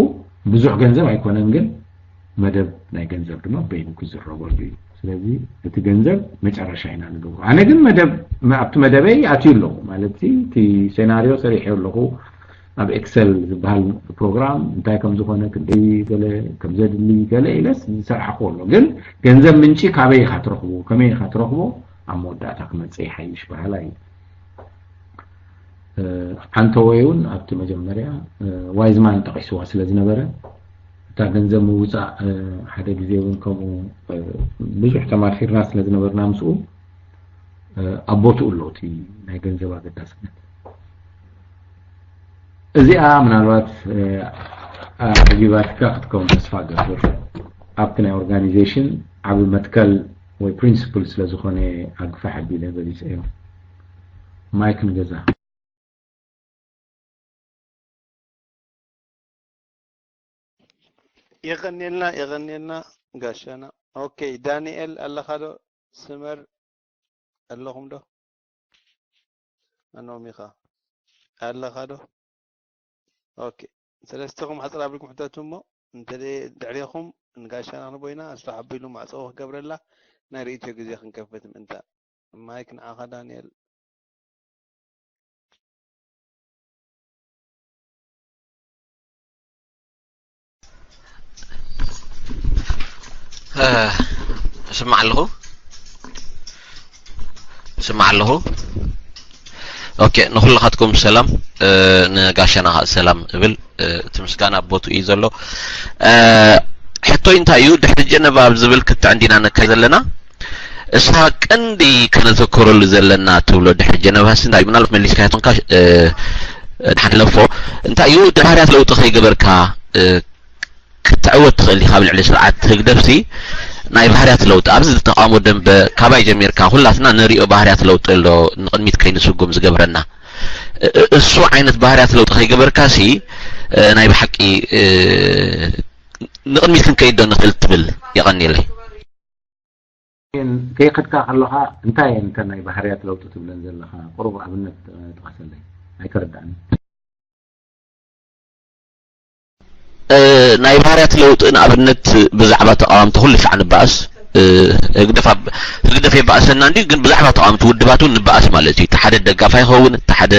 ብዙሕ ገንዘብ አይኮነን ግን መደብ ናይ ገንዘብ ድማ በይኑ ክዝረበሉ ስለዚህ እቲ ገንዘብ መጨረሻ ኢና ንገብሩ አነ ግን መደብ ማብት መደበይ አትይሎ ማለት እቲ ሴናሪዮ ሰሪሕ ይለኹ ኣብ ኤክሰል ዝበሃል ፕሮግራም እንታይ ከም ዝኾነ ክንደይ ገለ ከም ዘድሊ ገለ ኢለስ ዝሰርሕ ኮሎ ግን ገንዘብ ምንጪ ካበይ ካትረኽቡ ከመይ ካትረኽቡ عموداتك متصي حيش بهلاي أنت ويون أبت مجمريا وايزمان تقيسوا سلازي نبرة تا ገንዘብ ውፃእ ሓደ ግዜ እውን ከምኡ ብዙሕ ተማኺር ናስ ስለዝነበርና ምስኡ ኣቦቱ ሎቲ ናይ ገንዘብ ኣገዳስነት እዚኣ ምናልባት ኣጅባትካ ክትከውን ተስፋ ገብር ኣብቲ ናይ ኦርጋናይዜሽን ዓብ መትከል ወይ ፕሪንሲፕል ስለዝኾነ ኣግፋ ሓቢለ በሊፅ እዮም ማይክ ንገዛ يغنيلنا قاشنا اوكي دانيال الله خالو سمر اللهم دو انا ميخا الله خالو اوكي ثلاثتكم حصل عليكم حتاتهم انت دعليكم نقاشنا انا بوينا استحب له مع صوخ قبر الله ناريت جزي خنكفت انت مايك نعاها دانيال سمع له اوكي نقول لكم السلام نقاشنا السلام قبل تمسكان ابوتو يزلو حتى انت يو دحت جنبا بزبل كنت عندنا نكزلنا اسحاق عندي كنذكر لزلنا تولو دحت جنبا سنت يبنالف مليس كايتون كاش نحلفو انت يو دحريات لو تخي قبركا كتعود تخلي خابل على سرعة تقدرسي ناي بحريات لوط ابز تقامو دنب كاباي جميركا ሁላትና نريو بحريات لوط له نقدميت كينسوغم زغبرنا اسو عينت بحريات لوط خيغبركاسي ناي بحقي نقدميت كيدو نخل تبل يغني لي كي قدكا خلوها انتاي انت ناي بحريات لوط تبلن زلها قرب ابنت تقسل لي هاي كرداني ناي بحريات لوط ابنت بزعبه تقامت كل شعن باس هقدف يبقاسنا عندي ግን ብዛዕባ ተቃምቱ ውድባቱ ንባኣስ ማለት እዩ ተሓደ ደጋፋ ይኸውን ተሓደ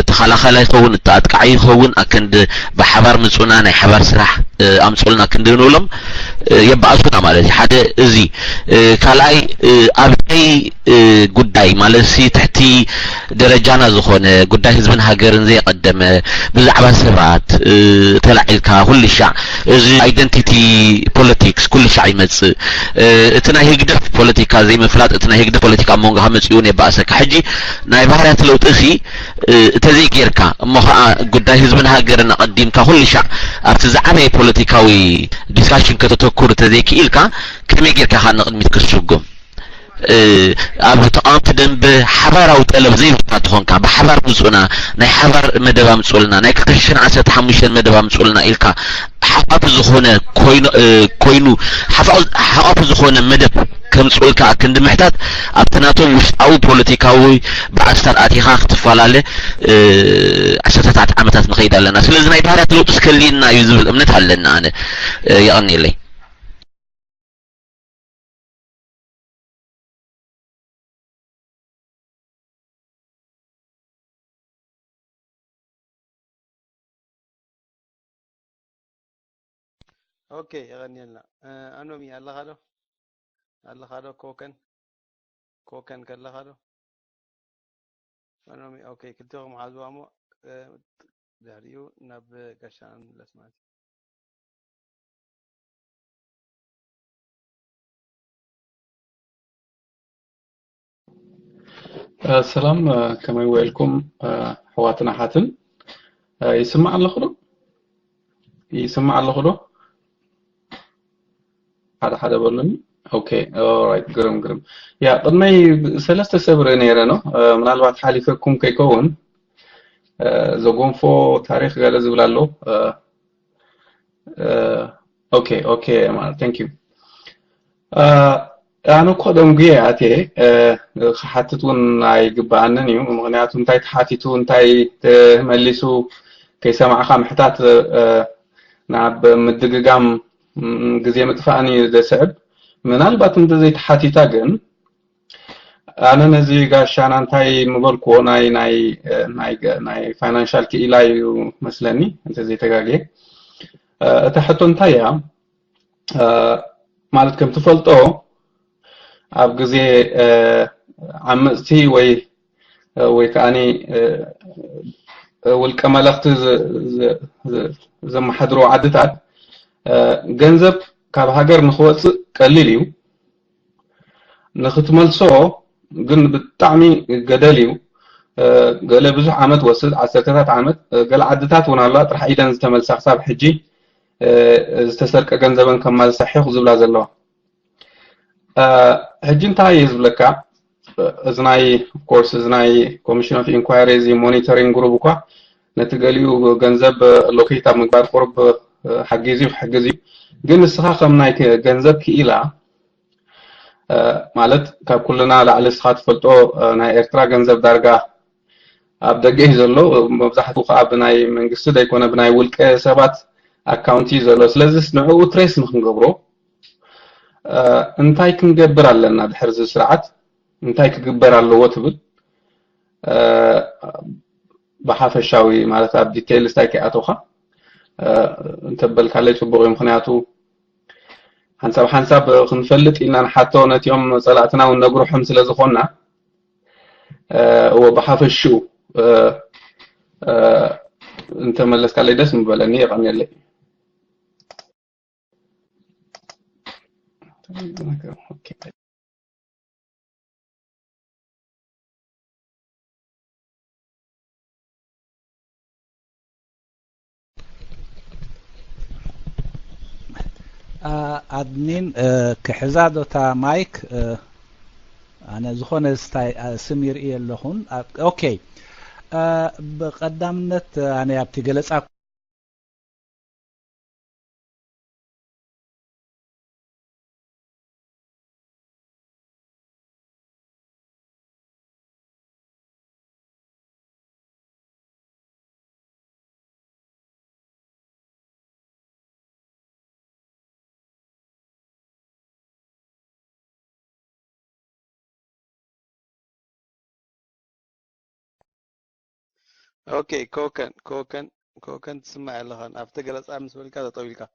ተኸላኸላይ ይኸውን ተኣጥቃዓይ ይኸውን ኣከንድ ብሓባር ምፁና ናይ ሓባር ስራሕ ኣምፅልና ክንድ ንብሎም የባኣሱና ማለት እዩ ሓደ እዚ ካልኣይ ኣብታይ ጉዳይ ማለት ሲ ትሕቲ ደረጃና ዝኾነ ጉዳይ ህዝብን ሃገርን ዘይቀደመ ብዛዕባ ሰባት ተላዒልካ ኩሉ ሻዕ እዚ አይደንቲቲ ፖለቲክስ ኩሉ ሻዕ ይመጽ እቲ ናይ ህግደፍ ፖለቲካ ዘይምፍላጥ እቲ ናይ ህግደፍ ፖለቲካ ሞንጎ ሃመጽኡን የባኣሰካ ሕጂ ናይ ባህርያት ለውጢ ሲ ተዘይ ጌርካ እሞ ከዓ ጉዳይ ህዝብን ሃገርን ኣቀዲምካ ኩሉ ሻዕ ኣብቲ ዝዓበየ ፖለቲካዊ ዲስካሽን ከተተኩር ተዘይ ክኢልካ ከመይ ጌርካ ኻ ንቅድሚት ክስጉም ኣብ ተቃምቲ ደንብ ሓባራዊ ጠለብ ዘይብታ ትኾንካ ብሓባር ምፁና ናይ ሓባር መደባ ምፁልና ናይ 2015 መደባ ምፁልና ኢልካ ሓቋፍ ዝኾነ ኮይኑ ሓቋፍ ዝኾነ መደብ ከምፅልካ ክንዲ ምሕታት ኣብተናቶም ውሽጣዊ ፖለቲካዊ ብዓስታት ኣቲኻ ክትፈላለ ዓሰርታት ዓመታት ንኸይድ ኣለና ስለዚ ናይ ባህርያት ለውጢ ስከሊና እዩ ዝብል እምነት ኣለና ኣነ ይቐኒለይ اوكي يغني لنا انومي الله خالو كوكن كله خالو انومي اوكي كنتو معزوامو داريو ناب قشان لسمات السلام كما يويلكم حواتنا حاتم يسمع الله خلو هذا بقولني اوكي alright قرم يا قدمي ثلاثة سبر نيرانو منالبات حالفكم كيكون زوجون فو تاريخ قال زبلالو اوكي thank you أنا قدم جياتي حتتون أي جبانني مغنياتهم تاي حاتتون تاي ملسو كيسمع خام حتات نعب مدققام جزية متفاني ذا سعب منالبات انت زي تحاتيتا جن أنا نزي قاشان انتاي مبالكو ناي فاينانشال كي إلاي مثلني انت زي تقاقي تحتو انتايا مالتكم تفلتو ኣብ ግዜ ዓመፅቲ ወይ ከዓኒ ውልቀ መለኽቲ ዘመሓድሩ ዓድታት ገንዘብ ካብ ሃገር ንኽወፅእ ቀሊል እዩ ንኽትመልሶ ግን ብጣዕሚ ገደል እዩ ገለ ብዙሕ ዓመት ወስድ ዓሰርተታት ዓመት ገለ ዓድታት እውን ኣለዋ ጥራሕ ኢደን ዝተመልሳ ክሳብ ሕጂ ዝተሰርቀ ገንዘበን ከማልሳ ሕኹ ዝብላ ዘለዋ ሕጂ እንታይ እዩ ዝብለካ እዚ ናይ ኮርስ እዚ ናይ ኮሚሽን ኦፍ ኢንኳይሪ እዚ ሞኒተሪንግ ግሩፕ እኳ ነቲ ገሊኡ ገንዘብ ሎኬት ኣብ ምግባር ቁርብ ሓጊዙ ይሕግዝ እዩ ግን ንስኻ ከም ናይ ገንዘብ ክኢላ ማለት ካብ ኩልና ላዕሊ ንስኻ ትፈልጦ ናይ ኤርትራ ገንዘብ ዳርጋ ኣብ ደገ እዩ ዘሎ መብዛሕትኡ ከዓ ብናይ መንግስቲ ደይኮነ ብናይ ውልቀ ሰባት ኣካውንቲ እዩ ዘሎ ስለዚ ንዕኡ ትሬስ ንክንገብሮ እንታይ ክንገብር ኣለና ድሕሪ እዚ ስርዓት እንታይ ክግበር ኣለዎ ትብል ብሓፈሻዊ ማለት ኣብ ዲቴይል ስታይ ከኣተውካ እንተበልካለይ ፅቡቅ እዩ ምክንያቱ ሓንሳብ ክንፈልጥ ኢልና ንሓቶ ነቲኦም ፀላእትና እውን ነግሩሖም ስለ ዝኾንና ወብሓፈሽኡ እንተመለስካለይ ደስ ምበለኒ ይቐኒየለይ admin كحزادوتا مايك أنا زخون سمير إيه اللهون أوكي بقدامنت أنا أبتي جلس اوكي كوكن تسمع لها افتقلت امس بالك تطويلك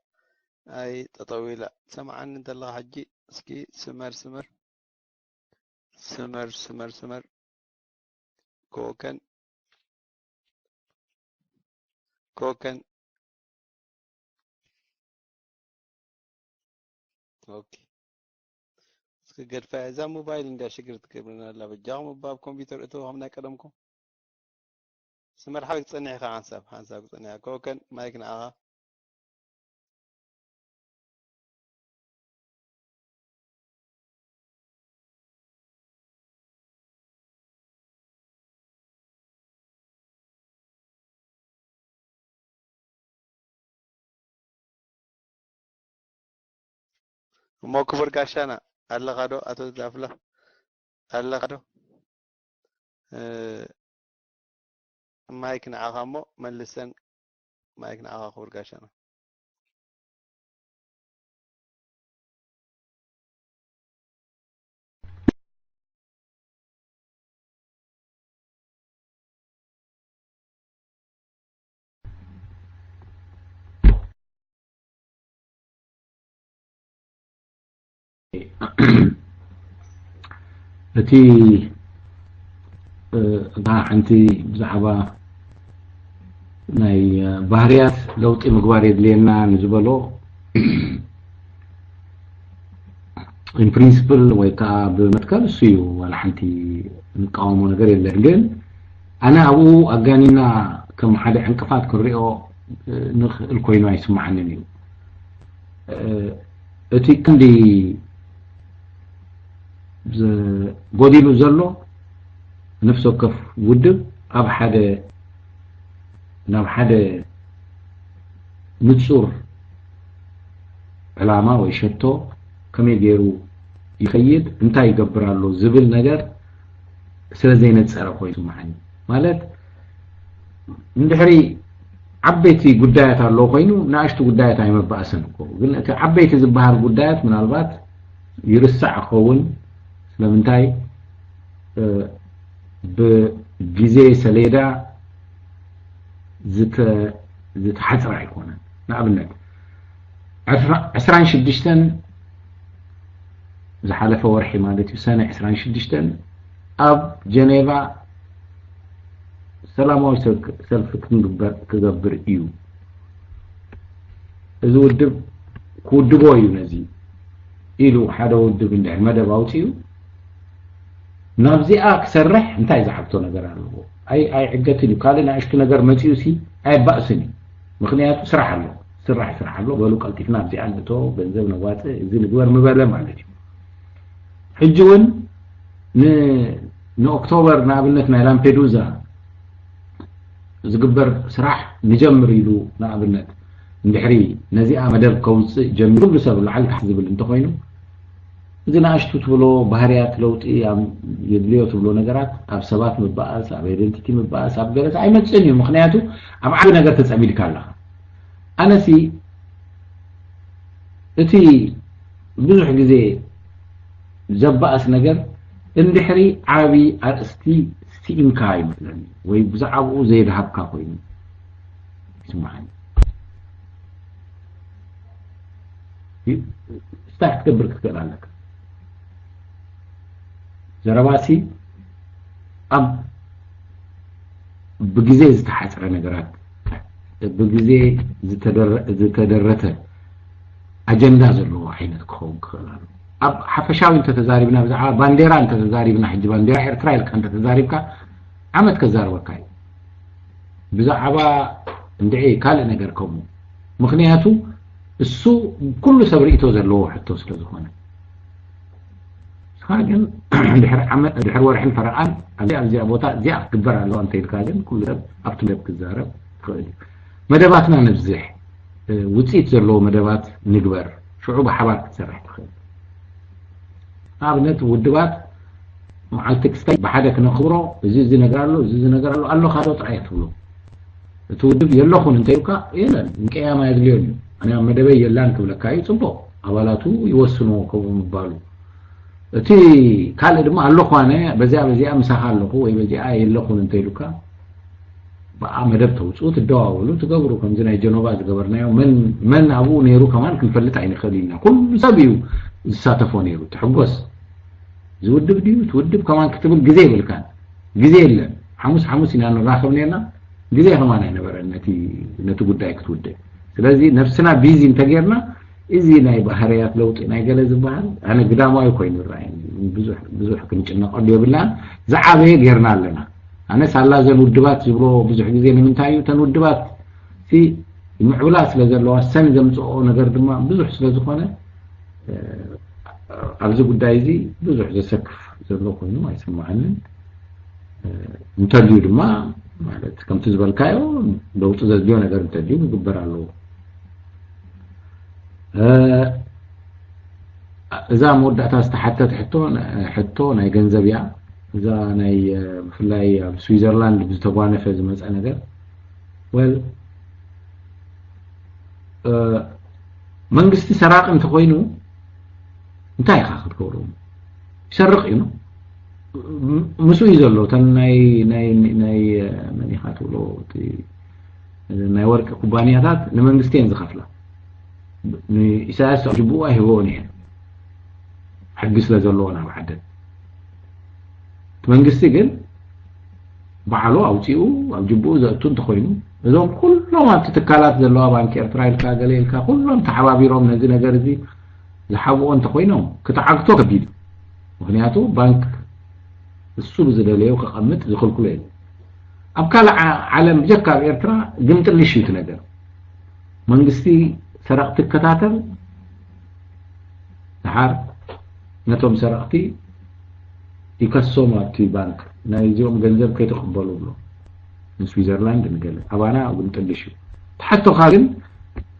اي تطويله سمعني انت الله حجي اسكي سمر كوكن اوكي اسكي قد فايزا موبايل اندا شكرت كبرنا لا بجاهم باب كمبيوتر اتو همنا قدمكم سمر حاجة تصنع خا حساب تصنع كوكن مايك نعها مو كبر كاشانا الله غادو اتو دافلا الله غادو مايك نعها مو ملسن مايك نعها كبر كاشانا እቲ ሓንቲ ብዛዕባ ናይ ባህርያት ለውጢ ምግባር የድልየና ንዝበሎ ኢን ፕሪንሲፕል ወይ ከዓ ብመትከል እሱ እዩ ዋላ ሓንቲ ንቃወሞ ነገር የለን ግን ኣነ ኣብኡ ኣጋኒና ከም ሓደ ዕንቅፋት ክንሪኦ ንኽእል ኮይኑ ኣይስማዓንን እዩ እቲ ክንዲ ጎዲሉ ዘሎ ነፍሲ ወከፍ ውድብ ኣብ ሓደ ንጹር ዕላማ ወይ ሸቶ ከመይ ገይሩ ይኸይድ እንታይ ይገብር ኣሎ ዝብል ነገር ስለ ዘይነፀረ ኮይኑ ማዕኒ ማለት እንድሕሪ ዓበይቲ ጉዳያት ኣሎ ኮይኑ ንኣሽቱ ጉዳያት ኣይመባእሰን እኮ ግን እቲ ዓበይቲ ዝበሃል ጉዳያት ምናልባት ይርሳዕ ክኸውን ስለምንታይ ብጊዜ ሰሌዳ ዝተሓፅራ ኣይኮነን ንኣብነት 26 ዝሓለፈ ወርሒ ማለት እዩ ሰነ 26 ኣብ ጀኔቫ ሰላማዊ ሰልፊ ክገብር እዩ እዚ ውድብ ክውድቦ እዩ ነዚ ኢሉ ሓደ ውድብ እንድሕር መደብ ኣውፅኡ ናብዚኣ ክሰርሕ እንታይ ዝሓብቶ ነገር ኣለዎ ኣይ ዕገትን እዩ ካልእ ንእሽቱ ነገር መፅኡ ሲ ኣይባእስን እዩ ምክንያቱ ስራሕ ኣሎ ስራሕ ኣሎ በሉ ቀልጢፍና ኣብዚኣ ንእቶ ገንዘብ ነዋፅእ እዚ ንግበር ምበለ ማለት እዩ ሕጂ እውን ንኦክቶበር ንኣብነት ናይ ላምፔዱዛ ዝግበር ስራሕ ንጀምር ኢሉ ንኣብነት እንድሕሪ ነዚኣ መደብ ከውፅእ ጀሚሩ ኩሉ ሰብ ላዕሊ ታሕቲ ዝብል እንተኮይኑ እዚ ንኣሽቱ ትብሎ ባህርያት ለውጢ የድልዮ ትብሎ ነገራት ኣብ ሰባት ምባኣስ ኣብ አይደንቲቲ ምባኣስ ኣብ ገለፅ ኣይመፅን እዩ ምክንያቱ ኣብ ዓቢ ነገር ተፀሚድካ ኣለኻ ኣነሲ እቲ ብዙሕ ግዜ ዘባኣስ ነገር እንድሕሪ ዓቢ ኣርእስቲ ስኢንካ ይመስለኒ ወይ ብዛዕባኡ ዘይድሃብካ ኮይኑ ይስማዓኒ ስታይ ክትገብር ክትክእል ኣለካ ዘረባሲ ኣብ ብግዜ ዝተሓፀረ ነገራት ብግዜ ዝተደረተ ኣጀንዳ ዘለዎ ዓይነት ክኸውን ክኽእል ኣሎ ኣብ ሓፈሻዊ እንተተዛሪብና ብዛዕባ ባንዴራ እንተተዛሪብና ሕጂ ባንዴራ ኤርትራ ኢልካ እንተተዛሪብካ ዓመት ከዛርበካ እዩ ብዛዕባ እንድዒ ካልእ ነገር ከምኡ ምክንያቱ እሱ ኩሉ ሰብ ርእቶ ዘለዎ ሕቶ ስለ ዝኾነ ግን ድሕር ወርሕን ፈረቓን ኣብዚኣ ቦታ እዚኣ ክግበር ኣለዋ እንተይልካ ግን ኩሉ ሰብ ኣብቲ መደብ ክዛረብ ትኽእል እዩ መደባትና ነብዝሕ ውፅኢት ዘለዎ መደባት ንግበር ሽዑ ብሓባር ክትሰርሕ ትኽእል ኣብነት ውድባት መዓልቲ ክስታይ ብሓደ ክነኽብሮ እዚ ነገር ኣሎ እዚ ነገር ኣሎ ካዶ ጥራይ ትብሎ እቲ ውድብ የለኹን እንተይልካ የለን ንቀያማ የድልዮን እዩ ኣነ ኣብ መደበይ የላን ክብለካ እዩ ፅቡቅ ኣባላቱ ይወስኑ ከምኡ ምባሉ እቲ ካልእ ድማ ኣለኹ ኣነ በዚኣ ምሳኻ ኣለኹ ወይ በዚኣ የለኹን እንተይሉካ ብኣ መደብ ተውፅኡ ትደዋወሉ ትገብሩ ከምዚ ናይ ጀኖቫ ዝገበርናዮ መን ኣብኡ ነይሩ ከማን ክንፈልጥ ኣይንኽእል ኢና ኩሉ ሰብ እዩ ዝሳተፎ ነይሩ ትሕጎስ ዝውድብ ድዩ ትውድብ ከማን ክትብል ግዜ ይብልካን ግዜ የለን ሓሙስ ኢና ንራኸብ ነርና ግዜ ከማን ኣይነበረን ነቲ ጉዳይ ክትውድብ ስለዚ ነፍስና ቢዚ እንተጌርና እዚ ናይ ባህርያት ለውጢ ናይ ገለ ዝበሃል ኣነ ግዳማዊ ኮይኑ ይረአየኒ ብዙሕ ክንጭነቀሉ የብልናን ዝዓበየ ጌርና ኣለና ኣነ ሳላ ዘን ውድባት ዝብሎ ብዙሕ ግዜ ንምንታይ እዩ ተን ውድባት ምዕብላ ስለ ዘለዋ ሰን ዘምፅኦ ነገር ድማ ብዙሕ ስለ ዝኾነ ኣብዚ ጉዳይ እዚ ብዙሕ ዘሰክፍ ዘሎ ኮይኑ ኣይስማዓንን እንተድዩ ድማ ማለት ከምቲ ዝበልካዮ ለውጢ ዘድልዮ ነገር እንተድዩ ይግበር ኣለዎ እዛ መወዳእታ ዝተሓተት ሕቶ ናይ ገንዘብ እያ እዛ ናይ ብፍላይ ኣብ ስዊዘርላንድ ብዝተጓነፈ ዝመፀ ነገር ወል መንግስቲ ሰራቅ እንተኮይኑ እንታይ ኢኻ ክትገብሮ ይሰርቕ እዩ ምስኡ እዩ ዘሎ ተን ናይ መን ኢኻ ትብሎ ናይ ወርቂ ኩባንያታት ንመንግስቲ እየን ዝኸፍላ ኢሳያስ ጅቡኡ ኣይህቦን እየን ሕጊ ስለ ዘለዎ ናብ ዓደን መንግስቲ ግን ባዕሉ ኣውፂኡ ኣብ ጅቡኡ ዘእቱ እንተኮይኑ እዞም ኩሎም ኣብቲ ትካላት ዘለዋ ባንኪ ኤርትራ ኢልካ ገለ ኢልካ ኩሎም ተሓባቢሮም ነዚ ነገር እዚ ዝሓብኦ እንተኮይኖም ክትዓግቶ ከቢድ ምክንያቱ ባንክ እሱ ብዝደለዮ ክቐምጥ ዝኽልክሎ የለ ኣብ ካልእ ዓለም ብጀካ ኣብ ኤርትራ ግምጥልሽ እዩ እቲ ነገር መንግስቲ ሰረቕቲ ክከታተል ድሓር ነቶም ሰረቕቲ ይከሶም ኣብቲ ባንክ ናይ እዚኦም ገንዘብ ከይተቐበሉ ብሎ ንስዊዘርላንድ ንገለ ኣባና ግምጥልሽ እዩ ተሓቶኻ ግን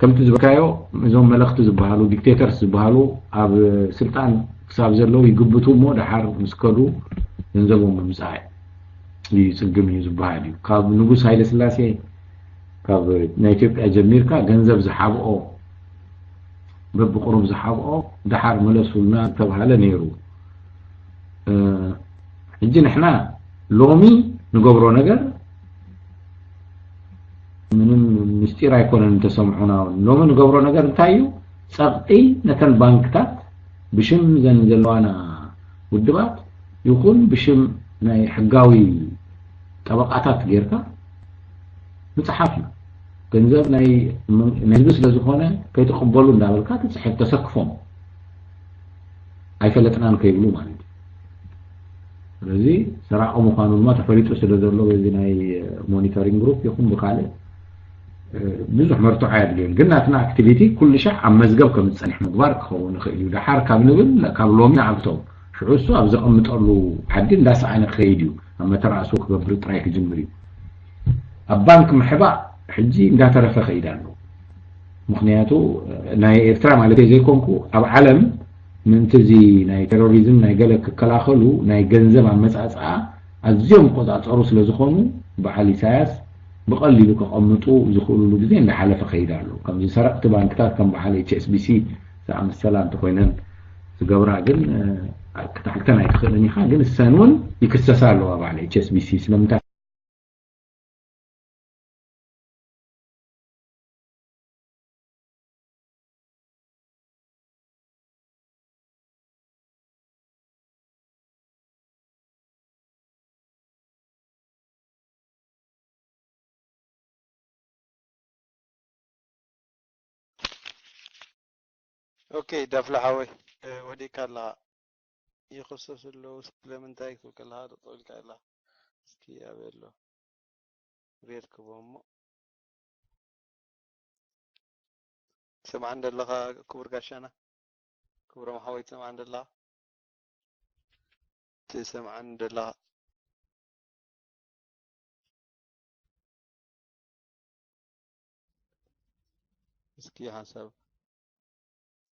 ከምቲ ዝበካዮ እዞም መለኽቲ ዝበሃሉ ዲክቴተርስ ዝበሃሉ ኣብ ስልጣን ክሳብ ዘለው ይግብቱ እሞ ድሓር ምስከዱ ገንዘቦም ብምፅዓይ ይፅግም እዩ ዝበሃል እዩ ካብ ንጉስ ሃይለ ስላሴ ካብ ናይ ኢትዮጵያ ጀሚርካ ገንዘብ ዝሓብኦ በብቁሩብ ዝሓብኦ ድሓር መለሱልና ተባሃለ ነይሩ ሕጂ ንሕና ሎሚ ንገብሮ ነገር ምንም ምስጢር ኣይኮነን ተሰምዑና ሎሚ ንገብሮ ነገር እንታይ እዩ ፀቕጢ ነተን ባንክታት بشم زنزلوانا ودبات يكون بشم ناي حقاوي طبقاتات غيرك مصحفنا ገንዘብ ናይ ህዝቢ ስለ ዝኾነ ከይተቀበሉ እንዳበልካ ትጽሕፍ ተሰክፎም ኣይፈለጥናን ከይብሉ ማለት እዩ ስለዚ ስራቆም ምዃኑ ድማ ተፈሊጡ ስለ ዘሎ በዚ ናይ ሞኒተሪንግ ግሩፕ ይኹን ብካልእ ብዙሕ መርቱዕ ኣየድልዮን ግን ናትና ኣክቲቪቲ ኩሉ ሻዕ ኣብ መዝገብ ከም ዝጸንሕ ምግባር ክኸውን ይኽእል እዩ ድሓር ካብ ንብል ካብ ሎሚ ንዓብቶም ሽዑ እሱ ኣብ ዘቐምጠሉ ዓዲ እንዳሰኣነ ክኸይድ እዩ ኣብ መተራእሱ ክገብር ጥራይ ክጅምር እዩ ኣብ ባንክ ምሕባእ ሕጂ እንዳተረፈ ኸይድ ኣሎ ምክንያቱ ናይ ኤርትራ ማለት ዘይኮንኩ ኣብ ዓለም ምንትዚ ናይ ቴሮሪዝም ናይ ገለ ክከላኸሉ ናይ ገንዘብ ኣመጻጽኣ ኣዝዮም ቆጻጸሩ ስለ ዝኾኑ በዓል ኢሳያስ ብቐሊሉ ከቐምጡ ዝኽእሉሉ ግዜ እንዳሓለፈ ኸይድ ኣሎ ከምዚ ሰረቕቲ ባንክታት ከም በዓል HSBC ዝኣመሰላ እንተኮይነን ዝገብራ ግን ክተሓልተን ኣይትኽእልን ኢኻ ግን እሰን እውን ይክሰሳ ኣለዋ በዓል HSBC ስለምንታይ اوكي دافلا حوي ودي كلا يخصص له سبلمنتاي كلا هذا طول كلا سكي ابيلو ريركبهم سمع عند الله كبر قاشانا كبر محاوي سمع عند الله تسمع عند الله سكي حسب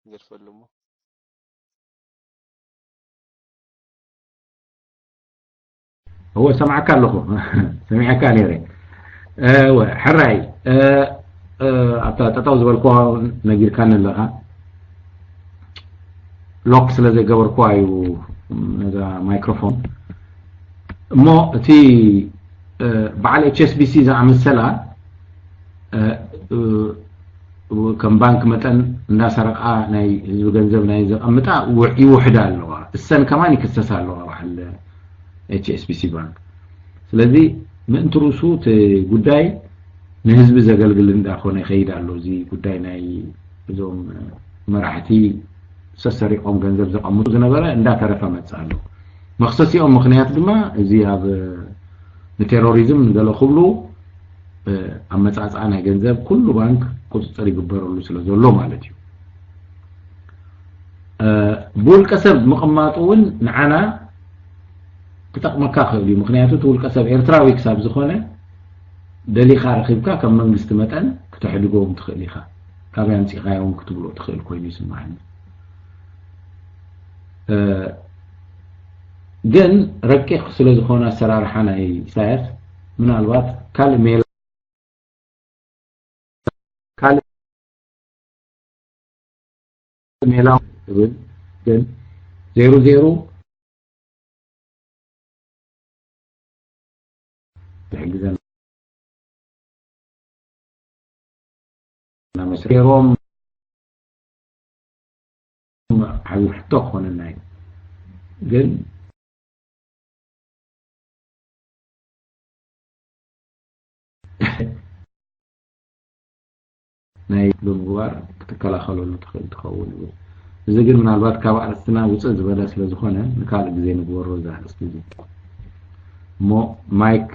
يرفلمو هو سمعك له سمعك نيري حراي تتوز بالكوا نجير كان لها لوك سلازي قبر كوايو هذا مايكروفون مو تي بعد HSBC زي عمل سلا كم بانك مثلا الناس رقعة ناي الجنزب ناي أمتى يوحد اللغة السنة كمان يكسس اللغة وحل HSBC بانك ስለዚህ ምእንትሩሱ ጉዳይ ንህዝቢ ዘገልግል እንዳኾነ ይኸይድ ኣሎ እዚ ጉዳይ ናይ እዞም መራሕቲ ሰሰሪቆም ገንዘብ ዘቐምጡ ዝነበረ እንዳተረፈ መጽእ ኣሎ መኽሰሲኦም ምክንያት ድማ እዚ ኣብ ንቴሮሪዝም ንገለ ኩሉ ኣመጻጽኣ ናይ ገንዘብ ኩሉ ባንክ ቁጥጥር ይግበረሉ ስለ ዘሎ ማለት እዩ ብውልቀ ሰብ ምቕማጡ እውን ንዓና ክጠቕመካ ክእል እዩ ምክንያቱ እቲ ውልቀ ሰብ ኤርትራዊ ክሳብ ዝኾነ ደሊኻ ረኺብካ ከም መንግስቲ መጠን ክትሕድጎም ትኽእል ኢኻ ካብያ ኣንፂኻዮም ክትብሎ ትኽእል ኮይኑ ይስማዓኒ ግን ረቂቕ ስለ ዝኾነ ኣሰራርሓ ናይ ኢሳያስ ምናልባት ካልእ ሜላ ميلاو ግን 00 تحجزنا مسيرهم هيحتقون الناي ግን ናይ ብምግባር ክትከላኸለሉ ትኽእል ትኸውን እዩ እዚ ግን ምናልባት ካብ ኣርስትና ውፅእ ዝበለ ስለ ዝኾነ ንካልእ ግዜ ንግበሮ ዛሕስቲ እዚ እሞ ማይክ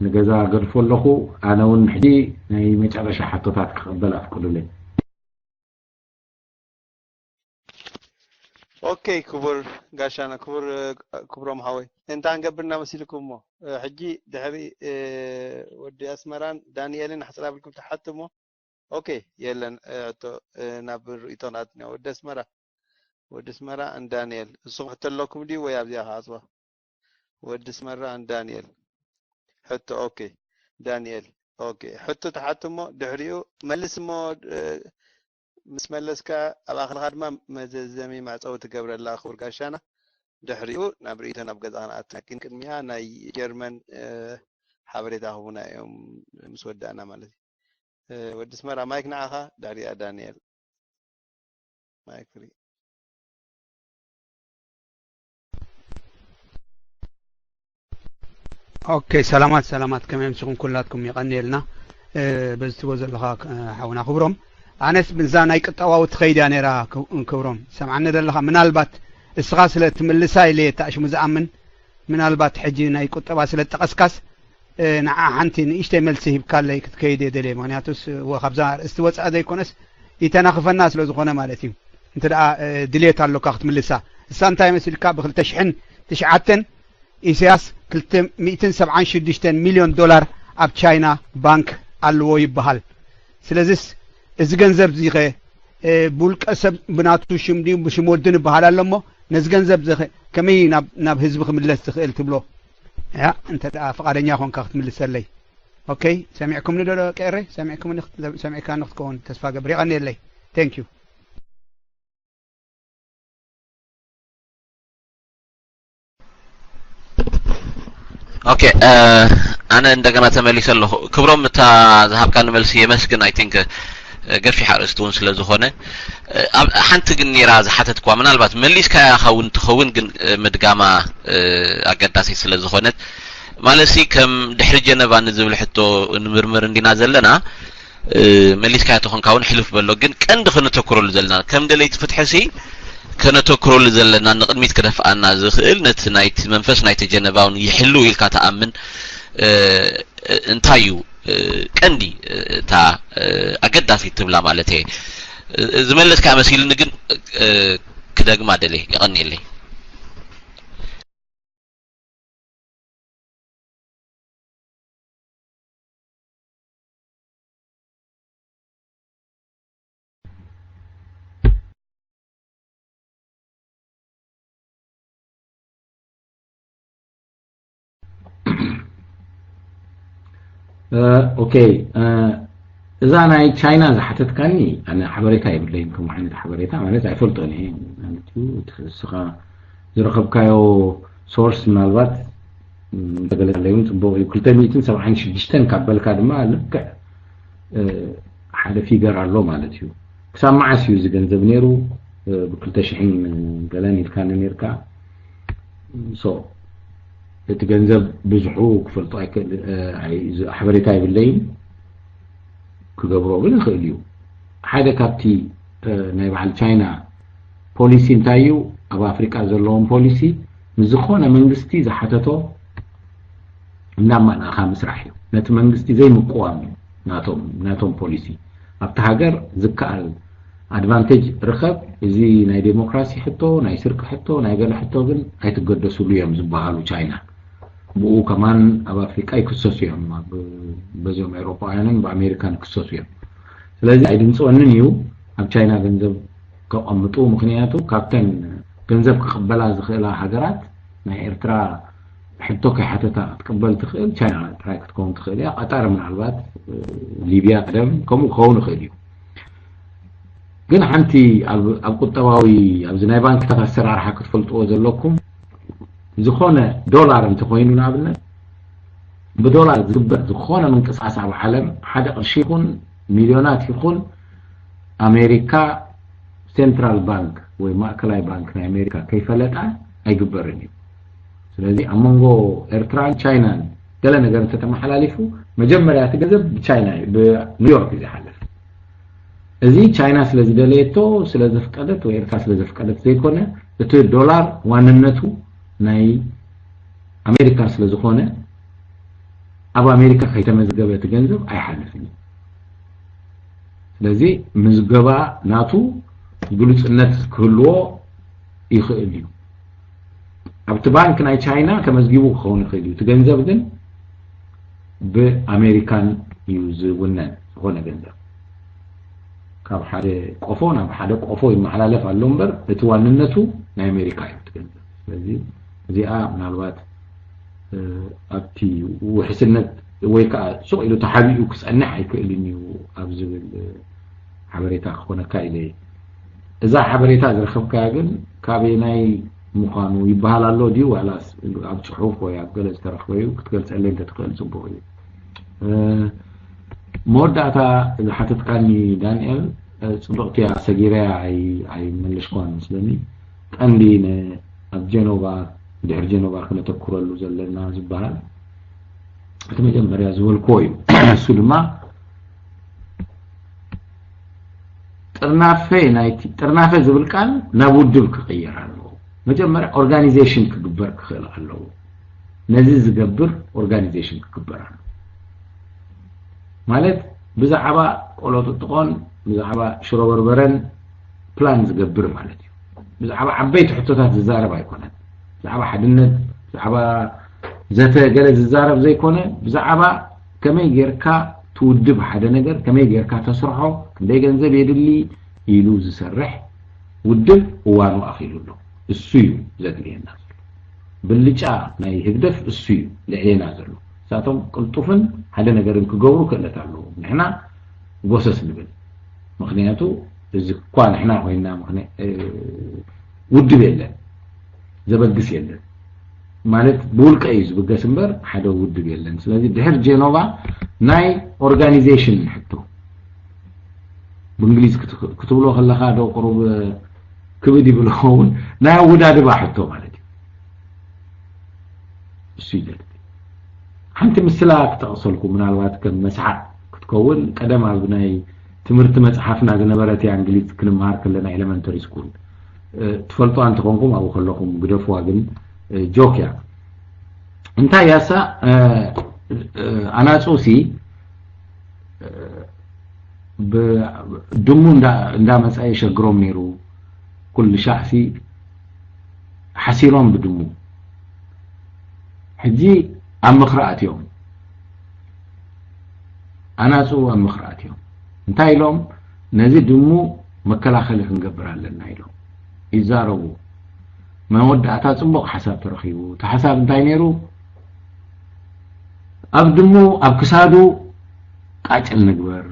ንገዛ ገድፎ ኣለኹ ኣነ እውን ሕጂ ናይ መጨረሻ ሓቶታት ክቕበል ኣፍቅዱለይ اوكي كبر قاشانا كبر محاوي انت انقبرنا مسيلكم مو حجي دحري ودي اسمران دانيالين حصل لكم تحتمو اوكي يلن نابر ايتوناتنا ودي اسمرا ان دانيال الصبح لكم دي ويا بزي حاسبه ودي اسمرا ان دانيال حتى اوكي دانيال اوكي حتى تحتمو دحريو ملس مو مس ملسكا الاخر خدمه مززمي مع صوت قبر الله اخور قاشانا دحريو نابريتنا بقزانا لكن كدميا ناي جيرمن حبريتا هنا يوم مسودانا مالتي ودي اسمرا مايك نعاها داريا دانيال مايك فري اوكي سلامات كمان مسكم كلاتكم يقنيلنا بس توزل لها حونا خبرهم انس بنزان اي قطواو تخيد انا را كبرهم سمعنا دلها منالبات اسغاسله تملساي لي تاش مزامن منالبات حجي ناي قطوا سله تقسكاس نع حنتي نيشتي ملسي بكالي كتكيد يدلي معناتوس وخبزار استوصا ديكونس يتناخفنا سلو زخونه مالتي انت دليت الله كاخت ملسا سانتاي مسلكا بخل تشحن تشعتن إسياس 276 مليون دولار أب تشاينا بانك ألوو يبهال سلازس إذا جنزب زيخه بولك أسب بناتو شمدين بشمودن بهال اللمو نز جنزب زيخه كمي ناب هزبخ من اللي تخيل تبلو يا أنت فقادني أخون كاخت من اللي أوكي سامعكم ندور كأري سامعكم سامعكم نختكون تسفاق بريغاني اللي thank you اوكي انا عندما تمليس له كبرم تا ذهب كان ملسي يمسكن اي ثينك قرفي حارستون ስለዝኾነ ሓንቲ ግን ኒራ ዝሓተትኳ ምናልባት መሊስካ ያኸውን ትኸውን ግን ምድጋማ ኣገዳሲ ስለዝኾነት ማለሲ ከም ድሕሪ ጀነባ ንዝብል ሕቶ ንምርምር እንዲና ዘለና መሊስካ ያተኾንካ እውን ሕልፍ በሎ ግን ቀንዲ ክንተክረሉ ዘለና ከም ደለይቲ ፍትሕሲ كنتوكرول زلنا نقدميت كدفعنا زخيل نت نايت منفس نايت جنباون يحلو يلكا تأمن انتايو كندي تا أقداسي تبلا مالتي زملت كامسيل نجن كدق ما دلي يغني لي اوكي اذا انا تشاينا زحتت كاني انا حبريتها يبلينكم عند حبريتها معناتها تعرفلطني انتو تخسخا زرخبكايو سورس مالبات تقول لهم تبغي كل 276 كابلكا دما لك حدا فيجر على مالتيو سامع سيو زغنزب نيرو بكل تشحين قالاني كان نيركا سو تجنزب بزحو كفلطو حبريتاي بالليل كجبرو بالخيليو حدا كابتي نايب على تشاينا بوليسي نتايو ابا افريقيا زلون بوليسي مزخونه منغستي زحتتو نعم انا خامس راحيو نت منغستي زي مقوام ناتوم بوليسي ابتا هاجر زكال ادفانتج رخب ازي ناي ديموكراسي حتو ناي سرق حتو ناي قال حتو ግን አይተገደሱ ሊየም ዝባሃሉ ቻይና ብኡ ከማን ኣብ አፍሪካ ይክሰሱዮም በዚኦም አውሮፓውያንን በአሜሪካን ክሰሱዮም ስለዚህ አይድምጽወንን እዩ ኣብ ቻይና ገንዘብ ከቀምጡ ምክንያቱ ካፕተን ገንዘብ ከቀበላ ዝኽእላ ሃገራት ናይ ኤርትራ ሕቶ ከሓተታ ትቀበል ትኽእል ቻይና ትራይ ክትከውን ትኽእል ያ ቀጣር ምናልባት ሊቢያ ቀደም ከምኡ ክኸውን ይኽእል እዩ ግን ሓንቲ ኣብ ቁጠባዊ ኣብ ዝናይ ባንክ ተፈሰራርሓ ክትፈልጥዎ ዘለኩም ዝኾነ ዶላር እንተኮይኑ ንኣብነት ብዶላር ዝግበር ዝኾነ ምንቅስቃስ ኣብ ዓለም ሓደ ቅርሺ ይኹን ሚልዮናት ይኹን ኣሜሪካ ሴንትራል ባንክ ወይ ማእከላይ ባንክ ናይ ኣሜሪካ ከይፈለጣ ኣይግበርን እዩ ስለዚ ኣብ መንጎ ኤርትራን ቻይናን ገለ ነገር እንተተመሓላሊፉ መጀመርያ እቲ ገንዘብ ብቻይና ብኒውዮርክ ይዝሓለፍ እዚ ቻይና ስለዚ ደለየቶ ስለዘፍቀደት ወይ ኤርትራ ስለዘፍቀደት ዘይኮነ እቲ ዶላር ዋንነቱ ናይ ኣሜሪካ ስለዝኾነ ኣብ ኣሜሪካ ከይተመዝገበ እቲ ገንዘብ ኣይሓልፍን ስለዚ ምዝገባ ናቱ ግሉጽነት ክህልዎ ይኽእል እዩ ኣብቲ ባንክ ናይ ቻይና ተመዝጊቡ ክኸውን ይኽእል እዩ እቲ ገንዘብ ግን ብኣሜሪካን እዩ ዝውነን ዝኾነ ገንዘብ ካብ ሓደ ቆፎ ናብ ሓደ ቆፎ ይመሓላለፍ ኣሎ እምበር እቲ ዋንነቱ ናይ ኣሜሪካ እዩ እቲ ገንዘብ ስለዚ እዚኣ ምናልባት ኣብቲ ውሕስነት ወይ ከዓ ሱቕ ኢሉ ተሓቢኡ ክፀንሕ ኣይክእልን እዩ ኣብ ዝብል ሓበሬታ ክኾነካ ኢለ እዛ ሓበሬታ ዝረኸብካያ ግን ካበይ ናይ ምዃኑ ይበሃል ኣሎ ድዩ ዋላስ ኣብ ፅሑፍ ወይ ኣብ ገለ ዝተረኽበ እዩ ክትገልፀለይ እንተትኽእል ፅቡቕ እዩ መወዳእታ ዝሓተትካኒ ዳንኤል ፅቡቕቲ ሰጊርያ ኣይመለስኳን መስለኒ ቀንዲ ኣብ ጀኖቫ ድሕሪ ጀኖቫ ክነተኩረሉ ዘለና ዝበሃል መጀመሪያ ዝወልኮዩ እሱ ድማ ጥርናፈ ዝብል ቃል ናብ ውድብ ክቅየር ኣለዎ መጀመሪያ ኦርጋናይዜሽን ክግበር ክኽእል ኣለዎ ነዚ ዝገብር ኦርጋናይዜሽን ክግበር ኣለዎ ማለት ብዛዕባ ቆሎ ጥጥቆን ብዛዕባ ሽሮ በርበረን ፕላን ዝገብር ማለት እዩ ብዛዕባ ዓበይቲ ሕቶታት ዝዛረብ ኣይኮነን ብዛዕባ ሓድነት ብዛዕባ ዘተ ገለ ዝዛረብ ዘይኮነ ብዛዕባ ከመይ ጌርካ ትውድብ ሓደ ነገር ከመይ ጌርካ ተስርሖ ክንደይ ገንዘብ የድሊ ኢሉ ዝሰርሕ ውድብ እዋኑ ኣኺሉሎ እሱ እዩ ዘድልየና ዘሎ ብልጫ ናይ ህግደፍ እሱ እዩ ልዕልና ዘሎ ሳቶም ቅልጡፍን ሓደ ነገርን ክገብሩ ክእለት ኣለዎ ንሕና ጎሰስ ንብል ምክንያቱ እዚ እኳ ንሕና ኮይና ውድብ የለን ዘበግስ የለን ማለት ብውልቀ እዩ ዝብገስ እምበር ሓደ ውድብ የለን ስለዚ ድሕር ጄኖቫ ናይ ኦርጋናይዜሽን ሕቶ ብእንግሊዝ ክትብሎ ከለካ ዶ ቅሩብ ክብድ ይብልኸውን ናይ ውዳድባ ሕቶ ማለት እዩ እሱ ይደል ሓንቲ ምስላ ክተቕሰልኩ ምናልባት ከም መስሓቅ ክትከውን ቀደም ኣብ ናይ ትምህርቲ መጽሓፍና ዝነበረት እንግሊዝ ክንምሃር ከለና ኤሌመንተሪ ስኩል ትፈልጡ አንተኮንኩም ኣብኡ ከለኩም ግደፍዋ ግን ጆክ ያ እንታይ ያሳ አናጾሲ በድሙ እንዳ መጻይ ሸግሮም ነይሩ ኩል ሻዕሲ ሓሲሮም ብድሙ ሕጂ ኣብ ምኽራአትዮም አናጹ ኣብ ምኽራአትዮም እንታይ ኢሎም ነዚ ድሙ መከላኸሊ ክንገብር ኣለና ኢሎም ይዛረቡ መወዳእታ ጽቡቕ ሓሳብ ተረኺቡ ተሓሳብ እንታይ ነይሩ ኣብ ድሙ ኣብ ክሳዱ ቃጭል ንግበር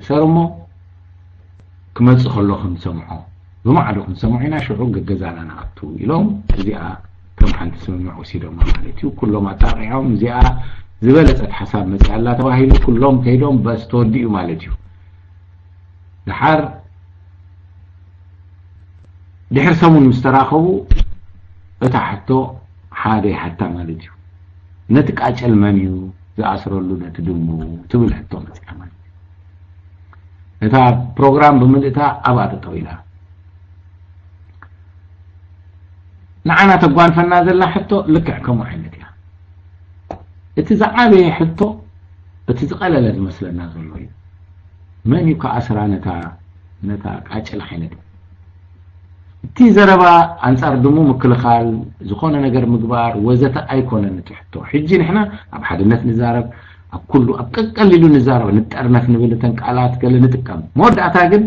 ሰረሞ ክመጽእ ከለኹም ሰምዖ ብማዕዶኹም ሰምዒና ሽዑ ገገዛና ናቱ ኢሎም እዚኣ ከም ሓንቲ ስምምዕ ወሲዶም ማለት እዩ ኩሎም ኣጣቂዖም እዚኣ ዝበለጸት ሓሳብ መጽኣላ ተባሂሉ ኩሎም ከይዶም በስ ተወዲኡ ማለት እዩ ድሕር ሰሙን ምስተራኸቡ እታ ሕቶ ሓደ ሓታ ማለት እዩ ነቲ ቃጨል መን እዩ ዝኣስረሉ ነቲ ድሙ ትብል ሕቶ መጽኣ ማለት እታ ፕሮግራም ብምልእታ ኣብኣ ጠጠው ኢላ ንዓና ተጓንፈና ዘላ ሕቶ ልክዕ ከምኡ ዓይነት እያ እቲ ዝዓበየ ሕቶ እቲ ዝቐለለ ዝመስለና ዘሎ እዩ መን እዩ ከኣስራ ነታ ቃጨል ዓይነት እቲ ዘረባ አንጻር ድሙ ምክልኻል ዝኾነ ነገር ምግባር ወዘተ ኣይኮነን እቲ ሕቶ ሕጂ ንሕና ኣብ ሓድነት ንዛረብ ኣብ ኩሉ ኣብ ቀቀሊሉ ንዛረብ ንጠርነፍ ንብል ተንቃላት ገለ ንጥቀም መወዳእታ ግን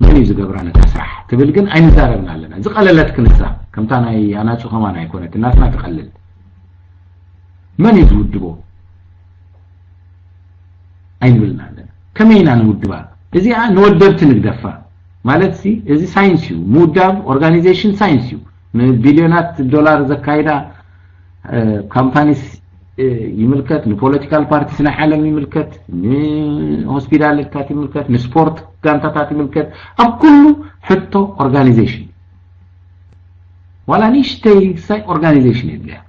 መን እዩ ዝገብራ ነታ ስራሕ ትብል ግን ኣይንዛረብና ኣለና ዝቐለለት ክንሳ ከምታ ናይ ኣናጹ ኸማን ኣይኮነት እናትና ትቐልል መን እዩ ዝውድቦ ኣይንብልና ኣለና ከመይና ንውድባ እዚኣ ንወደብቲ ንግደፋ ማለት ሲ እዚ ሳይንስ እዩ ሙዳብ ኦርጋናይዜሽን ሳይንስ እዩ ንቢልዮናት ዶላር ዘካይዳ ካምፓኒስ ይምልከት ንፖለቲካል ፓርቲስ ናይ ዓለም ይምልከት ንሆስፒታልታት ይምልከት ንስፖርት ጋንታታት ይምልከት ኣብ ኩሉ ሕቶ ኦርጋናይዜሽን ዋላ ንእሽተይ ሳይ ኦርጋናይዜሽን የድልያ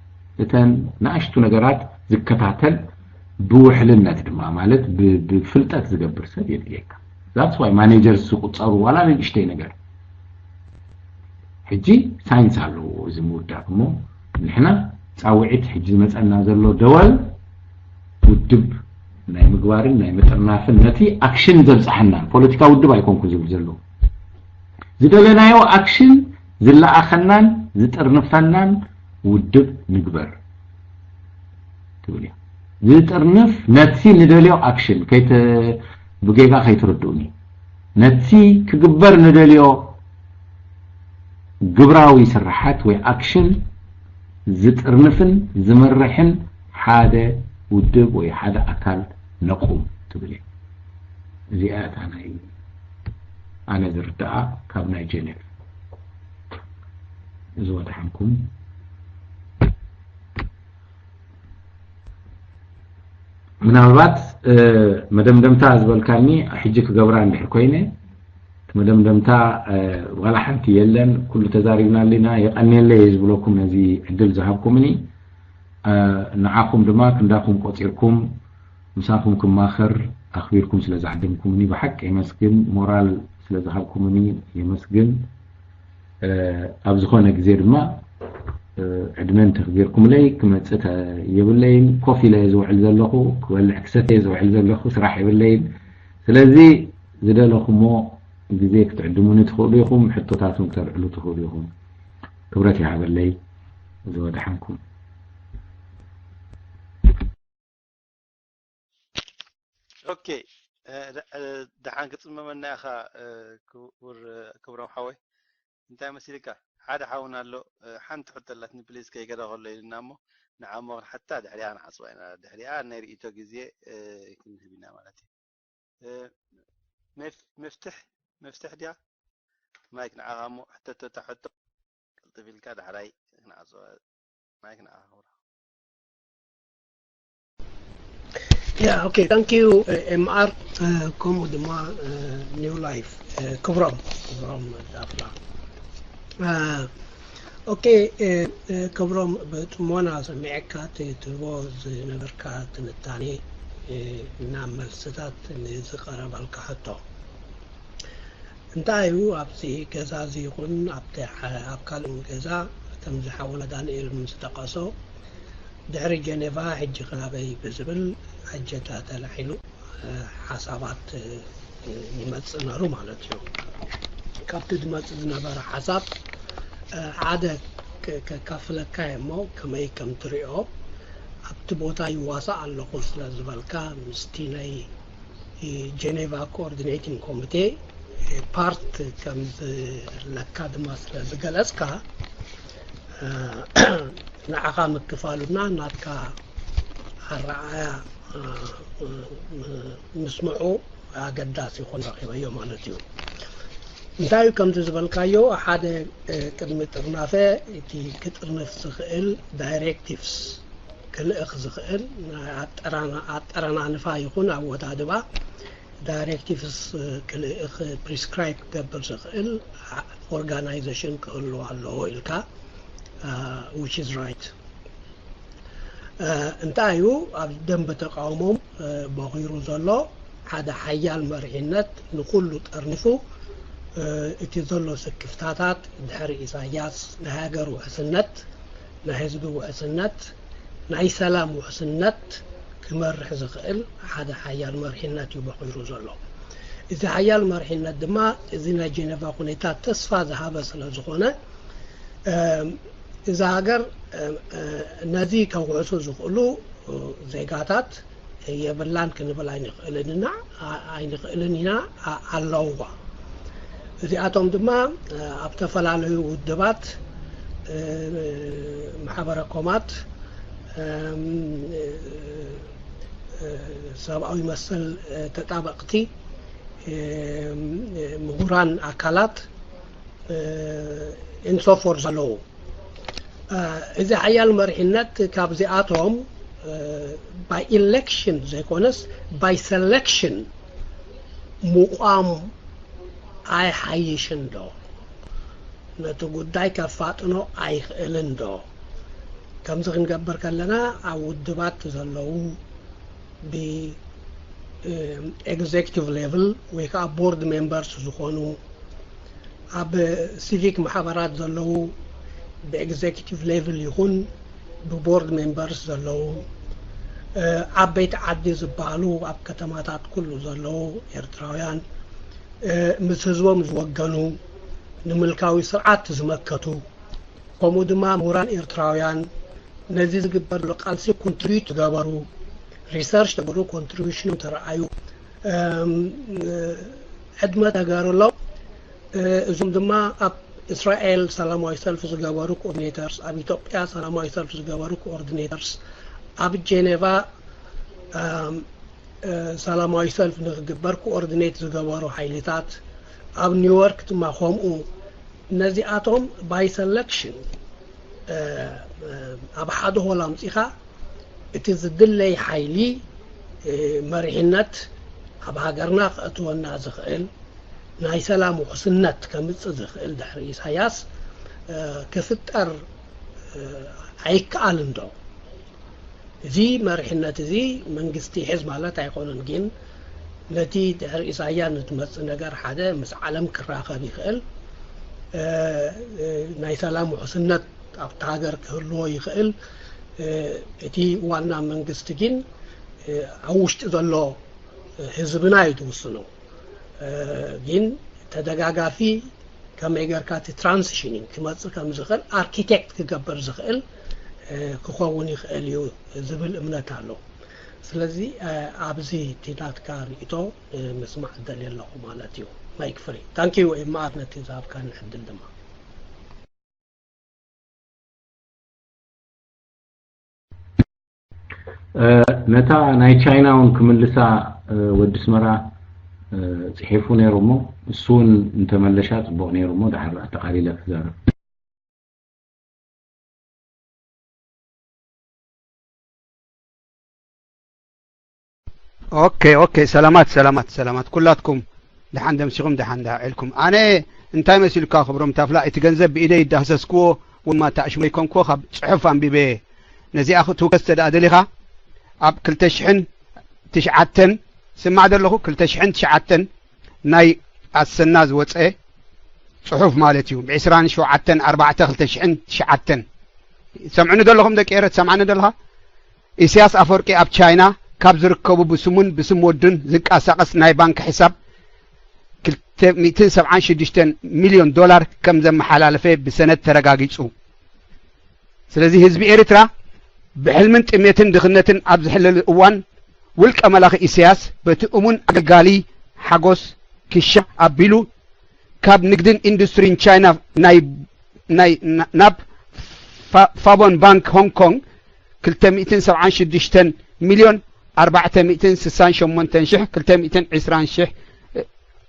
እተን ንኣሽቱ ነገራት ዝከታተል ብውሕልነት ድማ ማለት ብፍልጠት ዝገብር ሰብ የድልየካ that's why managers ቁጸሩ ዋላ ንእሽተይ ነገር ሕጂ ሳይንስ አለው እዚ ሙዳብ ሞ ንሕና ጻውዒት ሕጂ መጸና ዘሎ ደወል ውድብ ናይ ምግባርን ናይ መጠርናፍን ነቲ አክሽን ዘብጽሐና ፖለቲካ ውድብ ኣይኮንኩ ዝብል ዘሎ ዝደለናዮ አክሽን ዝለኣኸናን ዝጥርንፈናን ውድብ ንግበር ትብልያ ዝጥርንፍ ነቲ ንደልዮ አክሽን ከይተ بجيجا خيتردوني نتي كجبر ندليو جبراوي سرحات وأكشن زترنفن زمرحن حدا ودب وحدا أكل نقوم تبلي زيادة أنا زرتها كابنا جنيف زود حمكم ምናልባት መደምደምታ ዝበልካኒ ሕጂ ክገብራ እንድሕር ኮይነ መደምደምታ ወላ ሓንቲ የለን ኩሉ ተዛሪብና ኣለና የቀኒየለ ዝብለኩም ነዚ ዕድል ዝሃብኩምኒ ንዓኹም ድማ ክንዳኩም ቆፂርኩም ምሳኩም ክማኸር ኣኽቢርኩም ስለ ዝዓድምኩምኒ ብሓቂ ይመስግን ሞራል ስለ ዝሃብኩምኒ ይመስግን ኣብ ዝኾነ ግዜ ድማ ዕድመን ተኽቢርኩምለይ ክመፅእ የብለይን ኮፍ ኢለ ዝውዕል ዘለኹ ክበልዕ ክሰተየ ዝውዕል ዘለኹ ስራሕ የብለይን ስለዚ ዝደለኹሞ ግዜ ክትዕድሙኒ ትኽእሉ ኢኹም ሕቶታቱን ክተርዕሉ ትኽእሉ ኢኹም ክብረት ይሃበለይ ዝወድሓንኩም اوكي دحان كتصممنا يا اخا كبرم حوي انت مسيرك حدا حاونا له حنت حط لاتني بليز كي كده غول لينامو نعم حتى دحري انا حسوينا دحري انا ريتو غزي كنت بينا مالتي مفتح ديا مايك نعامو حتى تحط في الكاد حراي نعزو مايك نعامو Yeah, okay, thank you, MR. Come with my new life. Kubram Dafla. Okay, Kubram, but Mona as a Mekat, it was never cut in the Tani, Namal Setat, and the Karabal Kahato. And I who up the Gazazi Hun up the Abkalum Gaza, Tamzahawla Dan Il Mustaqaso. دحري جنيفا حج غلابي بزبل حجتها تلحلو حسابات يمتصنا رو مالتيو كابت دمتصنا برا حساب عادة ككفلة كايمو كما كم تريو أبتبوتا يواسع اللقص لزبالكا مستيني جنيفا كوردينيتين كوميتي بارت كم لكادماس لزغلسكا نعقا مكفالنا ناتكا الرعاية نسمعوا قداس يكون رقيبا يوم مالتيو انتايو كم تزبالكايو أحد كلمة ارنافة تي كترنف سخيل دايركتيفز كل اخذ خيل اترانا نفا يكون او تادبا دايركتيفز كل اخ بريسكرايب قبل سخيل organization كله على الكا which is right. انتايو دم بتقاومهم بغيرو زلو هذا حيال مرحنت نقول ترنفو اتزلو سكفتاتات دحر إساياس نهاجر وحسنت نهزب وحسنت نعي سلام وحسنت كمرح زخيل هذا حيال مرحنت يبغيرو زلو إذا حيال مرحنت دما إذا جنبا قنيتات تصفى ذهب سلازخونه إذا هاجر نادي كوعسو زقلو زيجاتات يبلان كنبلا ينقلنا ينقلنا علوه إذا أتوم دما أبتفل على الدبات محبرة كومات سبعة يمثل تطابقتي مغران أكلات إنصافور زلو إذا حيال مرحنات كابزياتهم by election زي كونس by selection مقام أي حيشن دو نتوقع داي كفاتنو أي خلن دو كم زغن قبر كلنا أو الدبات زلو ب executive level ويكا board members زخونو أب civic محاورات زلو بإكزيكتيف ليفل يكون ببورد ممبرز زلو عبيت عدي زبالو عب كتماتات كله زلو إرتراويان مسزوم زوجنو نملكاوي سرعات زمكتو قومو دما موران إرتراويان نزيز قبر لقالسي كونتريت تقابرو ريسيرش تقبرو كونتريبيوشن ترعايو عدما تقارو لو زوم دما أب إسرائيل سلاموي سلف زغبارو كوردينيتورز أب إثيوبيا سلاموي سلف زغبارو كوردينيتورز أب جنيفا سلاموي سلف نغبر كوردينيت زغبارو حيلتات أب نيويورك تما خومو نزياتهم باي سelection أب حد هولام سيخا اتزدلي حيلي مرحنت أب هاجرنا أتونا زخيل ناي سلام وحسنت كمص زخيل دحر إسحاياس كفتر عيك آلندو زي مرحنة زي منجستي حزب على تايقونن جين نتي رئيسايان تمس نجار حدا مس عالم كراخه بيخل ناي سلام وحسنت ابت هاجر كهلو يخل اتي وانا منجست جين اوشت زلو حزبنا يتوسنو جين ተደጋጋፊ ከመይገርካት ትራንዚሽኒንግ ክመጽ ከምዝኽል አርኪቴክት ክገበር ዝኽእል ክኸውን ይኽእል እዩ ዝብል እምነት አለው ስለዚህ አብዚ ቲታት ጋር ኢቶ መስማዕ ደለለኹ ማለት እዩ ማይክ ፍሪ ታንክ ዩ ማአትነት ዛብ ካን ሕድል ድማ ነታ ናይ ቻይናውን ክምልሳ ወዲ ስመራ ጽሒፉ ነይሩሞ እሱን እንተመለሻ ጽቡቕ ነይሩሞ ዳሕር አጠቃሊለ ክዛረብ اوكي سلامات كلاتكم دحان دمسيكم دحان داعلكم انا انتي مسيلكا خبرهم تافلا اتجنزب بايدي دهسسكو وما تاشمي كونكو خب صحفان بيبي نزي اخذتو كستد ادليخا اب كلتشحن تشعتن سمع دلخو كلتشحن تشعتن ناي السناز وصئ صحف مالتيو بعسران شو عتن 4 كلتشحن تشعتن سمعنا دلخم دقيره سمعنا دلها إسياس أفريقيا اب تشاينا ካብ ዝርከቡ ብስም ወድን ዝንቀሳቀስ ናይ ባንክ ሒሳብ 276 ሚሊዮን ዶላር ከም ዘመሓላለፈ ብሰነድ ተረጋጊጹ ስለዚህ ህዝቢ ኤርትራ ብሕልምን ጥሜትን ድኽነትን ኣብ ዝሕለል እዋን ውልቀ መላኺ ኢሳያስ በቲ እሙን አገልጋሊ ሓጎስ ክሻ ኣቢሉ ካብ ንግድን ኢንዱስትሪን ቻይና ናብ ፋቦን ባንክ ሆንግ ኮንግ 276 ሚሊዮን 468,220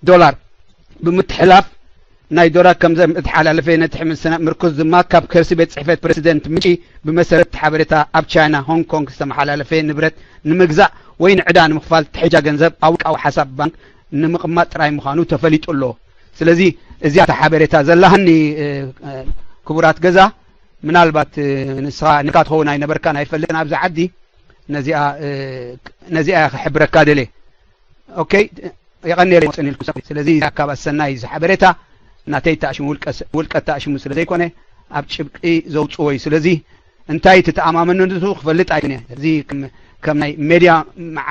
دولار بمتحلاف ناي دورا كم زم اتحالف نتحم السنة مركز زما كاب كرسي بيت صحفة بريسيدنت مشي بمسألة حبرتها اب تشاينا هونغ كونغ استمحالف نبرت نمجزع وين عدان مخفال تحجا جنزب او حساب بنك نمقمات راي مخانو تفليت له سلازي زيادة حبرتها زلهني كبرات جزا من البات نسخة نقاط هو ناي نبر كان هيفلنا ابز عدي نزيئة حبرة كادلي اوكي يغني لي مصني الكسب سلازي كاب السناي حبرتها ناتي تاشم ولك تاشم سلازي كونه اب شبقي زوصوي سلازي انتي تتامامن ندو خفلط اينه زي كم ناي ميديا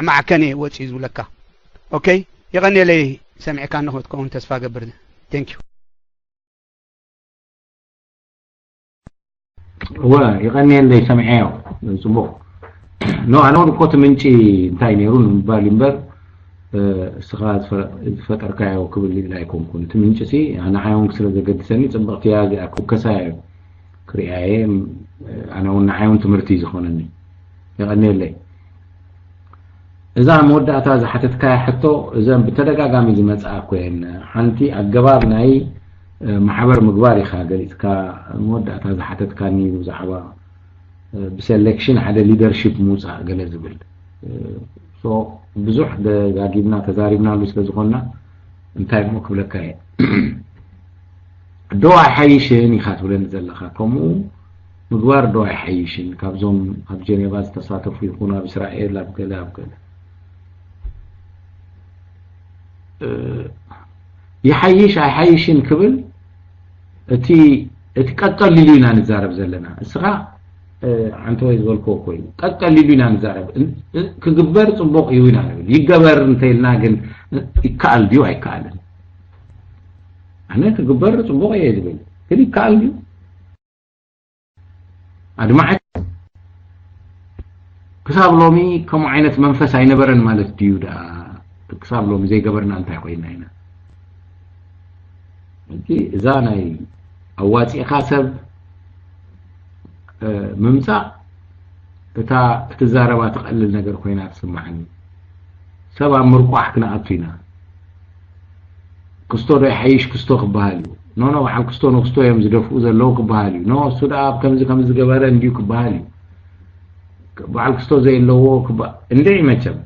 مع كني وصي زولكا اوكي يغني لي سمعي كان نخوت كون تسفا قبر ثانك يو هو يغني لي سمعيه زبو نو انا كنت منشي انتي نيرون باليمبر استغاث فتركايو كبل لا يكون كنت منشي انا حيوان كسر زقدسني صبغت يا اكو كساي كرياي انا وانا حيوان تمرتي زخونني يغني لي اذا مودعتا زحتتكا حتى اذا بتدغاغامي زمصا كوين حنتي اجباب ناي محبر مغباري خاغليتكا مودعتا زحتتكا ني زحبا بسلكشن على ليدرشيب موصا غلزبل سو بزح دغاغيبنا تزاريبنا لو سلازخونا انتاي مو كبلكاي دو حيشن يخاتولن زلخا كومو مغوار دو حيشن كابزوم اب جنيفا تساتفوا يكونوا باسرائيل لابغلا يحيش حيشن كبل اتي اتققل لينا نزارب زلنا اسرا انتو يزولكو كوي ققل لينا نزارب كغبر صبوق يوينا يغبر انتيلنا ግን ይካል ዲዩ አይካል انا كغبر صبوق يزبل ግን ይካል ዲዩ አድማዓት كساب لومي كم عينت منفس አይነበረን ማለት ዲዩ ዳ كساب لومي زي ገበርና እንታይ ኮይና ኢና እንጂ እዛ ናይ አዋጺ ኻሰብ ممسا اتا تزاربا تقلل ነገር ኮይና تسمعني سبا مرقح كنا اطينا كستو داي حيش كستو خبالي نو وحال كستو نو كستو يم زدفو زلو خبالي نو سودا كمز ገበረ እንዲሁ خبالي بعال كستو زي لو خبا اندي مچم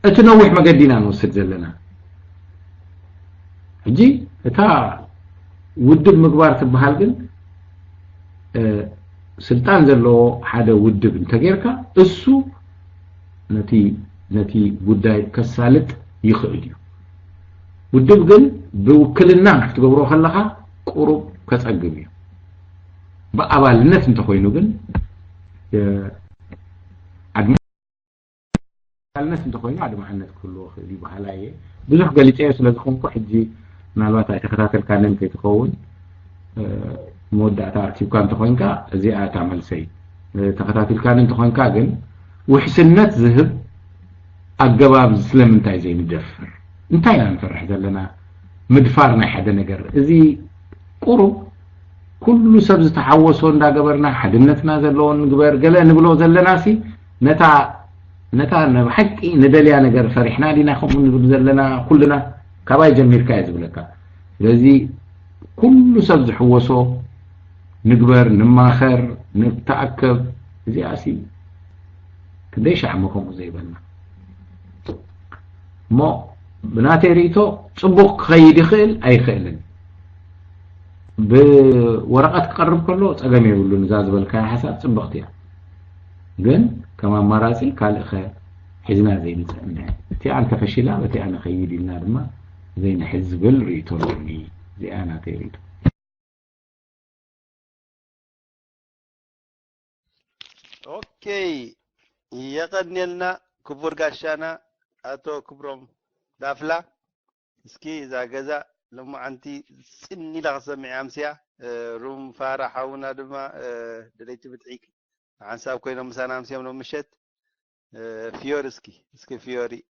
اتنوح مقدينا نوسد زلنا اجي اتا ودب مغبار تبحال ግን ስልጣን ዘሎ ሓደ ውድብ እንተጌርካ እሱ ነቲ ጉዳይ ከሳልጥ ይኽእል እዩ ውድብ ግን ብውክልና ክትገብሮ ከለኻ ቁሩብ ከጸግም እዩ በአባልነት እንተኮይኑ ግን አባልነት እንተኮይኑ አድማነት ኩሉ ኸሊ ባህላዬ ብዙሕ ገሊጤ ስለዝኾንኩ ሕጂ ምናልባት ኣይተኸታተልካንን ከይትኸውን መወዳእታ ኣርቲብካ እንተኮይንካ እዚኣ ታመልሰይ ተኸታተልካንን እንተኮይንካ ግን ውሕስነት ዝህብ ኣገባብ ስለምንታይ ዘይንደፍር እንታይ ኢና ንፈርሕ ዘለና ምድፋር ናይ ሓደ ነገር እዚ ቁሩብ ኩሉ ሰብ ዝተሓወሶ እንዳገበርና ሓድነትና ዘለዎን ንግበር ገለ ንብሎ ዘለናሲ ነታ ንብሓቂ ንደልያ ነገር ፈሪሕና ዲና ከምኡ ንብል ዘለና ኩልና ካባይ ጀሚርካ ዝብለካ ስለዚ ኩሉ ሰብ ዝሕወሶ ንግበር ንማኸር ንተኣከብ እዚኣሲ ክንደይ ሻዕሞ ከምኡ ዘይበልና ሞ ብናተይ ርእቶ ፅቡቅ ክኸይድ ይኽእል ኣይኽእልን بورقة تقرب كله تقام يقولون إذا زبالك حساب صبغتيا جن كمان مراسي قال خير حزنا زي نسألنا تي أنا فشلا وتي أنا خيدي النار ما زي نحزب الريتوني زي أنا تريد أوكي يقدني لنا كبر قاشانا أتو كبرم دافلا اسكي إذا جزا لما أنتي سني لغسمي أمسيا روم فارح حونا دما دريت بتعيك عن ساب كوينا مسانا أمسيا من مشت فيورسكي اسكي فيوري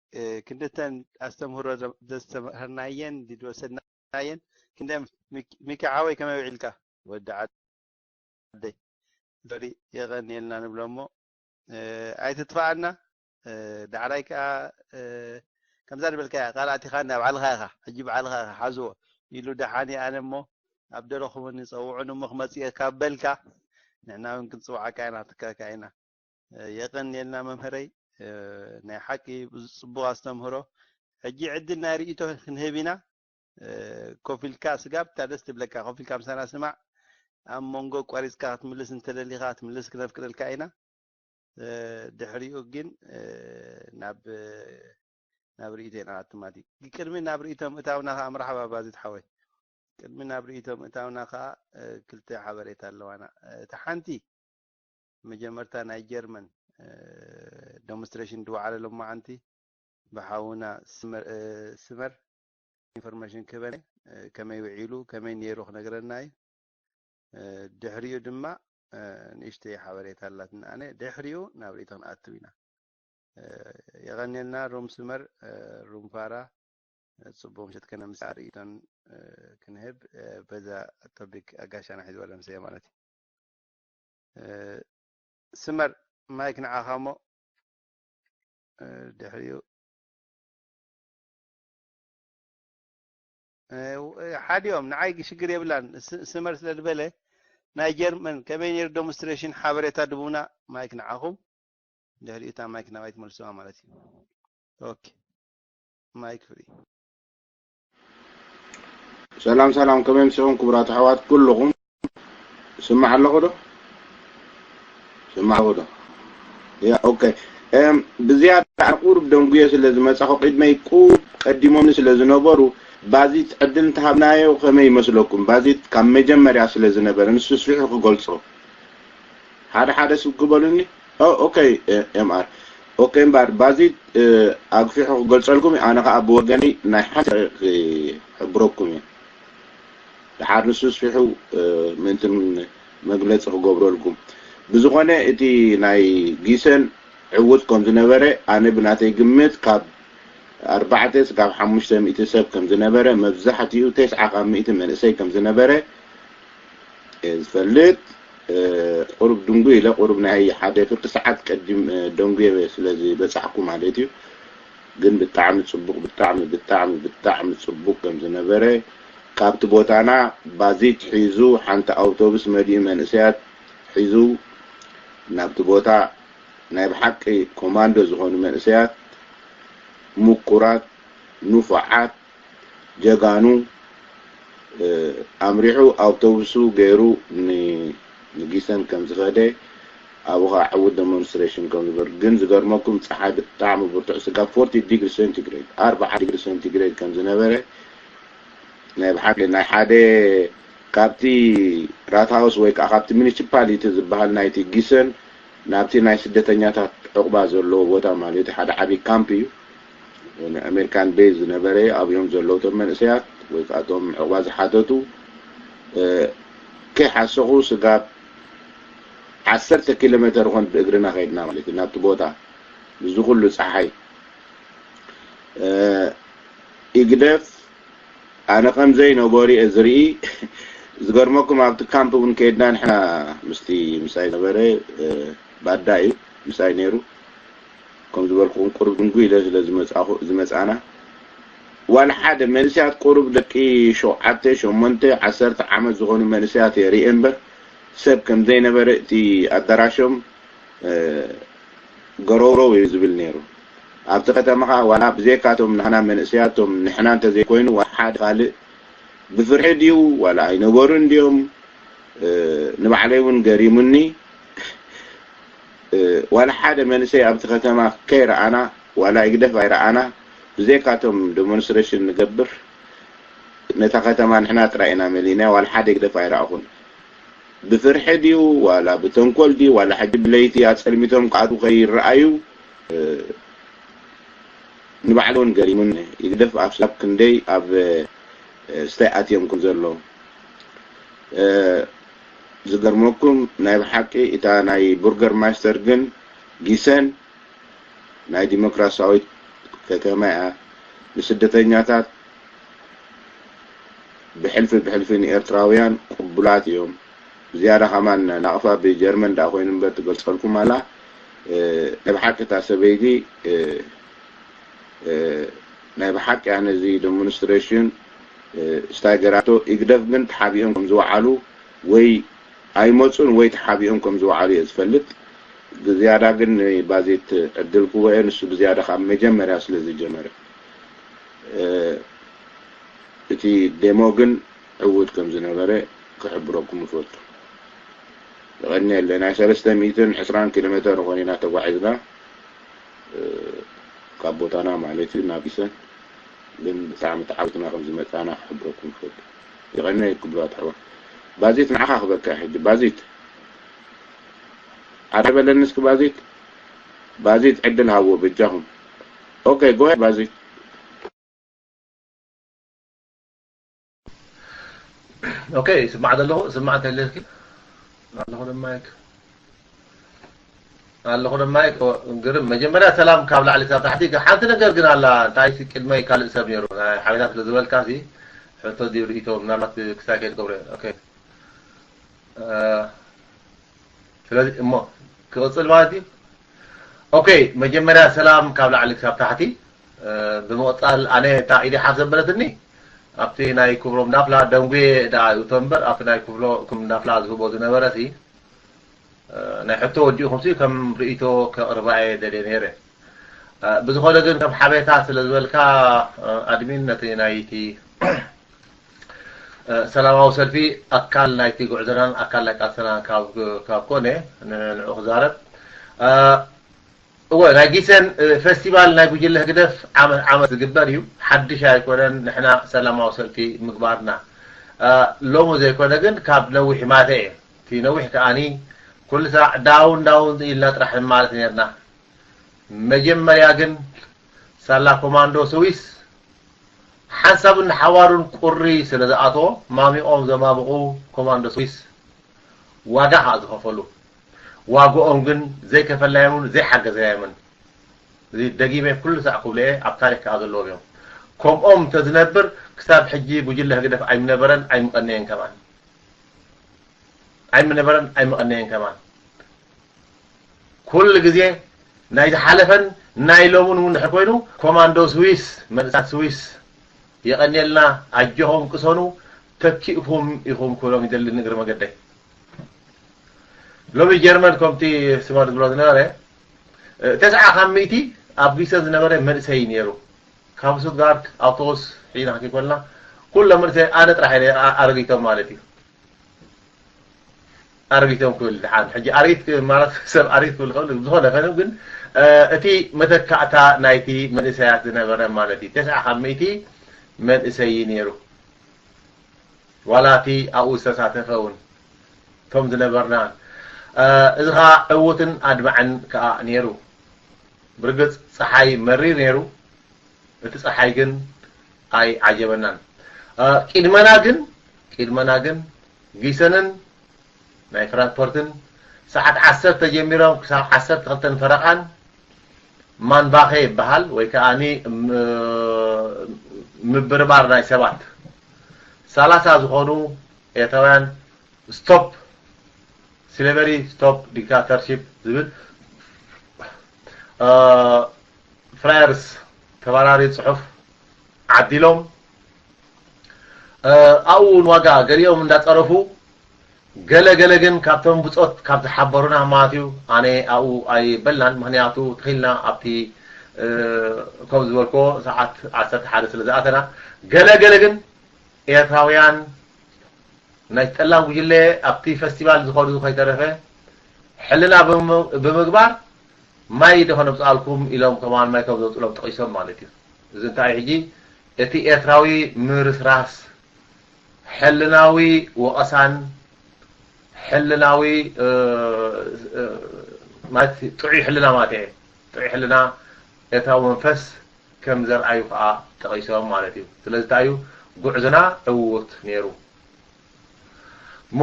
كنتن أستمر دستمرناين دي دوسناين كنتم ميكا عاوي كما يعيلك ودع دي دري يغني لنا نبلمو أي تدفعنا دعرايك كم زاد بالكيا قال أتخاننا بعلغاها أجيب علغاها حزو يلو دحاني أنا مو أبدلو خمني صوعون مخمسية كابلكا نحنا يمكن صوعة كائنات كائنة يقن يلنا ممهري نحكي صبوا استمهرو أجي عدنا ريتو نهبينا كوفيل كاس جاب تدست بلكا كوفيل كام سنة سمع أم مونجو كواريس كات ملس انتللي غات ملس كنا فكر الكائنة دحريو جن نابريتين أوتوماتيك كلمة نابريتهم أتاونا مرحبا بازيد حوي كلمة نابريتهم أتاونا خا كلتا حبريت اللوانا تحنتي مجمرتا ناي جيرمن demonstration دو على لما أنتي بحاونا سمر information كبني كما يوعيلو كما يروح نقرناي دحريو دما نشتي حبريت اللاتنا أنا دحريو نابريتهم أتوينا يغني لنا روم سمر روم فارا صبهم شت كنا مساريتن كنهب بذا التوبيك أقاش أنا حد ولا مسيا مالتي سمر ما يكن عاخامو دحريو حد يوم نعيق شكر يبلان سمر سلبله نايجر من كمين ديمونستريشن حبريتا دبونا ما يكن عاخم دهري تا مايك نوايت ملسوها مالتي اوكي مايك فري سلام كمان سعون كبرات حوات كلهم سمع الله كده سمع كده يا اوكي بزيادة عقور بدونجية سلازم مسحو قيد ما يكون قديمون سلازم نبرو بعضيت قدم تهبنايا وخمي مسلوكم بعضيت كم مجمع سلازم نبرو نسوس فيه قلصو هذا سوق قبلني اوكي ام ار اوكي بار بازيت اغفي حق قلصلكم انا ابو وغني ناي حتى حبركم لحد نسوس فيه منتن مغلص غبرلكم بزغونه اتي ناي جيسن عود كم زنبره انا بناتي جمت كاب 4 كاب 500 سب كم زنبره مبزحتي 900 منسي كم زنبره فلت قرب دنقوي لا قرب نهاية حدا في ساعات قدم دنقوي بس لازم بسحكم عليتي جن بالطعم بالطعم تصبوك كم زنبره كابت بوتانا بازيت حيزو حنت أوتوبس مدينة نسيات حيزو نابت بوتا نايب حقي كوماندو زغون منسيات مكورات نفعات جاغانو أمريحو أوتوبسو غيرو ንጊሰን ከም ዝኸደ ኣብኡ ከዓ ዓውት ዴሞንስትሬሽን ከም ዝግበር ግን ዝገርመኩም ፀሓይ ብጣዕሚ ብርቱዕ ስጋብ 40 ዲግሪ ሴንቲግሬድ 40 ዲግሪ ሴንቲግሬድ ከም ዝነበረ ናይ ብሓቂ ናይ ሓደ ካብቲ ራትሃውስ ወይ ከዓ ካብቲ ሚኒሲፓሊቲ ዝበሃል ናይቲ ጊሰን ናብቲ ናይ ስደተኛታት ዕቁባ ዘለዎ ቦታ ማለት ሓደ ዓብይ ካምፕ እዩ ኣሜሪካን ቤዝ ዝነበረ ኣብዮም ዘለዉ ቶም መንእሰያት ወይ ከዓ ቶም ዕቁባ ዝሓተቱ ከይሓሰኹ ስጋብ 10 ኪሎ ሜትር ኾን ብእግርና ከይድና ማለት እዩ ናብቲ ቦታ እዚ ኩሉ ፀሓይ ይግደፍ ኣነ ከምዘይ ነበሪ ዝርኢ ዝገርመኩም ኣብቲ ካምፕ እውን ከይድና ንሕና ምስቲ ምሳይ ነበረ ባዳ እዩ ምሳይ ነይሩ ከም ዝበልኩም ቁሩብ ድንጉ ኢለ ስለ ዝመፃና ዋላ ሓደ መንእሰያት ቁሩብ ደቂ 7 8 10 ዓመት ዝኾኑ መንእሰያት የርኢ እምበር ሰብ ከም ዘይነበረ እቲ ኣዳራሾም ገሮሮው እዩ ዝብል ነይሩ ኣብቲ ከተማ ከዓ ዋላ ብዘይካቶም ንሕና መንእሰያቶም ንሕና እንተዘይኮይኑ ሓደ ካልእ ብፍርሒ ድዩ ዋላ ኣይነበሩን ድዮም ንባዕለይ እውን ገሪሙኒ ዋላ ሓደ መንእሰይ ኣብቲ ከተማ ከይረኣና ዋላ ይግደፍ ኣይረኣና ብዘይካቶም ዴሞንስትሬሽን ንገብር ነታ ከተማ ንሕና ጥራይና መሊና ዋላ ሓደ ይግደፍ ኣይረኣኹን ብፍርሒ ድዩ ዋላ ብተንኮል ድዩ ዋላ ሕጂ ብለይቲ ኣፀልሚቶም ከኣቱ ከይረኣዩ ንባዕሉ እውን ገሪሙኒ ይግደፍ ኣብ ሳብ ክንደይ ኣብ ስታይ ኣትዮም ከም ዘሎ ዝገርመኩም ናይ ብሓቂ እታ ናይ ቡርገር ማስተር ግን ጊሰን ናይ ዲሞክራሲያዊት ከተማ እያ ንስደተኛታት ብሕልፊ ንኤርትራውያን ቅቡላት እዮም زيادة كمان نقفة بجرمن دا خوين نبر تقولكم على نبحك تاسبيدي نبحك يعني زي demonstration استاجراتو يقدر من تحابيهم كم زوعلو وي أي موتون وي تحابيهم كم زوعلي أسفلت زيادة جن بازيت الدلقوة نسو بزيادة خام مجمع أصل زي جمرة تي ديموجن عود كم زنبرة كحبركم فوت غني لنا 320 كيلومتر وهنا توعدنا كابوتانا مالتي نابيسا لين ساعه متعاوتنا خمس متانا حبركم فوت يغني كبرات حوا بازيت معها خبرك حد بازيت عربه للنسك بازيت عدل هو بجاهم اوكي جو بازيت اوكي سمعت له الله خدم مايك غير مجمرة سلام كابل على ساب تحتي حتى نقدر قلنا على تايس كلمة قال سب يرو حاجات لزول كاسي حتى دي ريتو نامت كساكيت قبره اوكي فلازم ما كوصل مالتي اوكي مجمرة سلام كابل على ساب تحتي بموصل انا تا ايدي حسب بلتني أبتي ناي كبرم نافلا دموي دا يوتمبر أبتي ناي كم نافلا زهبو زنبرتي ناي حتى وديو خمسي كم رئيتو كأربعة دلينيرة بزخوله جن كم حبيتات للولكا أدمين نتي نايتي سلام وصل في أكل نايتي قعدنا أكل لك أصلا كابكونه نأخذارب هو ناقيسن فستيفال ناقوجي له قدف عمل زقباريو حدش هيكونن نحنا سلام وصل في مقبارنا لو زي كنا جن كاب نوح ماته في نوح كأني كل ساعة داون إلا ترح المال ثنيرنا مجمع ياجن سلا كوماندو سويس حسب حوار قري سلزاتو مامي زما بقو كوماندو سويس واجه هذا خفلو واقو أمجن زي كفلا يمون زي حاجة زي يمون زي الدقيمة كل ساعة قبله أبطالك هذا اللوبيوم كم تزنبر كتاب حجي بوجله قدف أي منبرن أي مقنين كمان أي منبرن أي مقنين كمان كل جزء نايد حلفن نايلومون من حكوينو كوماندو سويس مرسات سويس يغني لنا أجهم كسونو تكيفهم يهم كلهم يدل نقر مقدة لو بجرمن كمتي سمارت بلادناره 950 أبغيسز نبره مرسين يرو كابسود غارك أوتوس حين حكي كلنا كل مرسين أنا ترى أرجيتهم مالتي ኣርቢቶም ክብል ድሓን ሕጂ ኣሪት ማለት ሰብ ኣሪት ክብል ከሎ ዝኾነ ፈነ ግን እቲ መተካእታ ናይቲ መንእሰያት ዝነበረ ማለት እዩ 900 መንእሰይ ነይሩ ዋላቲ ኣብኡ ዝተሳተፈውን ቶም ዝነበርና እዚ ኸዓ ዕዉትን ኣድማዕን ከዓ ነይሩ ብርግፅ ፀሓይ መሪር ነይሩ እቲ ፀሓይ ግን ኣይ ዓጀበናን ቅድመና ግን ጊሰንን ናይ ፍራንክፈርትን ሰዓት 10 ተጀሚሮም ክሳብ 12 ፈረቓን ማንባኸ ይበሃል ወይ ከዓኒ ምብርባር ናይ ሰባት 30 ዝኾኑ ኤርትራውያን ስቶፕ ስሌቨሪ ስቶፕ ዲክታተርሺፕ ዝብል ፍራየርስ ተባራሪ ጽሑፍ ዓዲሎም ኣብኡን ዋጋ ገሊኦም እንዳፀረፉ ገለገለ ግን ካብቶም ብፆት ካብ ዝሓበሩና ማለት እዩ ኣነ ኣብኡ ኣይበላን ምክንያቱ ትኺልና ኣብቲ ከም ዝበልኮ ሰዓት 11 ስለ ዝኣተና ገለገለ ግን ኤርትራውያን ናይ ጠላም ጉጅለ ኣብቲ ፌስቲቫል ዝኸዱ ከይተረፈ ሕልና ብምግባር ማይ ደኾነ ብፃልኩም ኢሎም ከማን ማይ ከም ዘውፅሎም ጠቂሶም ማለት እዩ እዚ እንታይ ሕጂ እቲ ኤርትራዊ ምርስራስ ሕልናዊ ወቀሳን ሕልናዊ ማለት ጥዑይ ሕልና ማለት እዩ ጥዑይ ሕልና ኤርትራዊ መንፈስ ከም ዘርአዩ ከዓ ጠቂሶም ማለት እዩ ስለዚ እንታይ እዩ ጉዕዞና ዕውት ነይሩ ሞ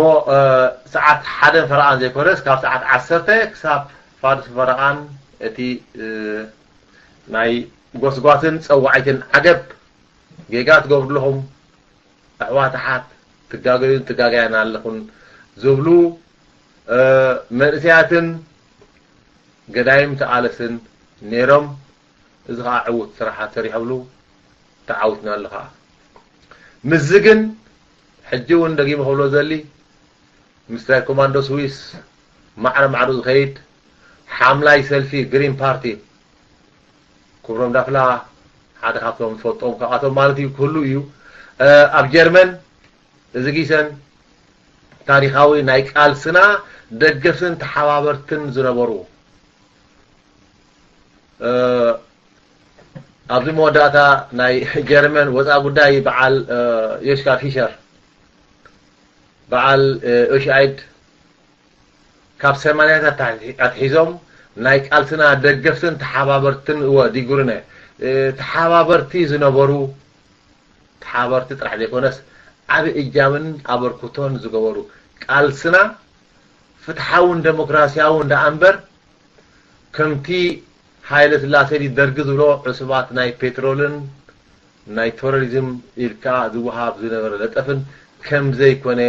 ሰዓት 1 ፈረቓን ዘይኮነስ ካብ ሰዓት 10 ክሳብ ፋርስ ፈረቓን እቲ ናይ ጎስጓትን ፀዋዒትን ዓገብ ጌጋ ትገብርለኹም ኣሕዋትሓት ትጋገዩን ትጋጋያን ኣለኹን ዝብሉ መንእሰያትን ገዳይም ተኣለስን ነይሮም እዚ ከዓ ዕውት ስራሓት ሰሪሖምሉ ተዓውትና ኣለኻ ምዝ ግን ሕጂ እውን ደጊመ ክብሎ ዘሊ ምስተር ኮማንዶ ስዊስ ማዕረ ዝኸይድ ሓምላይ ሰልፊ ግሪን ፓርቲ ክብሮም ዳፍላ ሓደ ካብቶም ትፈልጦም ካብኣቶም ማለት እዩ ኩሉ እዩ ኣብ ጀርመን እዚ ጊሰን ታሪኻዊ ናይ ቃልስና ደገፍትን ተሓባበርትን ዝነበሩ ኣብዚ መወዳእታ ናይ ጀርመን ወፃኢ ጉዳይ በዓል የሽካ ፊሸር በዓል ኦሽአይድ ካብ ሰማንያታት ኣትሒዞም ናይ ቃልስና ደገፍትን ተሓባበርትን ዲጉርነ ተሓባበርቲ ዝነበሩ ተሓባበርቲ ጥራሕ ዘይኮነስ ዓብ እጃምን ኣበርክቶን ዝገበሩ ቃልስና ፍትሓውን ዴሞክራሲያውን ዳኣንበር ከምቲ ሃይለ ስላሴ ደርግ ዝብሎ ዕስባት ናይ ፔትሮልን ናይ ቴሮሪዝም ኢልካ ዝወሃብ ዝነበረ ለጠፍን ከም ዘይኮነ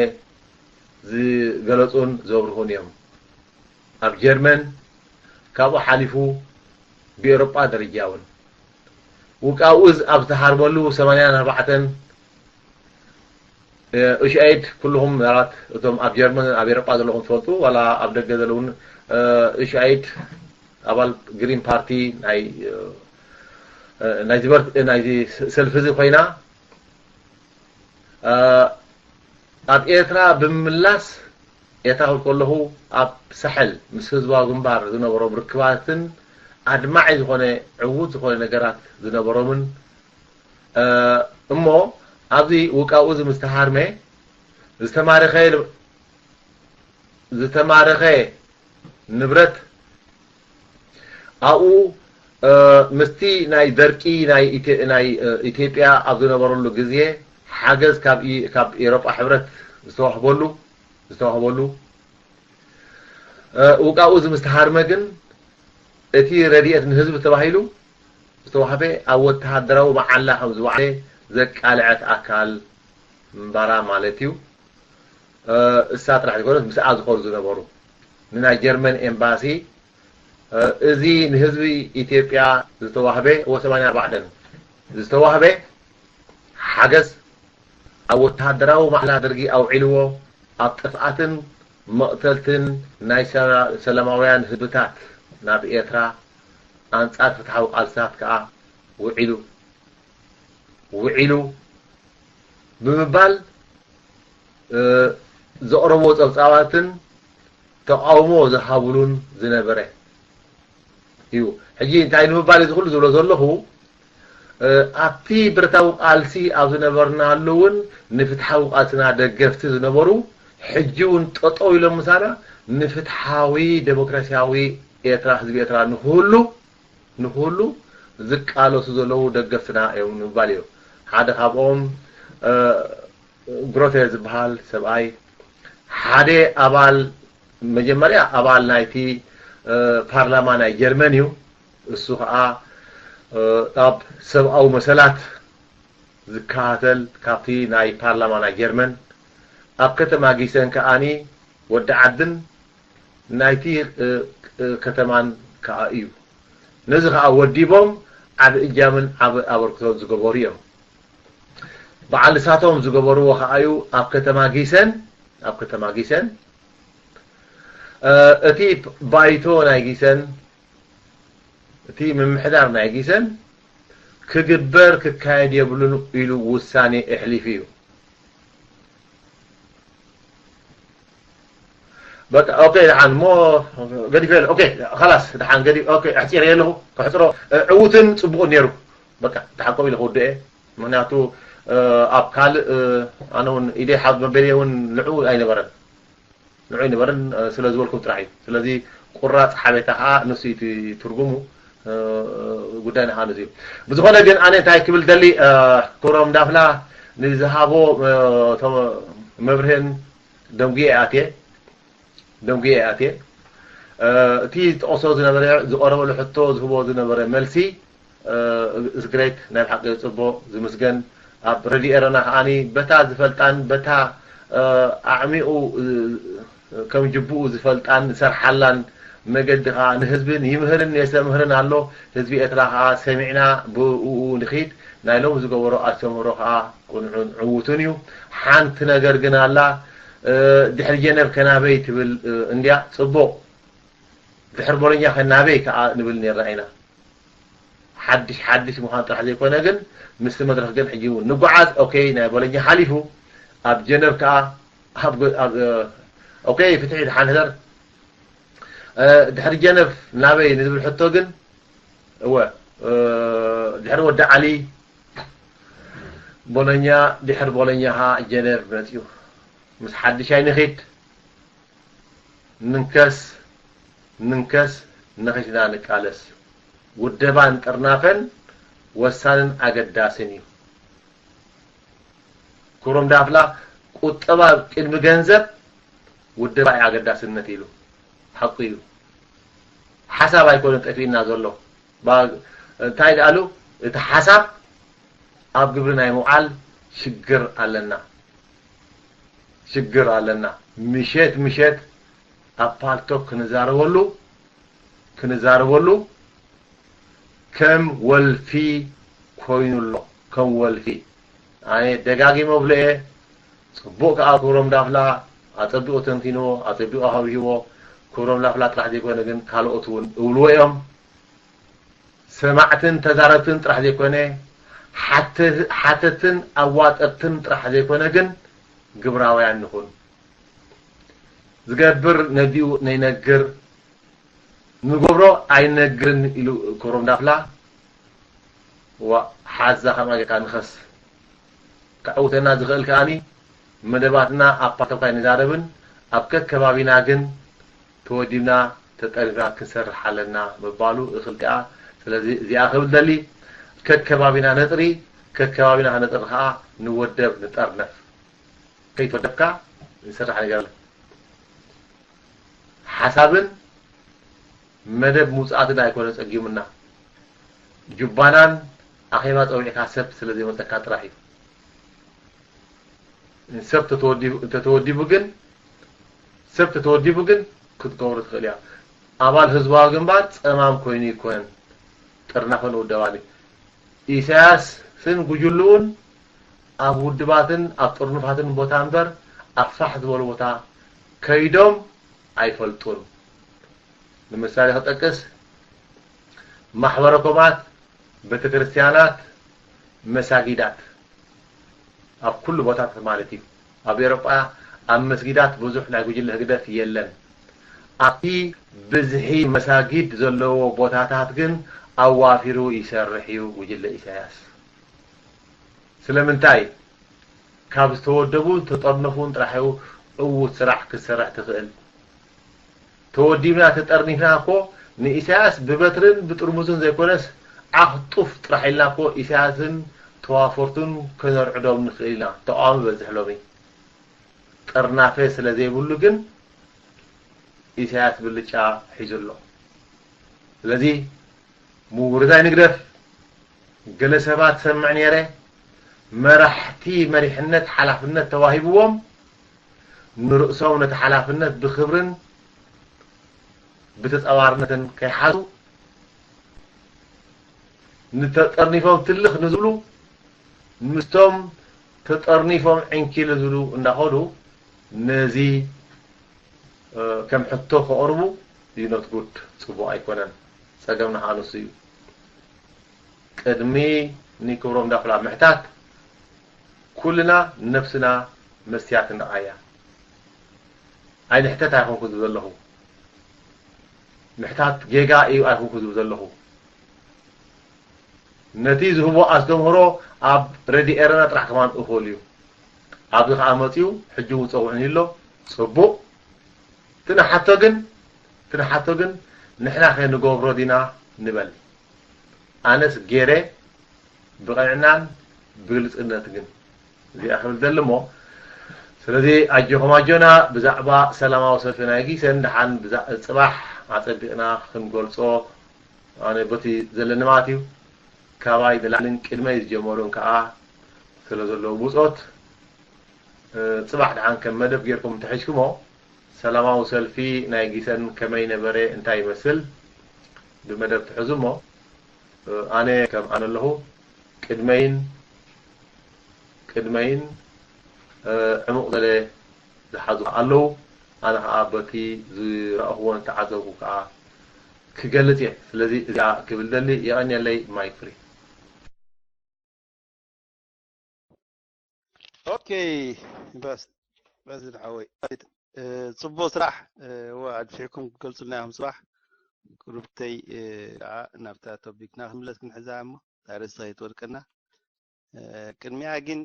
ዝገለጹን ዘብርሁን እዮም ኣብ ጀርመን ካብኡ ሓሊፉ ብኤውሮጳ ደረጃ እውን ውቃውዝ ኣብ ዝተሃርበሉ 84 ኡሽአይድ ኩልኩም ራት እቶም ኣብ ጀርመን ኣብ ኤውሮጳ ዘለኹም ትፈልጡ ዋላ ኣብ ደገ ዘለውን ኡሽአይድ ኣባል ግሪን ፓርቲ ናይ ሰልፊ እዚ ኮይና ኣብ ኤርትራ ብምምላስ ኤርትራ ከለኹ ኣብ ሳሕል ምስ ህዝባዊ ግንባር ዝነበሮም ርክባትን ኣድማዒ ዝኾነ ዕዉት ዝኾነ ነገራት ዝነበሮምን እሞ ኣብዚ ውቃኡ ዝምስተሃርመ ዝተማረኸ ንብረት ኣብኡ ምስቲ ናይ ደርቂ ናይ ኢትዮጵያ ኣብ ዝነበረሉ ግዜ ሓገዝ ካብ ኤውሮጳ ሕብረት ዝተዋህበሉ ውቃኡ ዝምስተሃርመ ግን እቲ ረድኤት ንህዝቢ ተባሂሉ ዝተዋህበ ኣብ ወተሃደራዊ መዓላ ከም ዝወዓለ ዘቃልዐት ኣካል ምንባራ ማለት እዩ እሳ ጥራሕ ዘይኮነስ ምስኣ ዝኸዱ ዝነበሩ ንናይ ጀርመን ኤምባሲ እዚ ንህዝቢ ኢትዮጵያ ዝተዋህበ 84 ዝተዋህበ ሓገዝ ኣብ ወተሃደራዊ ማዕላ ደርጊ ኣውዒልዎ ኣብ ጥፍኣትን መቕተልትን ናይ ሰላማውያን ህዝብታት ናብ ኤርትራ ኣንጻር ፍትሓዊ ቃልስታት ከዓ ውዒሉ ብምባል ዘቕረቦ ፀብፃባትን ተቃውሞ ዝሃብሉን ዝነበረ እዩ ሕጂ እንታይ ንምባል ዝኽእሉ ዝብሎ ዘለኹ ኣብቲ ብረታዊ ቃልሲ ኣብ ዝነበርናሉውን ንፍትሓዊ ቃልስና ደገፍቲ ዝነበሩ ሕጂ እውን ጠጠው ኢሎም ምሳና ንፍትሓዊ ዴሞክራሲያዊ ኤርትራ ህዝቢ ኤርትራ ንኩሉ ዝቃለሱ ዘለዉ ደገፍትና እዮም ንምባል እዩ ሓደ ካብኦም ግሮቴ ዝበሃል ሰብኣይ ሓደ ኣባል መጀመርያ ኣባል ናይቲ ፓርላማ ናይ ጀርመን እዩ እሱ ከዓ ኣብ ሰብኣዊ መሰላት ዝከታተል ካብቲ ናይ ፓርላማ ናይ ጀርመን ኣብ ከተማ ጊሰን ከዓኒ ወዲ ዓድን ናይቲ ከተማን ከዓ እዩ ነዚ ከዓ ወዲቦም ዓብ እጃምን ዓብ ኣበርክቶ ዝገበሩ እዮም በዓል ንሳቶም ዝገበርዎ ከዓ እዩ ኣብ ከተማ ጊሰን እቲ ባይቶ ናይ ጊሰን እቲ ምምሕዳር ናይ ጊሰን ክግበር ክካየድ የብሉን ኢሉ ውሳኔ እሕሊፍ እዩ بقى اوكي دحان مو قدي فيل اوكي خلاص دحان قدي اوكي احتير يله كحطرو عوتن صبغو نيرو بقى تحققوا له ودي معناته اب قال انا ايدي حظ مبليون نعو اي نبرن سلازي ولكم تراحي سلازي قرات حبيتها نسيت ترجمو قدانا هانزي بزغنا بين انا تاي كبل دلي كروم دافلا نذهبوا مبرهن دمجي اتي تي اوسو زنبره زقربو لحطو زهبو زنبره ملسي زغريت ناي حق صبو زمسجن اب ريدي ارنا اني بتا زفلطان بتا اعميو كم جبو زفلطان سرحلان مجدها نحزبن يمهرن يسمهرن الله حزبي اتراها سمعنا بو نخيد نايلو زغورو اسمروها كون عوتنيو حانت نجر جن الله دحر جنب كنابي تبل انديا صبو دحر بولنيا كنابي كا نبل نراينا حدش مهان طرح زي كونه جن مست مدرخ جن حجيو نقعد اوكي نا بولنيا حليفو اب جنب كا اب اوكي فتحي دحان هدر دحر جنب نابي نزبل حطو جن هو دحر ودع علي بولنيا دحر بولنيا ها جنب بنتيو مس حدش اي نخيت ننكس نخشنا نقالس ودبان قرنافن وسانن اگداسني كروم دافلا قطبا قدم ገንዘብ ودبا اگداسنت ይሉ حق ይሉ حساب አይኮን ጠፊና ዘሎ እንታይ ዳሉ እቲ حساب ኣብ ግብርና ይሙዓል شجر علينا مشيت أبالتو كنزارولو كم والفي كوينولو كم والفي يعني دقاقي مبلئ صبوك كورم دافلا أتبقو تنتينو أتبقو هاويو كورم دافلا ترح ديكوين لكن كالوتون أولوهم سمعتن تزارتن ترح ديكوين حتتن أواتتن ترح ديكوين لكن ግብራውያን ንኹን ዝገብር ነዲኡ ነይነግር ንገብሮ ኣይነግርን ኢሉ ኮሮም ዳፍላ وحازا خما كان خس كعوتنا ዝኽእል ከኣኒ መደባትና ኣፓርታዊ ንዛረብን ኣብ ከባቢና ግን ተወዲብና ተጠሪፍና ክንሰርሕ ኣለና መባሉ እኽልቲኣ ስለዚ እዚኣ ክብል ደሊ ከባቢና ነጥሪ ከባቢና ነጥሪ ከዓ ንወደብ ንጠርነፍ كيف تبكى نسرح على قال حسابن مدب موسعات دا يكون تقيمنا جبانان اخيمات او يكاسب سلازي منتكات راحي سبت تتودي بوغن كنت قورت خليا አባል ህዝባዊ ግንባር ጸማም ኮይኒ ይኮን ጥርናፈን ወደዋሊ ኢሳያስ ስን ጉጅሉን ኣብ ውድባትን ኣብ ጥርንፋትን ቦታ እንበር ኣፋሕ ዝበሉ ቦታ ከይዶም ኣይፈልጡን ለምሳሌ ተጠቅስ ማህበረኮማት ቤተክርስቲያናት መሳጊዳት ኣብ ኩሉ ቦታት ማለት እዩ ኣብ ኤሮጳ ኣብ መስጊዳት ብዙሕ ናይ ጉጅለ ህግደት የለን ኣብቲ ብዝሒ መሳጊድ ዘለዎ ቦታታት ግን ኣዋፊሩ ይሰርሕ እዩ ጉጅለ ኢሳያስ ስለምንታይ ካብ ዝተወደቡ ተጠርነፉን ጥራሕዩ ዕውት ስራሕ ክሰርሕ ትኽእል ተወዲብና ተጠርኒፍና እኮ ንኢሳያስ ብበትርን ብጥርሙዝን ዘይኮነስ ኣኽጡፍ ጥራሕ ኢልና እኮ ኢሳያስን ተዋፈርቱን ከነርዕዶም ንኽእል ኢና ተቃዋሚ በዝሕ ሎሚ ጠርናፈ ስለ ዘይብሉ ግን ኢሳያስ ብልጫ ሒዙሎ ስለዚ ምውርታይ ንግደፍ ገለ ሰባት ሰምዕ ነይረ መራሕቲ መሪሕነት ሓላፍነት ተዋሂብዎም ንርእሶም ነቲ ሓላፍነት ብክብርን ብተፀዋርነትን ከይሓዙ ንተጠርኒፎም ትልኽ ንዝብሉ ምስቶም ተጠርኒፎም ዕንኪል ዝብሉ እንዳኸዱ ነዚ ከም ሕቶ ከቕርቡ እዩ ኖት ጉድ ፅቡቅ ኣይኮነን ፀገምና ሓንሱ እዩ ቅድሚ ንክብሮም ዳፍላ ምሕታት ኩልና ነፍስና መስትያት ንቃያ ኣይንሕተት ኣይኮንኩ ዘለኹ ምሕታት ጌጋ እዩ ኣይኮንኩ ዘለኹ ነቲ ዝህቦ ኣስተምህሮ ኣብ ረዲኤርና ጥራሕ ከማን እኽእል እዩ ኣብዚ ከዓ መፅኡ ሕጂ ውፀውዕኒ ኢሎ ፅቡቅ ትንሓቶ ግን ንሕና ከንገብሮ ዲና ንበል ኣነስ ገይረ ብቐንዕናን ብግልፅነት ግን እዚኣ ክብል ዘለ እሞ ስለዚ ኣጆኹም ኣጆና ብዛዕባ ሰላማዊ ሰልፊ ናይ ጊሰን ድሓን ፅባሕ ኣፀቢቕና ክንገልፆ ኣነ በቲ ዘለኒ ማለት እዩ ካባይ ንላዕልን ቅድመይ ዝጀመሩን ከዓ ስለ ዘለዎ ብፆት ፅባሕ ድሓን ከም መደብ ጌርኩም ተሒዝኩሞ ሰላማዊ ሰልፊ ናይ ጊሰን ከመይ ነበረ እንታይ ይመስል ብመደብ ትሕዙ እሞ ኣነ ከም ኣነ ኣለኹ ቅድመይን ዕሙቕ ዘለ ዝሓዙ ኣለዉ ኣነ ከዓ በቲ ዝረአኽዎን ተዓዘብኩ ከዓ ክገልፅ እየ ስለዚ እዚኣ ክብል ደሊ የቐኒየለይ ማይክ ፍሪ ኦኬ በስ ድሓወይ ጽቡቕ ስራሕ ኣድፊዕኩም ክገልጹልና ኢኹም ጽባሕ ቅሩብተይ ከዓ ናብታ ቶፒክና ክንምለስ ክንሕዛ እሞ ታሪስ ከይትወድቀና ቅድሚያ ግን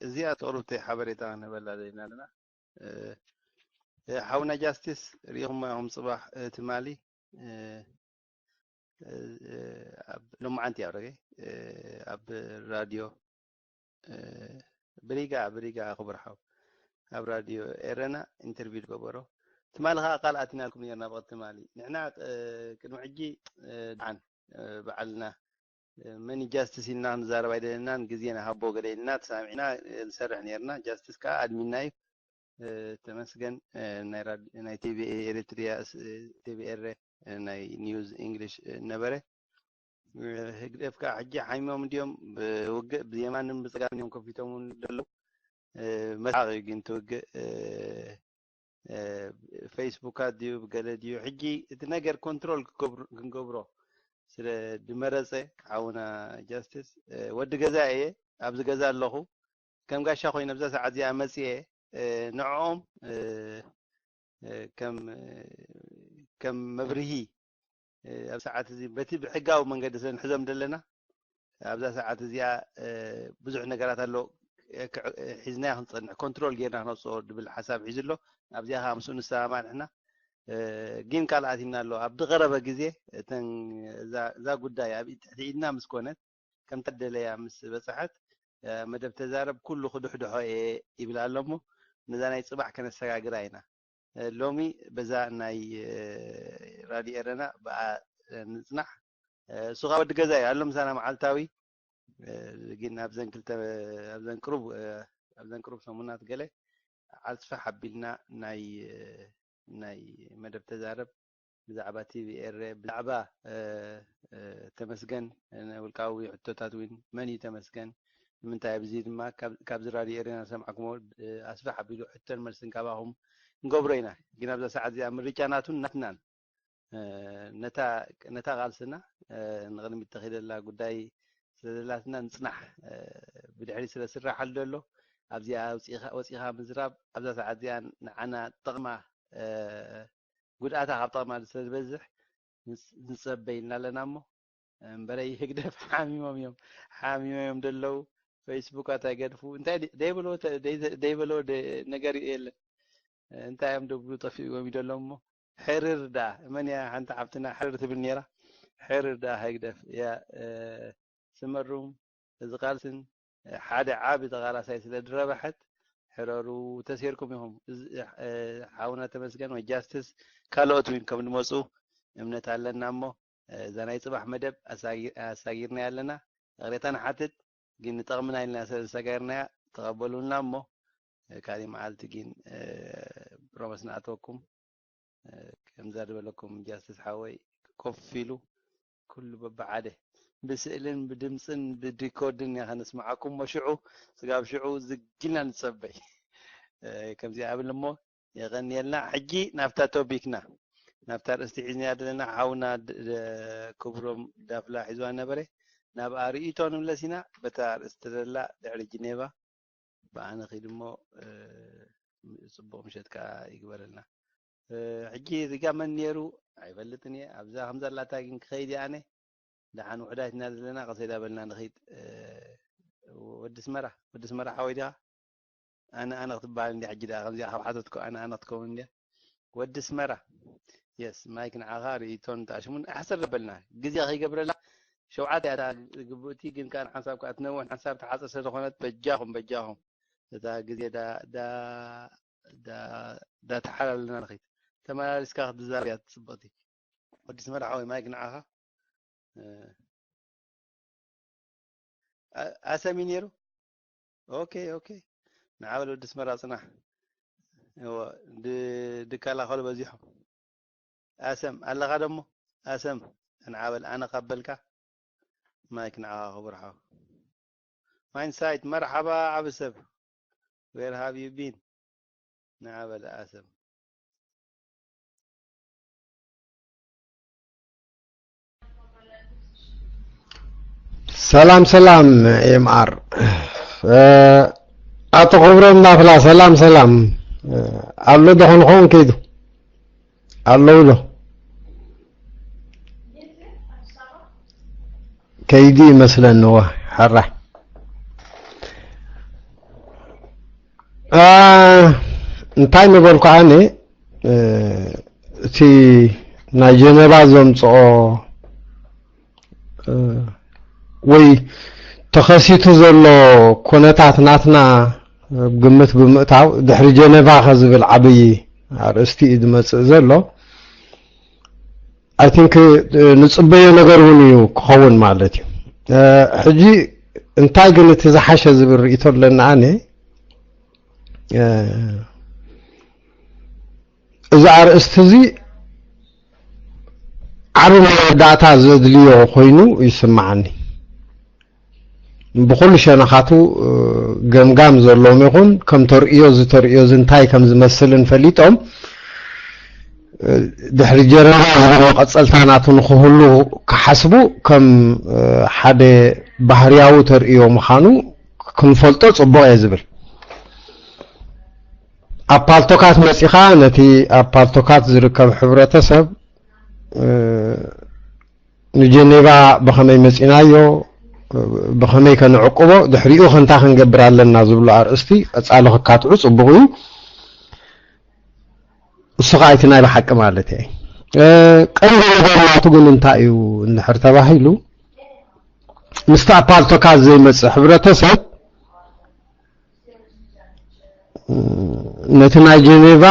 እዚኣ ተቕሩብተይ ሓበሬታ ክንበላ ዘለና ኣለና ሓውና ጃስቲስ ሪኢኹም ኢኹም ጽባሕ ትማሊ ሎማዓንቲ ኣብ ረገ ኣብ ራድዮ ብሪጋ ክቡር ሓው ኣብ ራድዮ ኤረና ኢንተርቪው ገበሮ ትማሊ ከዓ ቃልኣት ኢና ልኩም ነርና ብቐት ትማሊ ንሕና ቅድሚ ሕጂ ድሓን በዓልና መኒ ጃስቲስ ኢልና ክንዛረብ ኣይደለናን ግዜና ሃቦ ገለ ኢልና ተሳሚዕና ንሰርሕ ነርና ጃስቲስ ከዓ ኣድሚና እዩ ተመስገን ናይ ቲቪ ኤሪትሪያ ቲቪኤር ናይ ኒውዝ እንግሊሽ ነበረ ህግደፍ ከዓ ሕጂ ሓይሞም እንዲኦም ብውግእ ብየማንን ብፀጋም እዮም ከፊቶም ደለው መስሓቅ እዩ ግን ትውግእ ፌስቡካት ድዩ ብገለ ድዩ ሕጂ እቲ ነገር ኮንትሮል ክንገብሮ ስለ ድመረፀ ዓውና ጃስቲስ ወዲ ገዛ እየ ኣብዚ ገዛ ኣለኹ ከም ጋሻ ኮይኑ ኣብዛ ሰዓት እዚኣ መፅአ ንዕኦም ከም መብርሂ ኣብ ሰዓት እዚ በቲ ብሕጋዊ መንገዲ ስለ ንሕዞም ዘለና ኣብዛ ሰዓት እዚኣ ብዙሕ ነገራት ኣሎ ሒዝናያ ክንፀንሕ ኮንትሮል ጌርና ክነውፅኦ ድብል ሓሳብ ሒዙ ኣሎ ኣብዚኣ ከዓ ምስኡ ንሰማማዕ ንሕና ግን ካልኣት ኢልና ኣሎ ኣብ ዝቐረበ ግዜ እዛ ጉዳይ ኣብ ትሕቲ ኢድና ምስ ኮነት ከም ተደለያ ምስ በፅሐት መደብ ተዛረብ ኩሉ ክድሕድሖ እየ ይብል ኣሎ እሞ ነዛ ናይ ፅባሕ ከነሰጋግራ ኢና ሎሚ በዛ ናይ ራድዮ ኤረና ብኣ ንፅናሕ እሱ ከዓ ወዲ ገዛ እዩ ኣሎ ምሳና መዓልታዊ ግን ኣብዘን ቅሩብ ሰሙናት ገለ ዓልስፋ ሓቢልና ናይ መደብ ተዛረብ ብዛዕባ ቲቪኤር ብዛዕባ ተመስገን ውልቃዊ ሕቶታት እውን መን እዩ ተመስገን ንምንታይ ኣብዚ ድማ ካብዚ ራድዮ ኤረና ሰምዓኩሞ ኣስፋ ሓቢሉ ሕቶን መልስን ካባኹም ንገብሮ ኢና ግን ኣብዛ ሰዓት እዚኣ ምርጫ ናቱን ናትናን ነታ ቃልስና ንቅድሚት ተኺደላ ጉዳይ ስለዘላትና ንፅናሕ ብድሕሪ ስለ ስራሓሉ ደሎ ኣብዚኣ ወፂኻ ምዝራብ ኣብዛ ሰዓት እዚኣ ንዓና ጥቕማ ጉድኣታ ካብ ጠቕማ ስለዝበዝሕ ንፀበይልና ኣለና እሞ እምበረይ ህግደፍ ሓሚሞም ደለው ፌስቡካት ኣይገድፉ እንታይ ደይበሎ ነገር የለን እንታይ እዮም ደብሉ ጠፊኦም ይደሎም እሞ ሕርር ዳ መን እያ ሓንቲ ሓፍትና ሕርር ትብል ነይራ ሕርር ዳ ህግደፍ ያ ስመሩም እዚ ቃልስን ሓደ ዓቢ ተቓላሳይ ስለድረበሐት ሕረሩ ተሰይርኩም ኢኹም ሓውና ተመስገን ወይ ጃስትስ ካልኦት ውን ከም ንመፁ እምነት ኣለና እሞ እዛ ናይ ፅባሕ መደብ ኣሳጊርና ያለና ቅሬታ ንሓትት ግን ንጠቕምና ኢልና ስለዝሰጋርናያ ተቐበሉና እሞ ካሊእ መዓልቲ ግን ፕሮመስ ንኣተወኩም ከምዛ ድበለኩም ጃስትስ ሓወይ ኮፍ ኢሉ ኩሉ በብዓደ ብስእልን ብድምፅን ብዲኮድን ኢኻ ንስማዓኩም መሽዑ ስጋብ ሽዑ ዝግልና ንፀበይ ከምዚ ኣብል እሞ የቐኒየልና ሕጂ ናብታ ቶፒክና ናብታ ርእስቲ ሒዝና ዘለና ሓውና ክብሮም ዳፍላ ሒዝዋ ነበረ ናብ ኣርእቶ ንብለሲና በታ ርእስቲ ዘላ ድሕሪ ጅኔቫ ብኣነ ኺድ እሞ ፅቡቕ ምሸትካ ይግበረልና ሕጂ እዚጋ መን ነይሩ ኣይፈልጥን እየ ኣብዛ ከምዘላታ ግን ክኸይድ ኣነ دحان وحدات نازل لنا قصيدة بلنا نخيط ود اسمرة حويدها أنا أخطب بالي عندي حجي ده غمزي أخاف حضرتكم أنا أتكون عندي ود اسمرة يس ما يكن عغاري تون تاشمون أحسن ربلنا جزي أخي قبل لا شو عادي هذا قبوتي كان حسابك أتنوع حساب تحصل سرخونات بجاهم ده جزي ده تحلل لنا نخيط تمام ريسكات بزاريات صبتي ود اسمرة حوي ما يكن عغا أسامينيرو أوكي نعاول ودس مرة صنع هو دكالا خلو بزيحو أسم الله غدمو أسم نعاول أنا قبلك ما يكن عاقه برحو ماين سايت مرحبا عبسب where have you been نعاول أسم سلام إمار أتقبرم نافلا سلام الله دخل خون كيدو الله كيدي مثلا هو حرة انتاي مبالكو عني تي نايجينيرا زمصو ወይ ተኸሲቱ ዘሎ ኩነታት ናትና ግምት ብምእታው ድሕሪ ጀነቫ ዝብል ዓብይ ኣርእስቲ ዝመጽእ ዘሎ አይ ቲንክ ንጽበዮ ነገር እውን እዩ ክኸውን ማለት እዩ ሕጂ እንታይ ግን እቲ ዝሓሸ ዝብል ርእይቶ ኣለና ኣነ እዚ ኣርእስቲ እዚ ዓብ መወዳእታ ዘድልዮ ኮይኑ ይስማዓኒ بكل شنخاتو جمجام زلهم يكون كم ترئيو زنتاي كم زمثلن فليتهم دحر جرا قد سلطاناتون خهلو كحسبو كم حد بحرياو ترئيو مخانو كم فلتو صبو يزبل أبالتوكات مسيخا نتي أبالتوكات زركب حبرتسب نجنيبا بخمي مسينايو بخمي كان عقبه دحريو خنتا خنجبر علنا زبلو ارستي اصالو كاتعو صبغو السقايتنا بحق مالتي قند نغراتو ግን እንታይ እዩ እንድሕር ተባሂሉ مستعبالتوካ ዘይመጽእ ሕብረተሰብ ነቲ ናይ ጀኔቫ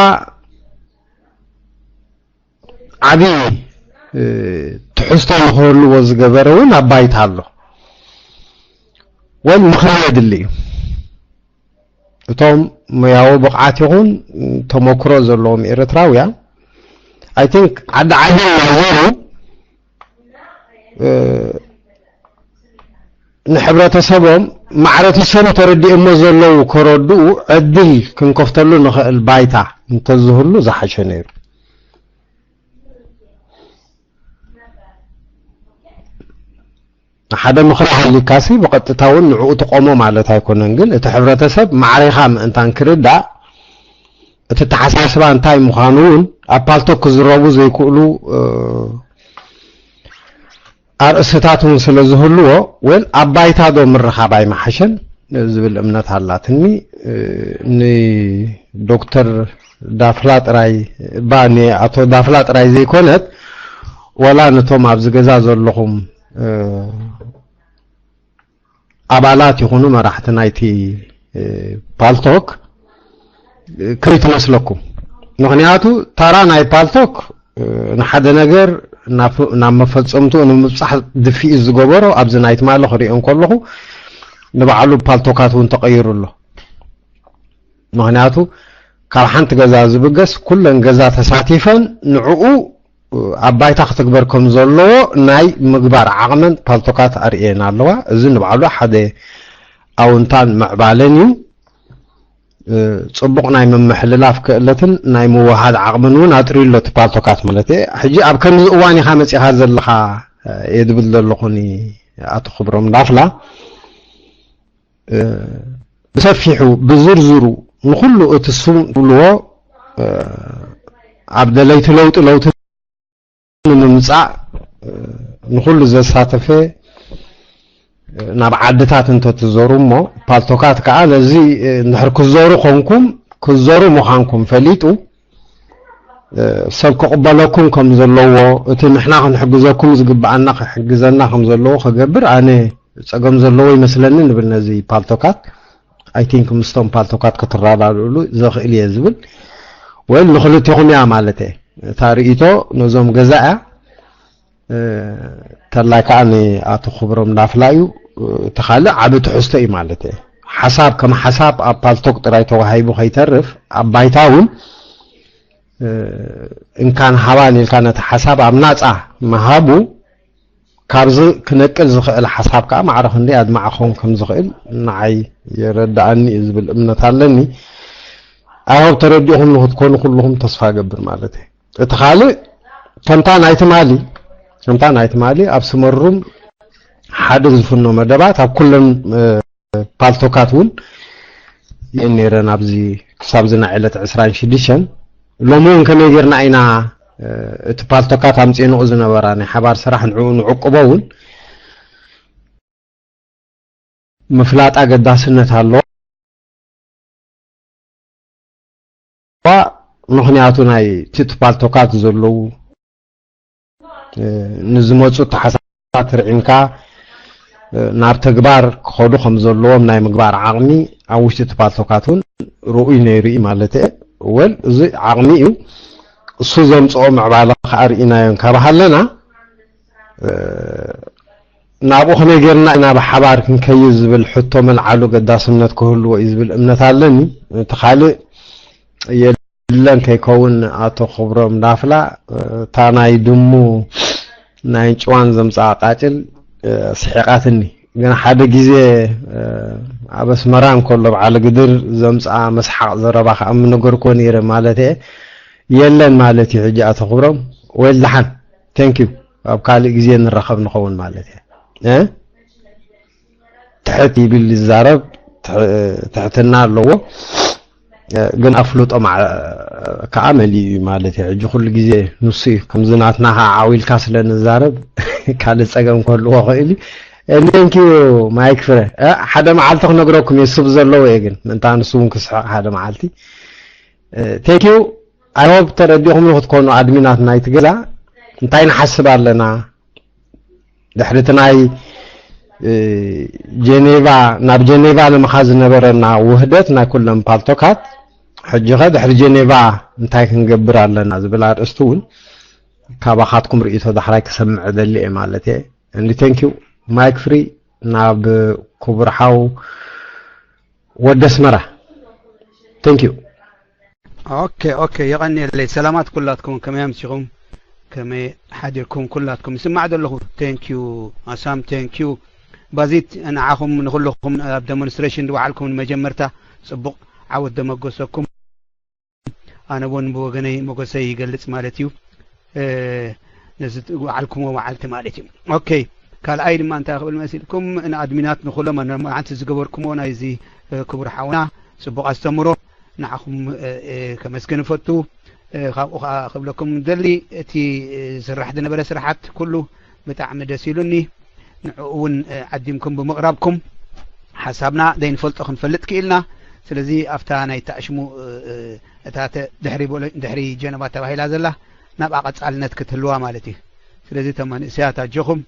ዓቢ ትሕዝቶ ንኽህልዎ ዝገበረ እውን ኣባይታ ኣሎ والمخرج اللي توم مياو بقعات يكون تموكرو زلهم إريتراويا I think عد عدل نظره نحبرتسبهم معرة السنة تردي إما زلو كردو عدل كن كفتلو البايتا انتظهر له زحشنير حدا مخرج اللي كاسي بقت تتاون نعو تقومو معناتها يكونن ግን እቲ ሕብረተሰብ ማዕሪኻ ምእንታን ክርዳእ እቲ ተሓሳስባ እንታይ ምዃኑን أبالتو كزرابو زي كولو أرأستات من سلزهلو وين أبايتا دو مرخاباي محشن زبل أمنات هالاتني ني دكتور دافلات راي باني أتو دافلات راي زي كونت ولا نتوم عبز جزاز لهم أبالات يكونوا مراحتنا يتي بالتوك كريت مسلكم مغنياتو ترى ناي بالتوك نحد نجر نعم فتصمتو إنه مصح دفي الزجبرة أبز نايت ماله خريئن كله نبعلو بالتوكات ونتغير له مغنياتو كالحنت جزاز بقص كل جزات ساتيفا نعو عبايتا ختكبركم زلو ناي مقبار عقمن بالتوكات أرئينا اللوا إذن نبعلو حدا أو انتان معبالنيو صبق ناي من محللاف كألتن ناي موهاد عقمنون هاتريلو تبالتوكات ملتي حجي أب كم زقواني خامس هذا اللخا يدبل اللقوني أتو خبرهم دافلا بسفحو بزرزرو نخلو اتسون لو عبد الله لوت نمصع نخلو زساتفه ناب عدتات انت تزورمو بالتوكات كا لزي نحر كزورو خونكم كزورو مخانكم فليتو سلك قبلكم كم زلوا اتي نحنا نحجزكم زغبعنا حجزنا كم زلوا خغبر اني صقم زلوا يمسلني نبلنا زي بالتوكات I think مستوم بالتوكات كترادالو زخيل يزبل وين نخلتهم يا مالته تاريتو نظام جزاء تلاكاني اتو خبرم دافلايو تخالع عبد حستي مالته حساب كما حساب بالتوك ترايتو هايبو خيترف ابايتاون ان كان حواني كانت حساب امناصا مهابو كابز كنقل زخيل حساب كا معرف اندي ادمعخون كم زخيل نعي يردعني ازبل امنت علني اهو ترديهم له تكون كلهم تصفى قبر مالته تخالي كمتان ايت مالي ابسمرم حادث فنو مدبات اب كلن بالتوكاتون ينيرن ابزي حسابزنا عيله 26 لومون كما يجرنا اينا بالتوكات امصينو زنبراني حبار سراح نعقبون مفلاط اقداسنت الله ምክንያቱ ናይ ትፓልቶካት ዘለው ንዝመፁ ተሓሳባት ርዒንካ ናብ ተግባር ክኸዱ ከም ዘለዎም ናይ ምግባር ዓቕሚ ኣብ ውሽጢ ትፓልቶካትን ርኡይ ነይሩ ማለት ወል እዚ ዓቕሚ እዩ እሱ ዘምፅኦ ምዕባለ ከርእናዮም ካብሃለና ናብኡ ከመይ ጌርና ኢና ብሓባር ክንከይድ ዝብል ሕቶ መልዓሉ ገዳስነት ክህልዎ እዩ ዝብል እምነት ኣለኒ እቲ ካልእ لن كيكون اتو خبرم دافلا تاناي دمو ناي چوان زمصا قاچل سحقاتني غن حدا غيزه ابس مرام كله على قدر زمصا مسحق زربا خام نغر كون يره مالته يلن مالتي حجه اتو خبرم ولحن ثانك يو اب قال غيزه نرخب نخون مالته تحتي بالزرب تحتنا لو ግን አፍሉጦ ከአመሊ ማለት ያጅ ሁሉ ጊዜ ንሱ ከም ዝናትና ዓዊልካ ስለንዛረብ ካለ ፀገም ኮሉ ወኸኢሊ እንኪ ማይክ ፍረ ሓደ መዓልቲ ክነግረኩም የስብ ዘለዎ ግን እንታንሱን ክስሐ ሓደ መዓልቲ ቴንክ ዩ አይ ሆፕ ተረዲኹም ክትኮኑ አድሚናት ናይት ገዛ እንታይ ንሓስብ ኣለና ድሕሪትናይ ጀኔቫ ናብ ጀኔቫ ለመኻዝ ነበረና ውህደት ናይ ኩሎም ፓልቶካት حجه دحر جنيفا انتاي كنغبر علينا زبل ارستون كاباخاتكم رئيسو دحراي كسمع دلي مالتي اندي ثانك يو مايك فري ناب كبرحاو ودسمره ثانك يو اوكي يغني لي سلامات كلاتكم كما يمسيكم كما حاضركم كلاتكم سمع دلهو ثانك يو اسام ثانك يو بازيت انا عاكم نقول اب ديمونستريشن دوعلكم مجمرتا صبق عود دمغسكم انا بون بوغني مغسي يغلص مالتيو نزت وعلكم وعلت مالتي اوكي قال ايد ما انت قبل مسيلكم ان ادمينات نخلهم ما انت زغبركم وانا يزي كبر حونا صبق استمروا نعكم كمسكن فتو ካብኡ ክብለኩም ደሊ እቲ ስራሕ ዝነበረ ስራሓት ኩሉ ብጣዕሚ ደስ ኢሉኒ ንዕኡ እውን ዓዲምኩም ብምቕራብኩም ሓሳብና ዘይንፈልጦ ክንፈልጥ ክኢልና ስለዚ ኣፍታ ናይ ተኣሽሙ እታ ድሕሪ ጀነባ ተባሂላ ዘላ ናብ ቀጻልነት ክትህልዋ ማለት እዩ ስለዚ እቶም መንእሰያት ኣጀኹም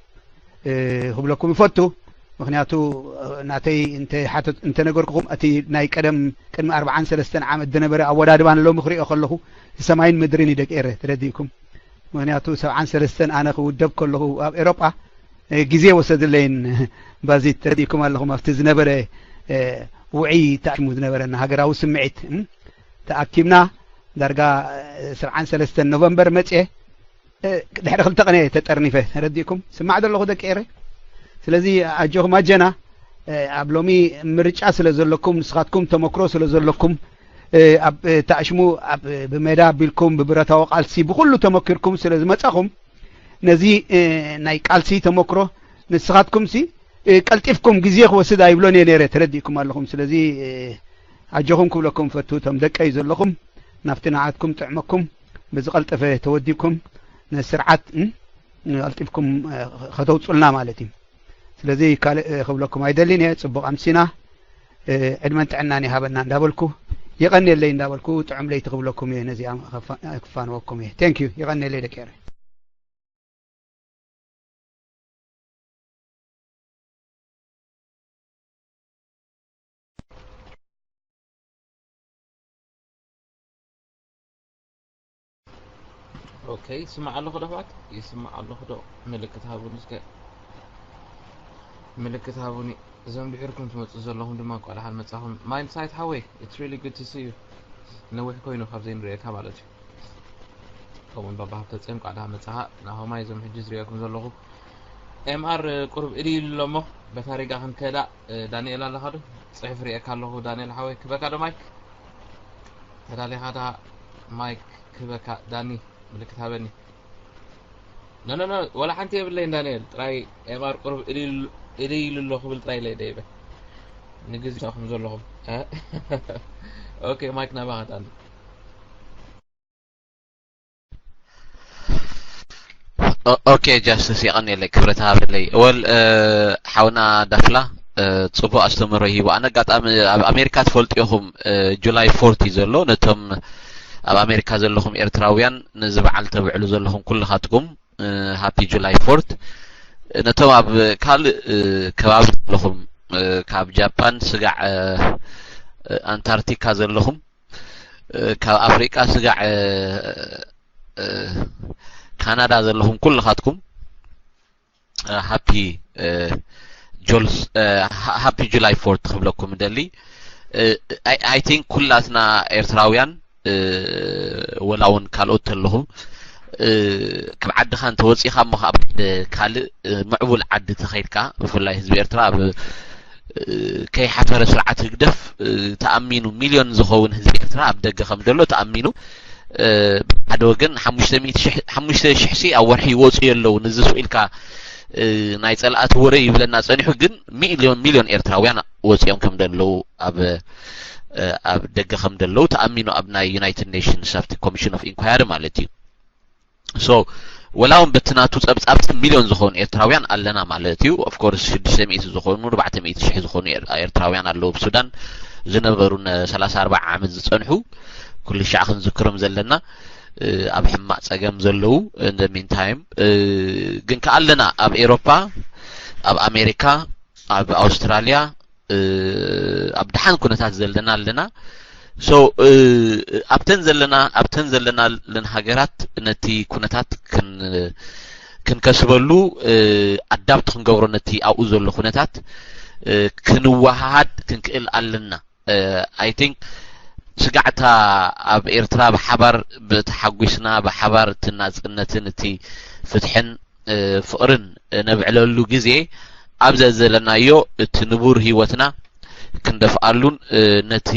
ክብለኩም ይፈቱ ምክንያቱ ናተይ እንተ ነገርኩም እቲ ናይ ቀደም ቅድሚ 43 ዓመት ዝነበረ ኣወዳድባን ሎሚ ክሪኦ ከለኹ ሰማይን ምድርን ይደቂረ ትረዲእኩም ምክንያቱ 73 ኣነ ክውደብ ከለኹ ኣብ ኤሮጳ ግዜ ወሰድለይን ባዚ ትረዲእኩም ኣለኹም ኣብቲ ዝነበረ ውዒ ተኣሽሙ ዝነበረና ሃገራዊ ስምዒት ተኣኪብና ዳርጋ 73 ኖቨምበር መፅአ ድሕሪ 2 ቀን ተጠርኒፈ ረዲእኩም ስማዕ ዘለኹ ደቂረ ስለዚ ኣጆኹም ኣጀና ኣብ ሎሚ ምርጫ ስለ ዘለኩም ንስኻትኩም ተመክሮ ስለ ዘለኩም ኣብ ተኣሽሙ ብሜዳ ኣቢልኩም ብብረታዊ ቃልሲ ብኩሉ ተመኪርኩም ስለ ዝመፃኹም ነዚ ናይ ቃልሲ ተመክሮ ንስኻትኩም ሲ ቀልጢፍኩም ግዜ ክወስድ ኣይብሎን እየ ነይረ ትረዲእኩም ኣለኹም ስለዚ ኣጆኹም ክብለኩም ፈቱ እቶም ደቀይ ዘለኹም ናብቲ ንዓትኩም ጥዕመኩም ብዝቐልጠፈ ተወዲብኩም ነስርዓት ቀልጢፍኩም ከተውፅልና ማለት እዩ ስለዚ ካልእ ክብለኩም ኣይደሊን እየ ፅቡቕ ኣምሲና ዕድመን ጥዕናን ይሃበና እንዳበልኩ ይቐኒየለይ እንዳበልኩ ጥዑም ለይቲ ክብለኩም እየ ነዚኣ ክፋንወኩም እየ ቴንክ ዩ ይቐኒየለይ ደቂረ اوكي يسمع الله خدوات يسمع الله خدو ملكت هابوني اسكي ملكت هابوني زم بحيركم تمص زلهم دما قال حال مصاهم ماين سايت هاوي it's really good to see you نوح كوينو خابزين ريكا مالتي كون بابا تتصم قال مصها ناهو ماي زم حجز ريكم زلهم ام ار قرب ادي لمو بتاريخ هن كدا دانيال الله هادو صحيف ريكا الله دانيال هاوي كبكا دو مايك هذا هذا مايك كبكا داني ملكت هابني لا ولا حنتي بالله دانيال تراي امار قرب ادي لله قبل تراي لي ديبه نجز تاخم زلهم اوكي مايك نباغت عندي اوكي جاستس يغني لك كبرتها بالله اول حاونا دفله صبو استمر هي وانا قاطام امريكا تفلطيهم جولاي 40 زلو نتم ኣብ ኣሜሪካ ዘለኹም ኤርትራውያን ነዚ በዓል ተብዕሉ ዘለኹም ኩልኻትኩም ሃፒ ጁላይ 4 ነቶም ኣብ ካልእ ከባቢ ዘለኹም ካብ ጃፓን ስጋዕ ኣንታርክቲካ ዘለኹም ካብ ኣፍሪቃ ስጋዕ ካናዳ ዘለኹም ኩልኻትኩም ሃፒ ጁላይ 4 ክብለኩም ደሊ አይ ቲንክ ኩላትና ኤርትራውያን ወላውን ካልኦት ኣለኹም ካብ ዓድኻ እንተወፂኻ እሞ ካብ ካልእ ምዕቡል ዓዲ ተኸይድካ ብፍላይ ህዝቢ ኤርትራ ኣብ ከይሓፈረ ስርዓት ህግደፍ ተኣሚኑ ሚልዮን ዝኸውን ህዝቢ ኤርትራ ኣብ ደገ ከም ዘሎ ተኣሚኑ ሓደ ወገን 5,000 ኣብ ወርሒ ይወፁ የለው ነዚ ስኢልካ ናይ ፀላእት ወረ ይብለና ፀኒሑ ግን ሚልዮን ኤርትራውያን ወፂኦም ከም ደለው ኣብ ደገ ከም ደለው ተኣሚኑ ኣብ ናይ ዩናይትድ ኔሽንስ ኣፍቲ ኮሚሽን ኦፍ ኢንኳየሪ ማለት እዩ ሶ ወላውን በትናቱ ፀብጻብ ሚልዮን ዝኾኑ ኤርትራውያን ኣለና ማለት እዩ ኦፍ ኮርስ 600 ዝኾኑ 400,000 ዝኾኑ ኤርትራውያን ኣለዉ ብሱዳን ዝነበሩ 34 ዓመት ዝጸንሑ ኩሉ ሻዕ ክንዝክሮም ዘለና ኣብ ሕማቅ ፀገም ዘለዉ in the meantime ግን ከኣለና ኣብ ኤሮፓ ኣብ ኣሜሪካ ኣብ ኣውስትራልያ ኣብ ድሓን ኩነታት ዘለና ኣለና ሶ ኣብተን ዘለና ሃገራት ነቲ ኩነታት ክንከስበሉ ኣዳፕት ክንገብሮ ነቲ ኣብኡ ዘሎ ኩነታት ክንዋሃድ ክንክእል ኣለና አይ ቲንክ ስጋዕታ ኣብ ኤርትራ ብሓባር ብተሓጒስና ብሓባር ትናጽነትን እቲ ፍትሕን ፍቅርን ነብዕለሉ ግዜ ኣብ ዘለናዮ እቲ ንቡር ህይወትና ክንደፍኣሉን ነቲ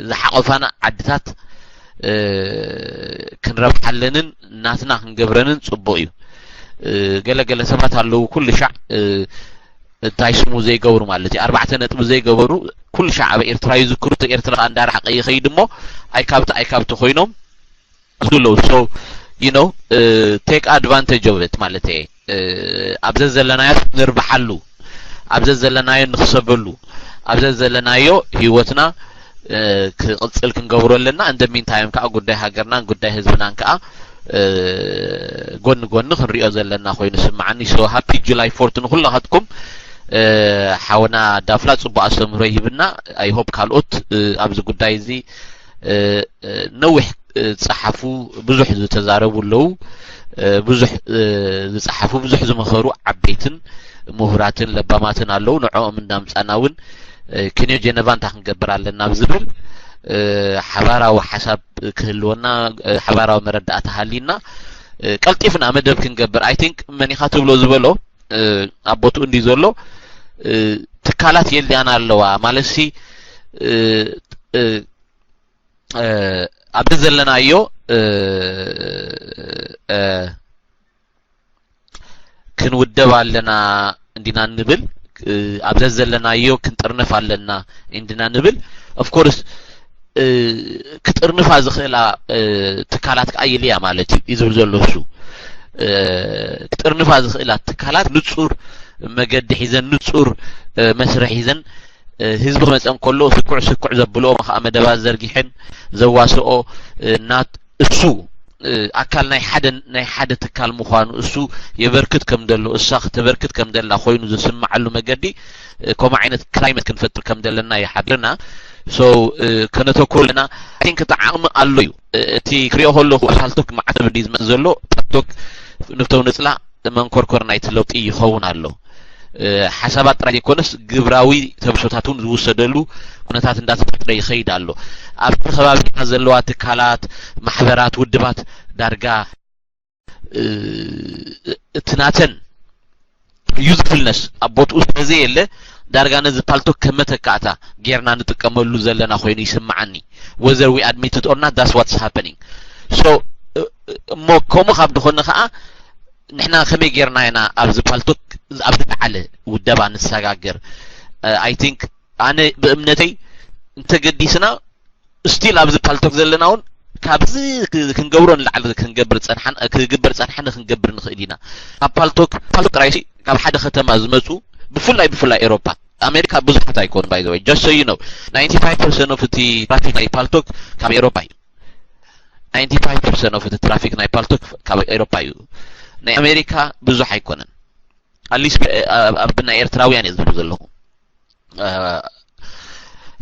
ዝሓቆፋና ዓድታት ክንረብሓለንን ናትና ክንገብረንን ጽቡቕ እዩ ገለገለ ሰባት ኣለዉ ኩሉ ሻዕ እንታይ ስሙ ዘይገብሩ ማለት እዩ 4 ነጥብ ዘይገበሩ ኩሉ ሻዕ ኣብ ኤርትራ ይዝክሩ ኤርትራ እንዳርሓቀ ይኸይድ እሞ ኣይካብቲ ኮይኖም so you know take advantage of it ማለት ኣብዘ ዘለናዮ ንርባሓሉ ኣብዘ ዘለናዮ ንክሰበሉ ኣብዘ ዘለናዮ ህይወትና ክቅፅል ክንገብረለና እንደሚንታይም ከዓ ጉዳይ ሃገርና ጉዳይ ህዝብናን ከዓ ጎን ጎን ክንሪኦ ዘለና ኮይኑ ስምዓኒ so happy July 4 ንኩላትኩም ሓውና ዳፍላ ጽቡቅ ኣስተምሮ ይብና I hope ካልኦት ኣብዚ ጉዳይ እዚ ነውሕ ጸሓፉ ብዙሕ ዝተዛረቡ ለው ብዙሕ ዝጸሓፉ ብዙሕ ዝመኸሩ ዓበይትን ምሁራትን ለባማትን ኣለው ንዕኦም እንዳምጻናውን ክንዮ ጀነቫን ታክንገብር ኣለና ብዝብል ሓባራዊ ሓሳብ ክህልወና ሓባራዊ መረዳእታ ሃሊና ቀልጢፍና መደብ ክንገብር I think መኒኻ ትብሎ ዝበሎ ኣቦቱ እንዲ ዘሎ ትካላት የልያና ኣለዋ ማለሲ ኣብ ዘለናዮ ክንውደብ ኣለና እንዲና ንብል ኣብ ዘለናዮ ክንጥርነፍ ኣለና እንዲና ንብል of course ክጥርነፋ ዝኽእላ ትካላት ከኣይልያ ማለት እዩ ዝብል ዘሎ እሱ ክጥርነፋ ዝኽእላ ትካላት ንጹር መገዲ ሒዘን ንጹር መስርሕ ሒዘን ህዝቢ ክመፀን ከሎ ስኩዕ ዘብሎ መኸ መደባት ዘርጊሕን ዘዋስኦ ናት እሱ ኣካል ናይ ሓደ ትካል ምዃኑ እሱ የበርክት ከም ደሎ እሳ ክትበርክት ከም ደላ ኮይኑ ዝስማዓሉ መገዲ ከምኡ ዓይነት ክላይመት ክንፈጥር ከም ደለና ይሓድርና so ከነተኮልና I think ተዓቕሚ ኣሎ እዩ እቲ ክሪኦ ከለኹ ኣሳልቶክ ማዕተብ ዲዝ መፅ ዘሎ ቶክ ንፍተው ንፅላ መንኮርኮር ናይቲ ለውጢ ይኸውን ኣሎ ሓሳባት ጥራይ ይኮነስ ግብራዊ ተብሶታቱን ዝውሰደሉ ኩነታት እንዳተፈጥረ ይኸይድ ኣሎ ኣብ ከባቢና ዘለዋ ትካላት ማሕበራት ውድባት ዳርጋ እትናተን ዩዝፉልነስ ኣቦቱ ስለዚ የለ ዳርጋ ነዚ ፓልቶ ከመተካታ ጌርና ንጥቀመሉ ዘለና ኮይኑ ይስምዓኒ whether we admit it or not that's what's happening so ኮሙ ካብ ድኾነ ከዓ ንሕና ከመይ ጌርና ኢና ኣብዚ ፓልቶክ ኣብዚ በዓለ ውደባ ንሰጋገር I think ኣነ ብእምነተይ እንተገዲስና ስቲል ኣብዚ ፓልቶክ ዘለናውን ካብዚ ክንገብሮ ንላዕሊ ክንገብር ፀንሓን ክግበር ፀንሓን ክንገብር ንኽእል ኢና ኣብ ፓልቶክ ራይሲ ካብ ሓደ ከተማ ዝመፁ ብፍላይ ኤውሮፓ ኣሜሪካ ብዙሓት ኣይኮኑ by the way just so you know 95% of the traffic ናይ ፓልቶክ ካብ ኤውሮፓ እዩ 95% of the traffic ናይ ፓልቶክ ካብ ኤውሮፓ እዩ ናይ ኣሜሪካ ብዙሕ ኣይኮነን ኣሊስ ኣብና ኤርትራውያን ዝብሉ ዘለኹ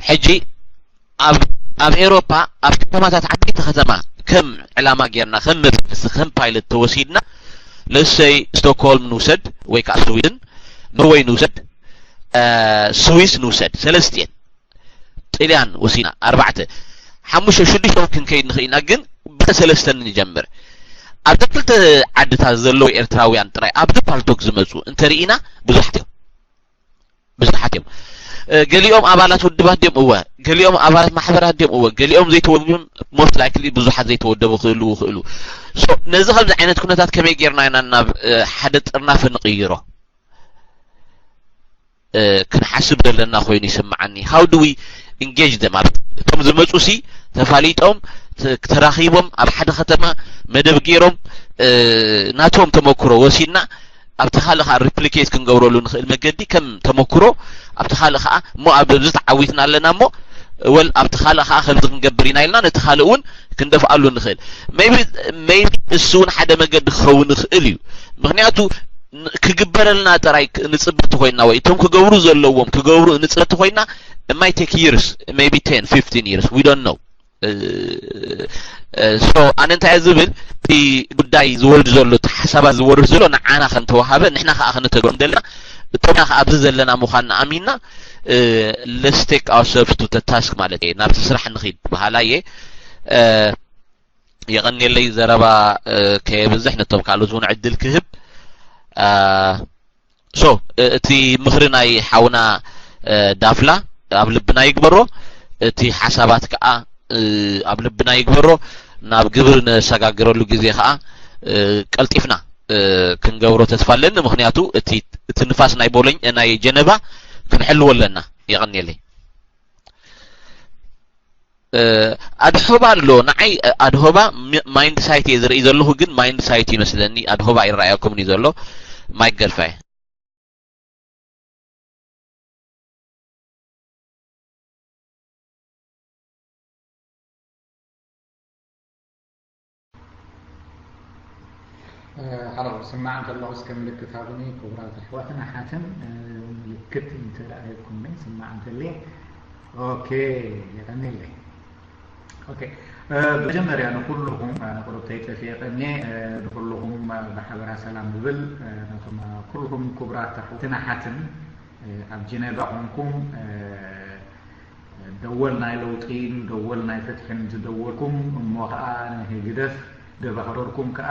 ሕጂ ኣብ ኤውሮፓ ኣብ ከተማታት ዓበይቲ ከተማ ከም ዕላማ ጌርና ከም መብስ ከም ፓይለት ተወሲድና ለሰይ ስቶክሆልም ንውሰድ ወይ ከዓ ስዊድን ኖርዌይ ንውሰድ ስዊስ ንውሰድ ሰለስቲን ጣልያን ወሲና 4 5 6 ክንከይድ ንኽእልና ግን በሰለስተ ንጀምር ኣብ ክልተ ዓድታት ዘለዎ ኤርትራውያን ጥራይ ኣብ ፓልቶክ ዝመፁ እንተሪኢና ብዙሓት እዮም ገሊኦም ኣባላት ውድባት ድዮም እወ ገሊኦም ኣባላት ማሕበራት ድዮም እወ ገሊኦም ዘይተወደቡን most likely ብዙሓት ዘይተወደቡ ክህሉ so ነዚ ከምዚ ዓይነት ኩነታት ከመይ ጌርና ኢና ናብ ሓደ ጥርናፍ ንቕይሮ ክንሓስብ ዘለና ኮይኑ ይስምዓኒ how do we engage them እቶም ዝመፁ ሲ ተፋሊጦም ተራኺቦም ኣብ ሓደ ከተማ መደብ ገይሮም ናቶም ተመክሮ ወሲድና ኣብቲ ካልእ ከዓ ሪፕሊኬት ክንገብረሉ ንኽእል መገዲ ከም ተመክሮ ኣብቲ ካልእ ከዓ ሞ ኣብ ዝተዓዊትና ኣለና ሞ ወል ኣብቲ ካልእ ከዓ ከምዚ ክንገብር ኢና ኢልና ነቲ ካልእ እውን ክንደፍኣሉ ንኽእል maybe እሱ እውን ሓደ መገዲ ክኸውን ይኽእል እዩ ምክንያቱ ክግበረልና ጥራይ ንፅበት ኮይና ወይ እቶም ክገብሩ ዘለዎም ክገብሩ ንፅበት ኮይና it might take years maybe 10 15 years we don't know so ኣነንታይ ዝብል እቲ ጉዳይ ዝወርድ ዘሎ ሓሳባት ዝወርድ ዘሎ ንዓና ከንተዋሃበ ንሕና ከዓ ክንተገርም ዘለና እቶም ከዓ ኣብዚ ዘለና ምዃንና ኣሚንና let's take ourselves to the task ማለት እዩ ናብቲ ስራሕ ንኽይድ ባህላየ የቐኒለይ ዘረባ ከየብዝሕ ነቶም ካልኦት እውን ዕድል ክህብ so እቲ ምኽሪ ናይ ሓውና ዳፍላ ኣብ ልብና ይግበሮ እቲ ሓሳባት ከዓ ኣብ ልብና ይግበሮ ናብ ግብር ነሰጋግረሉ ግዜ ከዓ ቀልጢፍና ክንገብሮ ተስፋ ኣለኒ ምክንያቱ እቲ ንፋስ ናይ ቦሎኝ ናይ ጀነባ ክንሕልዎ ኣለና ይቐኒለይ أدهوبا لو نعي أدهوبا مايند سايت يزر إذا له جن مايند سايت مثلني أدهوبا يرأيكم إذا له ما يقدر فيه خلاص سمعت الله اسكم لك تابني كبرات اخواتنا حاتم ملكت انت رايكم من سمعت لي اوكي يعني لي اوكي مجمريا انا كلهم انا قلت في قني كلهم بحبر سلام بل كلهم كبرات اخواتنا حاتم ابجينا بقونكم دولنا لوطين دولنا فتحن تدولكم موقع هيجدف دبهروركم كا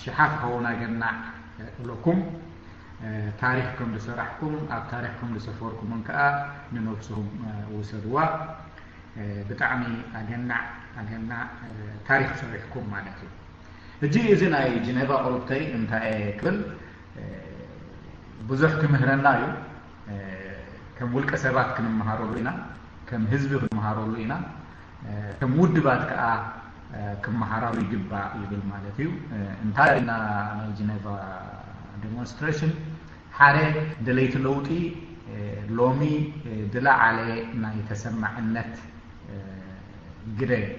شحاف هونا جنا لكم تاريخكم لسرحكم أو تاريخكم لسفوركم من كا ننفسهم وسروا بتعمي أجنا تاريخ سرحكم معناته الجي إذن أي جنبا أوروبتي أنت كل بزحكم مهرنا يو كم ولك أسبات كم مهارولينا كم حزب مهارولينا كم ودبات كا كم مهارولي جبا يبل مالتيو انتهينا جنيفا demonstration حارة دليت لوتي لومي دلا على ما يتسمع النت جري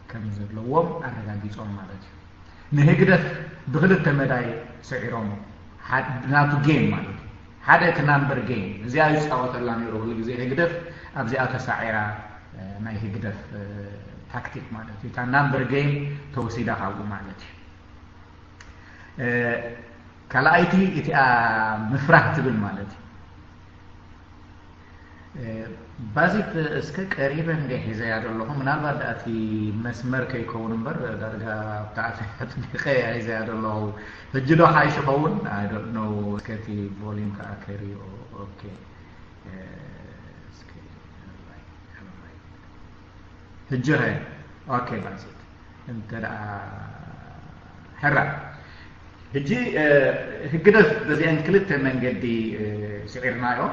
كم زلوم أرجع صوم مالتيو نهجدف بغلط تمداي سعيرهم حد ناتو جيم مالتي حدا كنامبر جيم زي أيش أوت الله نيروه زي هجدف أبزي أتسعيرا ما يهجدف تاكتيك مالتي تا نمبر جيم توسيدا حاول مالتي كلا ايتي اتي مفرح تبل مالتي بازيت اسك قريبا ده هزا يادلهم منالبا داتي مسمر كيكون نمبر درجه بتاعت دقيقه هزا يادلهم فجدو حاي شفون I don't know سكتي فوليوم كاكري اوكي هجرة اوكي بازيت انت حرة هجي هجدف بزي ان كلت من قدي سعرنا يو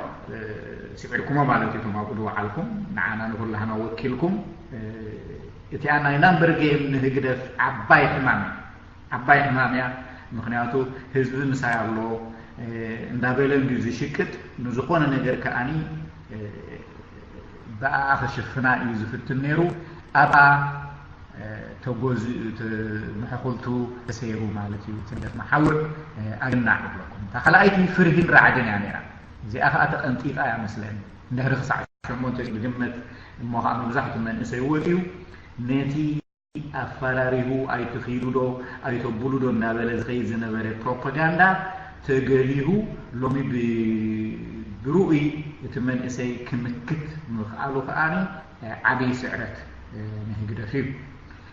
سعركم مالتي ما قدوا عليكم معنا نقول لها وكيلكم اتي انا نمبر جيم هجدف عباي حمام يا مخنياتو حزب مسايالو እንዳበለን ጊዜ ሽቅጥ ንዝኾነ ነገር ከአኒ بأخشفنا يزفتن نيرو أبا تجوز محقولتو تسيرو مالتي وتندف محاور أجنع لكم فخلأيتي فرهين رعدين يعني زي أخذت أنتيف آية مثلا ده رخص عشان منتج بجمة الموقع مزحت من إسيوتيو نتي أفراره أي تخيلو أي تبولو نابل زغيز نبرة بروباغندا تجريه لومي برؤي يتمن إسي كمكت مخالو فاني عبي سعرت نهجده فيه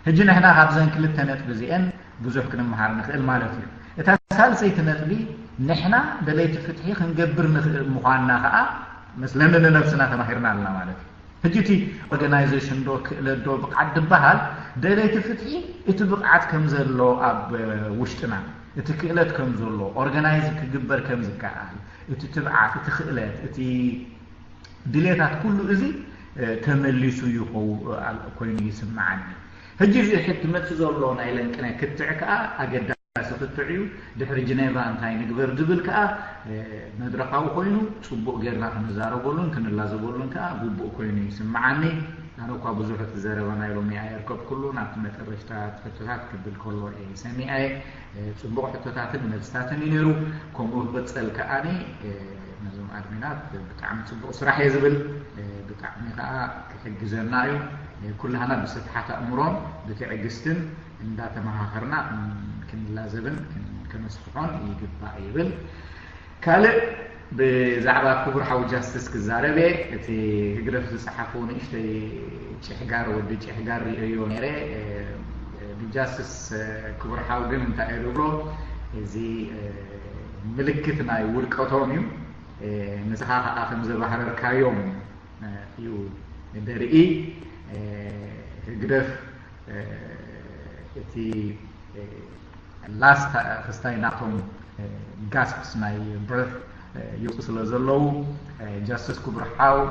هجينا هنا غابزان كل التنات بزيان بزوح كنا مهار نخيل مالتي اتسال سي تنتلي نحنا دليت فتحي خنقبر مخاننا خاء مثلا نفسنا تماهرنا لنا مالتي هجيتي organization دو بقعد بحال دليت فتحي اتبقعت كمزلو اب وشتنا اتكيلت كمزلو organize كجبر كمزكاال اتتبعات اتخيلت اتي دليتات كله ازي تملسو يخو كويني يسمعني هجي زي حكمت زولونا إلى كنا كتعك أجد ستتعيو دحر جنيفا أنتاي نقبر دبل كا ندرقاو كوينو تبو غيرنا نزارو بولون كن لازم بولون كا بوبو كويني يسمعني أنا كوا بزوجة الزربانة يلومي أيركب كله نعتمد الرشتات فتحات كبل كله سامي أي تبو حتتات من الستاتني نيرو كومو بتسأل كأني نظم أدمينات بتعمل تبو صراحة يزبل بتعمل كحجزنايو كلها أنا بستحات أمرهم بتعجستن إن ذات مهاخرنا كن لازبن كن مسحون يجيب بايبل كله بزعبة كبر حول جاستس كزاربة تي هجرف الصحافون إشتى شحجار ودي شحجار يونيرة بجاستس كبر حول جن تأيربرو زي ملكتنا يورك أوتوميو نسخة آخر زبحر كايوم يو دري هجرف اتي last time ناتهم gasps my breath يوصل زلو justice كبر حاو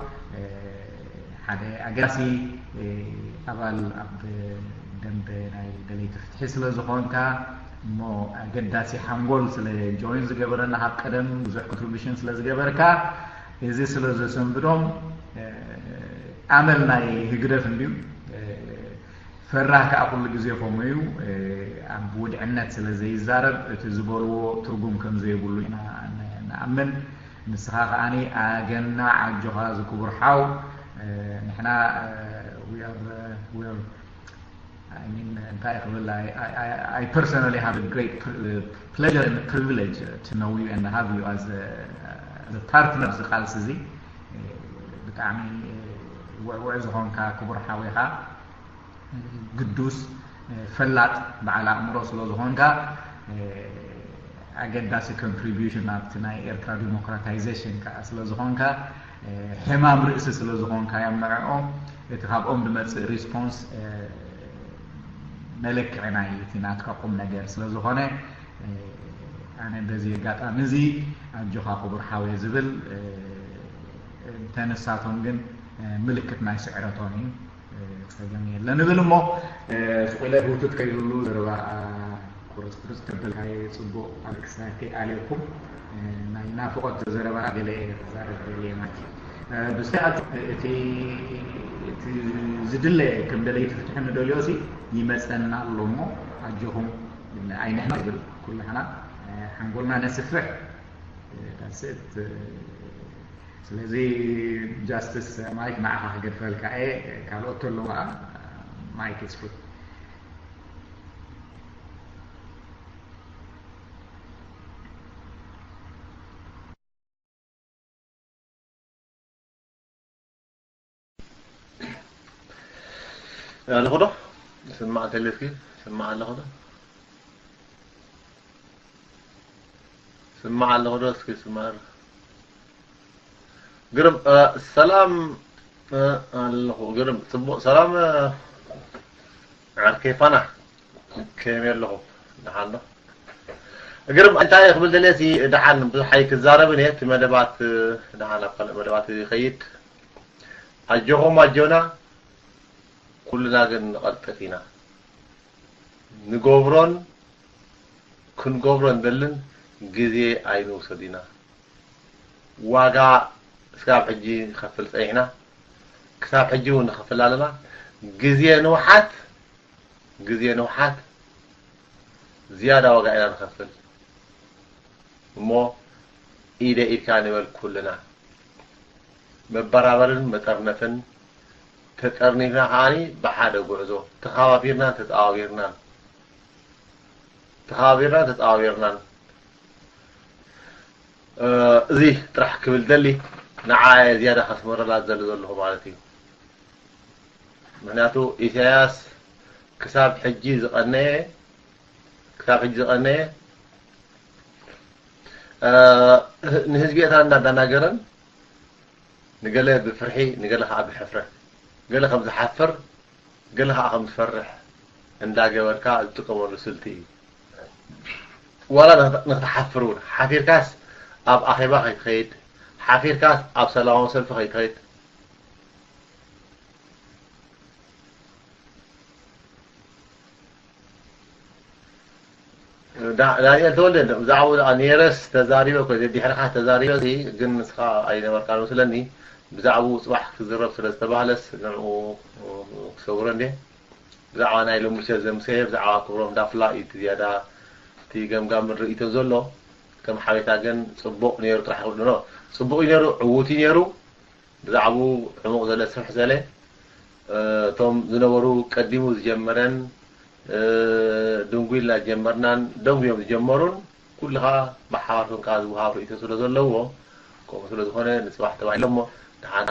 ሓደ ኣገዳሲ ኣባል ኣብ ደንብ ናይ ደለይቲ ፍትሒ ስለ ዝኾንካ እሞ ኣገዳሲ ሓንጎል ስለ ጆይን ዝገበረና ካብ ቀደም ብዙሕ ኮንትሪቢሽን ስለ ዝገበርካ እዚ ስለ ዘሰንብዶም ኣመል ናይ ህግደፍ እንድዩ ፈራህ ከዓ ኩሉ ግዜ ከምኡ እዩ ኣብ ውድዕነት ስለ ዘይዛረብ እቲ ዝበልዎ ትርጉም ከም ዘይብሉ ኢና ንኣምን ንስኻ ከዓኒ ኣገና ዓጆኻ ዝክቡር ሓው ንሕና I mean, I personally have a great pleasure and privilege to know you and have you as a partner of the Khalsizi. بتعني وعزهم ككبر حويها قدوس فلات بعلى أمره سلوزهم كا أجداسي contribution أبتنا إيركا democratization كأسلوزهم كا همام رئيس سلوزهم كا يمنعهم يتخاب دمت response ملك عناية ناتكم نجار سلازخانة أنا بزي قط أمزي أنجوها خبر حاوي زبل تنساتهم جن ملكة ناس عرطاني فجميل لأن ذلهم سؤاله هو تتكلموا دروا كورس تبدل هاي صبوا على عليكم نافقت زروا على زارب اليماتي بس تي زدله كم دليل فتحنا دوليوسي يمسنا اللومو أجهم عيننا كلنا حنقولنا نسفح نسيت سلزي جاستس مايك معها حق الفلكاء قالوا تلو مايك يسفل على خدا سمع تلفي سمع على خدا سمع على خدا سكي سمع قرب السلام الله قرب سلام كيف أنا كيمير له دحنا قرب أنت قبل دلسي دحن بحيك الزارب هنا في مدبات دحنا قال مدبات خيط أجوهم أجونا كلنا جن قلتنا نجبران كن جبران دلن جزء عينو سدينا واقع كتاب حجي خفل إحنا كتاب حجي ونخفل لنا جزء نوحات زيادة واقع إلى نخفل مو إيده كان يقول كلنا مبرابرن مترنفن تتقرنينا هاني بحاده قعزو تخابيرنا تتعاويرنا زي ترح كبل دلي نعاية زيادة خسمر لا تزلزل له مالتي معناته إساس كتاب حجي زقناه نهز بيتها ندانا قرن نقله بفرحي نقلها بحفره قال لها بزحفر قال لها أخم تفرح عندها وركا التقوى رسلتي ولا نتحفرون حفير كاس أب أخي باخي خيد حفير كاس أب سلام وسلف خيد دانيال تولد زعول أنيرس تزاريبه كذي دي حركة تزاريبه دي جنس خا أي وركا رسلني بزعبو صباح كزرب سلسة بالس نعو صورني بزعوانا إلو مشازم سيف زعوا كبرهم دافلا إتزيادا تيجم جام الرئيت زلوا كم حاجة جن صبوا نيرو ترح يقولنا صبوا نيرو عوتي نيرو بزعبو عمق زلة سمح زلة توم زنورو قديمو زجمرن دونغويلا جمرنان دوم جمرون كلها بحارهم كازو هاو رئيت زلوا كم زلوا هنا نسبح تبع لهم